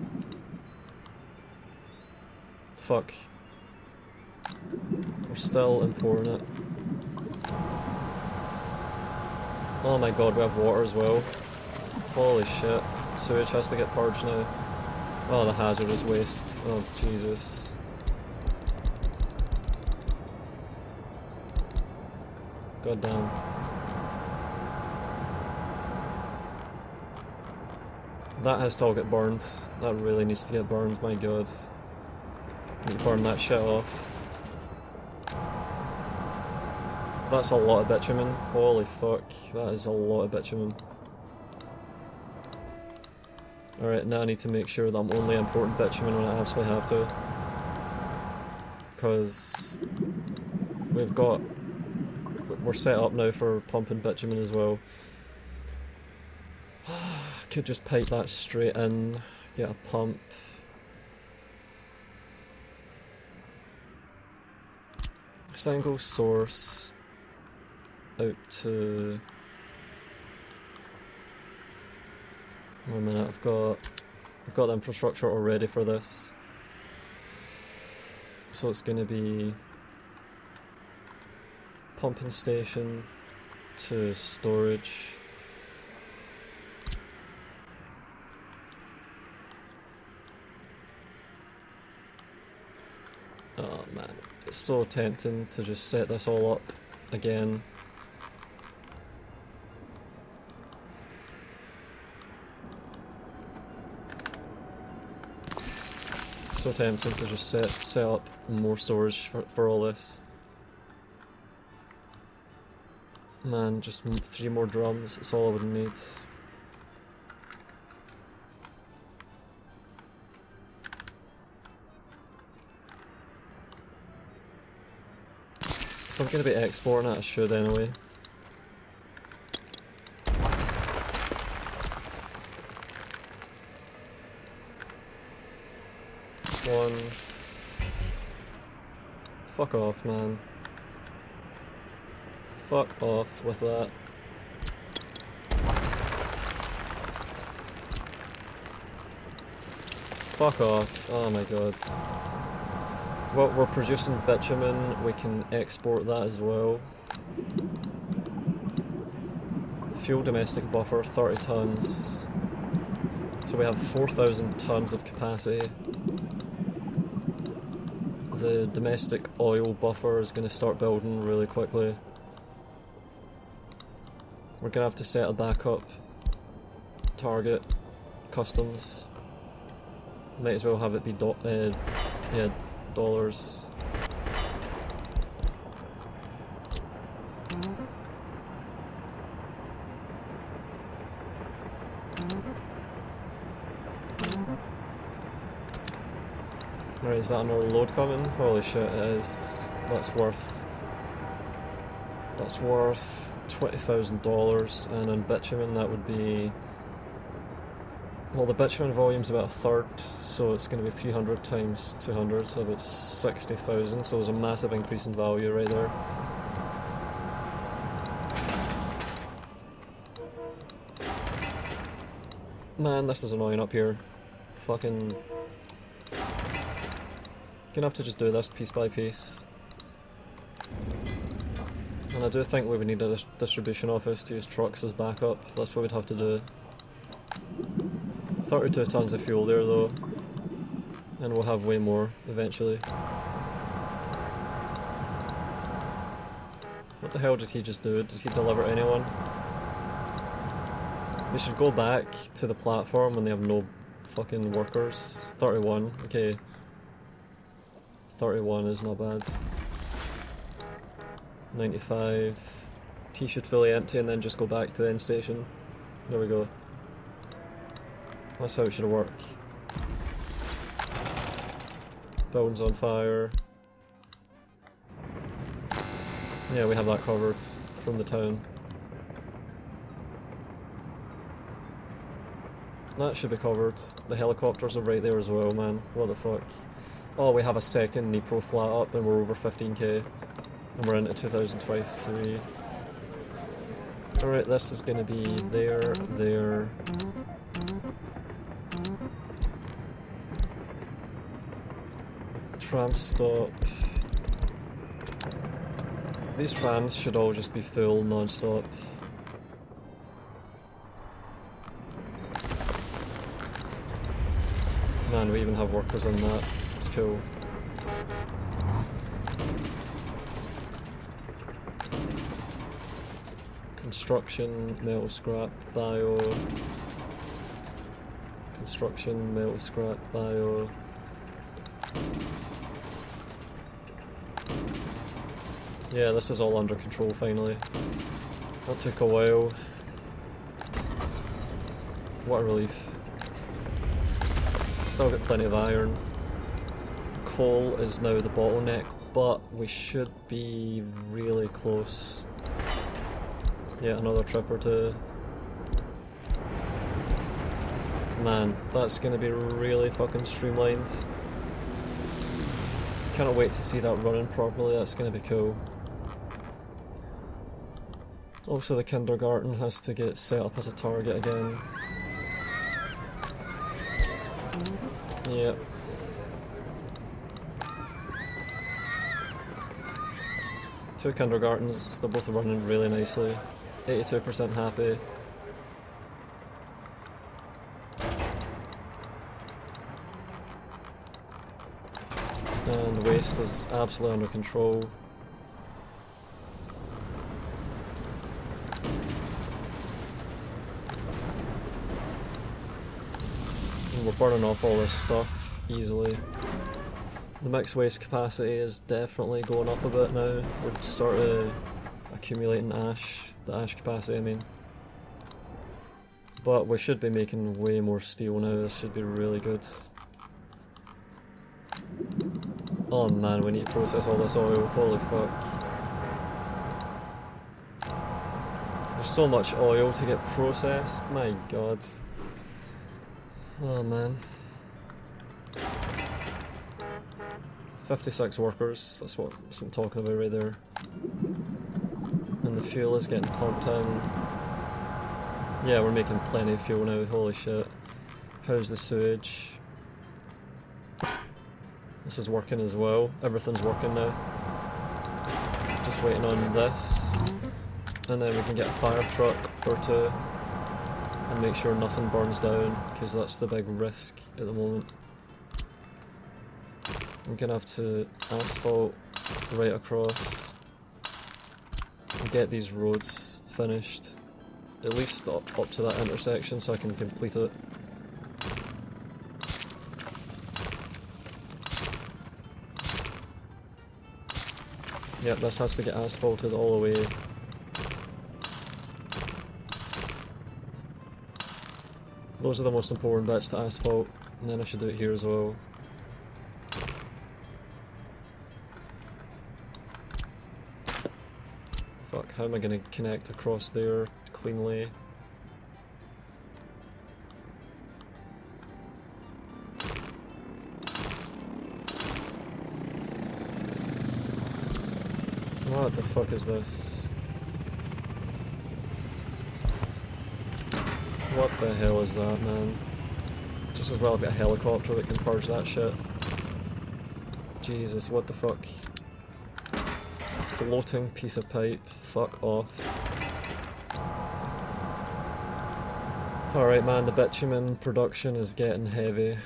Fuck. We're still importing it. Oh my god, we have water as well. Holy shit. Sewage has to get purged now. Oh, the hazardous waste. Oh, Jesus. God damn. That has to all get burned. That really needs to get burned, my god. Need to burn that shit off. That's a lot of bitumen. Holy fuck. That is a lot of bitumen. Alright, now I need to make sure that I'm only importing bitumen when I absolutely have to. Because we're set up now for pumping bitumen as well. Could just pipe that straight in, get a pump. Single source out to... Wait a minute, I've got the infrastructure already for this. So it's going to be pumping station to storage. Oh man, it's so tempting to just set this all up again. So tempting to just set up more storage for all this. Man, just 3 more drums, that's all I would need. If I'm going to be exporting it, I should anyway. One. Fuck off, man. Fuck off with that. Fuck off. Oh my god. Well, we're producing bitumen, we can export that as well. Fuel domestic buffer, 30 tons. So we have 4,000 tons of capacity. The domestic oil buffer is going to start building really quickly. We're going to have to set a backup target, customs. Might as well have it be dollars. Right, is that another load coming? Holy shit, it is. That's worth $20,000, and in bitumen that would be... Well, the bitumen volume's about a third, so it's going to be 300 times 200, so about 60,000, so there's a massive increase in value right there. Man, this is annoying up here. Fucking... Gonna have to just do this piece by piece. And I do think we would need a distribution office to use trucks as backup. That's what we'd have to do. 32 tons of fuel there though. And we'll have way more eventually. What the hell did he just do? Did he deliver anyone? They should go back to the platform when they have no fucking workers. 31, okay. 31 is not bad. 95. He should fully empty and then just go back to the end station. There we go. That's how it should work. Building's on fire. Yeah, we have that covered from the town. That should be covered. The helicopters are right there as well, man. What the fuck? Oh, we have a second Nipro flat up and we're over 15k. And we're into 2023. Alright, this is gonna be there. Tram stop. These trams should all just be full non-stop. Man, we even have workers on that. It's cool. Construction, metal scrap, bio. Construction, metal scrap, bio. Yeah, this is all under control finally. That took a while. What a relief. Still got plenty of iron. Coal is now the bottleneck, but we should be really close. Yeah, another trip or two. Man, that's gonna be really fucking streamlined. Cannot wait to see that running properly, that's gonna be cool. Also the kindergarten has to get set up as a target again. Yep. Two kindergartens, they're both running really nicely. 82% happy. And the waste is absolutely under control. And we're burning off all this stuff easily. The mixed waste capacity is definitely going up a bit now. We're sort of accumulating ash, the ash capacity I mean. But we should be making way more steel now, this should be really good. Oh man, we need to process all this oil, holy fuck. There's so much oil to get processed, my god. Oh man. 56 workers, that's what I'm talking about right there. And the fuel is getting pumped in. Yeah, we're making plenty of fuel now, holy shit. How's the sewage? This is working as well, everything's working now. Just waiting on this. And then we can get a fire truck or two and make sure nothing burns down, because that's the big risk at the moment. I'm gonna have to asphalt right across and get these roads finished, at least up to that intersection so I can complete it. Yep, this has to get asphalted all the way. Those are the most important bits to asphalt, and then I should do it here as well. Fuck, how am I going to connect across there cleanly? What the fuck is this? What the hell is that, man? Just as well I've got a helicopter that can purge that shit. Jesus, what the fuck? Floating piece of pipe. Fuck off. Alright man, the bitumen production is getting heavy.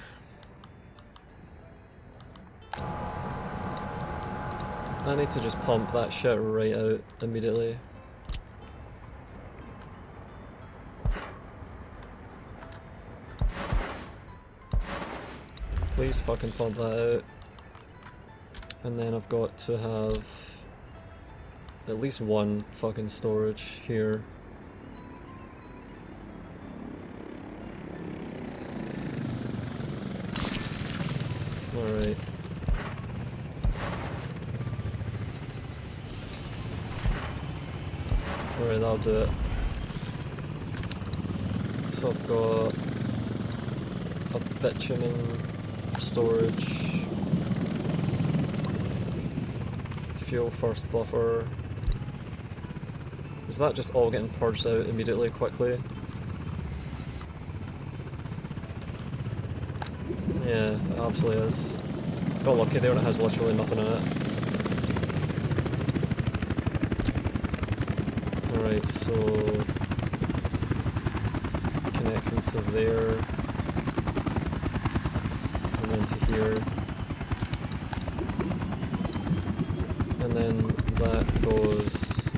I need to just pump that shit right out immediately. Please fucking pump that out. And then I've got to have at least one fucking storage here. Alright. Alright, that'll do it. So I've got a bitumen storage, fuel first buffer. Is that just all getting purged out immediately, quickly? Yeah, it absolutely is. Got lucky there and it has literally nothing in it. Alright, so connecting to there, and then to here, and then that goes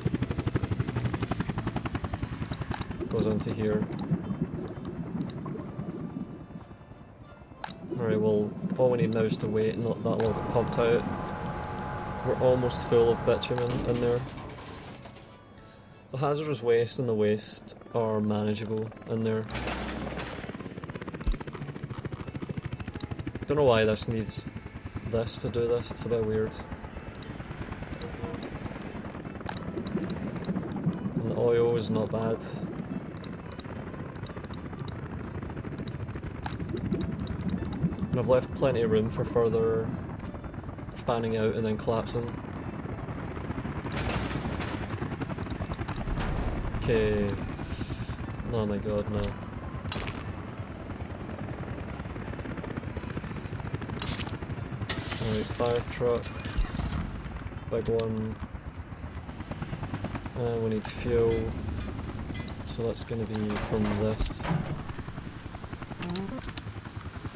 onto here. Alright, well, all we need now is to wait and let that all get pumped out. We're almost full of bitumen in there. The hazardous waste and the waste are manageable in there. Don't know why this needs this to do this, it's a bit weird. And the oil is not bad. And I've left plenty of room for further fanning out and then collapsing. Okay. Oh my god, no. Alright, fire truck. Big one. And we need fuel. So that's going to be from this.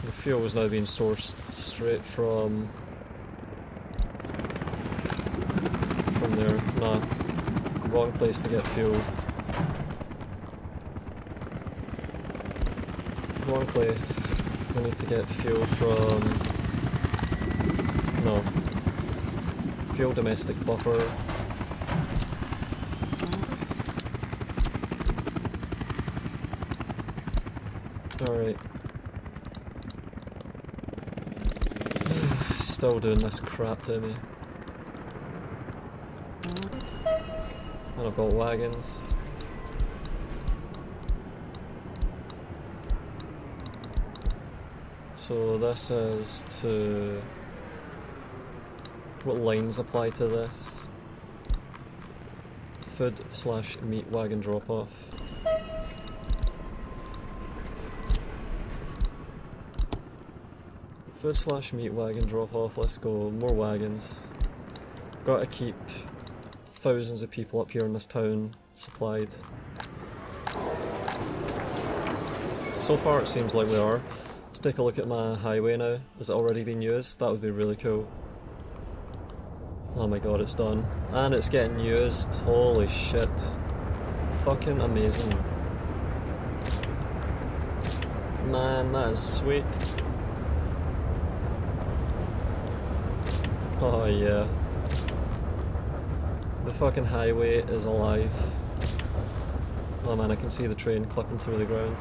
The fuel is now being sourced straight from there. Nah, wrong place to get fuel. Wrong place. We need to get fuel from... no. Fuel domestic buffer. Alright. Still doing this crap to me. And I've got wagons. So this is to... what lines apply to this? Food/meat wagon drop off. Food/meat wagon drop off, let's go. More wagons. Gotta keep thousands of people up here in this town supplied. So far it seems like we are. Let's take a look at my highway now. Has it already been used? That would be really cool. Oh my god, it's done. And it's getting used. Holy shit. Fucking amazing. Man, that is sweet. Oh yeah. The fucking highway is alive. Oh man, I can see the train clipping through the ground.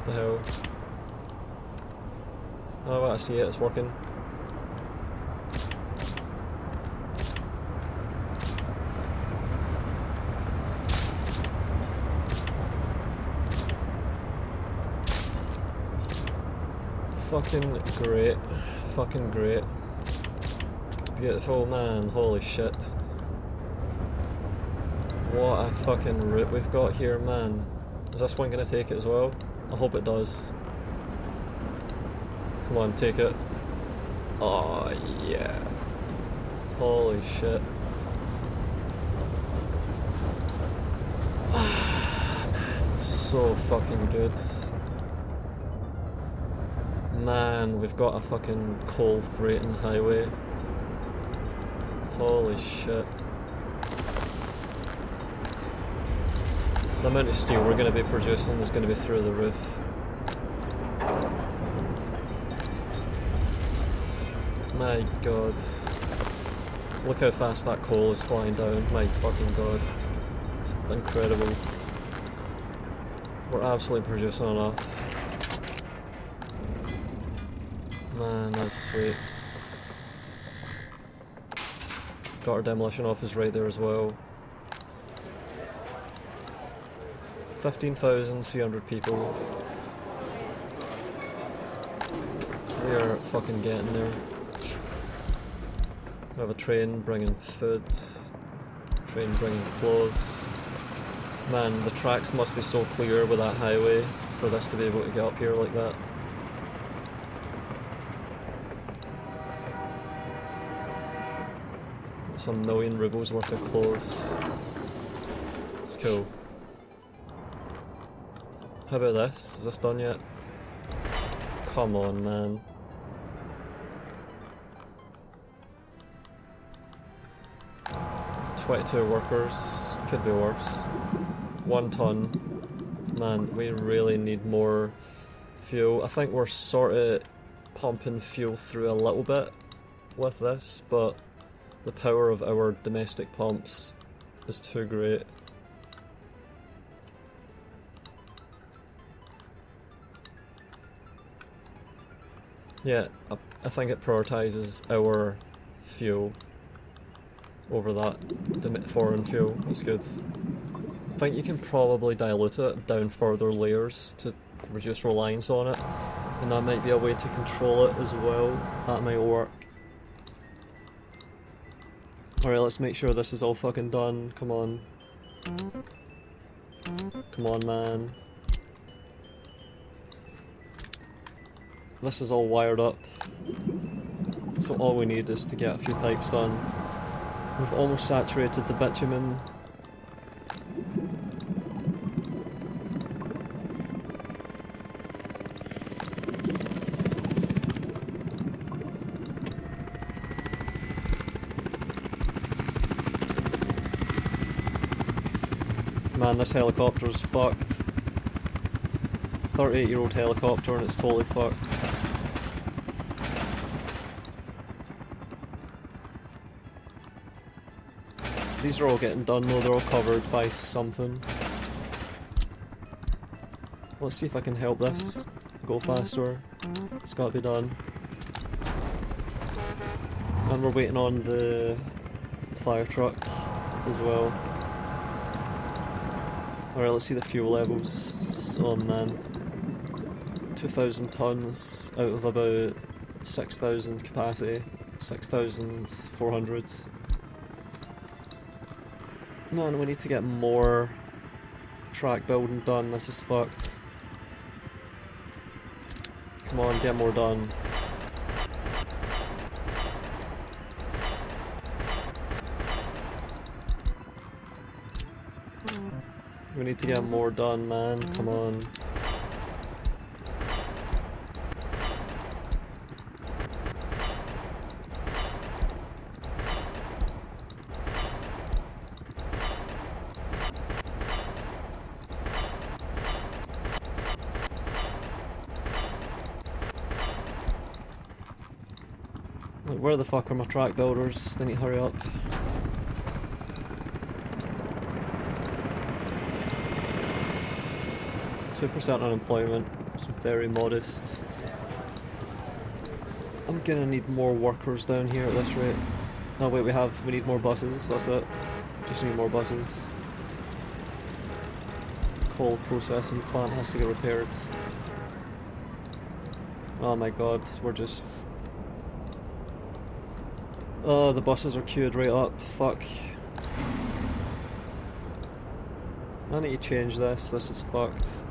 The hell? Oh, I see it, it's working. Fucking great. Fucking great. Beautiful, man, holy shit. What a fucking route we've got here, man. Is this one gonna take it as well? I hope it does. Come on, take it. Oh yeah. Holy shit. So fucking good. Man, we've got a fucking coal freighting highway. Holy shit. The amount of steel we're going to be producing is going to be through the roof. My god. Look how fast that coal is flying down. My fucking god. It's incredible. We're absolutely producing enough. Man, that's sweet. Got our demolition office right there as well. 15,300 people. We are fucking getting there. We have a train bringing food, train bringing clothes. Man, the tracks must be so clear with that highway for this to be able to get up here like that. Some million rubles worth of clothes. It's cool. How about this? Is this done yet? Come on, man. "22 workers, could be worse. 1 ton. Man, we really need more fuel. I think we're sort of pumping fuel through a little bit with this, but the power of our domestic pumps is too great. Yeah, I think it prioritises our fuel over that foreign fuel. That's good. think you can probably dilute it down further layers to reduce reliance on it, and that might be a way to control it as well. That might work. Alright, let's make sure this is all fucking done. Come on. Come on, man. This is all wired up. So all we need is to get a few pipes done. We've almost saturated the bitumen. Man, this helicopter's fucked. 38-year-old helicopter and it's totally fucked. These are all getting done though, they're all covered by something. Let's see if I can help this go faster. It's gotta be done. And we're waiting on the fire truck as well. Alright, let's see the fuel levels. Oh man. 2,000 tons out of about 6,000 capacity. 6,400. Man, we need to get more track building done, this is fucked. Come on, get more done. We need to get more done, man, come on. Like, where the fuck are my track builders? They need to hurry up. %2 unemployment, it's very modest. I'm gonna need more workers down here at this rate. No wait, we need more buses, that's it. Just need more buses. Coal processing plant has to get repaired. Oh my god, we're just... Oh, the buses are queued right up, fuck. I need to change this is fucked.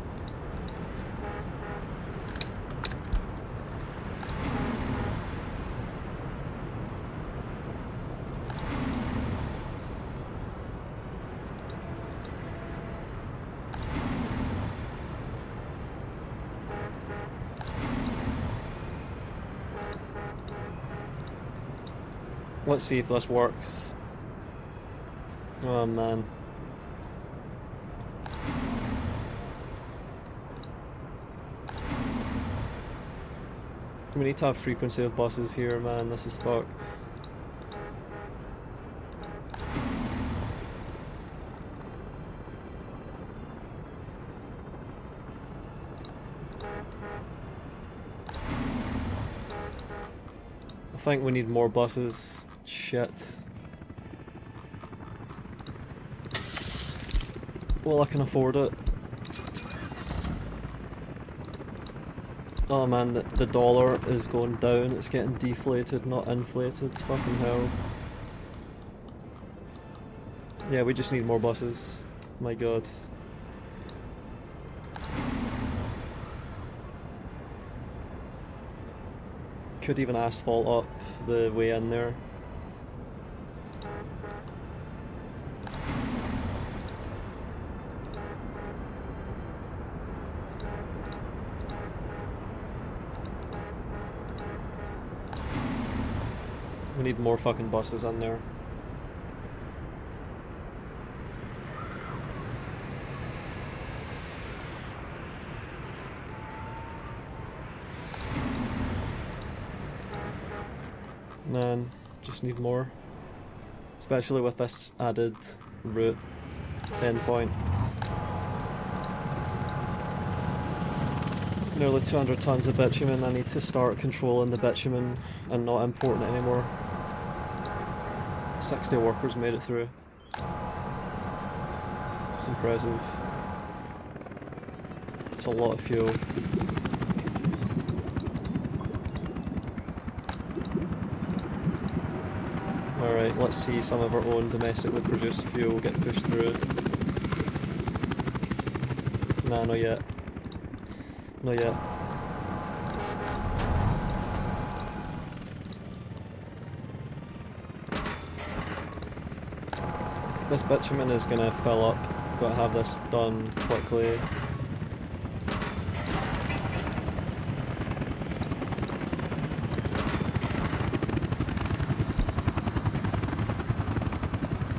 Let's see if this works. Oh man. We need to have frequency of buses here, man, this is fucked. I think we need more buses. Shit. Well, I can afford it. Oh man, the dollar is going down. It's getting deflated, not inflated. Fucking hell. Yeah, we just need more buses. My god. Could even asphalt up the way in there. We need more fucking buses on there. Man, just need more. Especially with this added route endpoint. Nearly 200 tons of bitumen. I need to start controlling the bitumen and not importing it anymore. 60 workers made it through. So That's impressive. It's a lot of fuel. Alright, let's see some of our own domestically produced fuel get pushed through. Nah, not yet. Not yet. This bitumen is gonna fill up. Gotta have this done quickly.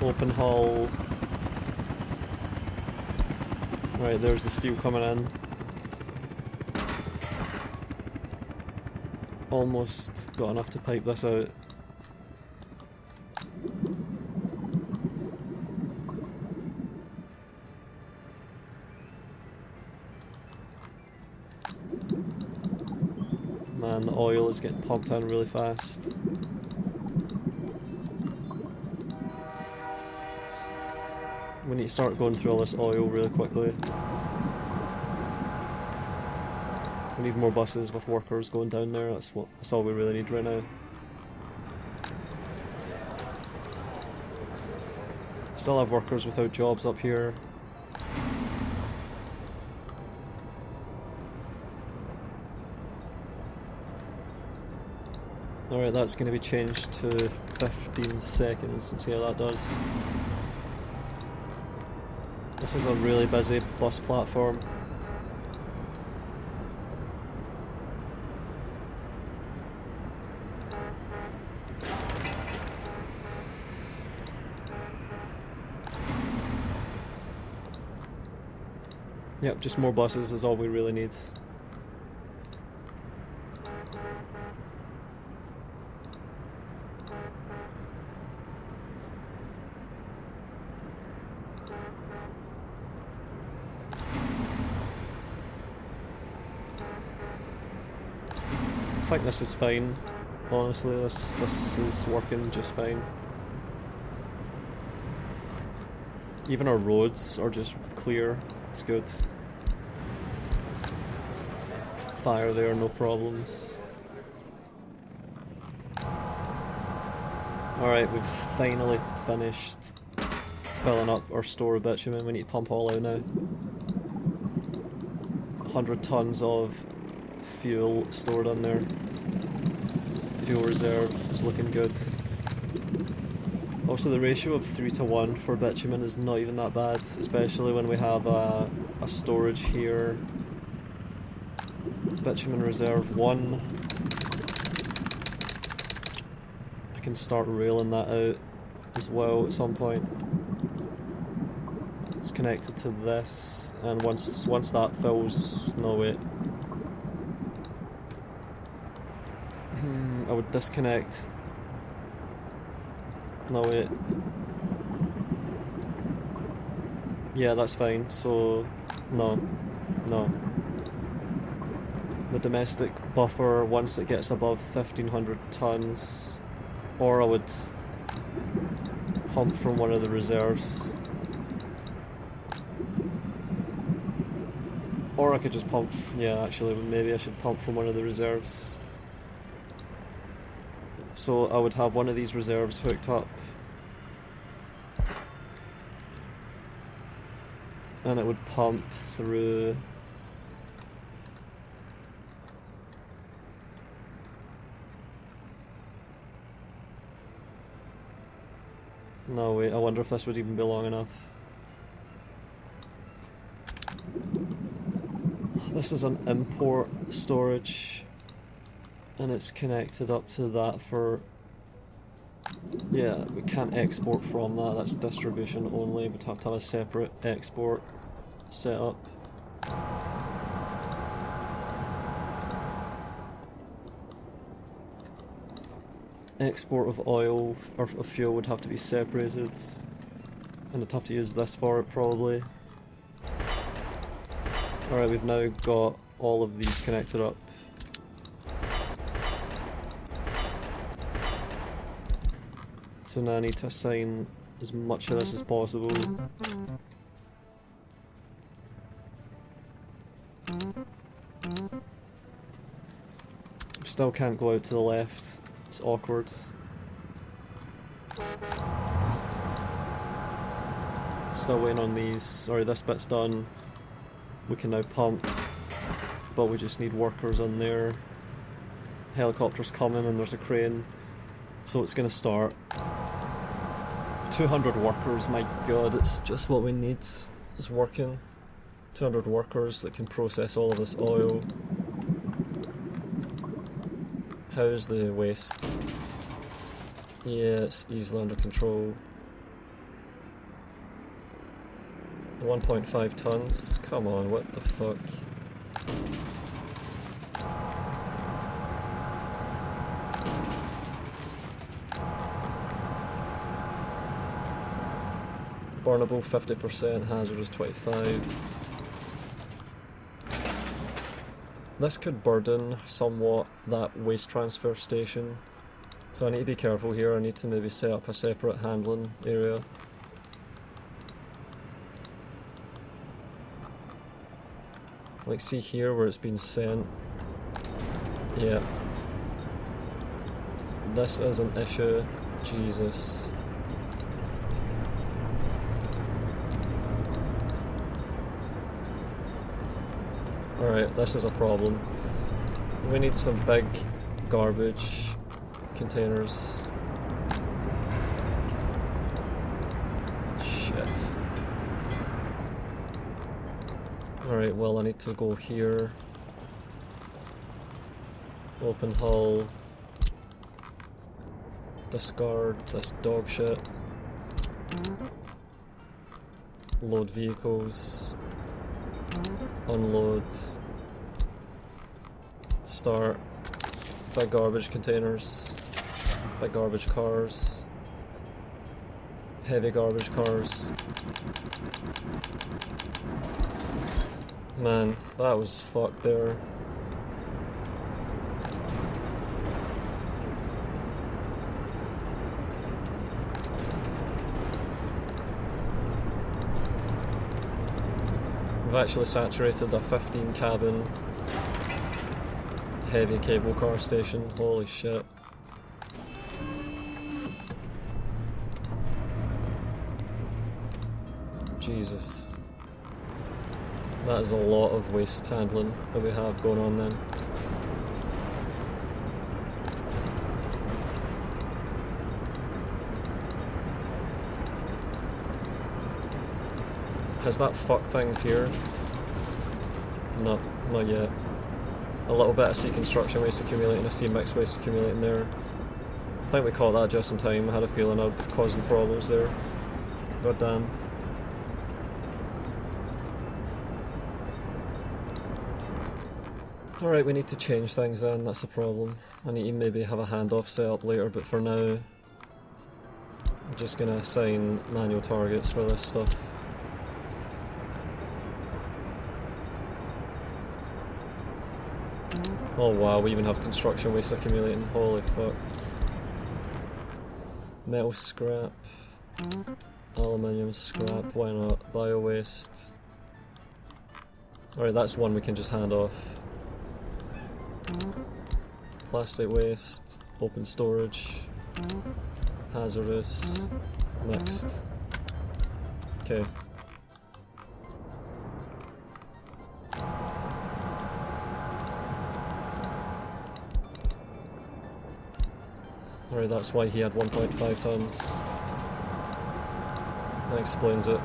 Open hull. Right, there's the steel coming in. Almost got enough to pipe this out. Man, the oil is getting pumped in really fast. We need to start going through all this oil really quickly. We need more buses with workers going down there, that's all we really need right now. Still have workers without jobs up here. Alright, that's going to be changed to 15 seconds, let's see how that does. This is a really busy bus platform. Yep, just more buses is all we really need. I think this is fine, honestly, this is working just fine. Even our roads are just clear, it's good. Fire there, no problems. Alright, we've finally finished filling up our store of bitumen. We need to pump all out now. 100 tons of fuel stored in there. Fuel reserve is looking good. Also, the ratio of 3:1 for bitumen is not even that bad, especially when we have a storage here. Bitumen reserve 1. I can start railing that out as well at some point. It's connected to this, and once that fills, no wait. I would disconnect. No wait. Yeah, that's fine. So no. The domestic buffer once it gets above 1500 tons, or I would pump from one of the reserves. Or I could just pump, yeah actually maybe I should pump from one of the reserves. So I would have one of these reserves hooked up and it would pump through no wait, I wonder if this would even be long enough. This is an import storage and it's connected up to that for, yeah, we can't export from that, that's distribution only, we'd have to have a separate export set up. Export of oil or of fuel would have to be separated, and I'd have to use this for it probably. Alright, we've now got all of these connected up. So now I need to assign as much of this as possible. Still can't go out to the left, it's awkward. Still waiting on these. Sorry, this bit's done. We can now pump, but we just need workers on there. Helicopter's coming and there's a crane, so it's gonna start. 200 workers, my god, it's just what we need. It's working. 200 workers that can process all of this oil. How's the waste? Yeah, it's easily under control. 1.5 tons? Come on, what the fuck? Burnable 50%, hazardous 25%. This could burden somewhat that waste transfer station, so I need to be careful here. I need to maybe set up a separate handling area. Like, see here where it's been sent? Yeah. This is an issue. Jesus. Alright, this is a problem. We need some big garbage containers. Shit. Alright, well I need to go here. Open hull. Discard this dog shit. Load vehicles. Unload. Start. Big garbage containers. Big garbage cars. Heavy garbage cars. Man, that was fucked there. We've actually saturated a 15 cabin heavy cable car station. Holy shit. Jesus. That is a lot of waste handling that we have going on then. Has that fucked things here? No, not yet. A little bit of sea construction waste accumulating, a sea mixed waste accumulating there. I think we caught that just in time. I had a feeling I'd be causing problems there. God damn. Alright, we need to change things then, that's the problem. I need to maybe have a handoff set up later, but for now I'm just gonna assign manual targets for this stuff. Oh wow, we even have construction waste accumulating, holy fuck. Metal scrap. Aluminium scrap, why not? Bio waste. Alright, that's one we can just hand off. Plastic waste, open storage, hazardous, mixed. Okay. Alright, that's why he had 1.5 tons. That explains it.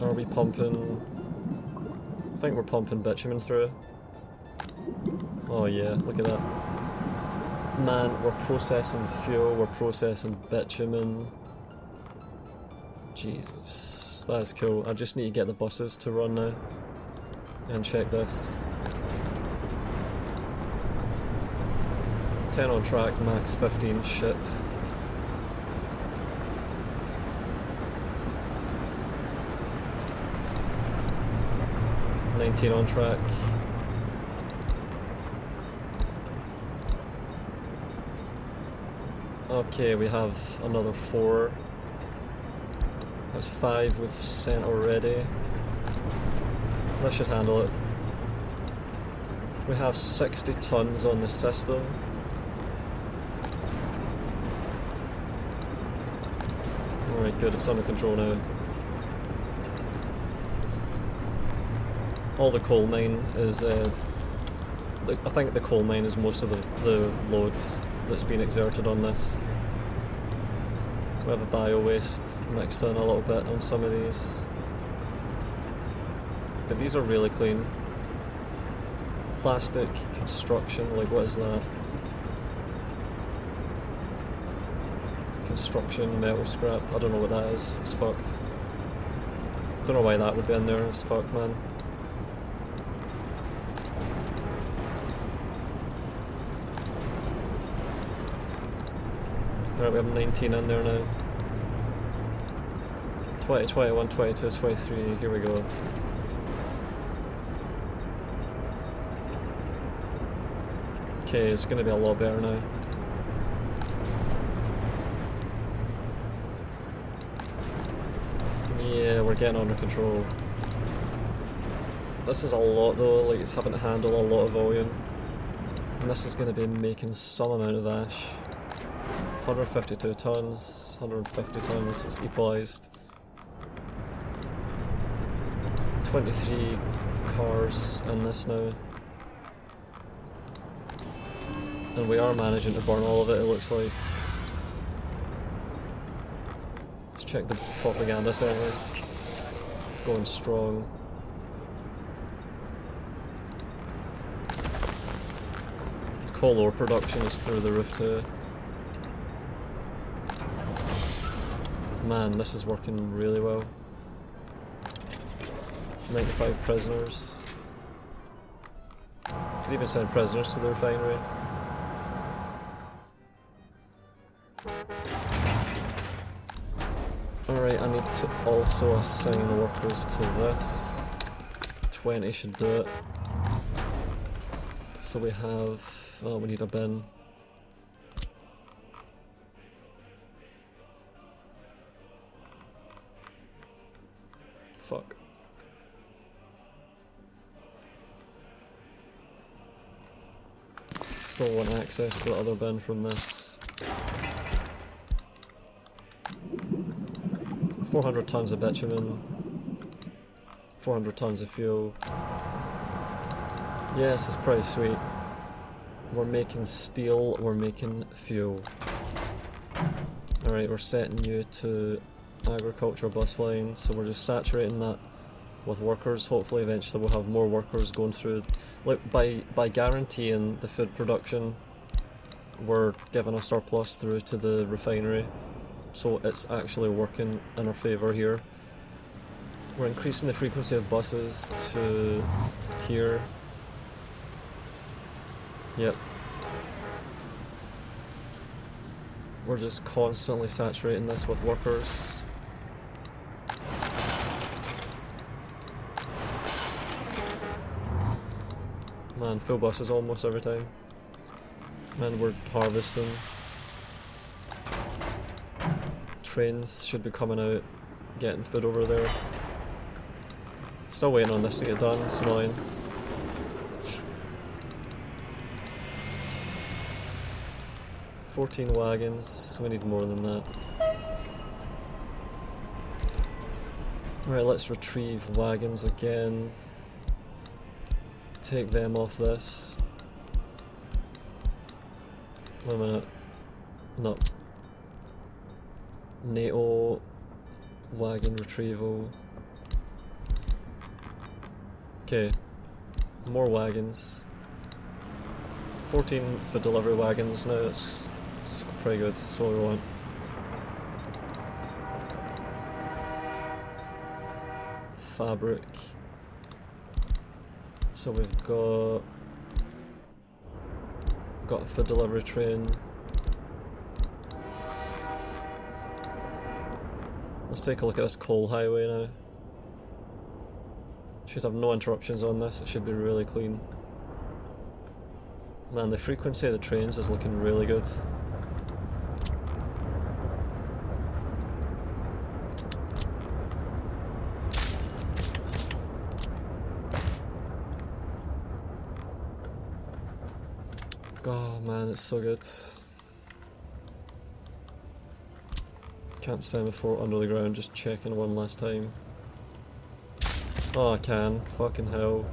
Are we pumping? I think we're pumping bitumen through. Oh yeah, look at that. Man, we're processing fuel, we're processing bitumen. Jesus, that is cool. I just need to get the buses to run now. And check this. 10 on track, max 15, shit. $19 on track. Okay, we have another 4. That's 5 we've sent already. That should handle it. We have 60 tons on the system. Alright, good, it's under control now. All the coal mine is, I think the coal mine is most of the load that's been exerted on this. We have a bio-waste mixed in a little bit on some of these. But these are really clean. Plastic construction, like what is that? Construction, metal scrap, I don't know what that is, it's fucked. Don't know why that would be in there, it's fucked, man. Alright, we have 19 in there now. 20, 21, 22, 23, here we go. Okay, it's gonna be a lot better now. Yeah, we're getting under control. This is a lot though, like it's having to handle a lot of volume. And this is gonna be making some amount of ash. 152 tons, 150 tons, it's equalised. 23 cars in this now. And we are managing to burn all of it, it looks like. Let's check the propaganda center. Going strong. Coal ore production is through the roof too. Man, this is working really well. 95 prisoners. Could even send prisoners to the refinery. Alright, I need to also assign workers to this. 20 should do it. So we have... oh, we need a bin. Fuck. Don't want access to the other bin from this. 400 tons of bitumen. 400 tons of fuel. Yeah, this is pretty sweet. We're making steel, we're making fuel. Alright, we're setting you to agriculture bus line, so we're just saturating that with workers. Hopefully eventually we'll have more workers going through. Like by guaranteeing the food production, we're giving a surplus through to the refinery, so it's actually working in our favour here. We're increasing the frequency of buses to here. Yep. We're just constantly saturating this with workers. Man, full buses almost every time. Man, we're harvesting. Trains should be coming out, getting food over there. Still waiting on this to get done, it's annoying. $14 wagons, we need more than that. Alright, let's retrieve wagons again. Take them off this. Wait a minute. No. NATO wagon retrieval. Okay. More wagons. 14 for delivery wagons now, it's pretty good, that's what we want. Fabric. So we've got a food delivery train. Let's take a look at this coal highway now. Should have no interruptions on this, it should be really clean. Man, the frequency of the trains is looking really good. Oh man, it's so good. Can't semaphore under the ground, just checking one last time. Oh, I can. Fucking hell.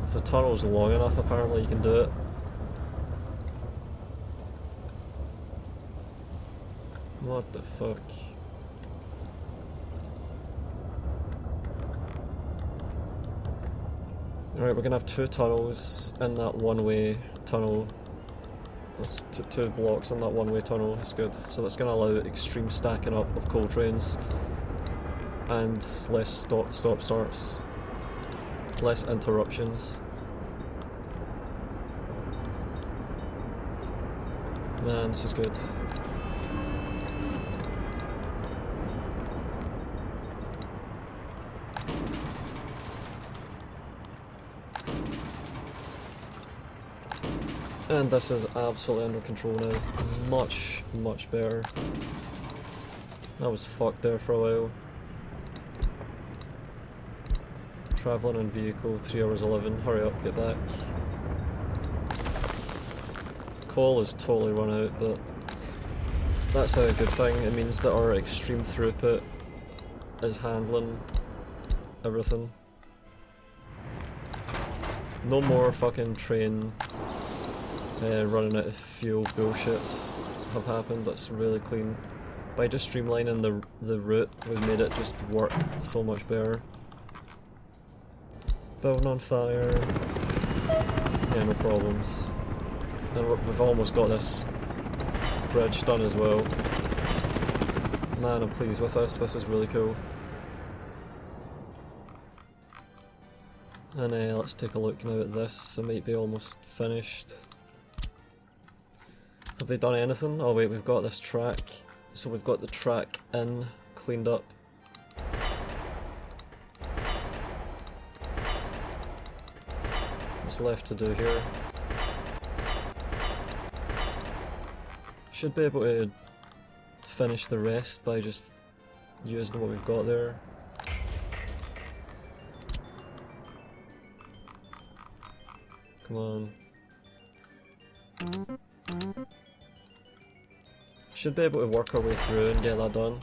If the tunnel's long enough, apparently you can do it. What the fuck? Alright, we're gonna have 2 tunnels in that one-way tunnel. That's 2 blocks in that one-way tunnel, that's good. So that's gonna allow extreme stacking up of coal trains. And less stop-starts. Less interruptions. Man, this is good. And this is absolutely under control now. Much, much better. I was fucked there for a while. Travelling in vehicle, 3 hours 11. Hurry up, get back. Coal is totally run out, but that's a good thing. It means that our extreme throughput is handling everything. No more fucking train running out of fuel bullshits have happened. That's really clean. By just streamlining the route, we've made it just work so much better. Building on fire. Yeah, no problems. And we've almost got this bridge done as well. Man, I'm pleased with this. This is really cool. And let's take a look now at this. It might be almost finished. Have they done anything? Oh wait, we've got this track. So we've got the track in, cleaned up. What's left to do here? Should be able to finish the rest by just using what we've got there. Come on. Should be able to work our way through and get that done.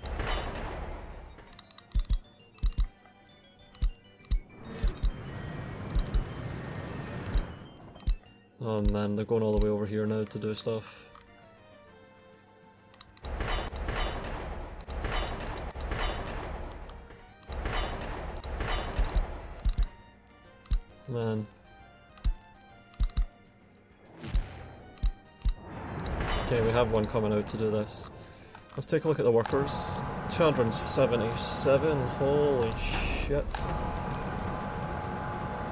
Oh man, they're going all the way over here now to do stuff. Man. Okay, we have one coming out to do this. Let's take a look at the workers. 277, holy shit.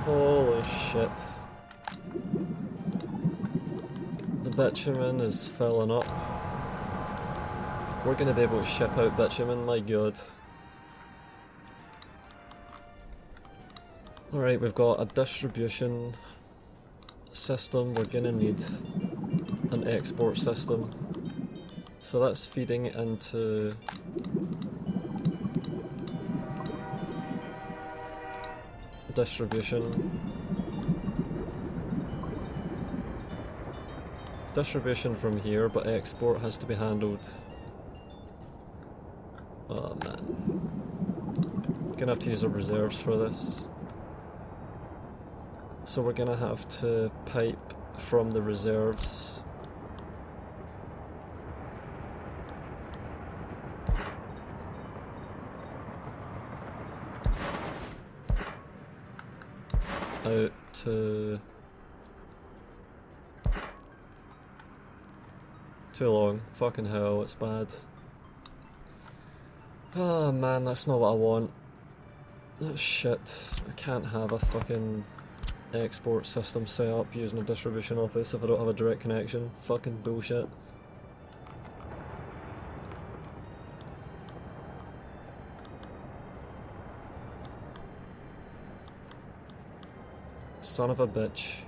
Holy shit. The bitumen is filling up. We're going to be able to ship out bitumen, my god. Alright, we've got a distribution system. We're going to need an export system. So that's feeding into distribution. Distribution from here, but export has to be handled. Oh man. Gonna have to use our reserves for this. So we're gonna have to pipe from the reserves. Out to... Too long. Fucking hell, it's bad. Oh man, that's not what I want. That's shit. I can't have a fucking export system set up using a distribution office if I don't have a direct connection. Fucking bullshit. Son of a bitch.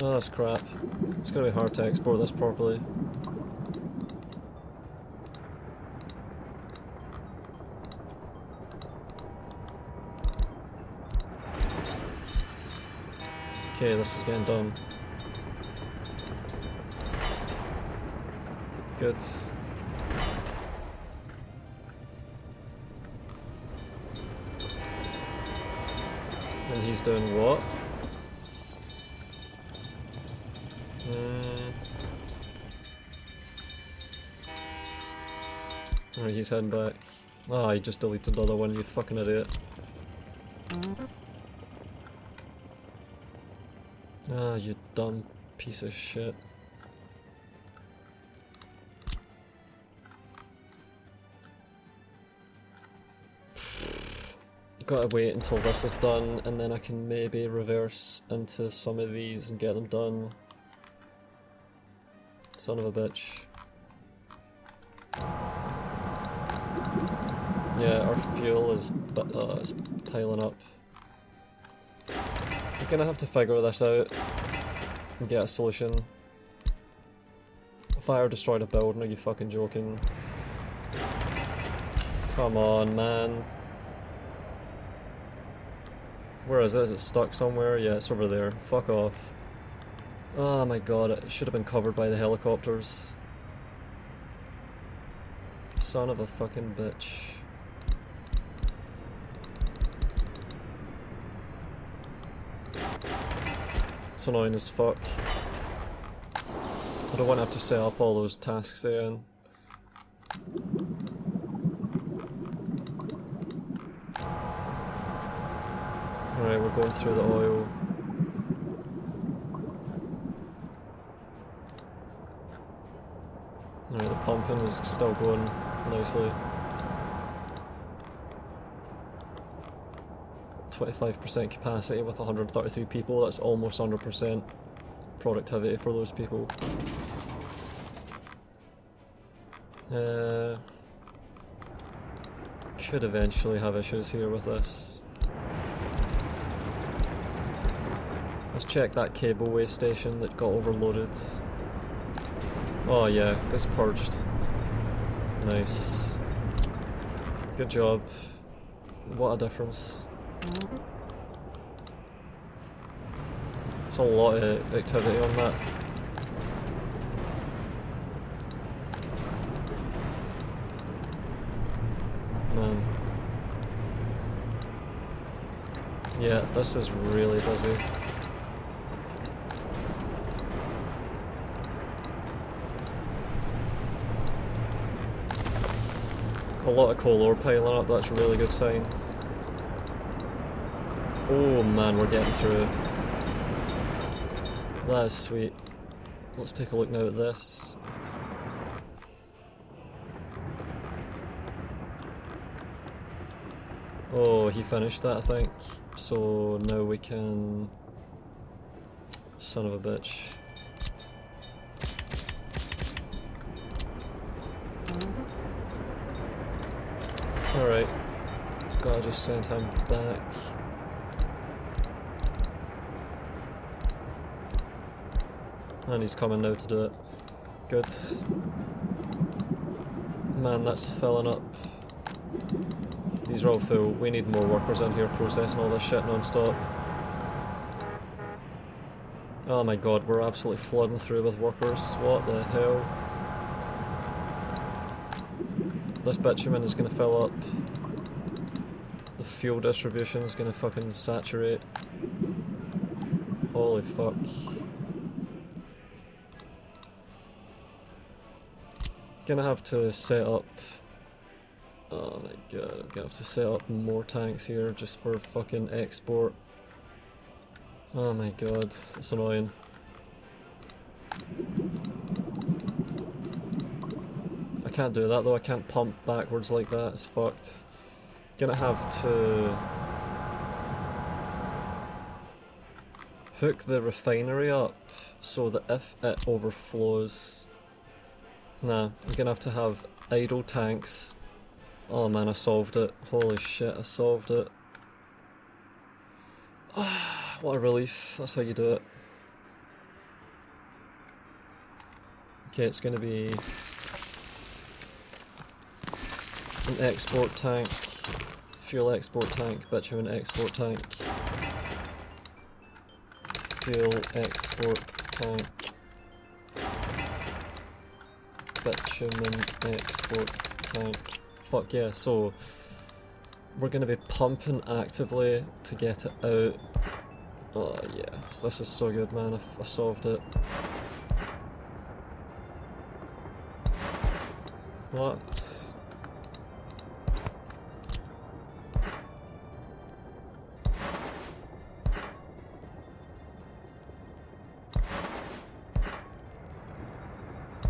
Oh, that's crap. It's gonna be hard to export this properly. Okay, this is getting done. Good. And he's doing what? Alright, he's heading back. Ah, he just deleted the other one, you fucking idiot. Ah, you dumb piece of shit. Gotta wait until this is done, and then I can maybe reverse into some of these and get them done. Son of a bitch. Yeah, our fuel is piling up. I'm gonna have to figure this out and get a solution. Fire destroyed a building, are you fucking joking? Come on, man. Where is it? Is it stuck somewhere? Yeah, it's over there. Fuck off. Oh my god, it should have been covered by the helicopters. Son of a fucking bitch. It's annoying as fuck. I don't want to have to set up all those tasks again. Alright, we're going through the oil. Alright, the pumping is still going nicely. 25% capacity with 133 people, that's almost 100% productivity for those people. Could eventually have issues here with this. Let's check that cableway station that got overloaded. Oh yeah, it's purged. Nice. Good job. What a difference. It's a lot of activity on that. Man. Yeah, this is really busy. A lot of coal ore piling up, that's a really good sign. Oh man, we're getting through it. That is sweet. Let's take a look now at this. Oh, he finished that, I think. So now we can... Son of a bitch. Alright. Gotta just send him back. And he's coming now to do it. Good. Man, that's filling up. These are all full. We need more workers in here processing all this shit non-stop. Oh my god, we're absolutely flooding through with workers. What the hell? This bitumen is gonna fill up. The fuel distribution is gonna fucking saturate. Holy fuck. Gonna have to set up... Oh my god, I'm gonna have to set up more tanks here just for fucking export. Oh my god, it's annoying. I can't do that though, I can't pump backwards like that, it's fucked. Gonna have to hook the refinery up so that if it overflows... Nah, I'm gonna have to have idle tanks. Oh man, I solved it. Holy shit, I solved it. What a relief, that's how you do it. Okay, it's gonna be an export tank, fuel export tank, bitumen export tank, fuel export tank. Bitumen export tank. Fuck yeah, so we're going to be pumping actively to get it out. Oh yeah, so this is so good, man. I solved it. What?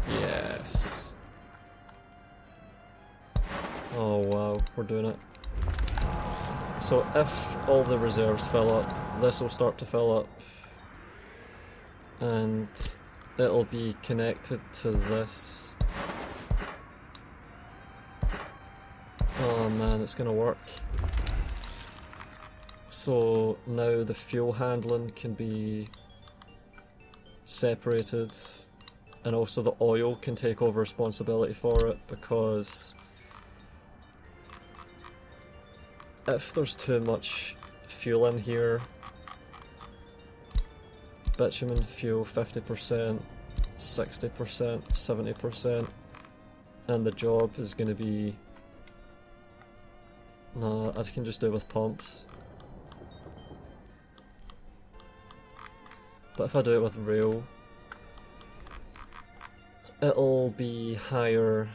Yes. Oh wow, we're doing it. So if all the reserves fill up, this will start to fill up. And it'll be connected to this. Oh man, it's gonna work. So now the fuel handling can be separated, and also the oil can take over responsibility for it, because if there's too much fuel in here, bitumen fuel 50%, 60%, 70%, and the job is going to be... No, I can just do it with pumps. But if I do it with rail, it'll be higher,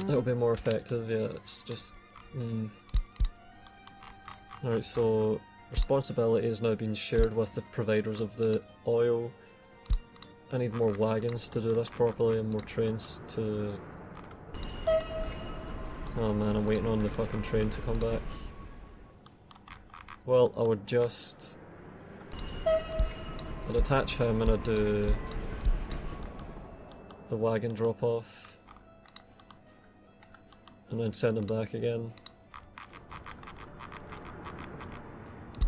it'll be more effective, yeah, it's just... Alright, so responsibility is now being shared with the providers of the oil. I need more wagons to do this properly and more trains to... Oh man, I'm waiting on the fucking train to come back. Well, I would just... I'd attach him and I'd do the wagon drop off and then send him back again.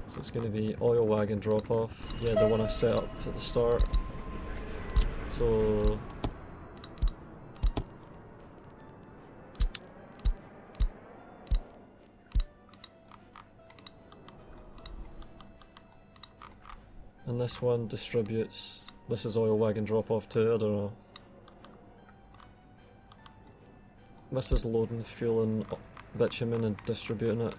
So it's going to be oil wagon drop off, yeah, the one I set up at the start. So and this one distributes, this is oil wagon drop off too, I don't know. This is loading fuel and bitumen and distributing it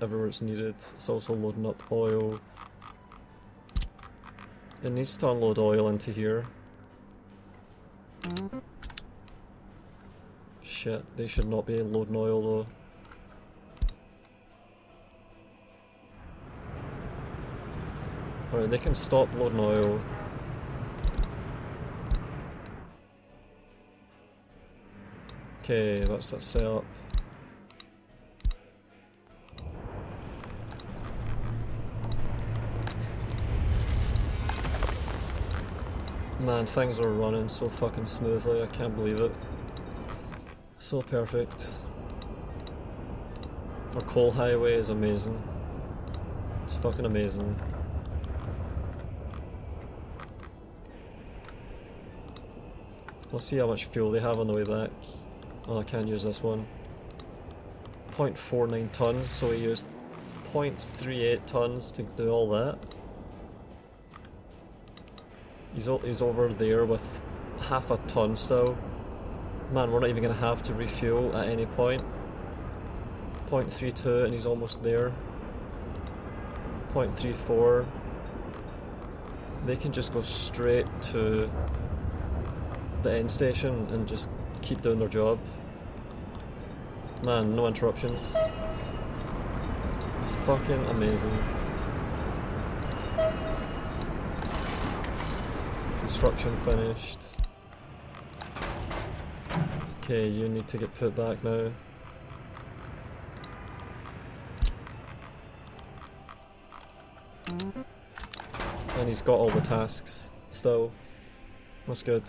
everywhere it's needed. It's also loading up oil. It needs to unload oil into here. Shit, they should not be loading oil though. Alright, they can stop loading oil. Okay, that's that set up. Man, things are running so fucking smoothly, I can't believe it. So perfect. Our coal highway is amazing. It's fucking amazing. We'll see how much fuel they have on the way back. Oh, I can't use this one. 0.49 tons, so we used 0.38 tons to do all that. He's over there with half a ton still. Man, we're not even going to have to refuel at any point. 0.32 and he's almost there. 0.34. They can just go straight to the end station and just keep doing their job. Man, no interruptions. It's fucking amazing. Construction finished. Okay, you need to get put back now. And he's got all the tasks still. That's good.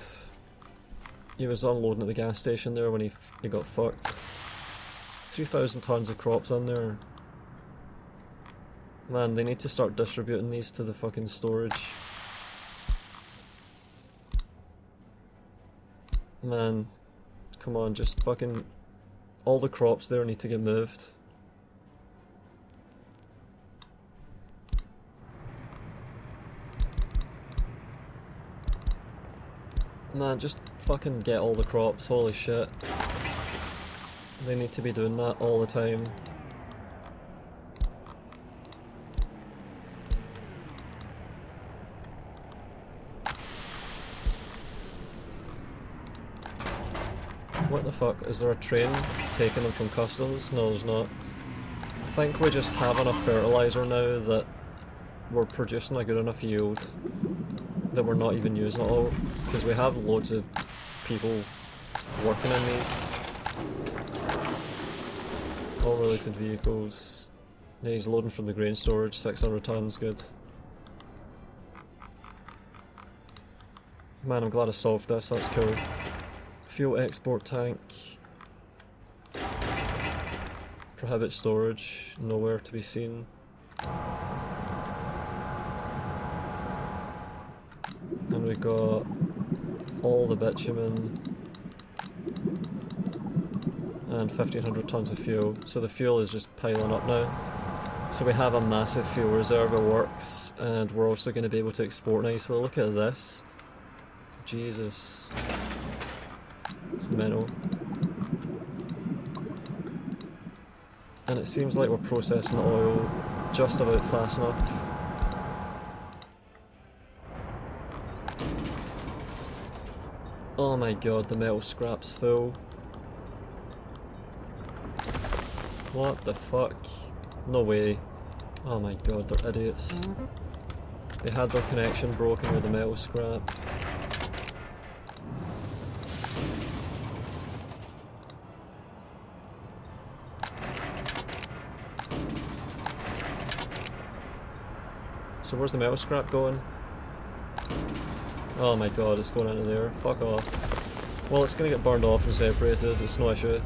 He was unloading at the gas station there when he got fucked. 3,000 tons of crops on there. Man, they need to start distributing these to the fucking storage. Man, come on, just fucking... all the crops there need to get moved. Man, just fucking get all the crops, holy shit. They need to be doing that all the time. What the fuck? Is there a train taking them from customs? No, there's not. I think we just have enough fertilizer now that we're producing a good enough yield that we're not even using it all, because we have loads of people working in these. All related vehicles. Yeah, he's loading from the grain storage, 600 tons, good. Man, I'm glad I solved this, that's cool. Fuel export tank. Prohibit storage, nowhere to be seen. And we got all the bitumen and 1500 tons of fuel. So the fuel is just piling up now. So we have a massive fuel reserve, it works, and we're also going to be able to export now. So look at this. Jesus. It's mental. And it seems like we're processing the oil just about fast enough. Oh my god, the metal scrap's full. What the fuck? No way. Oh my god, they're idiots. They had their connection broken with the metal scrap. So where's the metal scrap going? Oh my god, it's going into there. Fuck off. Well, it's gonna get burned off and separated, it's no issue.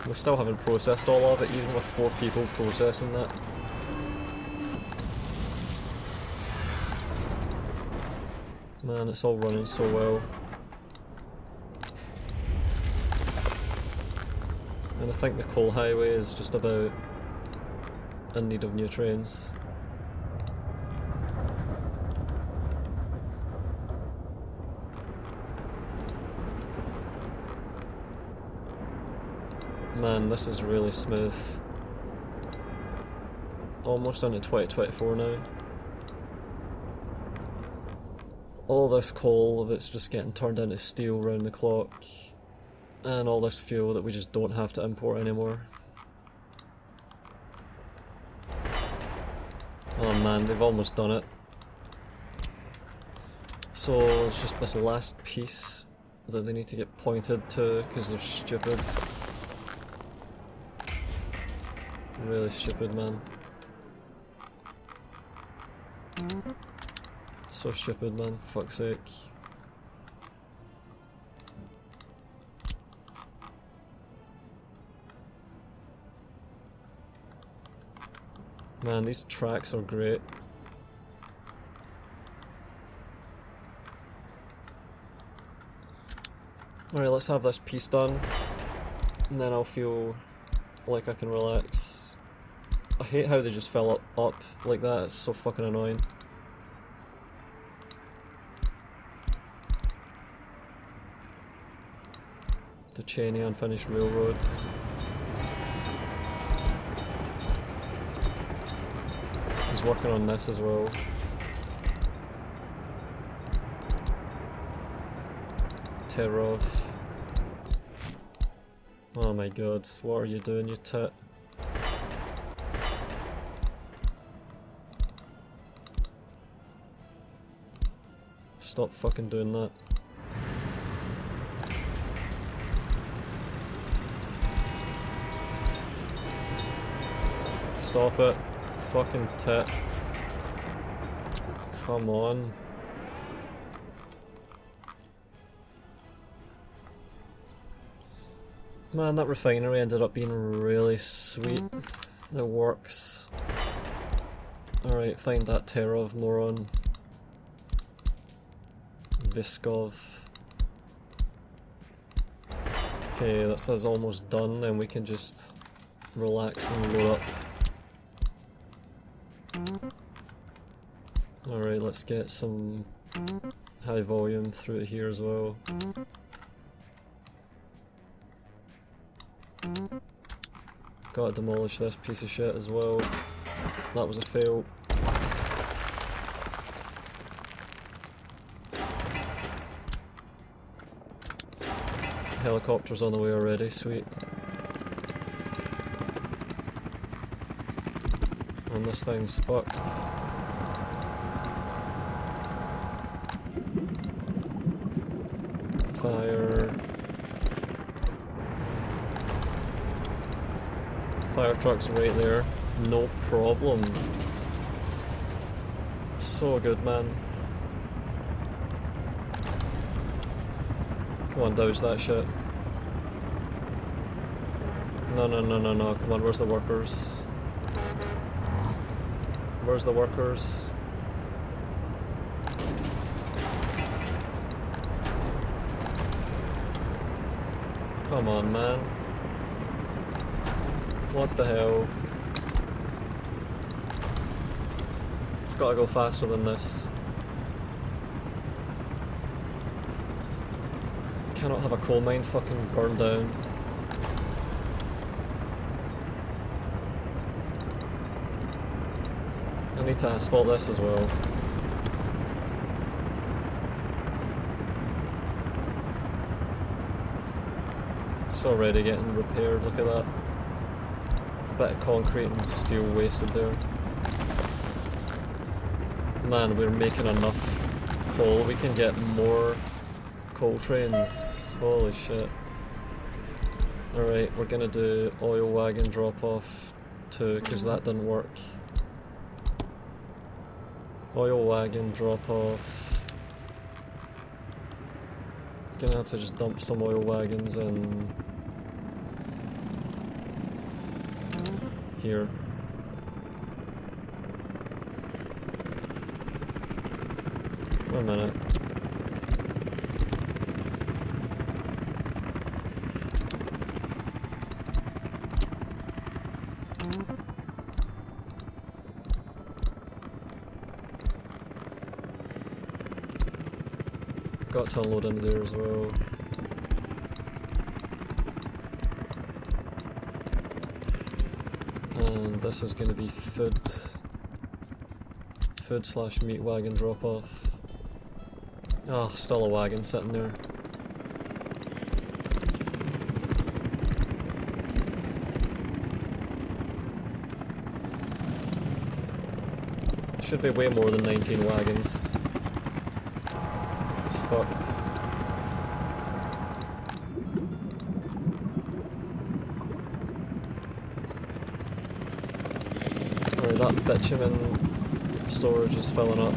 We still haven't processed all of it, even with 4 people processing that. Man, it's all running so well. And I think the coal highway is just about in need of new trains. Man, this is really smooth. Almost into 2024 now. All this coal that's just getting turned into steel round the clock, and all this fuel that we just don't have to import anymore. Oh man, they've almost done it. So it's just this last piece that they need to get pointed to because they're stupid. Really stupid, man. So stupid, man. Fuck's sake. Man, these tracks are great. Alright, let's have this piece done, and then I'll feel like I can relax. I hate how they just fill up like that, it's so fucking annoying. The Cheney unfinished railroads. He's working on this as well. Terov. Oh my god, what are you doing, you tit? Stop fucking doing that. Stop it. Fucking tit. Come on. Man, that refinery ended up being really sweet. It works. Alright, find that Terov moron. Viskov. Okay, that's us almost done, then we can just relax and load up. Alright, let's get some high volume through to here as well. Gotta demolish this piece of shit as well. That was a fail. Helicopter's on the way already, sweet. And this thing's fucked. Fire. Fire truck's right there. No problem. So good, man. Come on, douse that shit. No, no, no, no, no. Come on, where's the workers? Where's the workers? Come on, man. What the hell? It's gotta go faster than this. Cannot have a coal mine fucking burn down. I need to asphalt this as well. It's already getting repaired, look at that. A bit of concrete and steel wasted there. Man, we're making enough coal. We can get more coal trains. Holy shit. Alright, we're gonna do oil wagon drop off too, because that didn't work. Oil wagon drop off. Gonna have to just dump some oil wagons in here. One minute. Got to unload into there as well. And this is going to be food slash meat wagon drop off. Oh, still a wagon sitting there. Should be way more than 19 wagons. It's fucked. Alright, that bitumen storage is filling up.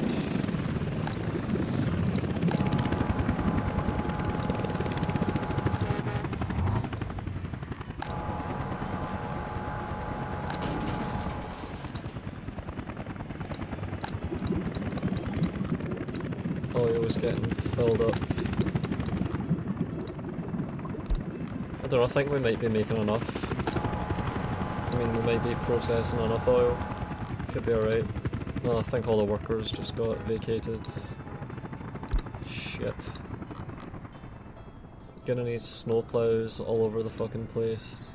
Oil's getting filled up. I don't know, I think we might be making enough. I mean, we might be processing enough oil. Could be alright. No, I think all the workers just got vacated. Shit. Gonna need snowplows all over the fucking place.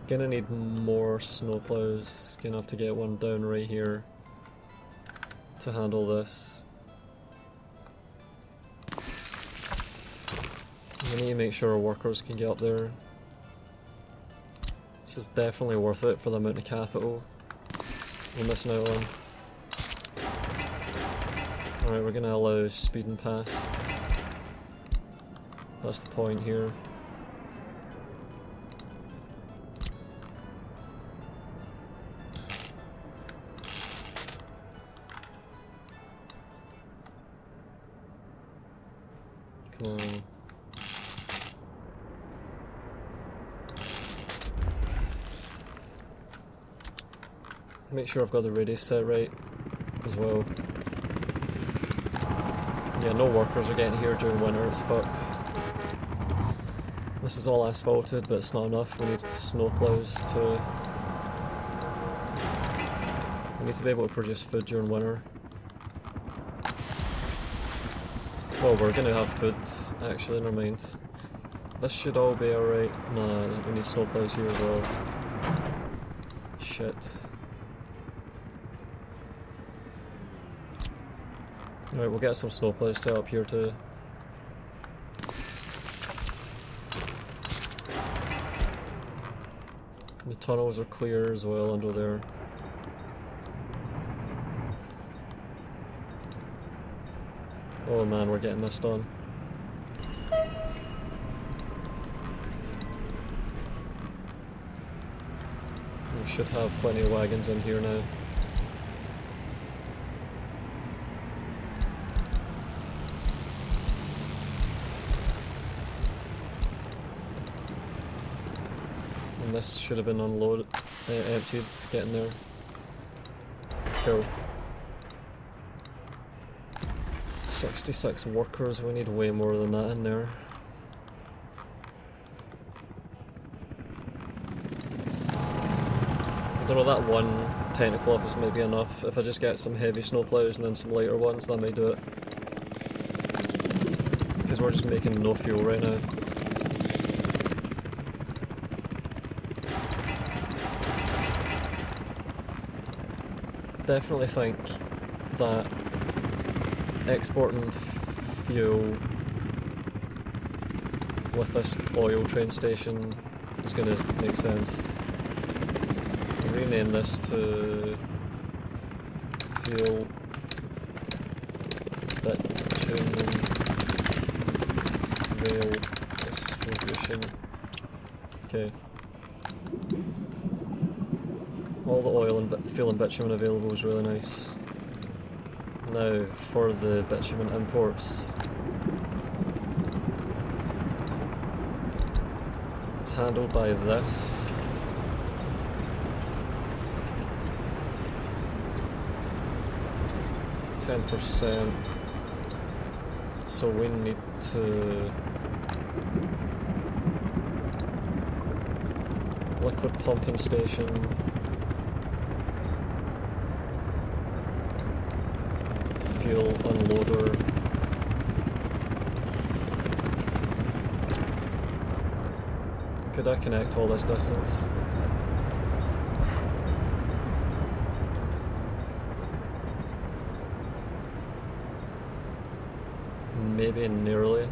Gonna need more snowplows. Gonna have to get one down right here to handle this. We need to make sure our workers can get up there. This is definitely worth it for the amount of capital we're missing out on. Alright, we're gonna allow speeding past. That's the point here. Come on. Make sure I've got the radius set right as well. Yeah, no workers are getting here during winter, it's fucked. This is all asphalted, but it's not enough. We need snowplows to... We need to be able to produce food during winter. Well, we're gonna have food, actually, never mind. This should all be alright. Nah, we need snowplows here as well. Shit. Alright, we'll get some snowplows set up here too. The tunnels are clear as well under there. Oh man, we're getting this done. We should have plenty of wagons in here now. And this should have been unloaded, emptied, getting there. Cool. 66 workers, we need way more than that in there. I don't know, that one technical office might be enough. If I just get some heavy snowplows and then some lighter ones, that may do it. Because we're just making no fuel right now. Definitely think that exporting fuel with this oil train station is going to make sense. Rename this to fuel bitumen rail distribution. Okay. All the oil and fuel and bitumen available is really nice. Now, for the bitumen imports, it's handled by this. %. So we need to liquid pumping station. Fuel unloader. Could I connect all this distance? Maybe nearly.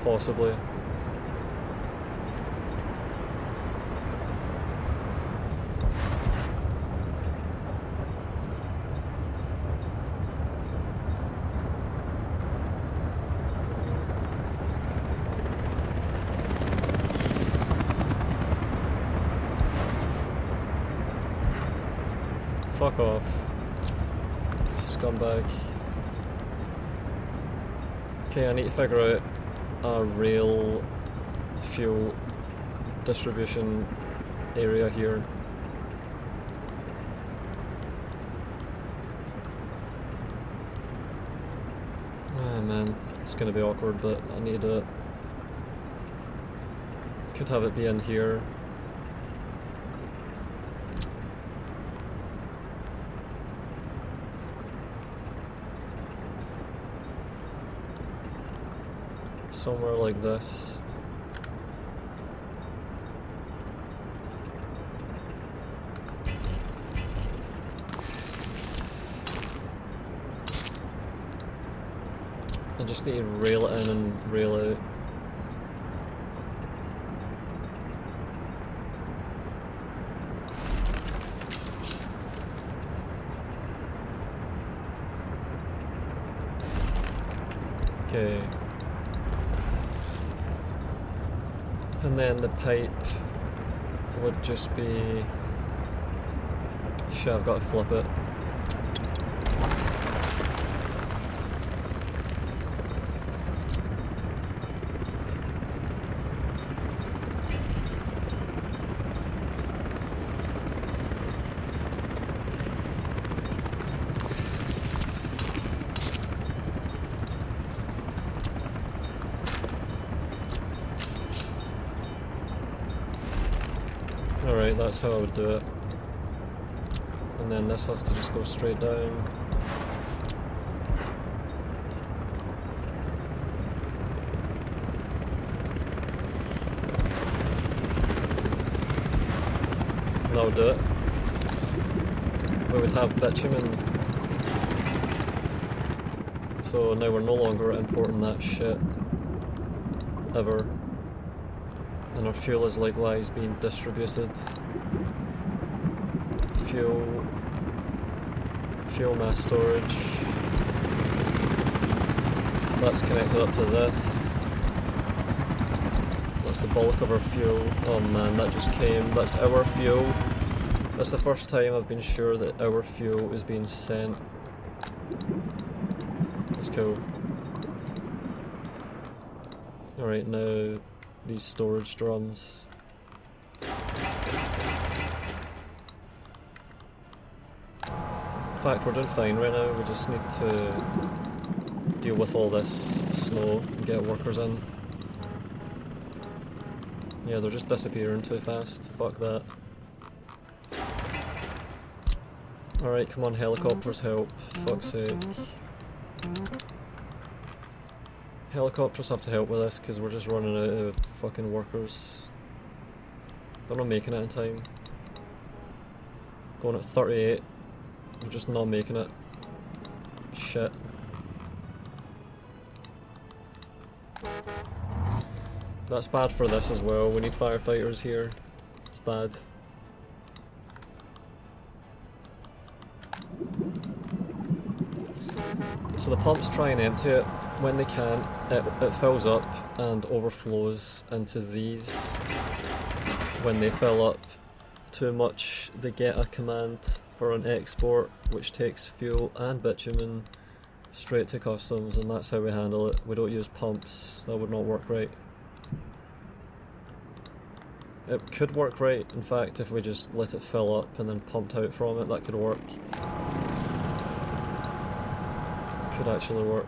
Possibly. Fuck off, scumbag. Okay, I need to figure out a rail fuel distribution area here. Ah man, it's gonna be awkward, but I need it. Could have it be in here. Somewhere like this. I just need to rail it in and rail out. Okay. And then the pipe would just be... Shit, I've got to flip it. Alright, that's how I would do it. And then this has to just go straight down. And that would do it. We would have bitumen. So now we're no longer importing that shit. Ever. And our fuel is likewise being distributed. Fuel mass storage. That's connected up to this. That's the bulk of our fuel. Oh man, that just came. That's our fuel. That's the first time I've been sure that our fuel is being sent. That's cool. Alright, now these storage drums. In fact, we're doing fine right now, we just need to deal with all this snow and get workers in. Yeah, they're just disappearing too fast, fuck that. Alright, come on, helicopters help, fuck's sake. Helicopters have to help with this because we're just running out of fucking workers. They're not making it in time. Going at 38. We're just not making it. Shit. That's bad for this as well. We need firefighters here. It's bad. So the pumps try and empty it. When they can't, it fills up and overflows into these. When they fill up too much, they get a command for an export which takes fuel and bitumen straight to customs, and that's how we handle it. We don't use pumps, that would not work right. It could work right, in fact, if we just let it fill up and then pumped out from it, that could work. Could actually work.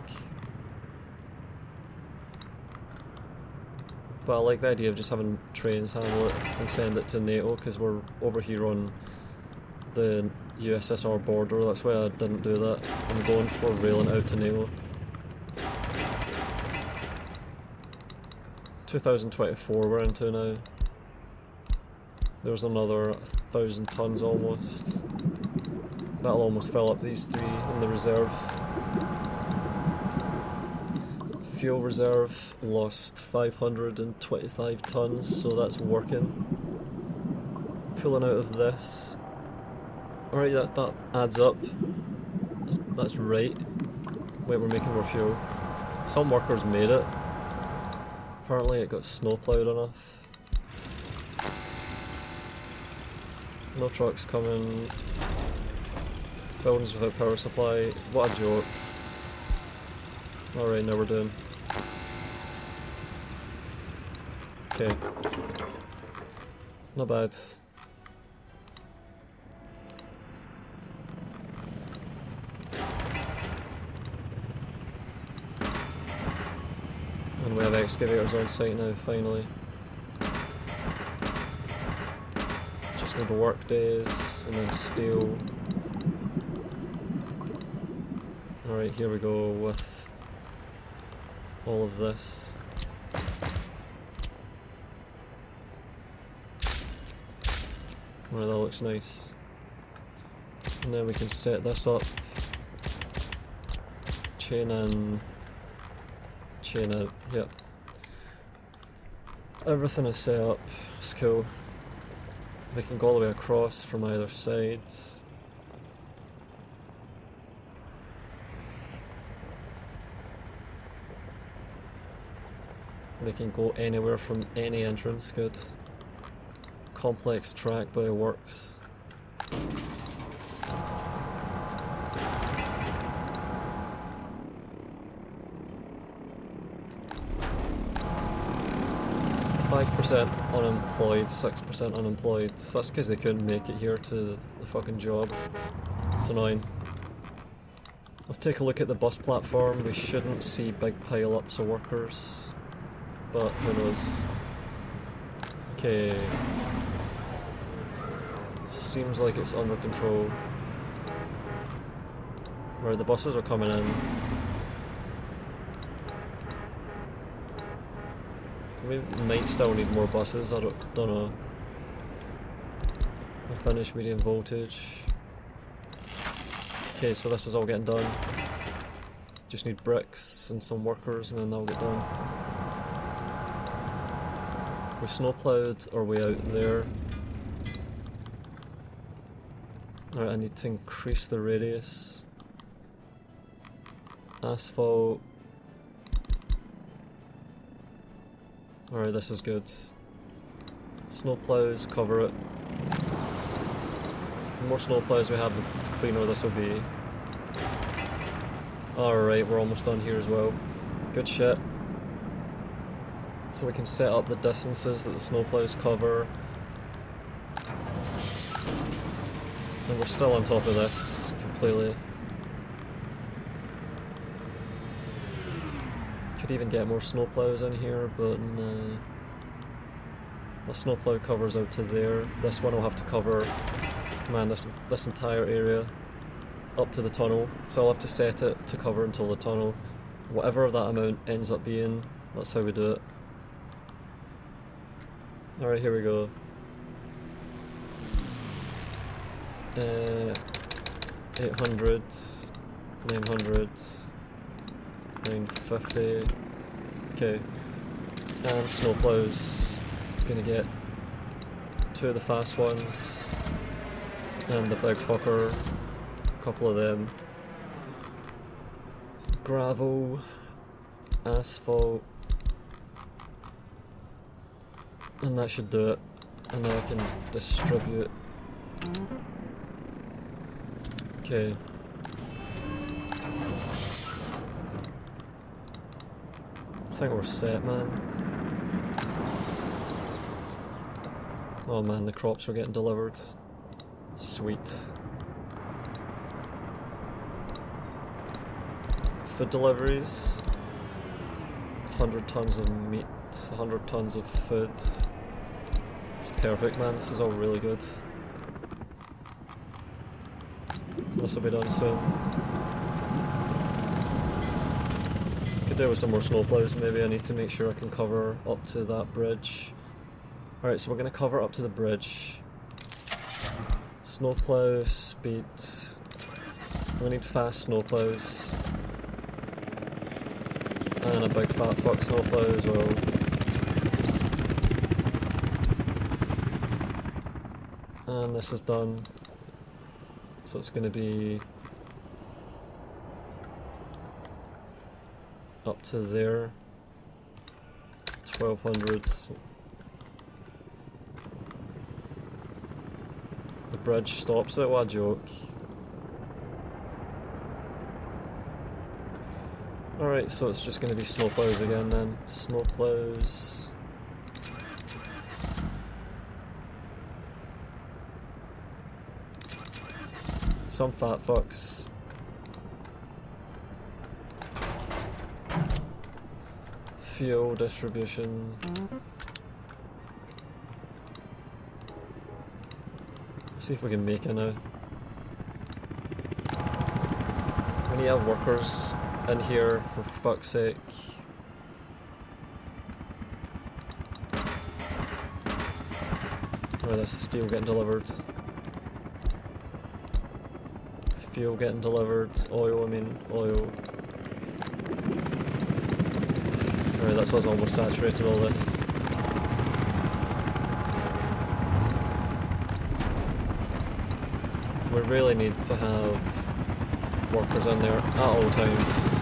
But I like the idea of just having trains handle it and send it to NATO, because we're over here on the USSR border, that's why I didn't do that. I'm going for railing out to NATO. 2024 we're into now. There's another 1,000 tons almost. That'll almost fill up these three in the reserve. Fuel reserve lost 525 tons, so that's working. Pulling out of this. Alright, that adds up. That's right. Wait, we're making more fuel. Some workers made it. Apparently it got snowplowed enough. No trucks coming. Buildings without power supply. What a joke. Alright, now we're doing. Okay. Not bad. And we have excavators on site now, finally. Just need work days, and then steel. Alright, here we go with all of this. Well, that looks nice. And then we can set this up. Chain in, chain out, yep. Everything is set up, it's cool. They can go all the way across from either sides. They can go anywhere from any entrance, good. Complex track, but it works. %, unemployed, 6% unemployed. That's because they couldn't make it here to the fucking job. It's annoying. Let's take a look at the bus platform. We shouldn't see big pile-ups of workers, but who knows. Okay. Seems like it's under control. Right, the buses are coming in. We might still need more buses, I don't know. I'll finish medium voltage. Okay, so this is all getting done. Just need bricks and some workers and then that'll get done. We snowplowed our way out there. Alright, I need to increase the radius. Asphalt. Alright, this is good. Snowplows cover it. The more snowplows we have, the cleaner this will be. Alright, we're almost done here as well. Good shit. So we can set up the distances that the snowplows cover. And we're still on top of this completely. Could even get more snowplows in here, but nah. The snowplow covers out to there. This one will have to cover, man, this entire area up to the tunnel. So I'll have to set it to cover until the tunnel. Whatever that amount ends up being, that's how we do it. Alright, here we go. 800, 900, 950. Okay. And snowplows. Gonna get 2 of the fast ones. And the big fucker. A couple of them. Gravel. Asphalt. And that should do it. And now I can distribute. Okay. I think we're set, man. Oh man, the crops are getting delivered. Sweet. Food deliveries. 100 tons of meat, 100 tons of food. It's perfect, man. This is all really good. This will be done soon. Could do with some more snowplows, maybe. I need to make sure I can cover up to that bridge. Alright, so we're going to cover up to the bridge. Snowplow, speed. We need fast snowplows. And a big fat fuck snowplow as well. And this is done. So it's going to be up to there, 1200. The bridge stops it, what a joke. Alright, so it's just going to be snowplows again then. Snowplows. Some fat fucks. Fuel distribution. See if we can make it now. We need to have workers in here, for fuck's sake. Alright, that's the steel getting delivered. Fuel getting delivered. Oil, oil. Alright, that's us almost saturated all this. We really need to have workers in there at all times.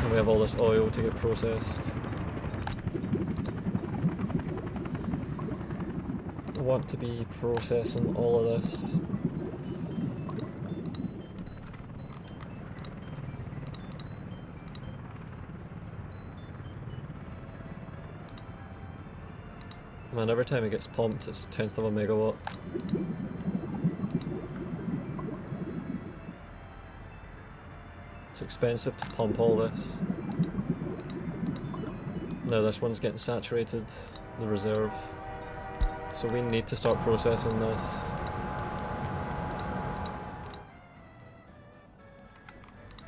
And we have all this oil to get processed. I want to be processing all of this. Man, every time it gets pumped, it's a 1/10 of a megawatt. It's expensive to pump all this. Now this one's getting saturated, the reserve. So we need to start processing this.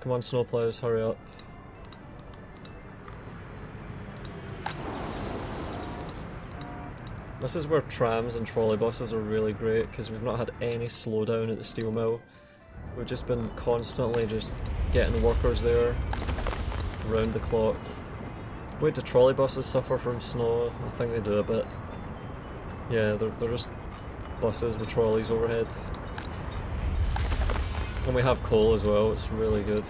Come on, snowplows, hurry up. This is where trams and trolley buses are really great, because we've not had any slowdown at the steel mill. We've just been constantly just getting workers there, round the clock. Wait, do trolley buses suffer from snow? I think they do a bit. Yeah, they're just buses with trolleys overhead. And we have coal as well, it's really good.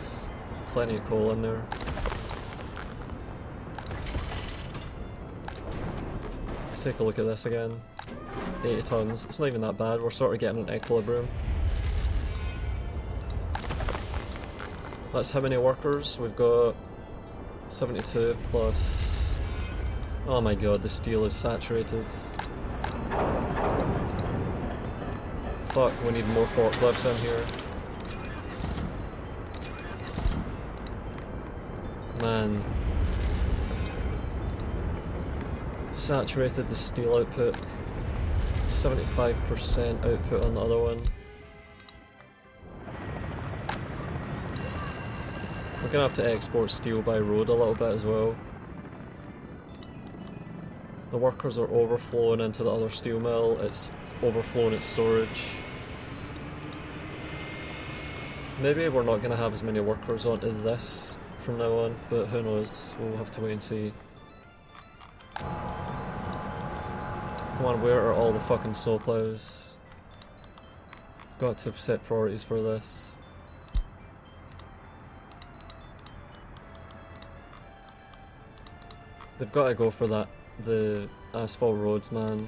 Plenty of coal in there. Let's take a look at this again. 80 tons, it's not even that bad, we're sort of getting an equilibrium. That's how many workers? We've got 72 plus... Oh my god, the steel is saturated. Fuck, we need more forklifts in here. Man. Saturated the steel output. 75% output on the other one. We're gonna have to export steel by road a little bit as well. The workers are overflowing into the other steel mill, it's overflowing its storage. Maybe we're not going to have as many workers onto this from now on, but who knows, we'll have to wait and see. Come on, where are all the fucking snowplows? Got to set priorities for this. They've got to go for that, the asphalt roads, man.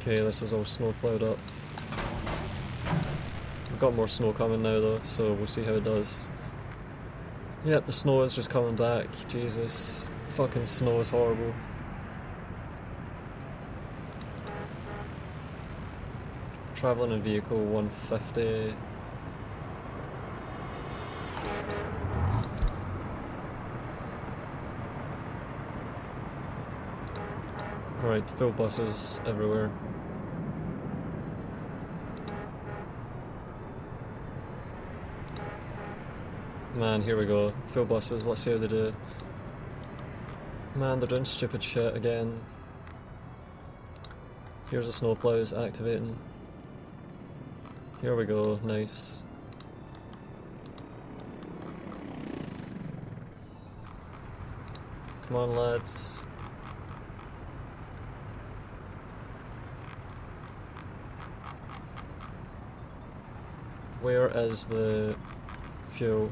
Okay, this is all snow plowed up. We've got more snow coming now though, so we'll see how it does. Yep, the snow is just coming back. Jesus. Fucking snow is horrible. Travelling in vehicle 150. Alright, full buses everywhere. Man, here we go. Full buses, let's see how they do. Man, they're doing stupid shit again. Here's the snowplows activating. Here we go, nice. Come on, lads. Where is the fuel?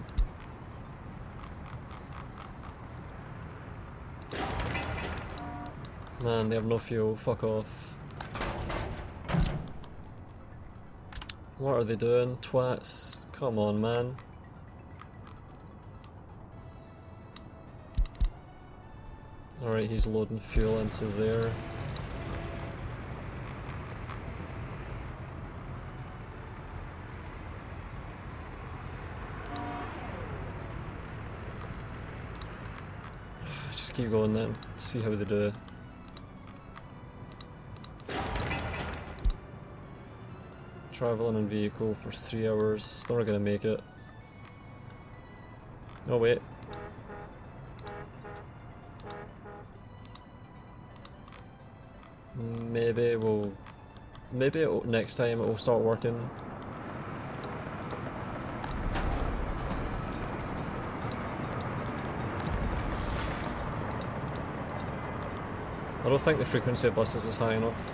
Man, they have no fuel, fuck off. What are they doing, twats? Come on, man. Alright, he's loading fuel into there. Just keep going then, see how they do. Travelling in vehicle for 3 hours, they're not gonna make it. Oh wait. Maybe we'll... Maybe next time it will start working. I don't think the frequency of buses is high enough.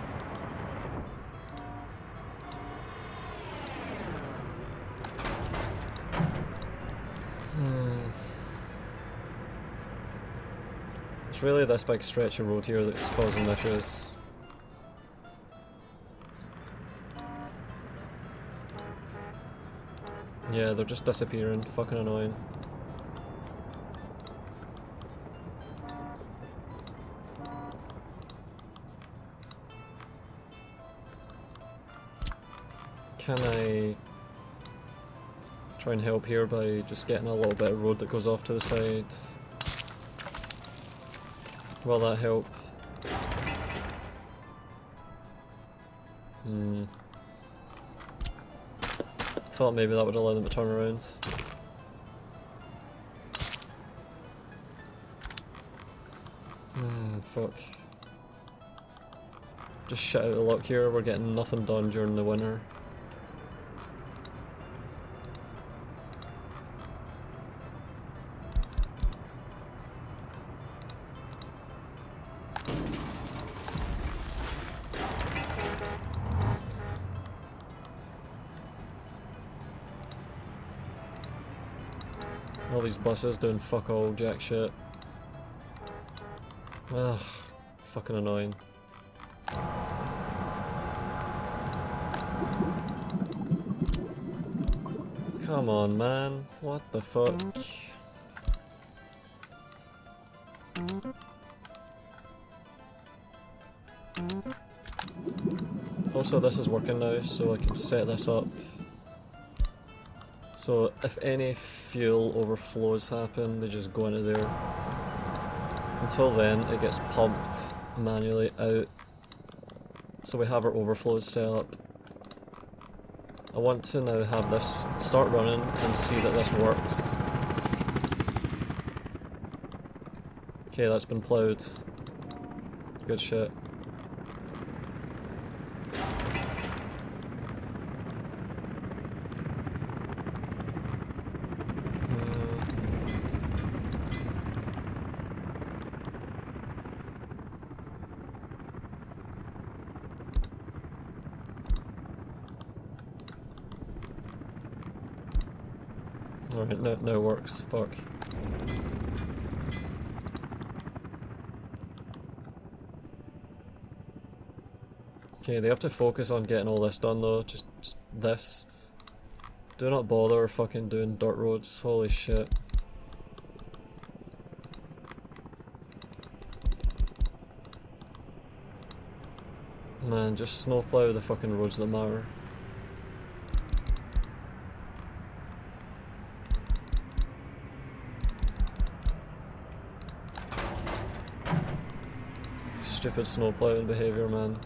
It's really this big stretch of road here that's causing issues. Yeah, they're just disappearing. Fucking annoying. Can I try and help here by just getting a little bit of road that goes off to the side? Will that help? Thought maybe that would allow them to turn around. Fuck. Just shit out of luck here, we're getting nothing done during the winter. All these buses doing fuck all jack shit. Ugh, fucking annoying. Come on, man. What the fuck? Also, this is working now, so I can set this up. So if any fuel overflows happen, they just go into there. Until then, it gets pumped manually out. So we have our overflows set up. I want to now have this start running and see that this works. Okay, that's been ploughed. Good shit. Alright, now works. Fuck. Okay, they have to focus on getting all this done though, just this. Do not bother fucking doing dirt roads, holy shit. Man, just snowplow the fucking roads that matter. Stupid snowplowing behaviour, man.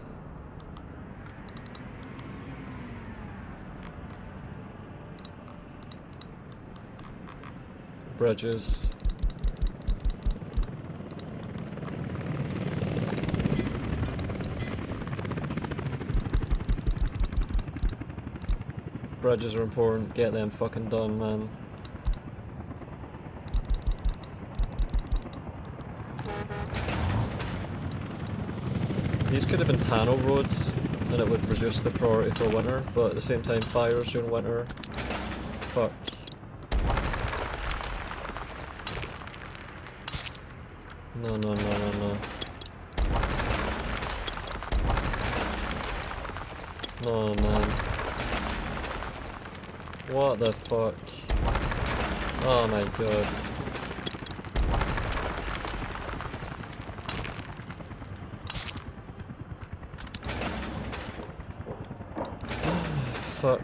Bridges. Bridges are important, get them fucking done, man. These could have been panel roads, and it would reduce the priority for winter, but at the same time, fires during winter. Fuck. No, no, no, no, no. No, man. What the fuck? Oh my god. Fuck.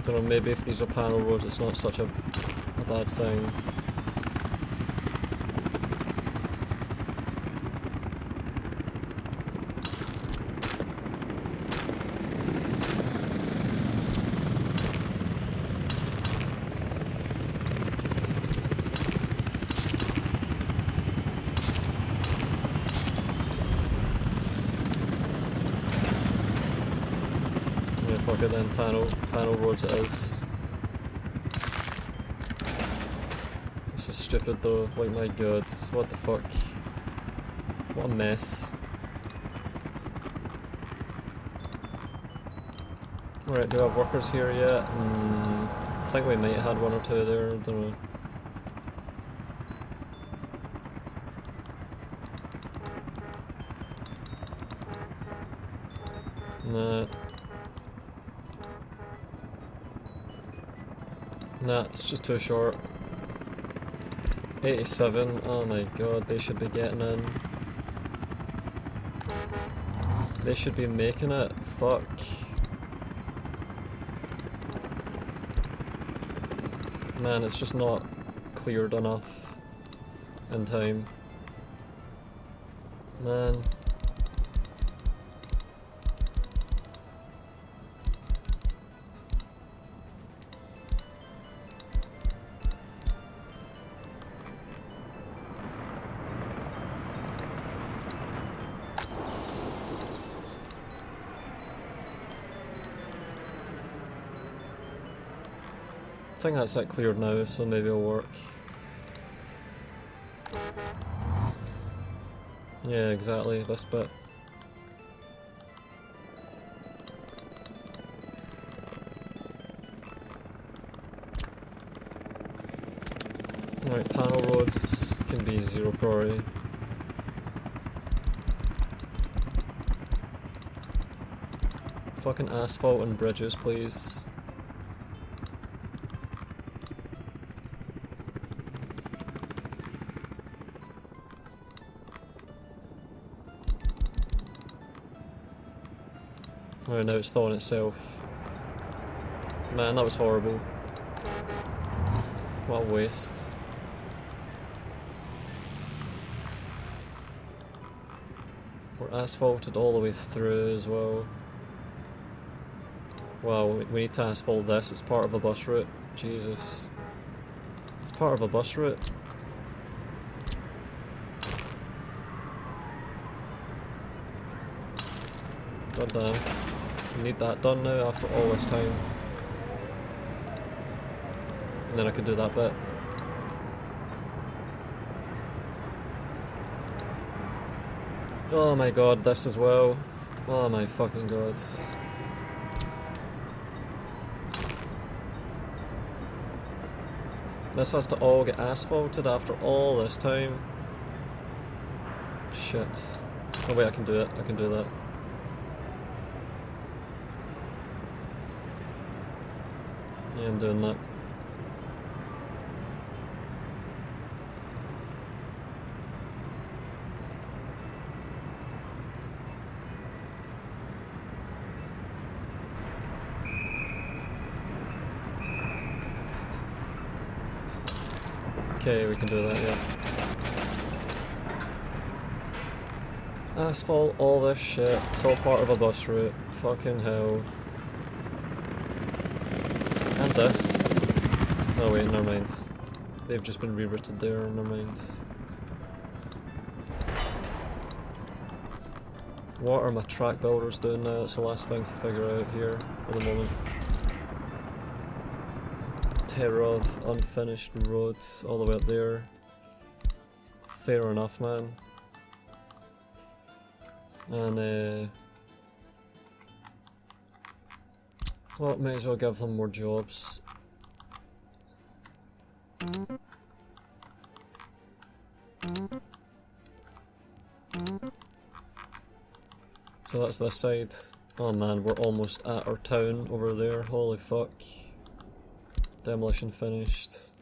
Don't know, maybe if these are panel roads it's not such a bad thing. Fuck it then, panel roads it is. This is stupid though, like my god, what the fuck. What a mess. Alright, do I have workers here yet? I think we might have had one or two there, I don't know. Nah. Nah, it's just too short. 87, oh my god, they should be getting in. They should be making it, fuck. Man, it's just not cleared enough in time. Man. I think that's it cleared now, so maybe it'll work. Yeah, exactly, this bit. Right, panel roads can be 0 priority. Fucking asphalt and bridges, please. Right, now it's thawing itself. Man, that was horrible. What a waste. We're asphalted all the way through as well. Wow, we need to asphalt this, it's part of a bus route. Jesus. It's part of a bus route. God damn. We need that done now after all this time. And then I could do that bit. Oh my god, this as well. Oh my fucking god. This has to all get asphalted after all this time. Shit. Oh wait, I can do it. I can do that. Yeah, I'm doing that. Okay, we can do that, yeah. Asphalt, all this shit, it's all part of a bus route. Fucking hell. And this. Oh wait, never mind. They've just been rerouted there, never mind. What are my track builders doing now? That's the last thing to figure out here at the moment. Terror of unfinished roads all the way up there. Fair enough, man. And well, may as well give them more jobs. So that's this side. Oh man, we're almost at our town over there, holy fuck. Demolition finished.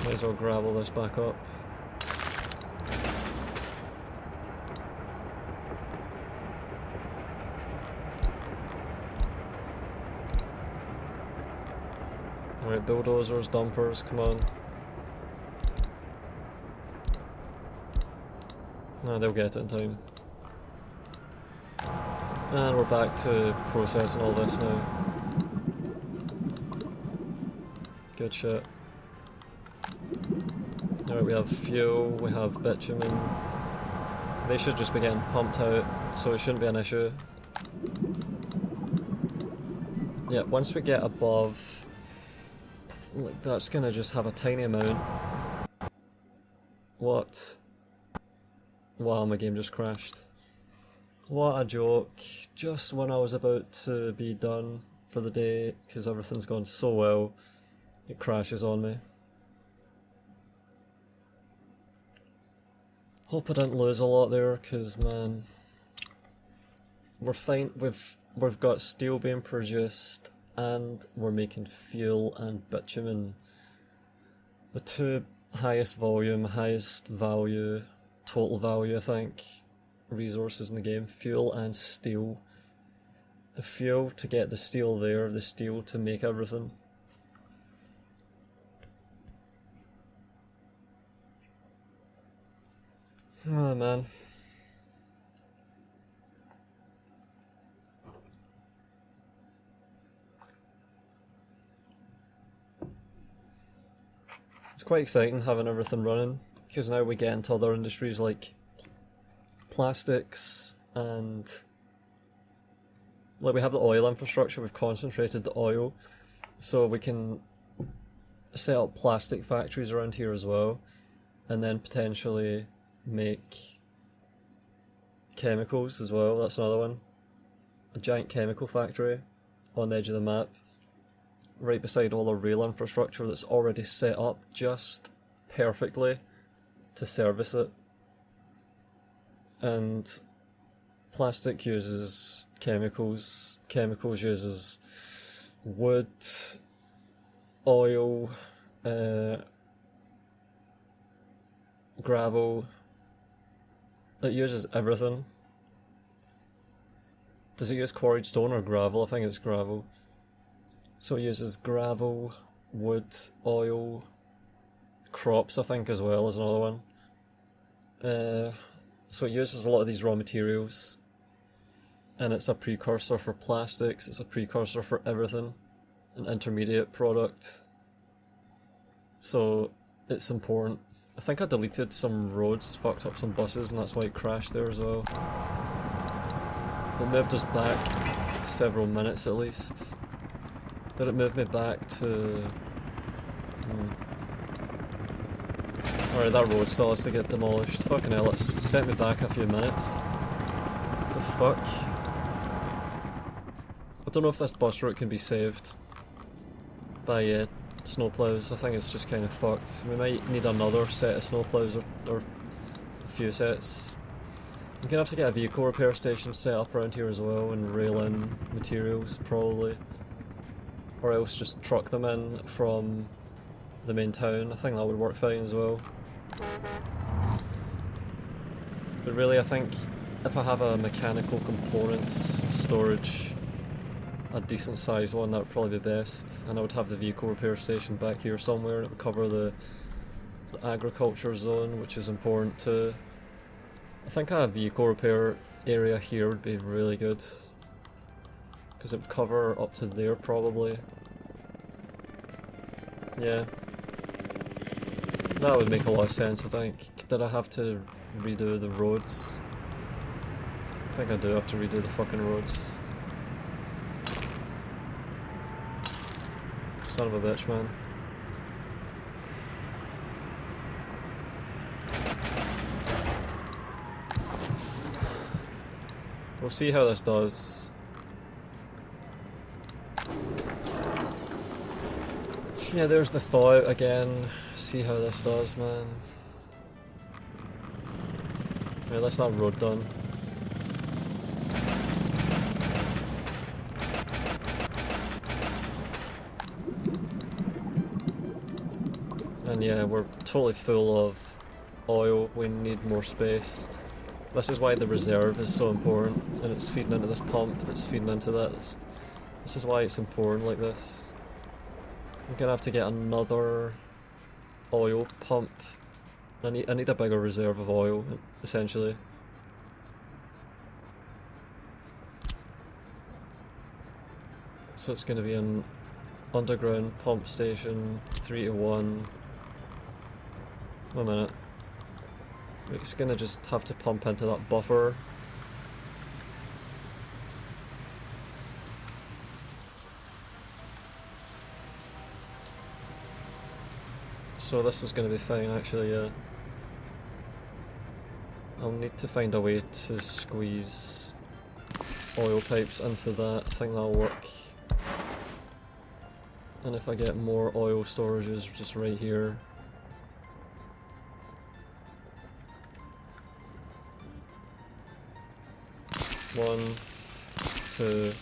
Might as well gravel this back up. Alright, bulldozers, dumpers, come on. Ah, they'll get it in time. And we're back to processing all this now. Good shit. Alright, we have fuel, we have bitumen. They should just be getting pumped out, so it shouldn't be an issue. Yeah, once we get above, like, that's gonna just have a tiny amount. What? Wow, my game just crashed. What a joke. Just when I was about to be done for the day, because everything's gone so well, it crashes on me. Hope I didn't lose a lot there, cause man, we're fine. We've got steel being produced, and we're making fuel and bitumen. The two highest volume, highest value, total value, I think, resources in the game: fuel and steel. The fuel to get the steel there, the steel to make everything. Oh man. It's quite exciting having everything running, because now we get into other industries like plastics, and like we have the oil infrastructure, we've concentrated the oil, so we can set up plastic factories around here as well, and then potentially make chemicals as well. That's another one. A giant chemical factory on the edge of the map, right beside all the rail infrastructure that's already set up just perfectly to service it. And plastic uses chemicals, chemicals uses wood, oil, gravel. It uses everything. Does it use quarried stone or gravel? I think it's gravel. So it uses gravel, wood, oil, crops I think as well is another one. So it uses a lot of these raw materials, and it's a precursor for plastics, it's a precursor for everything, an intermediate product. So it's important. I think I deleted some roads, fucked up some buses, and that's why it crashed there as well. It moved us back several minutes at least. Did it move me back to... Alright, that road still has to get demolished. Fucking hell, it's sent me back a few minutes. What the fuck? I don't know if this bus route can be saved by snowplows. I think it's just kind of fucked. We might need another set of snowplows or a few sets. I'm gonna have to get a vehicle repair station set up around here as well and rail in materials probably. Or else just truck them in from the main town. I think that would work fine as well. But really I think if I have a mechanical components storage, a decent sized one, that would probably be best, and I would have the vehicle repair station back here somewhere, and it would cover the agriculture zone, which is important too. I think a vehicle repair area here would be really good, because it would cover up to there probably. Yeah. That would make a lot of sense I think. Did I have to redo the roads? I think I do have to redo the fucking roads. Son of a bitch, man. We'll see how this does. Yeah, there's the thaw out again. See how this does, man. Yeah, that's that road done. And yeah, we're totally full of oil, we need more space. This is why the reserve is so important, and it's feeding into this pump that's feeding into that. This is why it's important like this. I'm gonna have to get another oil pump. I need a bigger reserve of oil, essentially. So it's gonna be an underground pump station, 3 to 1. 1 minute. It's gonna just have to pump into that buffer. So this is gonna be fine actually, yeah. I'll need to find a way to squeeze oil pipes into that. I think that'll work. And if I get more oil storages just right here. 1, 2,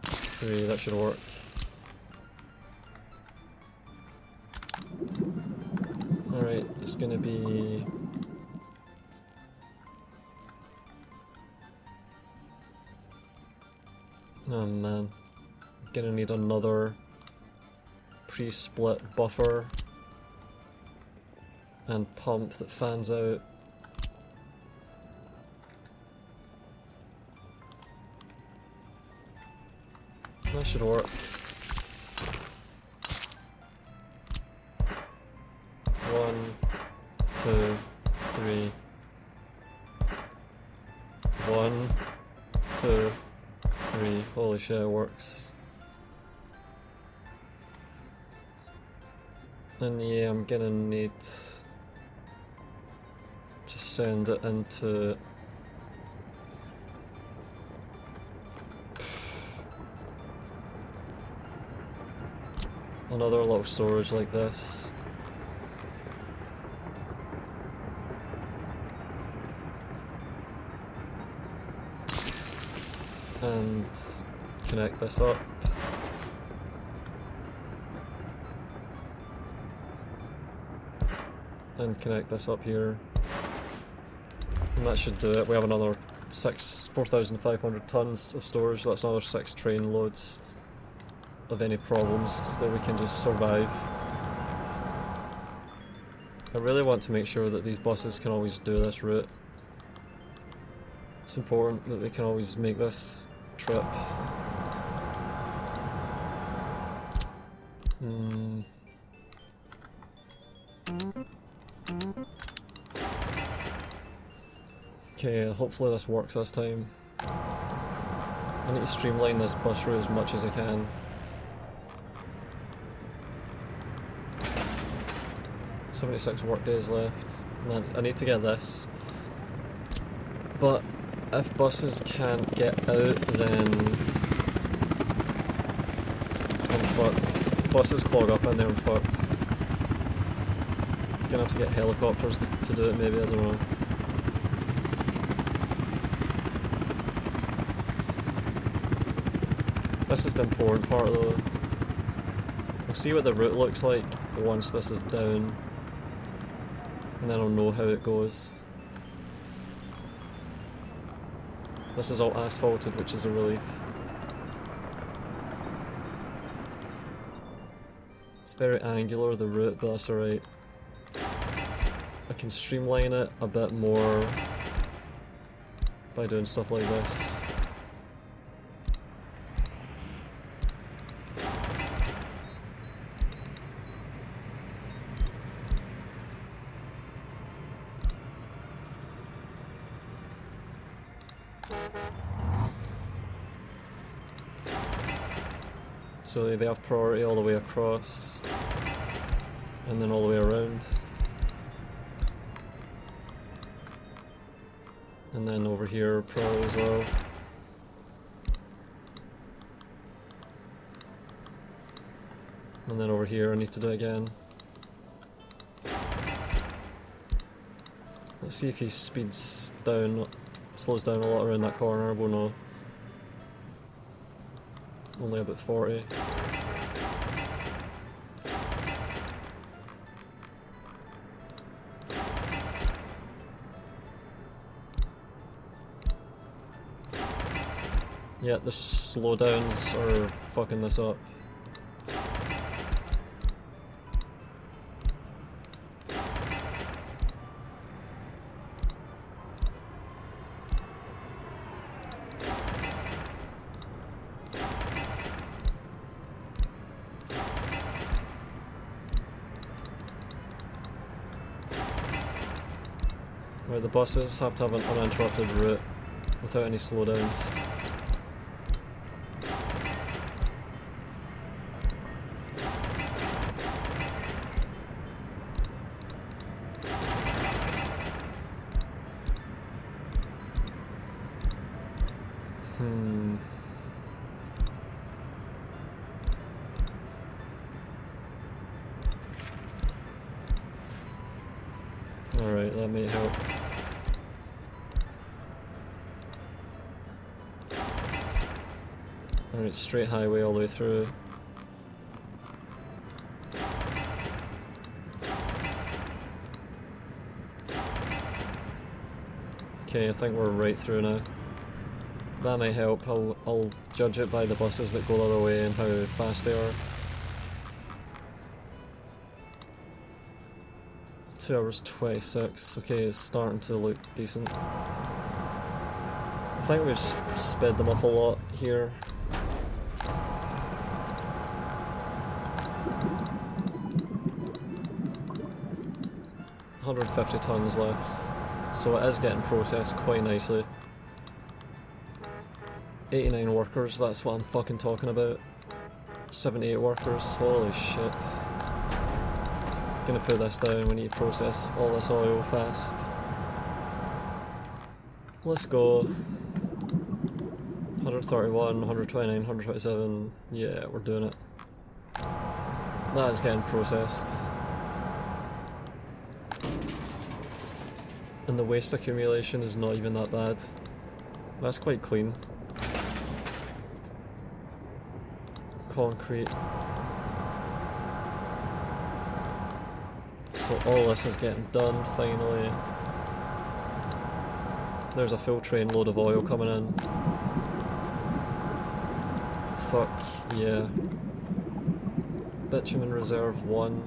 3, that should work. Alright, it's gonna be... oh man, gonna need another pre-split buffer and pump that fans out. That should work. 1, 2, 3. 1, 2, 3. Holy shit, it works. And yeah, I'm gonna need to send it into another little storage like this. And connect this up. And connect this up here. And that should do it. We have another 4,500 tons of storage. That's another 6 train loads of any problems that we can just survive. I really want to make sure that these buses can always do this route. It's important that they can always make this trip. Okay, hopefully this works this time. I need to streamline this bus route as much as I can. "76 work days left. I need to get this. But if buses can't get out, then I'm fucked. If buses clog up in there, I'm fucked. Gonna have to get helicopters to do it maybe, I don't know. This is the important part though. We'll see what the route looks like once this is down. And then I'll know how it goes. This is all asphalted, which is a relief. It's very angular, the route, but that's alright. I can streamline it a bit more by doing stuff like this. So they have priority all the way across, and then all the way around. And then over here, priority as well. And then over here, I need to do it again. Let's see if he speeds down, slows down a lot around that corner, we'll know. Only about 40. Yeah, the slowdowns are fucking this up. Right, the buses have to have an uninterrupted route without any slowdowns. Alright, that may help. Alright, straight highway all the way through. Okay, I think we're right through now. That might help. I'll judge it by the buses that go the other way and how fast they are. 2 hours 26. Okay, it's starting to look decent. I think we've sped them up a lot here. $150 tons left, so it is getting processed quite nicely. 89 workers, that's what I'm fucking talking about. 78 workers, holy shit. Gonna put this down, we need to process all this oil fast. Let's go. 131, 129, 127, yeah, we're doing it. That is getting processed. And the waste accumulation is not even that bad. That's quite clean. Concrete. So all this is getting done finally. There's a full train load of oil coming in. Fuck yeah. Bitumen reserve 1.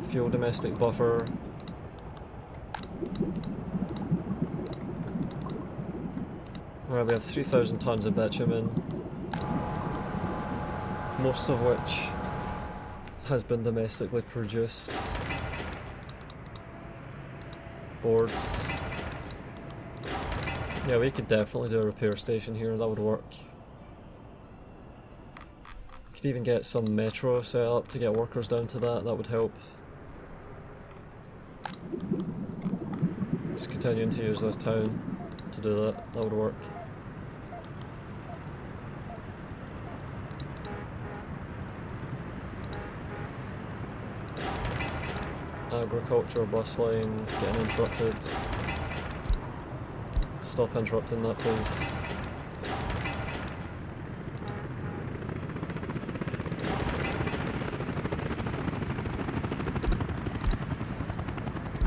Fuel domestic buffer. Right, we have 3,000 tons of bitumen, most of which has been domestically produced. Boards. Yeah, we could definitely do a repair station here, that would work. Could even get some metro set up to get workers down to that would help. Just continuing to use this town to do that would work. Agriculture bus line getting interrupted. Stop interrupting that, please.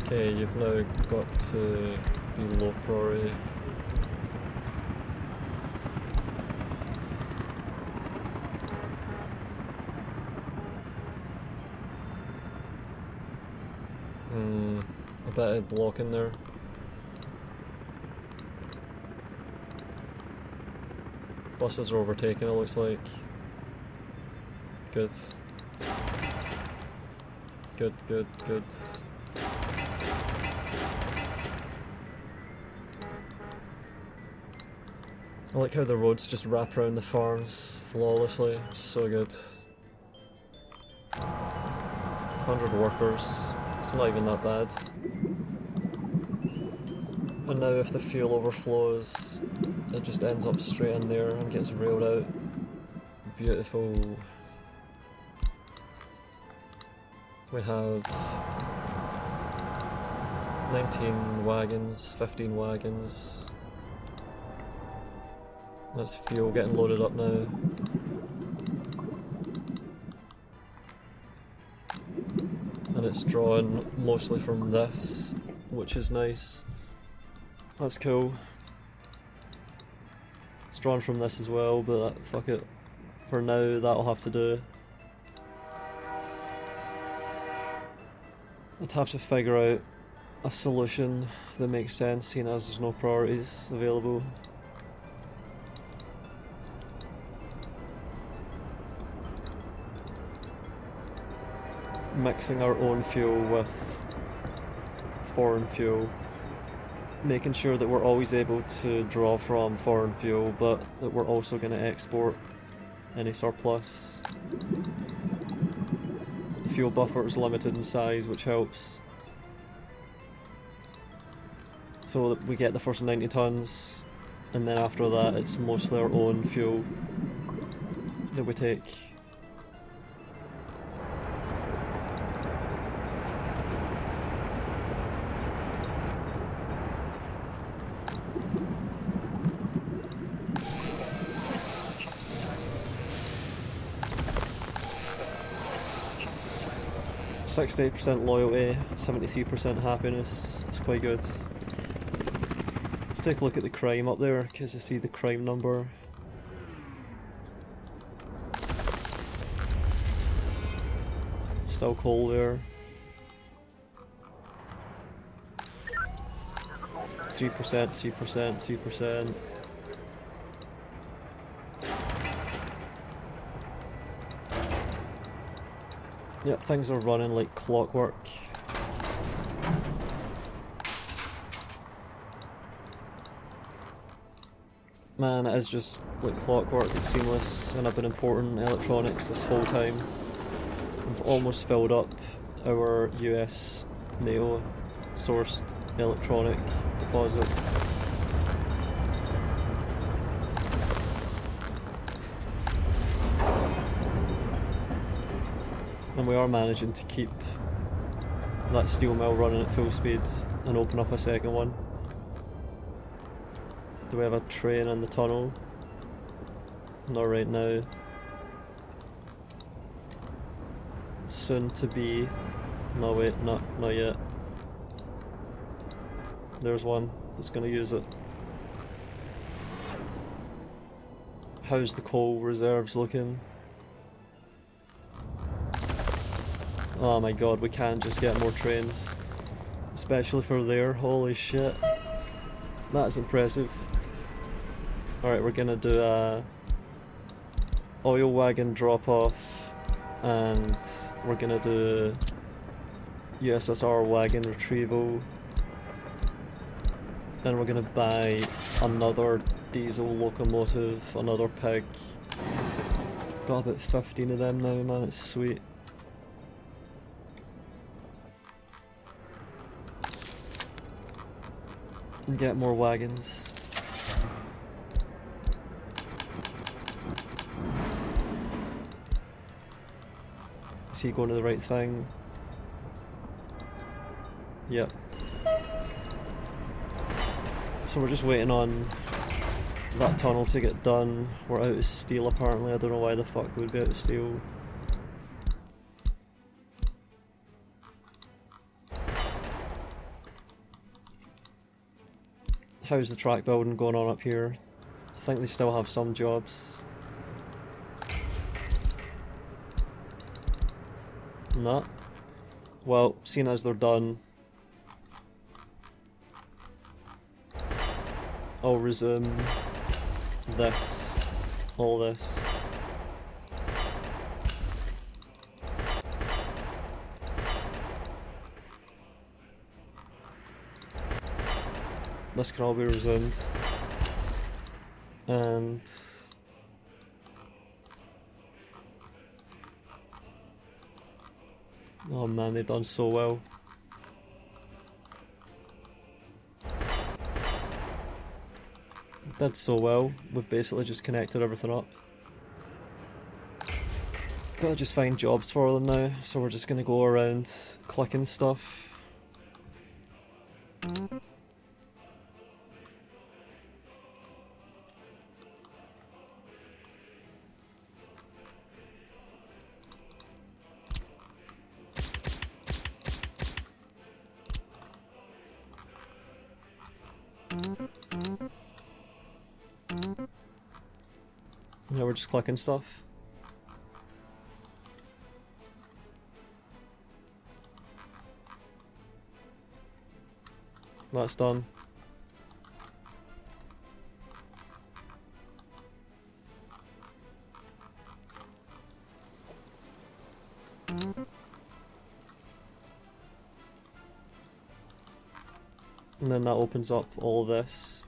Okay, you've now got to be low priority. A bit of block in there. Buses are overtaken, it looks like. Good. Good, good, good. I like how the roads just wrap around the farms flawlessly. So good. 100 workers. It's not even that bad. And now if the fuel overflows, it just ends up straight in there and gets railed out. Beautiful. We have 19 wagons, 15 wagons. That's fuel getting loaded up now. And it's drawn mostly from this, which is nice. That's cool. It's drawn from this as well, but fuck it. For now, that'll have to do. I'd have to figure out a solution that makes sense, seeing as there's no priorities available. Mixing our own fuel with foreign fuel, making sure that we're always able to draw from foreign fuel, but that we're also going to export any surplus. The fuel buffer is limited in size, which helps. So that we get the first 90 tons, and then after that it's mostly our own fuel that we take. 68% loyalty, 73% happiness. It's quite good. Let's take a look at the crime up there, because I see the crime number. Still coal there. 3%, 3%, 3%. Yep, things are running like clockwork. Man, it is just like clockwork, it's seamless, and I've been importing electronics this whole time. We've almost filled up our US NATO sourced electronic deposit. And we are managing to keep that steel mill running at full speed and open up a second one. Do we have a train in the tunnel? Not right now. Soon to be. No wait, not yet. There's one that's gonna use it. How's the coal reserves looking? Oh my god, we can just get more trains. Especially for there, holy shit. That is impressive. Alright, we're gonna do a oil wagon drop off, and we're gonna do USSR wagon retrieval, and we're gonna buy another diesel locomotive, another pig. Got about 15 of them now, man, it's sweet. And get more wagons. Is he going to the right thing? Yep. So we're just waiting on that tunnel to get done. We're out of steel apparently, I don't know why the fuck we'd be out of steel. How's the track building going on up here? I think they still have some jobs. Not. Well, seeing as they're done, I'll resume this, all this. This can all be resumed. And oh man, they've done so well. Did so well. We've basically just connected everything up. Gotta just find jobs for them now, so we're just gonna go around clicking stuff. Yeah, we're just clicking stuff. That's done. And then that opens up all this.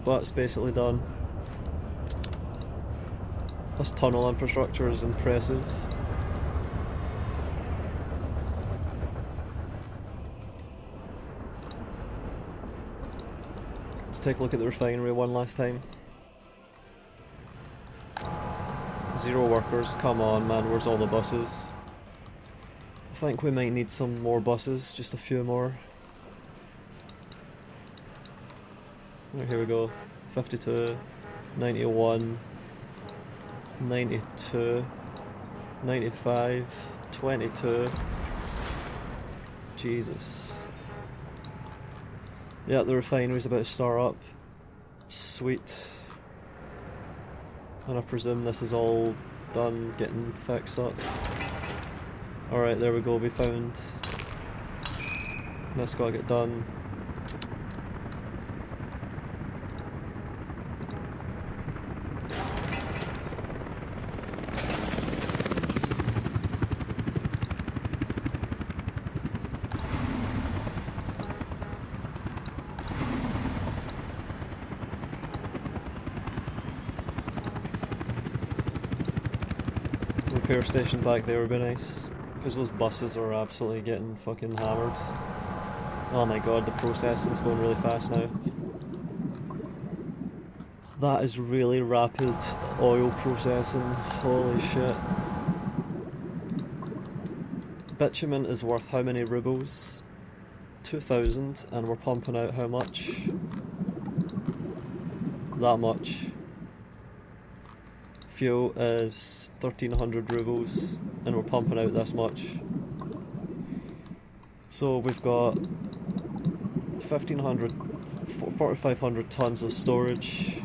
But it's basically done. This tunnel infrastructure is impressive. Let's take a look at the refinery one last time. 0 workers, come on man, where's all the buses? I think we might need some more buses, just a few more. Right, here we go. 52, 91, 92, 95, 22. Jesus. Yeah, the refinery's about to start up. Sweet. And I presume this is all done getting fixed up. Alright, there we go, we found. That's gotta get done. Repair station back there would be nice, because those buses are absolutely getting fucking hammered. Oh my god, the processing's going really fast now. That is really rapid oil processing, holy shit. Bitumen is worth how many rubles? 2,000, and we're pumping out how much? That much. Fuel is 1,300 rubles, and we're pumping out this much. So we've got 1,500, 4,500 tons of storage.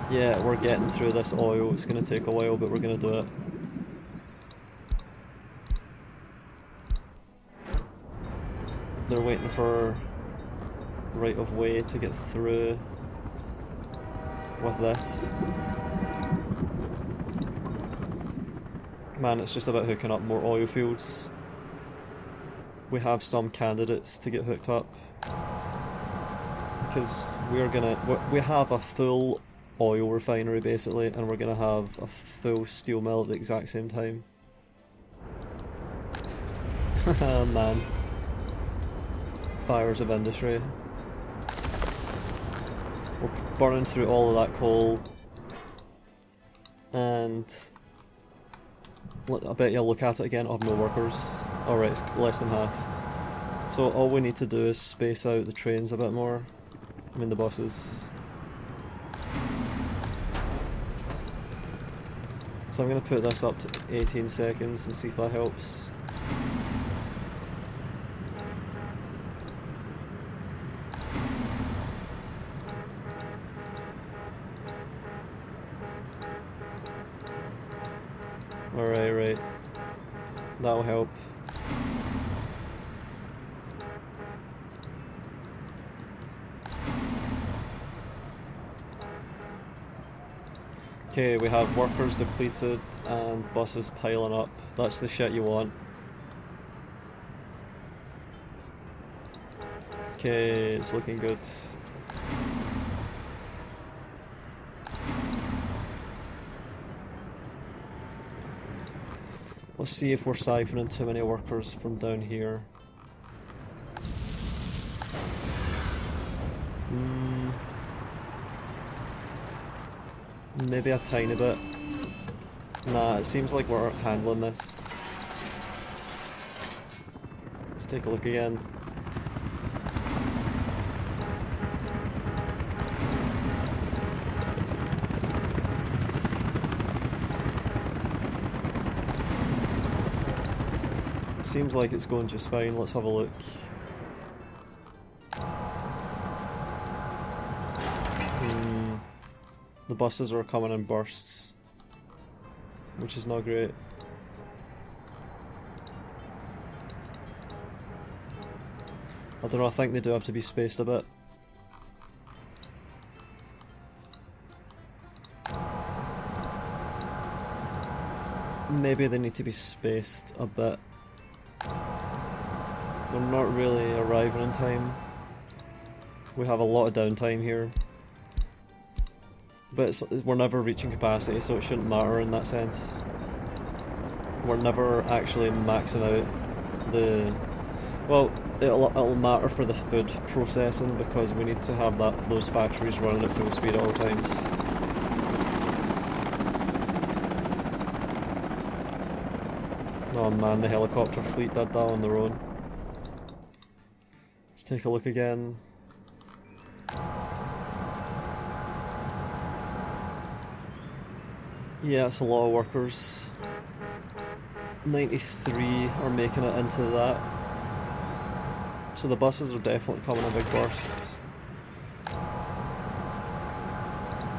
Yeah, we're getting through this oil. It's going to take a while, but we're going to do it. They're waiting for right of way to get through with this. Man, it's just about hooking up more oil fields. We have some candidates to get hooked up, because we have a full oil refinery basically, and we're gonna have a full steel mill at the exact same time. Man. Fires of industry. We're burning through all of that coal, and I bet you'll look at it again. I have no workers. Alright, it's less than half. So all we need to do is space out the trains a bit more. I mean the buses. So I'm going to put this up to 18 seconds and see if that helps. Alright, right. That'll help. Okay, we have workers depleted and buses piling up. That's the shit you want. Okay, it's looking good. Let's see if we're siphoning too many workers from down here. Maybe a tiny bit. Nah, it seems like we're handling this. Let's take a look again. Seems like it's going just fine. Let's have a look. The buses are coming in bursts, which is not great. I don't know, I think they do have to be spaced a bit. Maybe they need to be spaced a bit. They're not really arriving in time. We have a lot of downtime here. But we're never reaching capacity, so it shouldn't matter in that sense. We're never actually maxing out the... Well, it'll matter for the food processing, because we need to have those factories running at full speed at all times. Oh man, the helicopter fleet did that on their own. Let's take a look again. Yeah, it's a lot of workers. 93 are making it into that. So the buses are definitely coming in big bursts.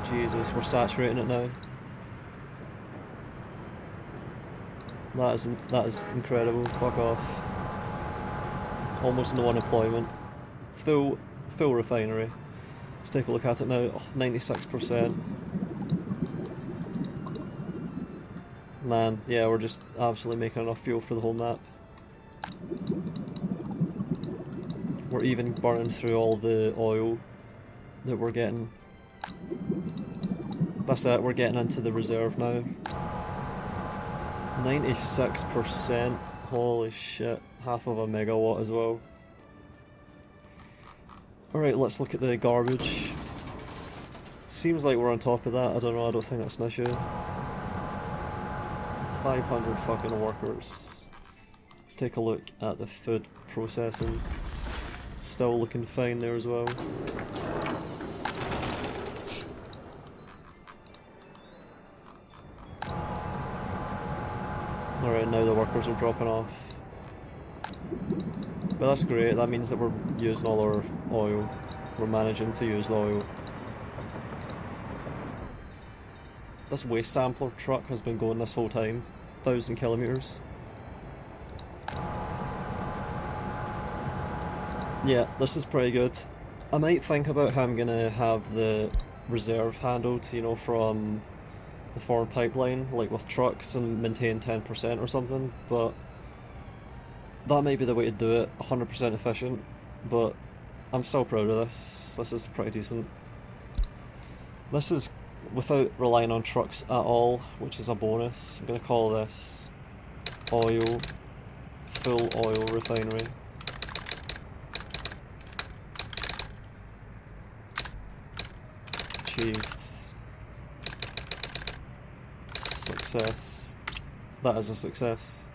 Jesus, we're saturating it now. That is incredible. Fuck off. Almost no unemployment. Full refinery. Let's take a look at it now. Oh, 96%. Man, yeah, we're just absolutely making enough fuel for the whole map. We're even burning through all the oil that we're getting. That's it, we're getting into the reserve now. 96%. Holy shit. Half of a megawatt as well. Alright, let's look at the garbage. Seems like we're on top of that. I don't know, I don't think that's an issue. 500 fucking workers. Let's take a look at the food processing. Still looking fine there as well. Alright, now the workers are dropping off. But that's great, that means that we're using all our oil. We're managing to use the oil. This waste sampler truck has been going this whole time. 1,000 kilometers. Yeah, this is pretty good. I might think about how I'm gonna have the reserve handled, you know, from the foreign pipeline, like with trucks, and maintain 10% or something, but that may be the way to do it. 100% efficient, but I'm so proud of this. This is pretty decent. This is without relying on trucks at all, which is a bonus. I'm going to call this oil, full oil refinery. Achieved. Success. That is a success.